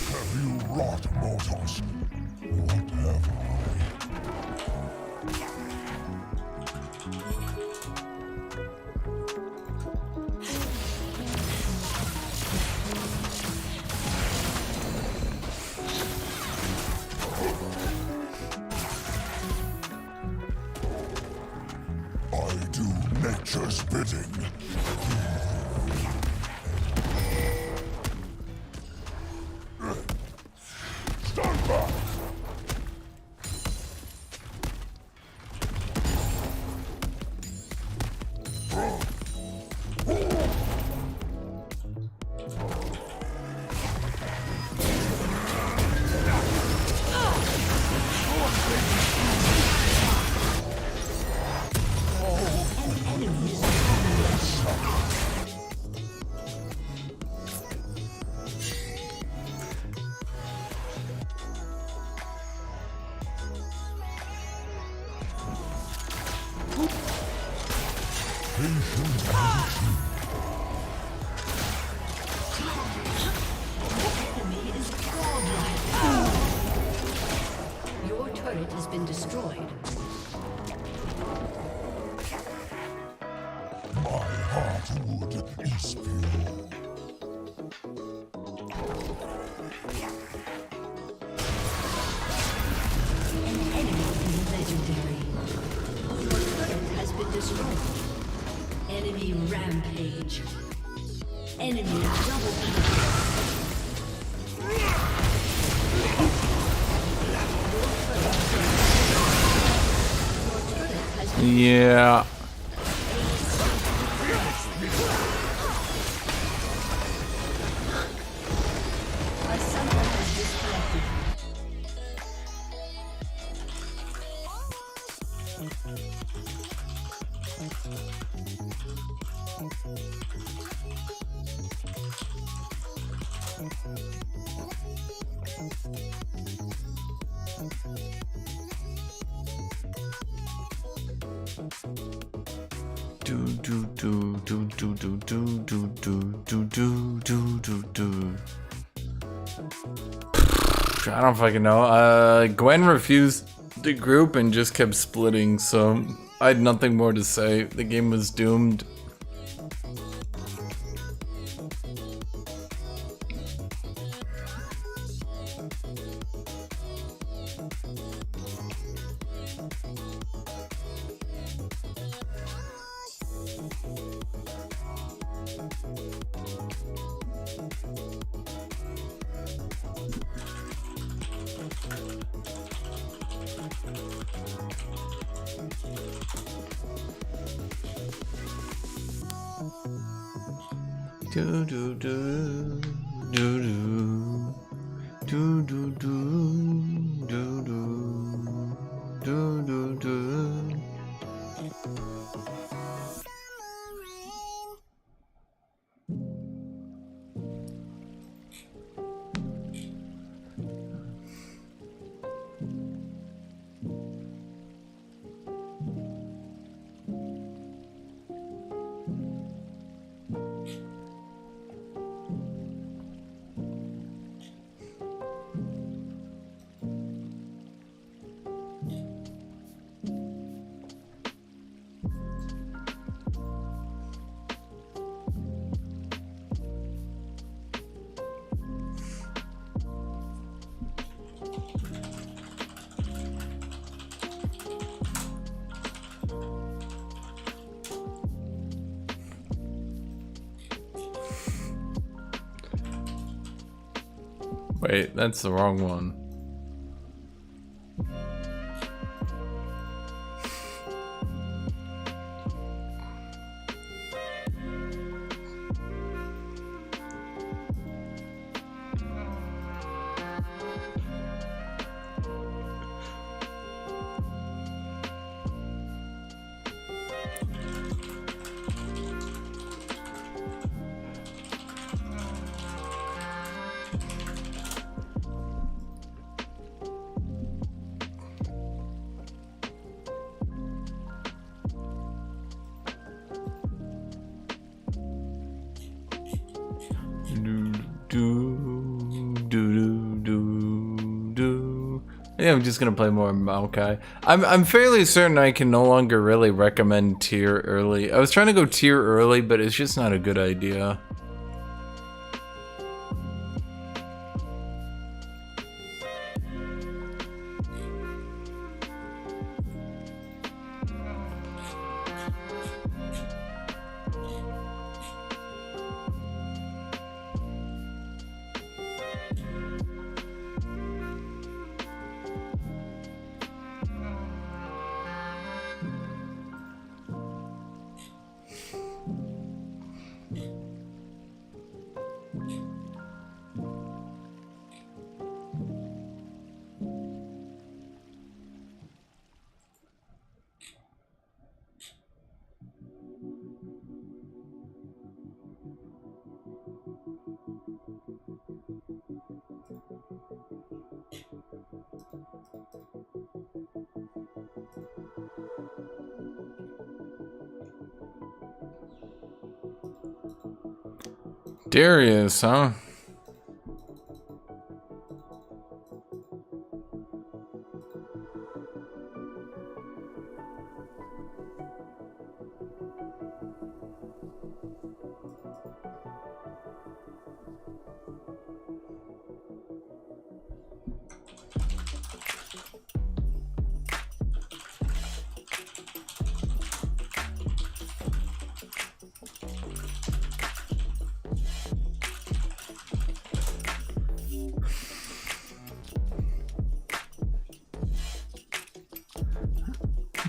Have you wrought, mortals? What have I? bidding. Stand back! Your turret has been destroyed. My heartwood is pure. Legendary. Your turret has been destroyed. Enemy rampage. Enemy double kill. Yeah. A summoner has disconnected. Do do do do do do do do do do do do do. I don't fucking know. Gwen refused the group and just kept splitting, so I had nothing more to say. The game was doomed. Do do do do do do do do do do do do. Wait, that's the wrong one. Yeah, I'm just gonna play more Maokai. I'm fairly certain I can no longer really recommend tier early. I was trying to go tier early, but it's just not a good idea. Darius, huh?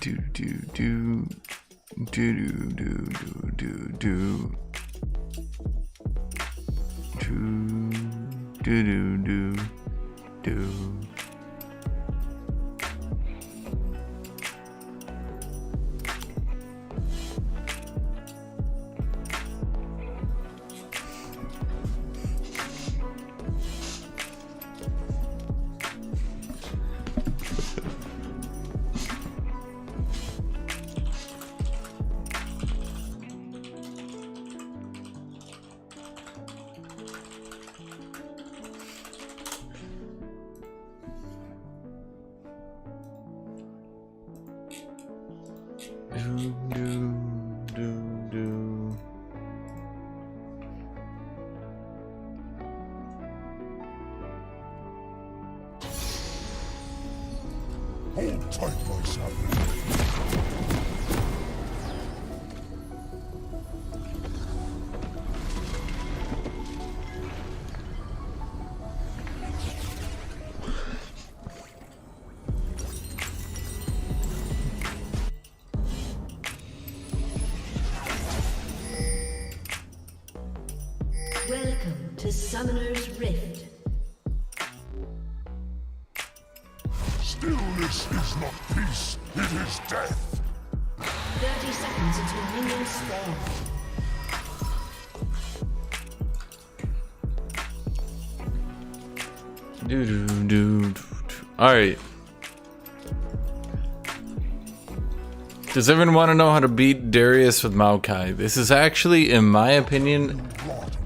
Do do do do do do do do do do do do. Hold tight, my sapling. Welcome to Summoner's Rift. Stillness is not peace, it is death. 30 seconds until minions spawn. Do do do. All right. Does everyone want to know how to beat Darius with Maokai? This is actually, in my opinion,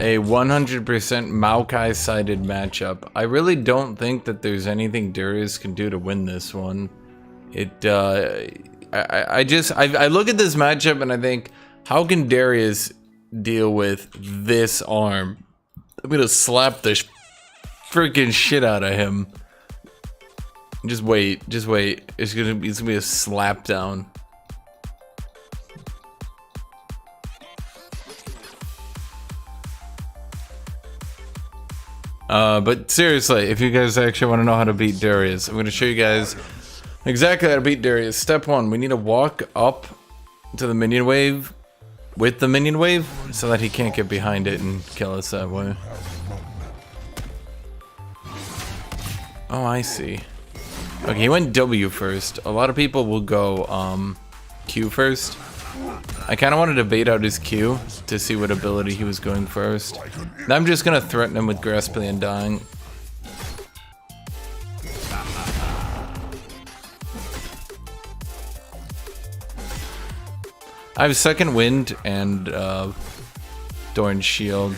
a 100% Maokai-sided matchup. I really don't think that there's anything Darius can do to win this one. I look at this matchup and I think, how can Darius deal with this arm? I'm gonna slap the freaking shit out of him. Just wait, just wait. It's gonna be a slap down. But seriously, if you guys actually want to know how to beat Darius, I'm going to show you guys exactly how to beat Darius. Step 1, we need to walk up to the minion wave with the minion wave so that he can't get behind it and kill us that way. Oh, I see. Okay, he went W first. A lot of people will go Q first. I kind of wanted to bait out his Q to see what ability he was going first. Now I'm just going to threaten him with Grasping and Dying. I have Second Wind and Dorn's Shield.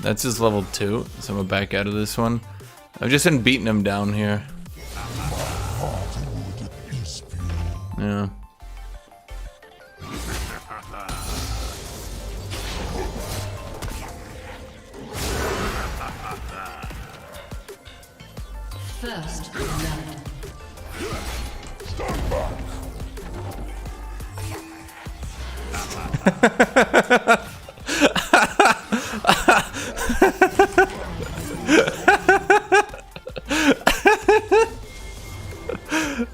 That's his level 2, so I'm gonna back out of this one. I've just been beating him down here. Yeah. First blood. Stand back.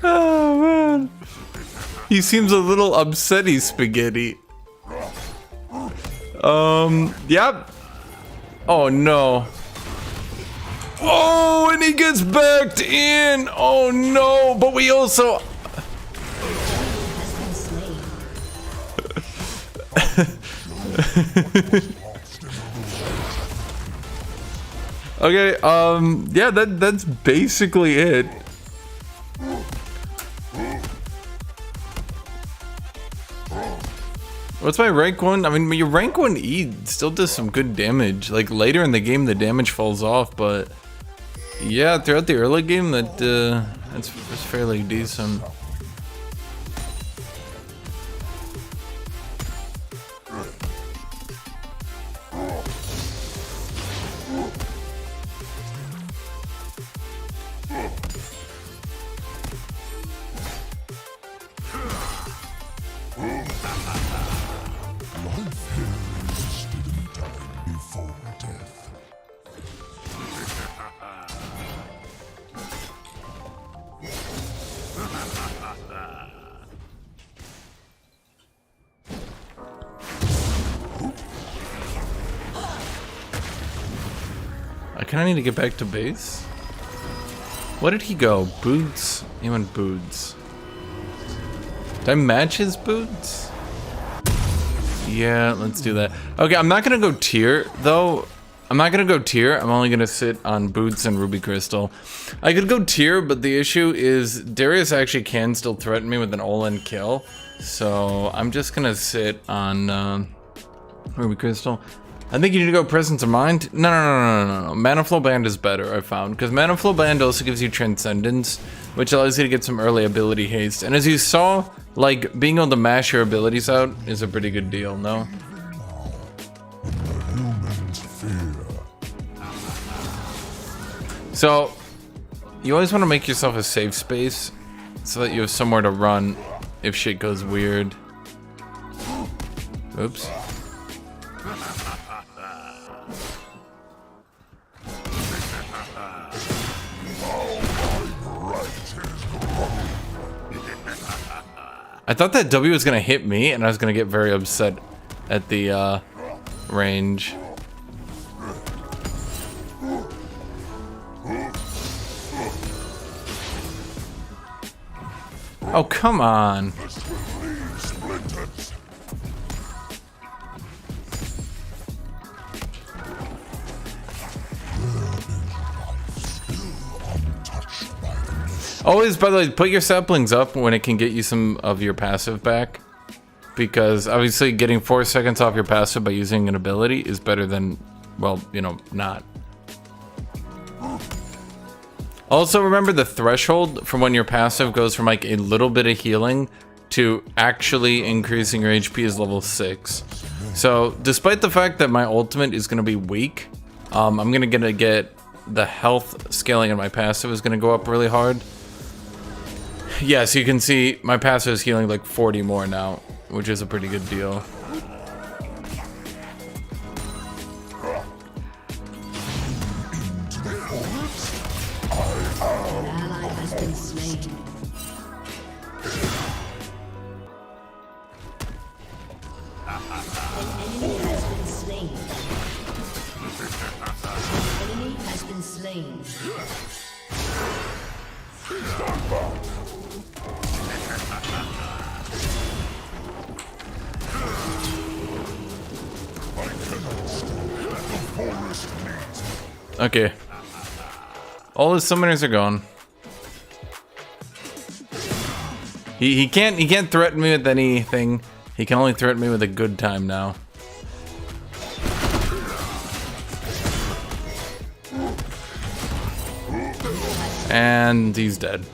Oh man. He seems a little upsetty, Spaghetti. Yep. Oh no. Oh, and he gets backed in. Oh no, but we also... Okay, yeah, that's basically it. What's my rank 1? I mean, your rank 1 E still does some good damage. Like, later in the game, the damage falls off, but... yeah, throughout the early game, that's fairly decent. Before death. I kinda need to get back to base. What did he go? Boots? He went boots. Did I match his boots? Yeah, let's do that. Okay, I'm not gonna go tier, though. I'm not gonna go tier. I'm only gonna sit on boots and ruby crystal. I could go tier, but the issue is Darius actually can still threaten me with an all-in kill. So I'm just gonna sit on ruby crystal. I think you need to go presence of mind. No. Mana flow band is better, I found, because mana flow band also gives you transcendence, which allows you to get some early ability haste. And as you saw, like, being able to mash your abilities out is a pretty good deal, no? Humans fear. So, you always want to make yourself a safe space so that you have somewhere to run if shit goes weird. Oops. I thought that W was gonna hit me, and I was gonna get very upset at the range. Oh, come on. Always, by the way, put your saplings up when it can get you some of your passive back. Because obviously getting 4 seconds off your passive by using an ability is better than, well, you know, not. Also, remember the threshold from when your passive goes from like a little bit of healing to actually increasing your HP is level 6. So, despite the fact that my ultimate is going to be weak, I'm going to get the health scaling in my passive is going to go up really hard. Yeah, so you can see my passive is healing like 40 more now, which is a pretty good deal. Okay. All his summoners are gone. He can't threaten me with anything. He can only threaten me with a good time now. And he's dead.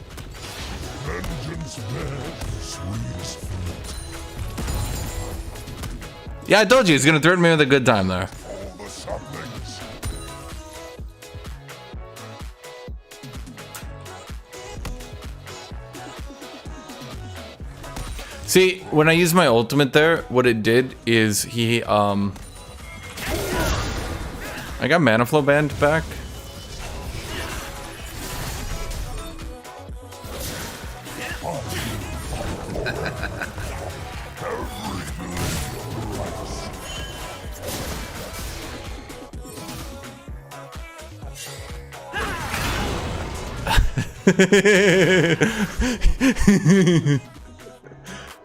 Yeah, I told you he's gonna threaten me with a good time there. See, when I used my ultimate there, what it did is he, I got mana flow band back.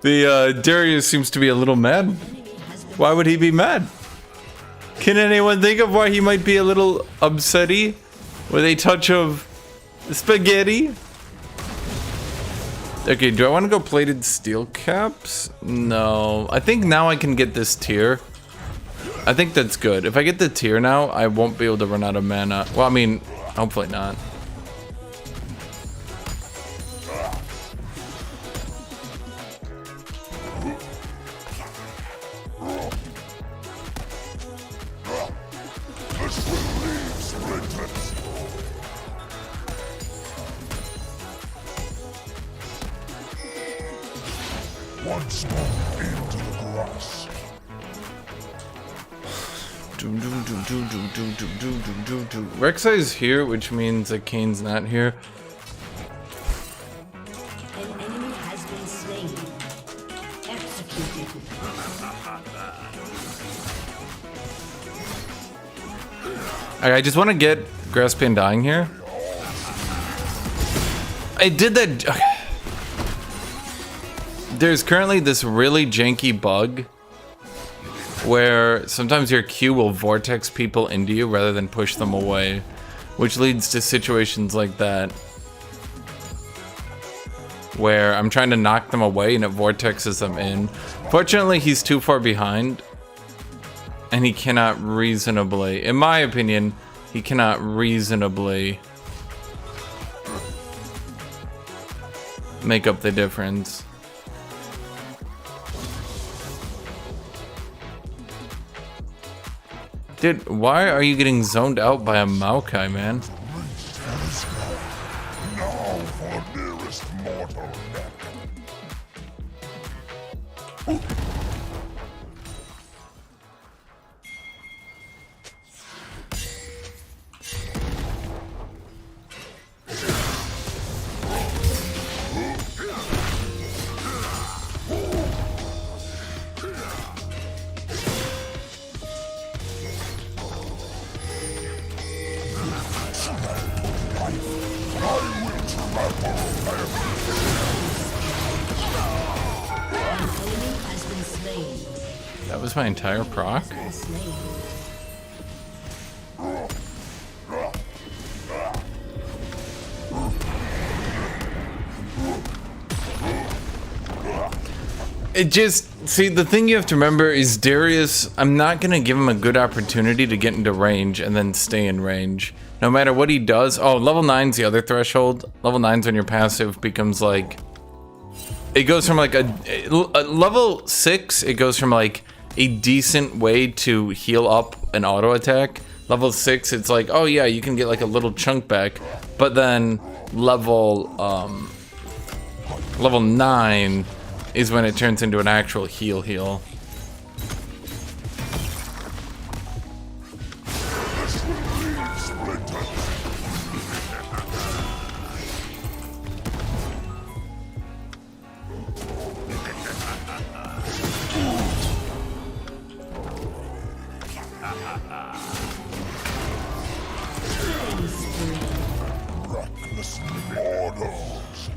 The Darius seems to be a little mad. Why would he be mad? Can anyone think of why he might be a little upsetty with a touch of spaghetti? Okay, do I want to go plated steel caps? No. I think now I can get this tier. I think that's good. If I get the tier now, I won't be able to run out of mana. Well, I mean, hopefully not. Once more into the grass. Rek'Sai is here, which means that Kane's not here. An enemy has been slain. Executed. I just want to get Grasspan dying here. I did that. Okay. There's currently this really janky bug where sometimes your Q will vortex people into you rather than push them away, which leads to situations like that where I'm trying to knock them away and it vortexes them in. Fortunately, he's too far behind and he cannot reasonably, in my opinion, he cannot reasonably make up the difference. Dude, why are you getting zoned out by a Maokai, man? Now for nearest mortal neck. That was my entire proc? It just, see, the thing you have to remember is Darius, I'm not gonna give him a good opportunity to get into range and then stay in range. No matter what he does. Oh, level 9's the other threshold. Level 9's when your passive becomes like, it goes from like a level 6, it goes from like a decent way to heal up an auto attack. Level 6, it's like, oh yeah, you can get like a little chunk back. But then level 9 is when it turns into an actual heal. Reckless mortals.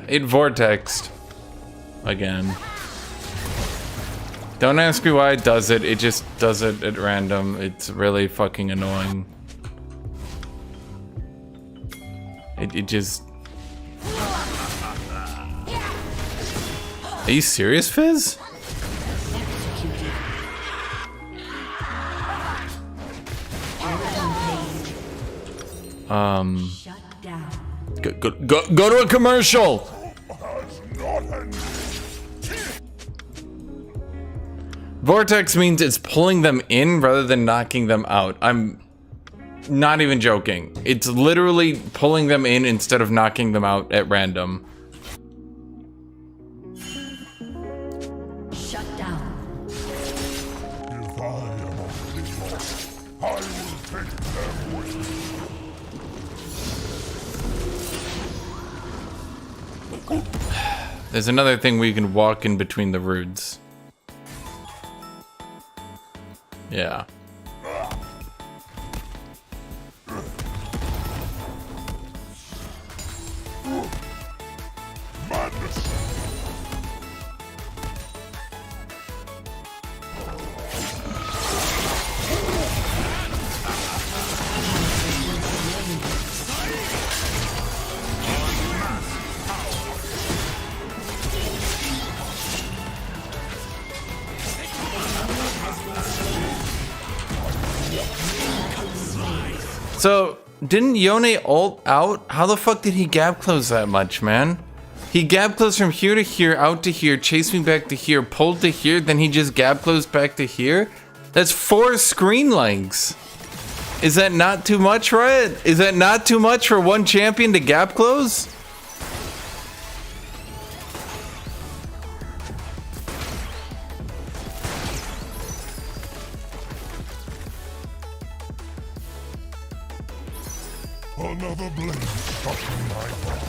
It vortexed again. Don't ask me why it does it. It just does it at random. It's really fucking annoying. It just. Are you serious, Fizz? Shut down. Go to a commercial. Vortex means it's pulling them in rather than knocking them out. I'm not even joking. It's literally pulling them in instead of knocking them out at random. Shut down. If I am already lost, I will take them with me. There's another thing where you can walk in between the roots. Yeah. Madness. So, didn't Yone ult out? How the fuck did he gap close that much, man? He gap closed from here to here, out to here, chased me back to here, pulled to here, then he just gap closed back to here? That's 4 screen lengths. Is that not too much, Riot? Is that not too much for one champion to gap close? Another blade stuck in my heart.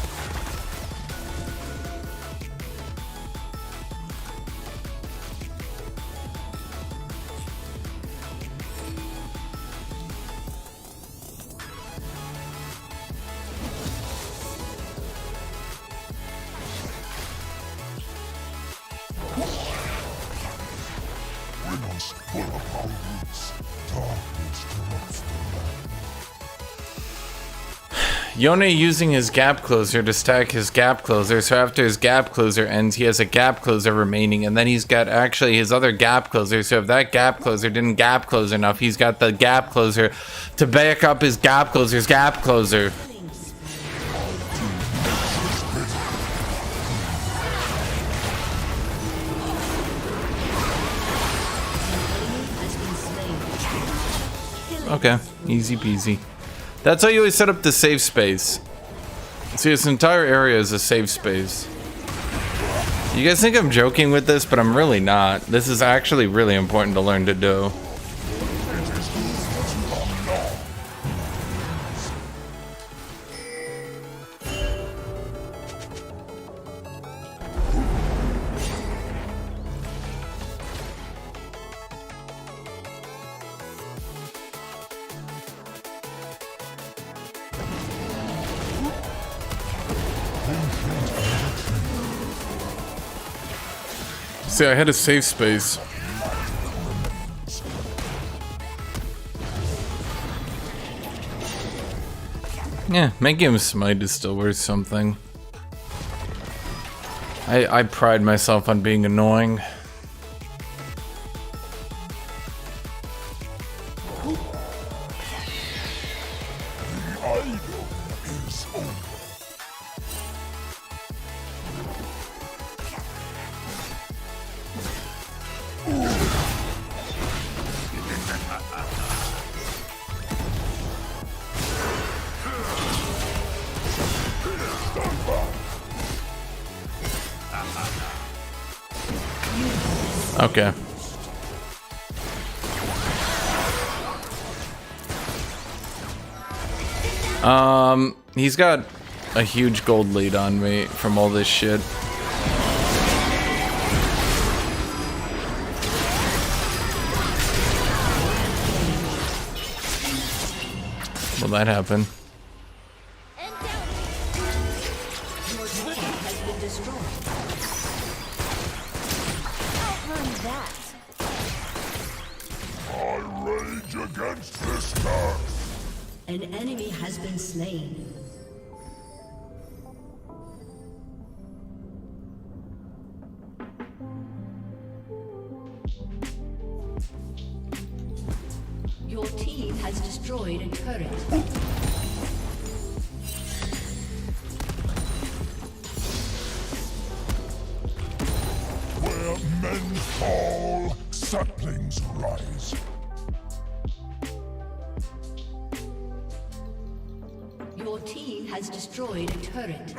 We must pull up our roots. Darkness corrupts the land. Yone using his gap closer to stack his gap closer, so after his gap closer ends, he has a gap closer remaining, and then he's got actually his other gap closer, so if that gap closer didn't gap close enough, he's got the gap closer to back up his gap closer's gap closer. Okay, easy peasy. That's how you always set up the safe space. See, this entire area is a safe space. You guys think I'm joking with this, but I'm really not. This is actually really important to learn to do. See, I had a safe space. Yeah, making him smite is still worth something. I pride myself on being annoying. Okay. He's got a huge gold lead on me from all this shit. Will that happen? I rage against this curse. An enemy has been slain. Your team has destroyed a turret. Where men fall, saplings rise. Your team has destroyed a turret.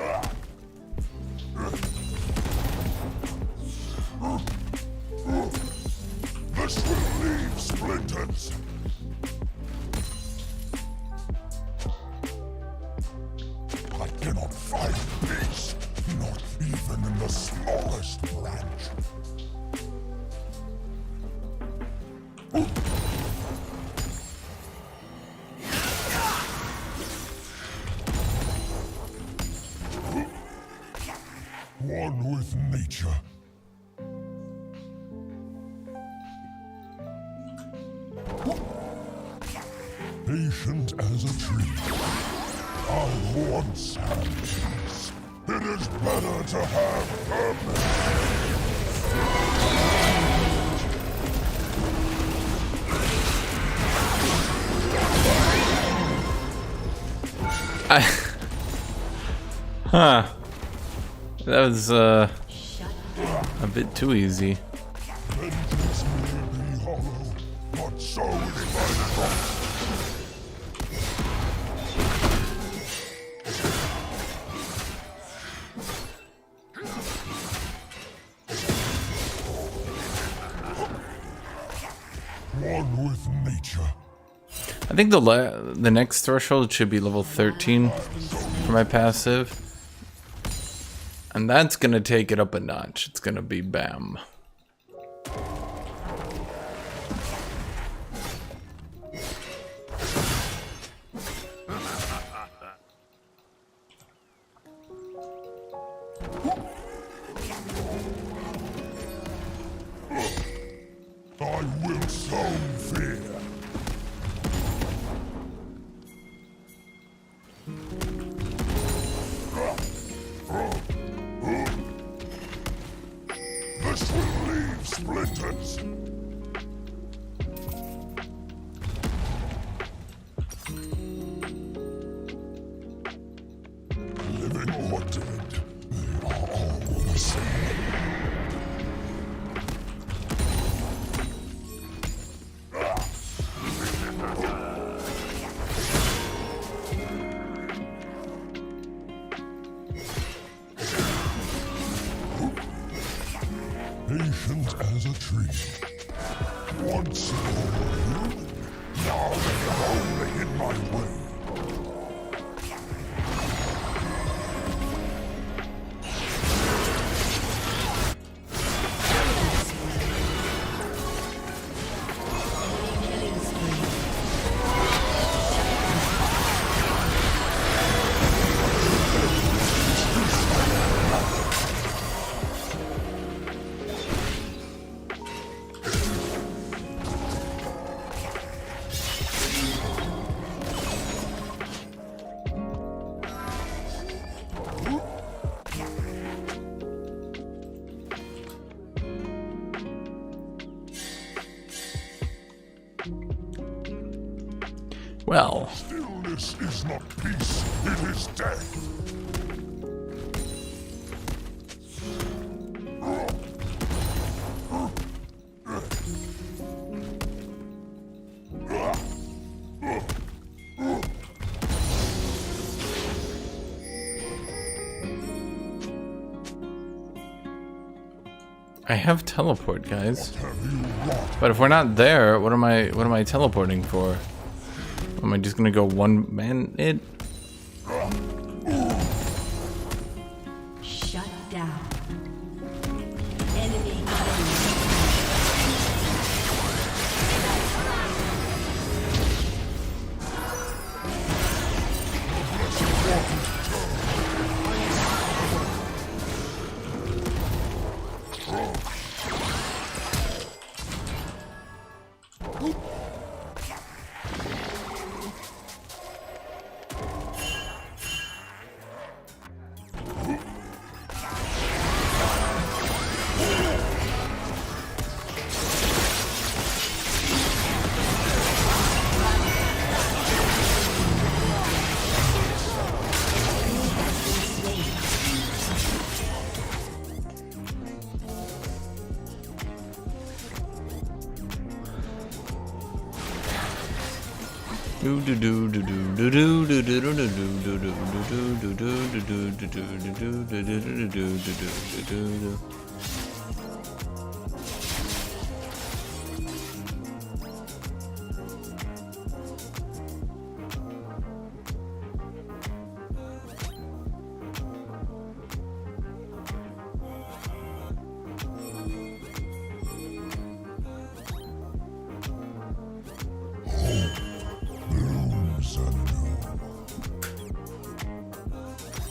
This will leave splinters. I cannot find peace, not even in the smallest branch. One with nature. Patient as a tree. I once had peace. It is better to have purpose. Huh. That was a bit too easy. Vengeance may be hollow, but so is my cross. One with nature. I think the next threshold should be level 13 for my passive. And that's gonna take it up a notch. It's gonna be bam. I will sow fear. This will leave splinters. Living or dead, they are all the same. Patient as a tree. Once they were human, now they are only in my way. Well, Stillness is not peace, it is death. I have teleport, guys. Have you wrought? But if we're not there, what am I teleporting for? Am I just gonna go one man it? Shut down. Enemy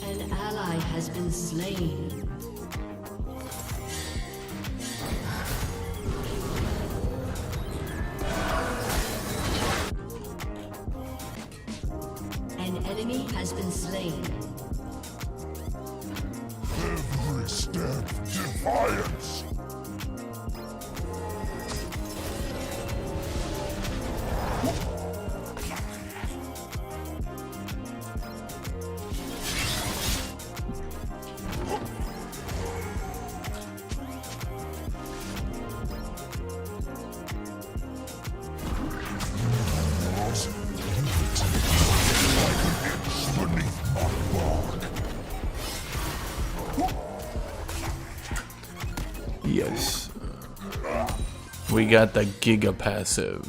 An ally has been slain. An enemy has been slain. Every step defiance. Yes. We got the Giga passive.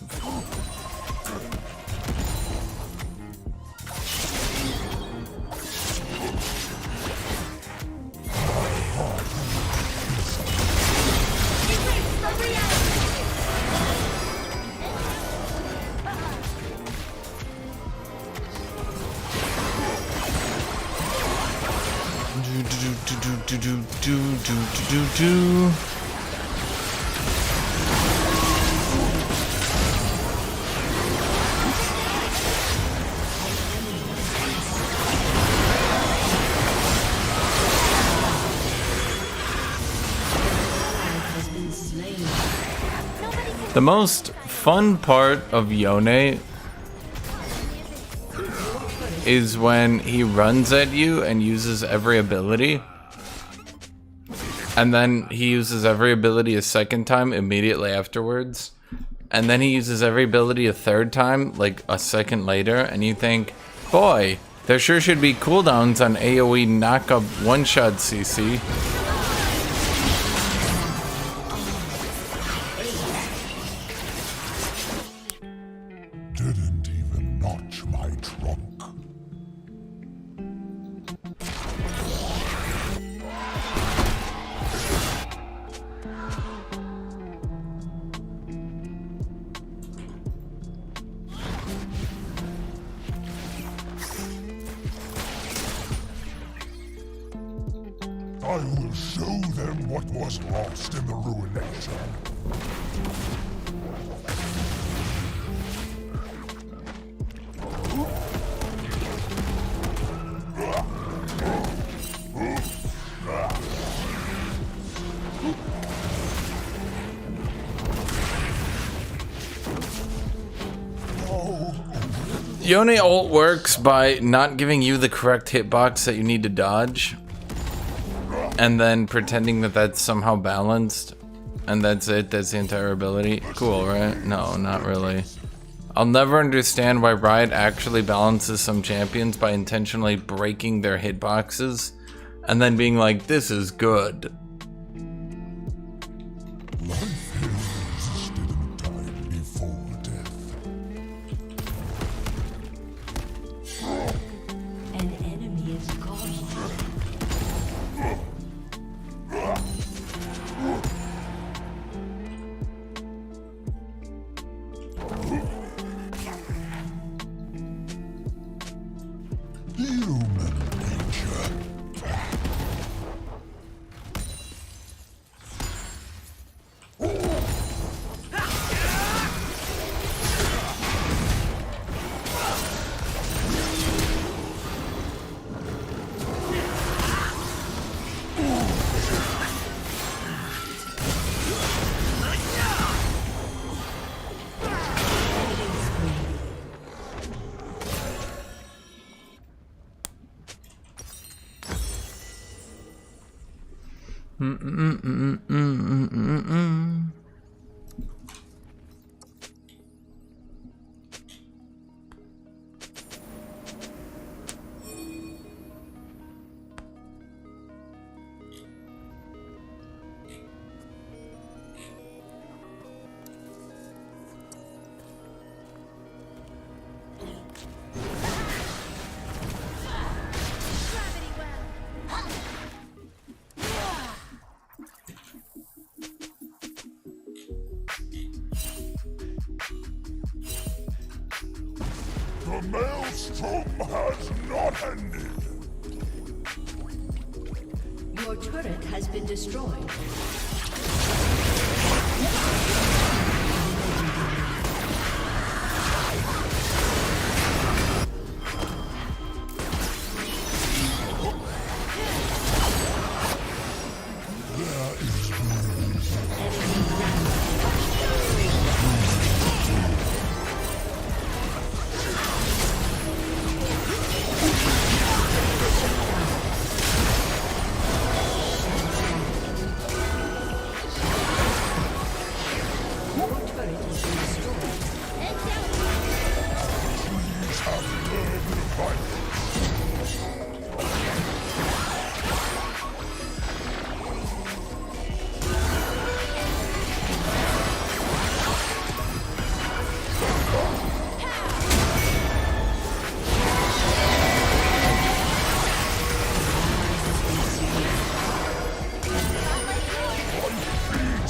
Do. The most fun part of Yone is when he runs at you and uses every ability, and then he uses every ability a second time immediately afterwards, and then he uses every ability a third time like a second later, and you think, boy, there sure should be cooldowns on AoE knock-up one-shot CC. Didn't even notch my trunk. I will show them what was lost in the ruination. Yone ult works by not giving you the correct hitbox that you need to dodge, and then pretending that that's somehow balanced, and that's it, that's the entire ability. Cool, right? No, not really. I'll never understand why Riot actually balances some champions by intentionally breaking their hitboxes, and then being like, this is good. Life here existed in time before death. An enemy is gone. Human nature. The maelstrom has not ended. Your turret has been destroyed.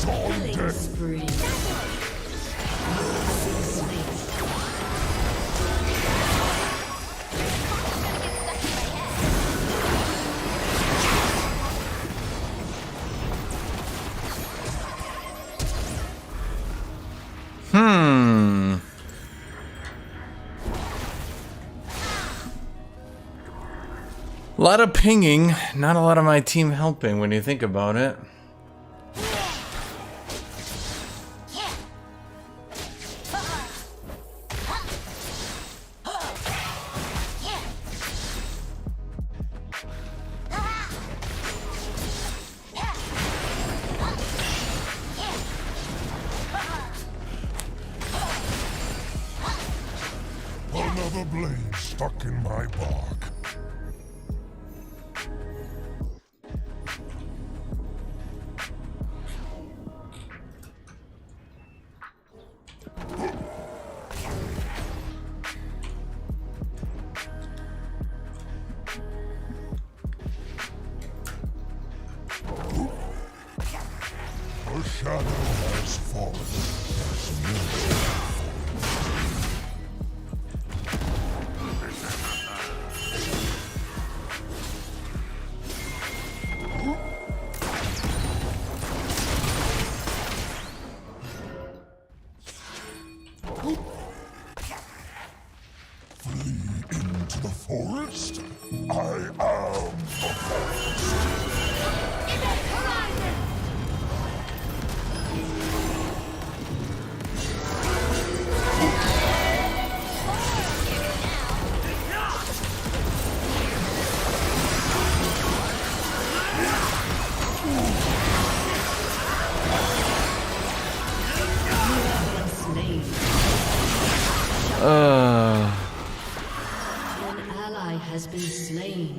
Killing spree. A lot of pinging, not a lot of my team helping when you think about it. Another blade stuck in my bark. A shadow has fallen. There's no flee into the forest. I am the forest. Slain. An ally has been slain.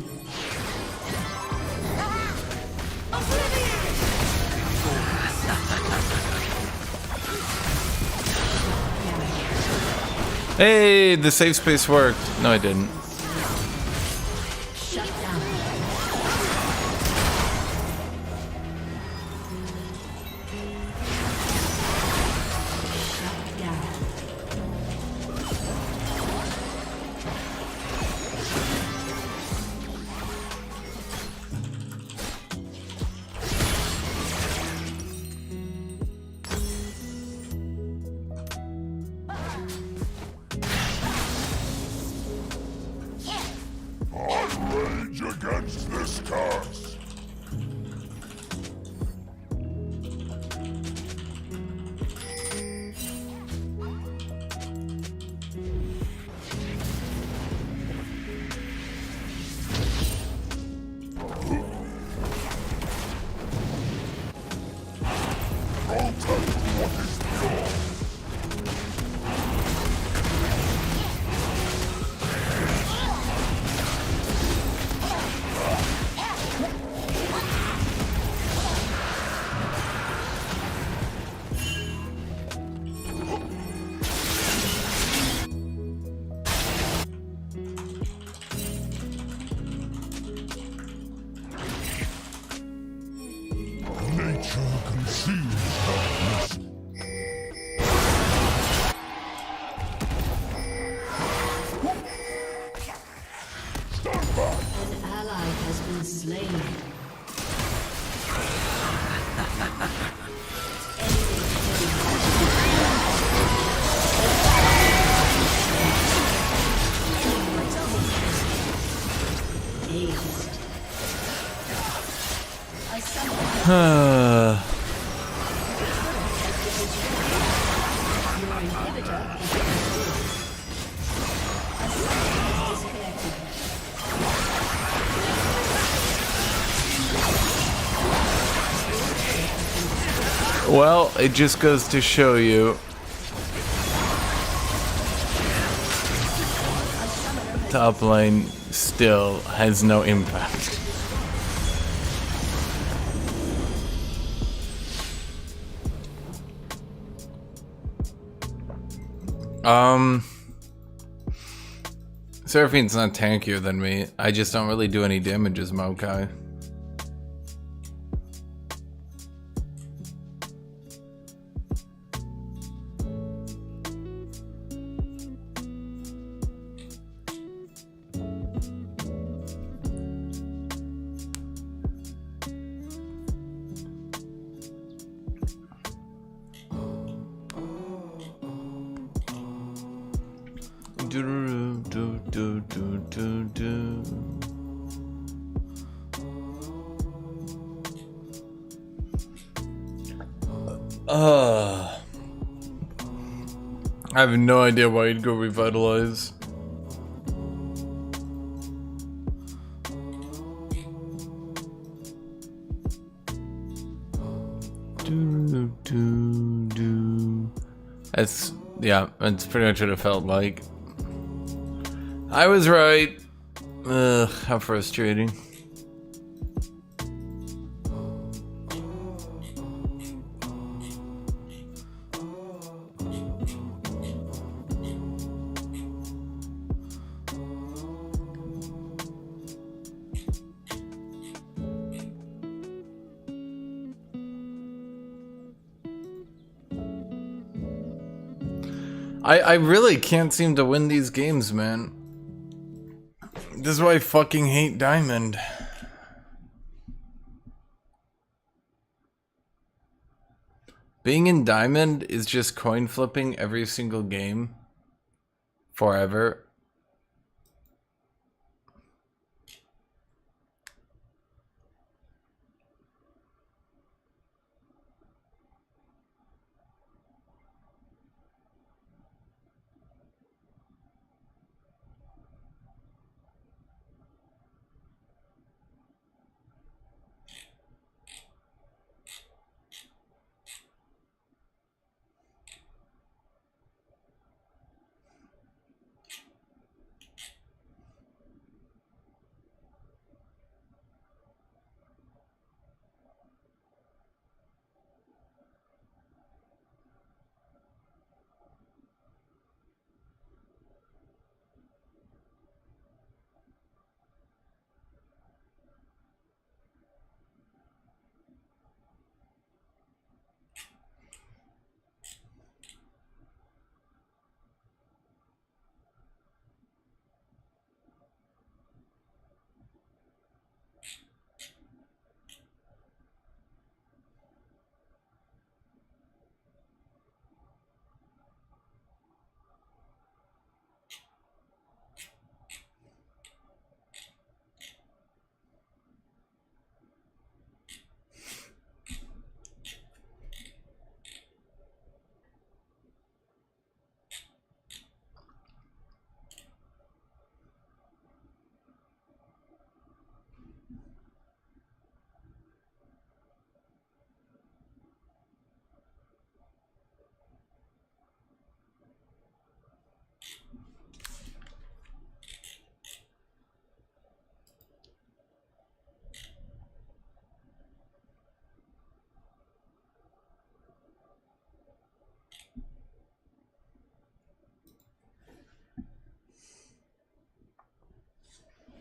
Hey, the safe space worked. No, it didn't. Shut down. Shut down. I rage against this curse. Protect what is pure. Nature conceals darkness. Stand back. An ally has been slain. Aced. Your inhibitor is disconnected. Well, it just goes to show you. Top lane still has no impact. Seraphine's not tankier than me. I just don't really do any damage as Maokai. do, do, do, do, do. I have no idea why you'd go revitalize. Do, do, do. That's, yeah, that's pretty much what it felt like. I was right. Ugh, how frustrating. I really can't seem to win these games, man. This is why I fucking hate Diamond. Being in Diamond is just coin flipping every single game. Forever.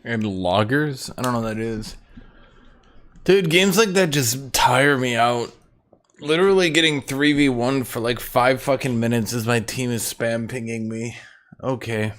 And loggers? I don't know what that is. Dude, games like that just tire me out. Literally getting 3v1 for like 5 fucking minutes as my team is spam pinging me. Okay.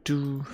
Do.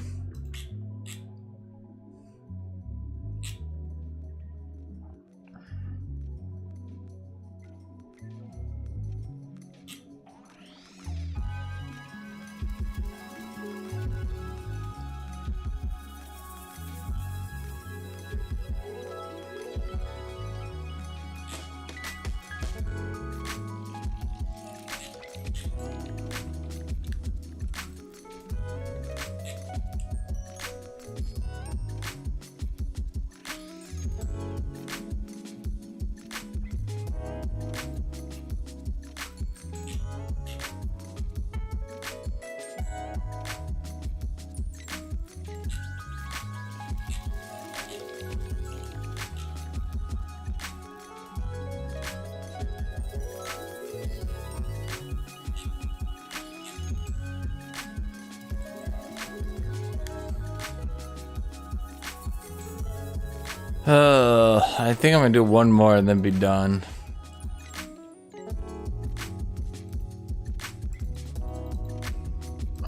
I think I'm gonna do one more and then be done.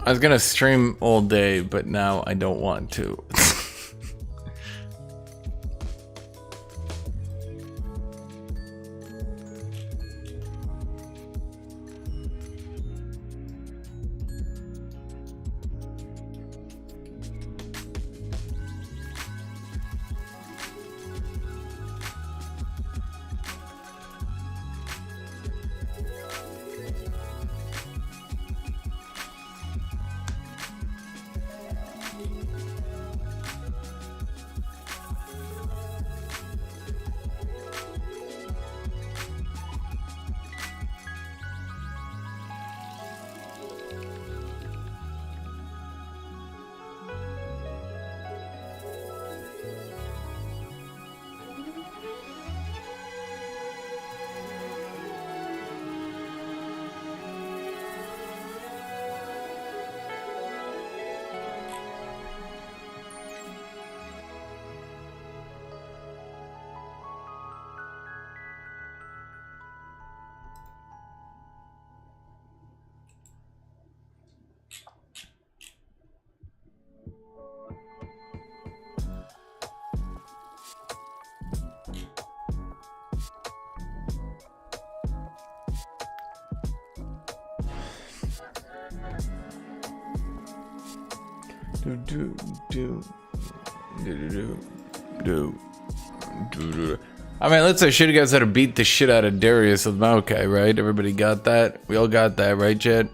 I was gonna stream all day, but now I don't want to. I mean, let's say shit, you guys had to beat the shit out of Darius with Maokai, right? Everybody got that? We all got that, right, Jet?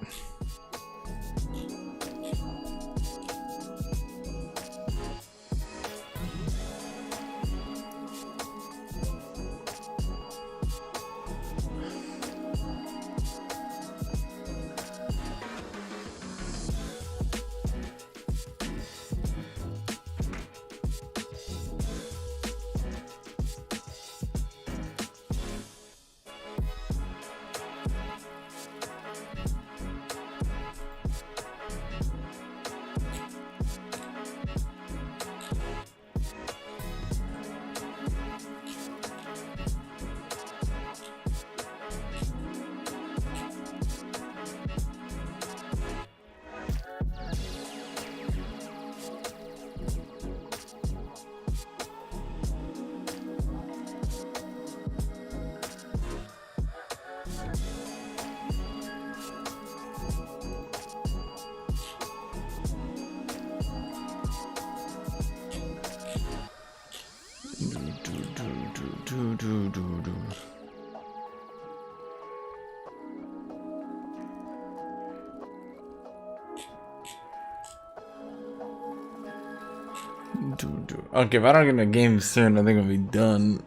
Okay, if I don't get in a game soon, I think I'll be done.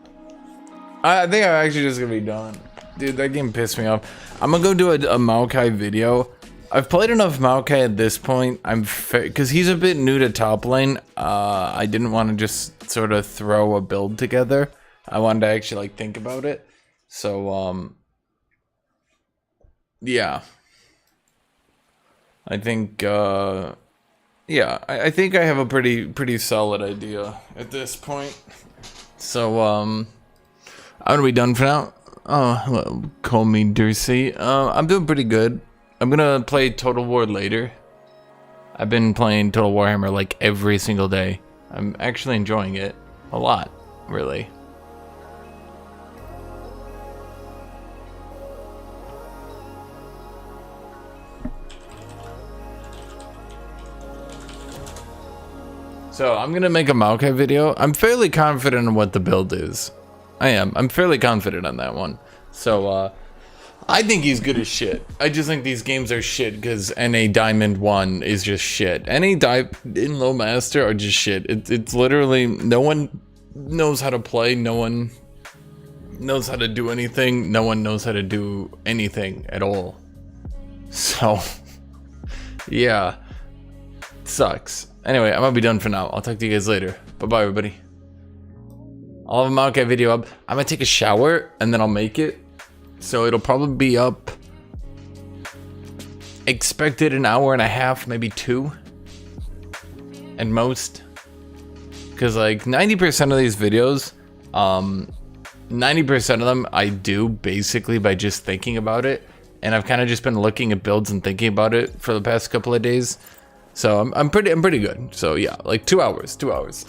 I think I'm actually just gonna be done. Dude, that game pissed me off. I'm gonna go do a Maokai video. I've played enough Maokai at this point. Because he's a bit new to top lane. I didn't want to just sort of throw a build together. I wanted to actually like think about it. So, yeah. I think, yeah, I think I have a pretty solid idea at this point. So, I'm gonna be done for now. Oh, well, call me Dursey. I'm doing pretty good. I'm gonna play Total War later. I've been playing Total Warhammer like every single day. I'm actually enjoying it a lot, really. So I'm gonna make a Maokai video. I'm fairly confident in what the build is. I'm fairly confident on that one. So I think he's good as shit. I just think these games are shit because NA Diamond 1 is just shit. NA in Low Master are just shit. It's literally, no one knows how to play, no one knows how to do anything, no one knows how to do anything at all. So, yeah, it sucks. Anyway, I'm gonna be done for now. I'll talk to you guys later. Bye-bye, everybody. I'll have a Maokai video up. I'm gonna take a shower and then I'll make it. So it'll probably be up. Expected an hour and a half, maybe 2. At most. because like 90% of these videos, 90% of them I do basically by just thinking about it, and I've kind of just been looking at builds and thinking about it for the past couple of days. So I'm pretty good. So yeah, like 2 hours.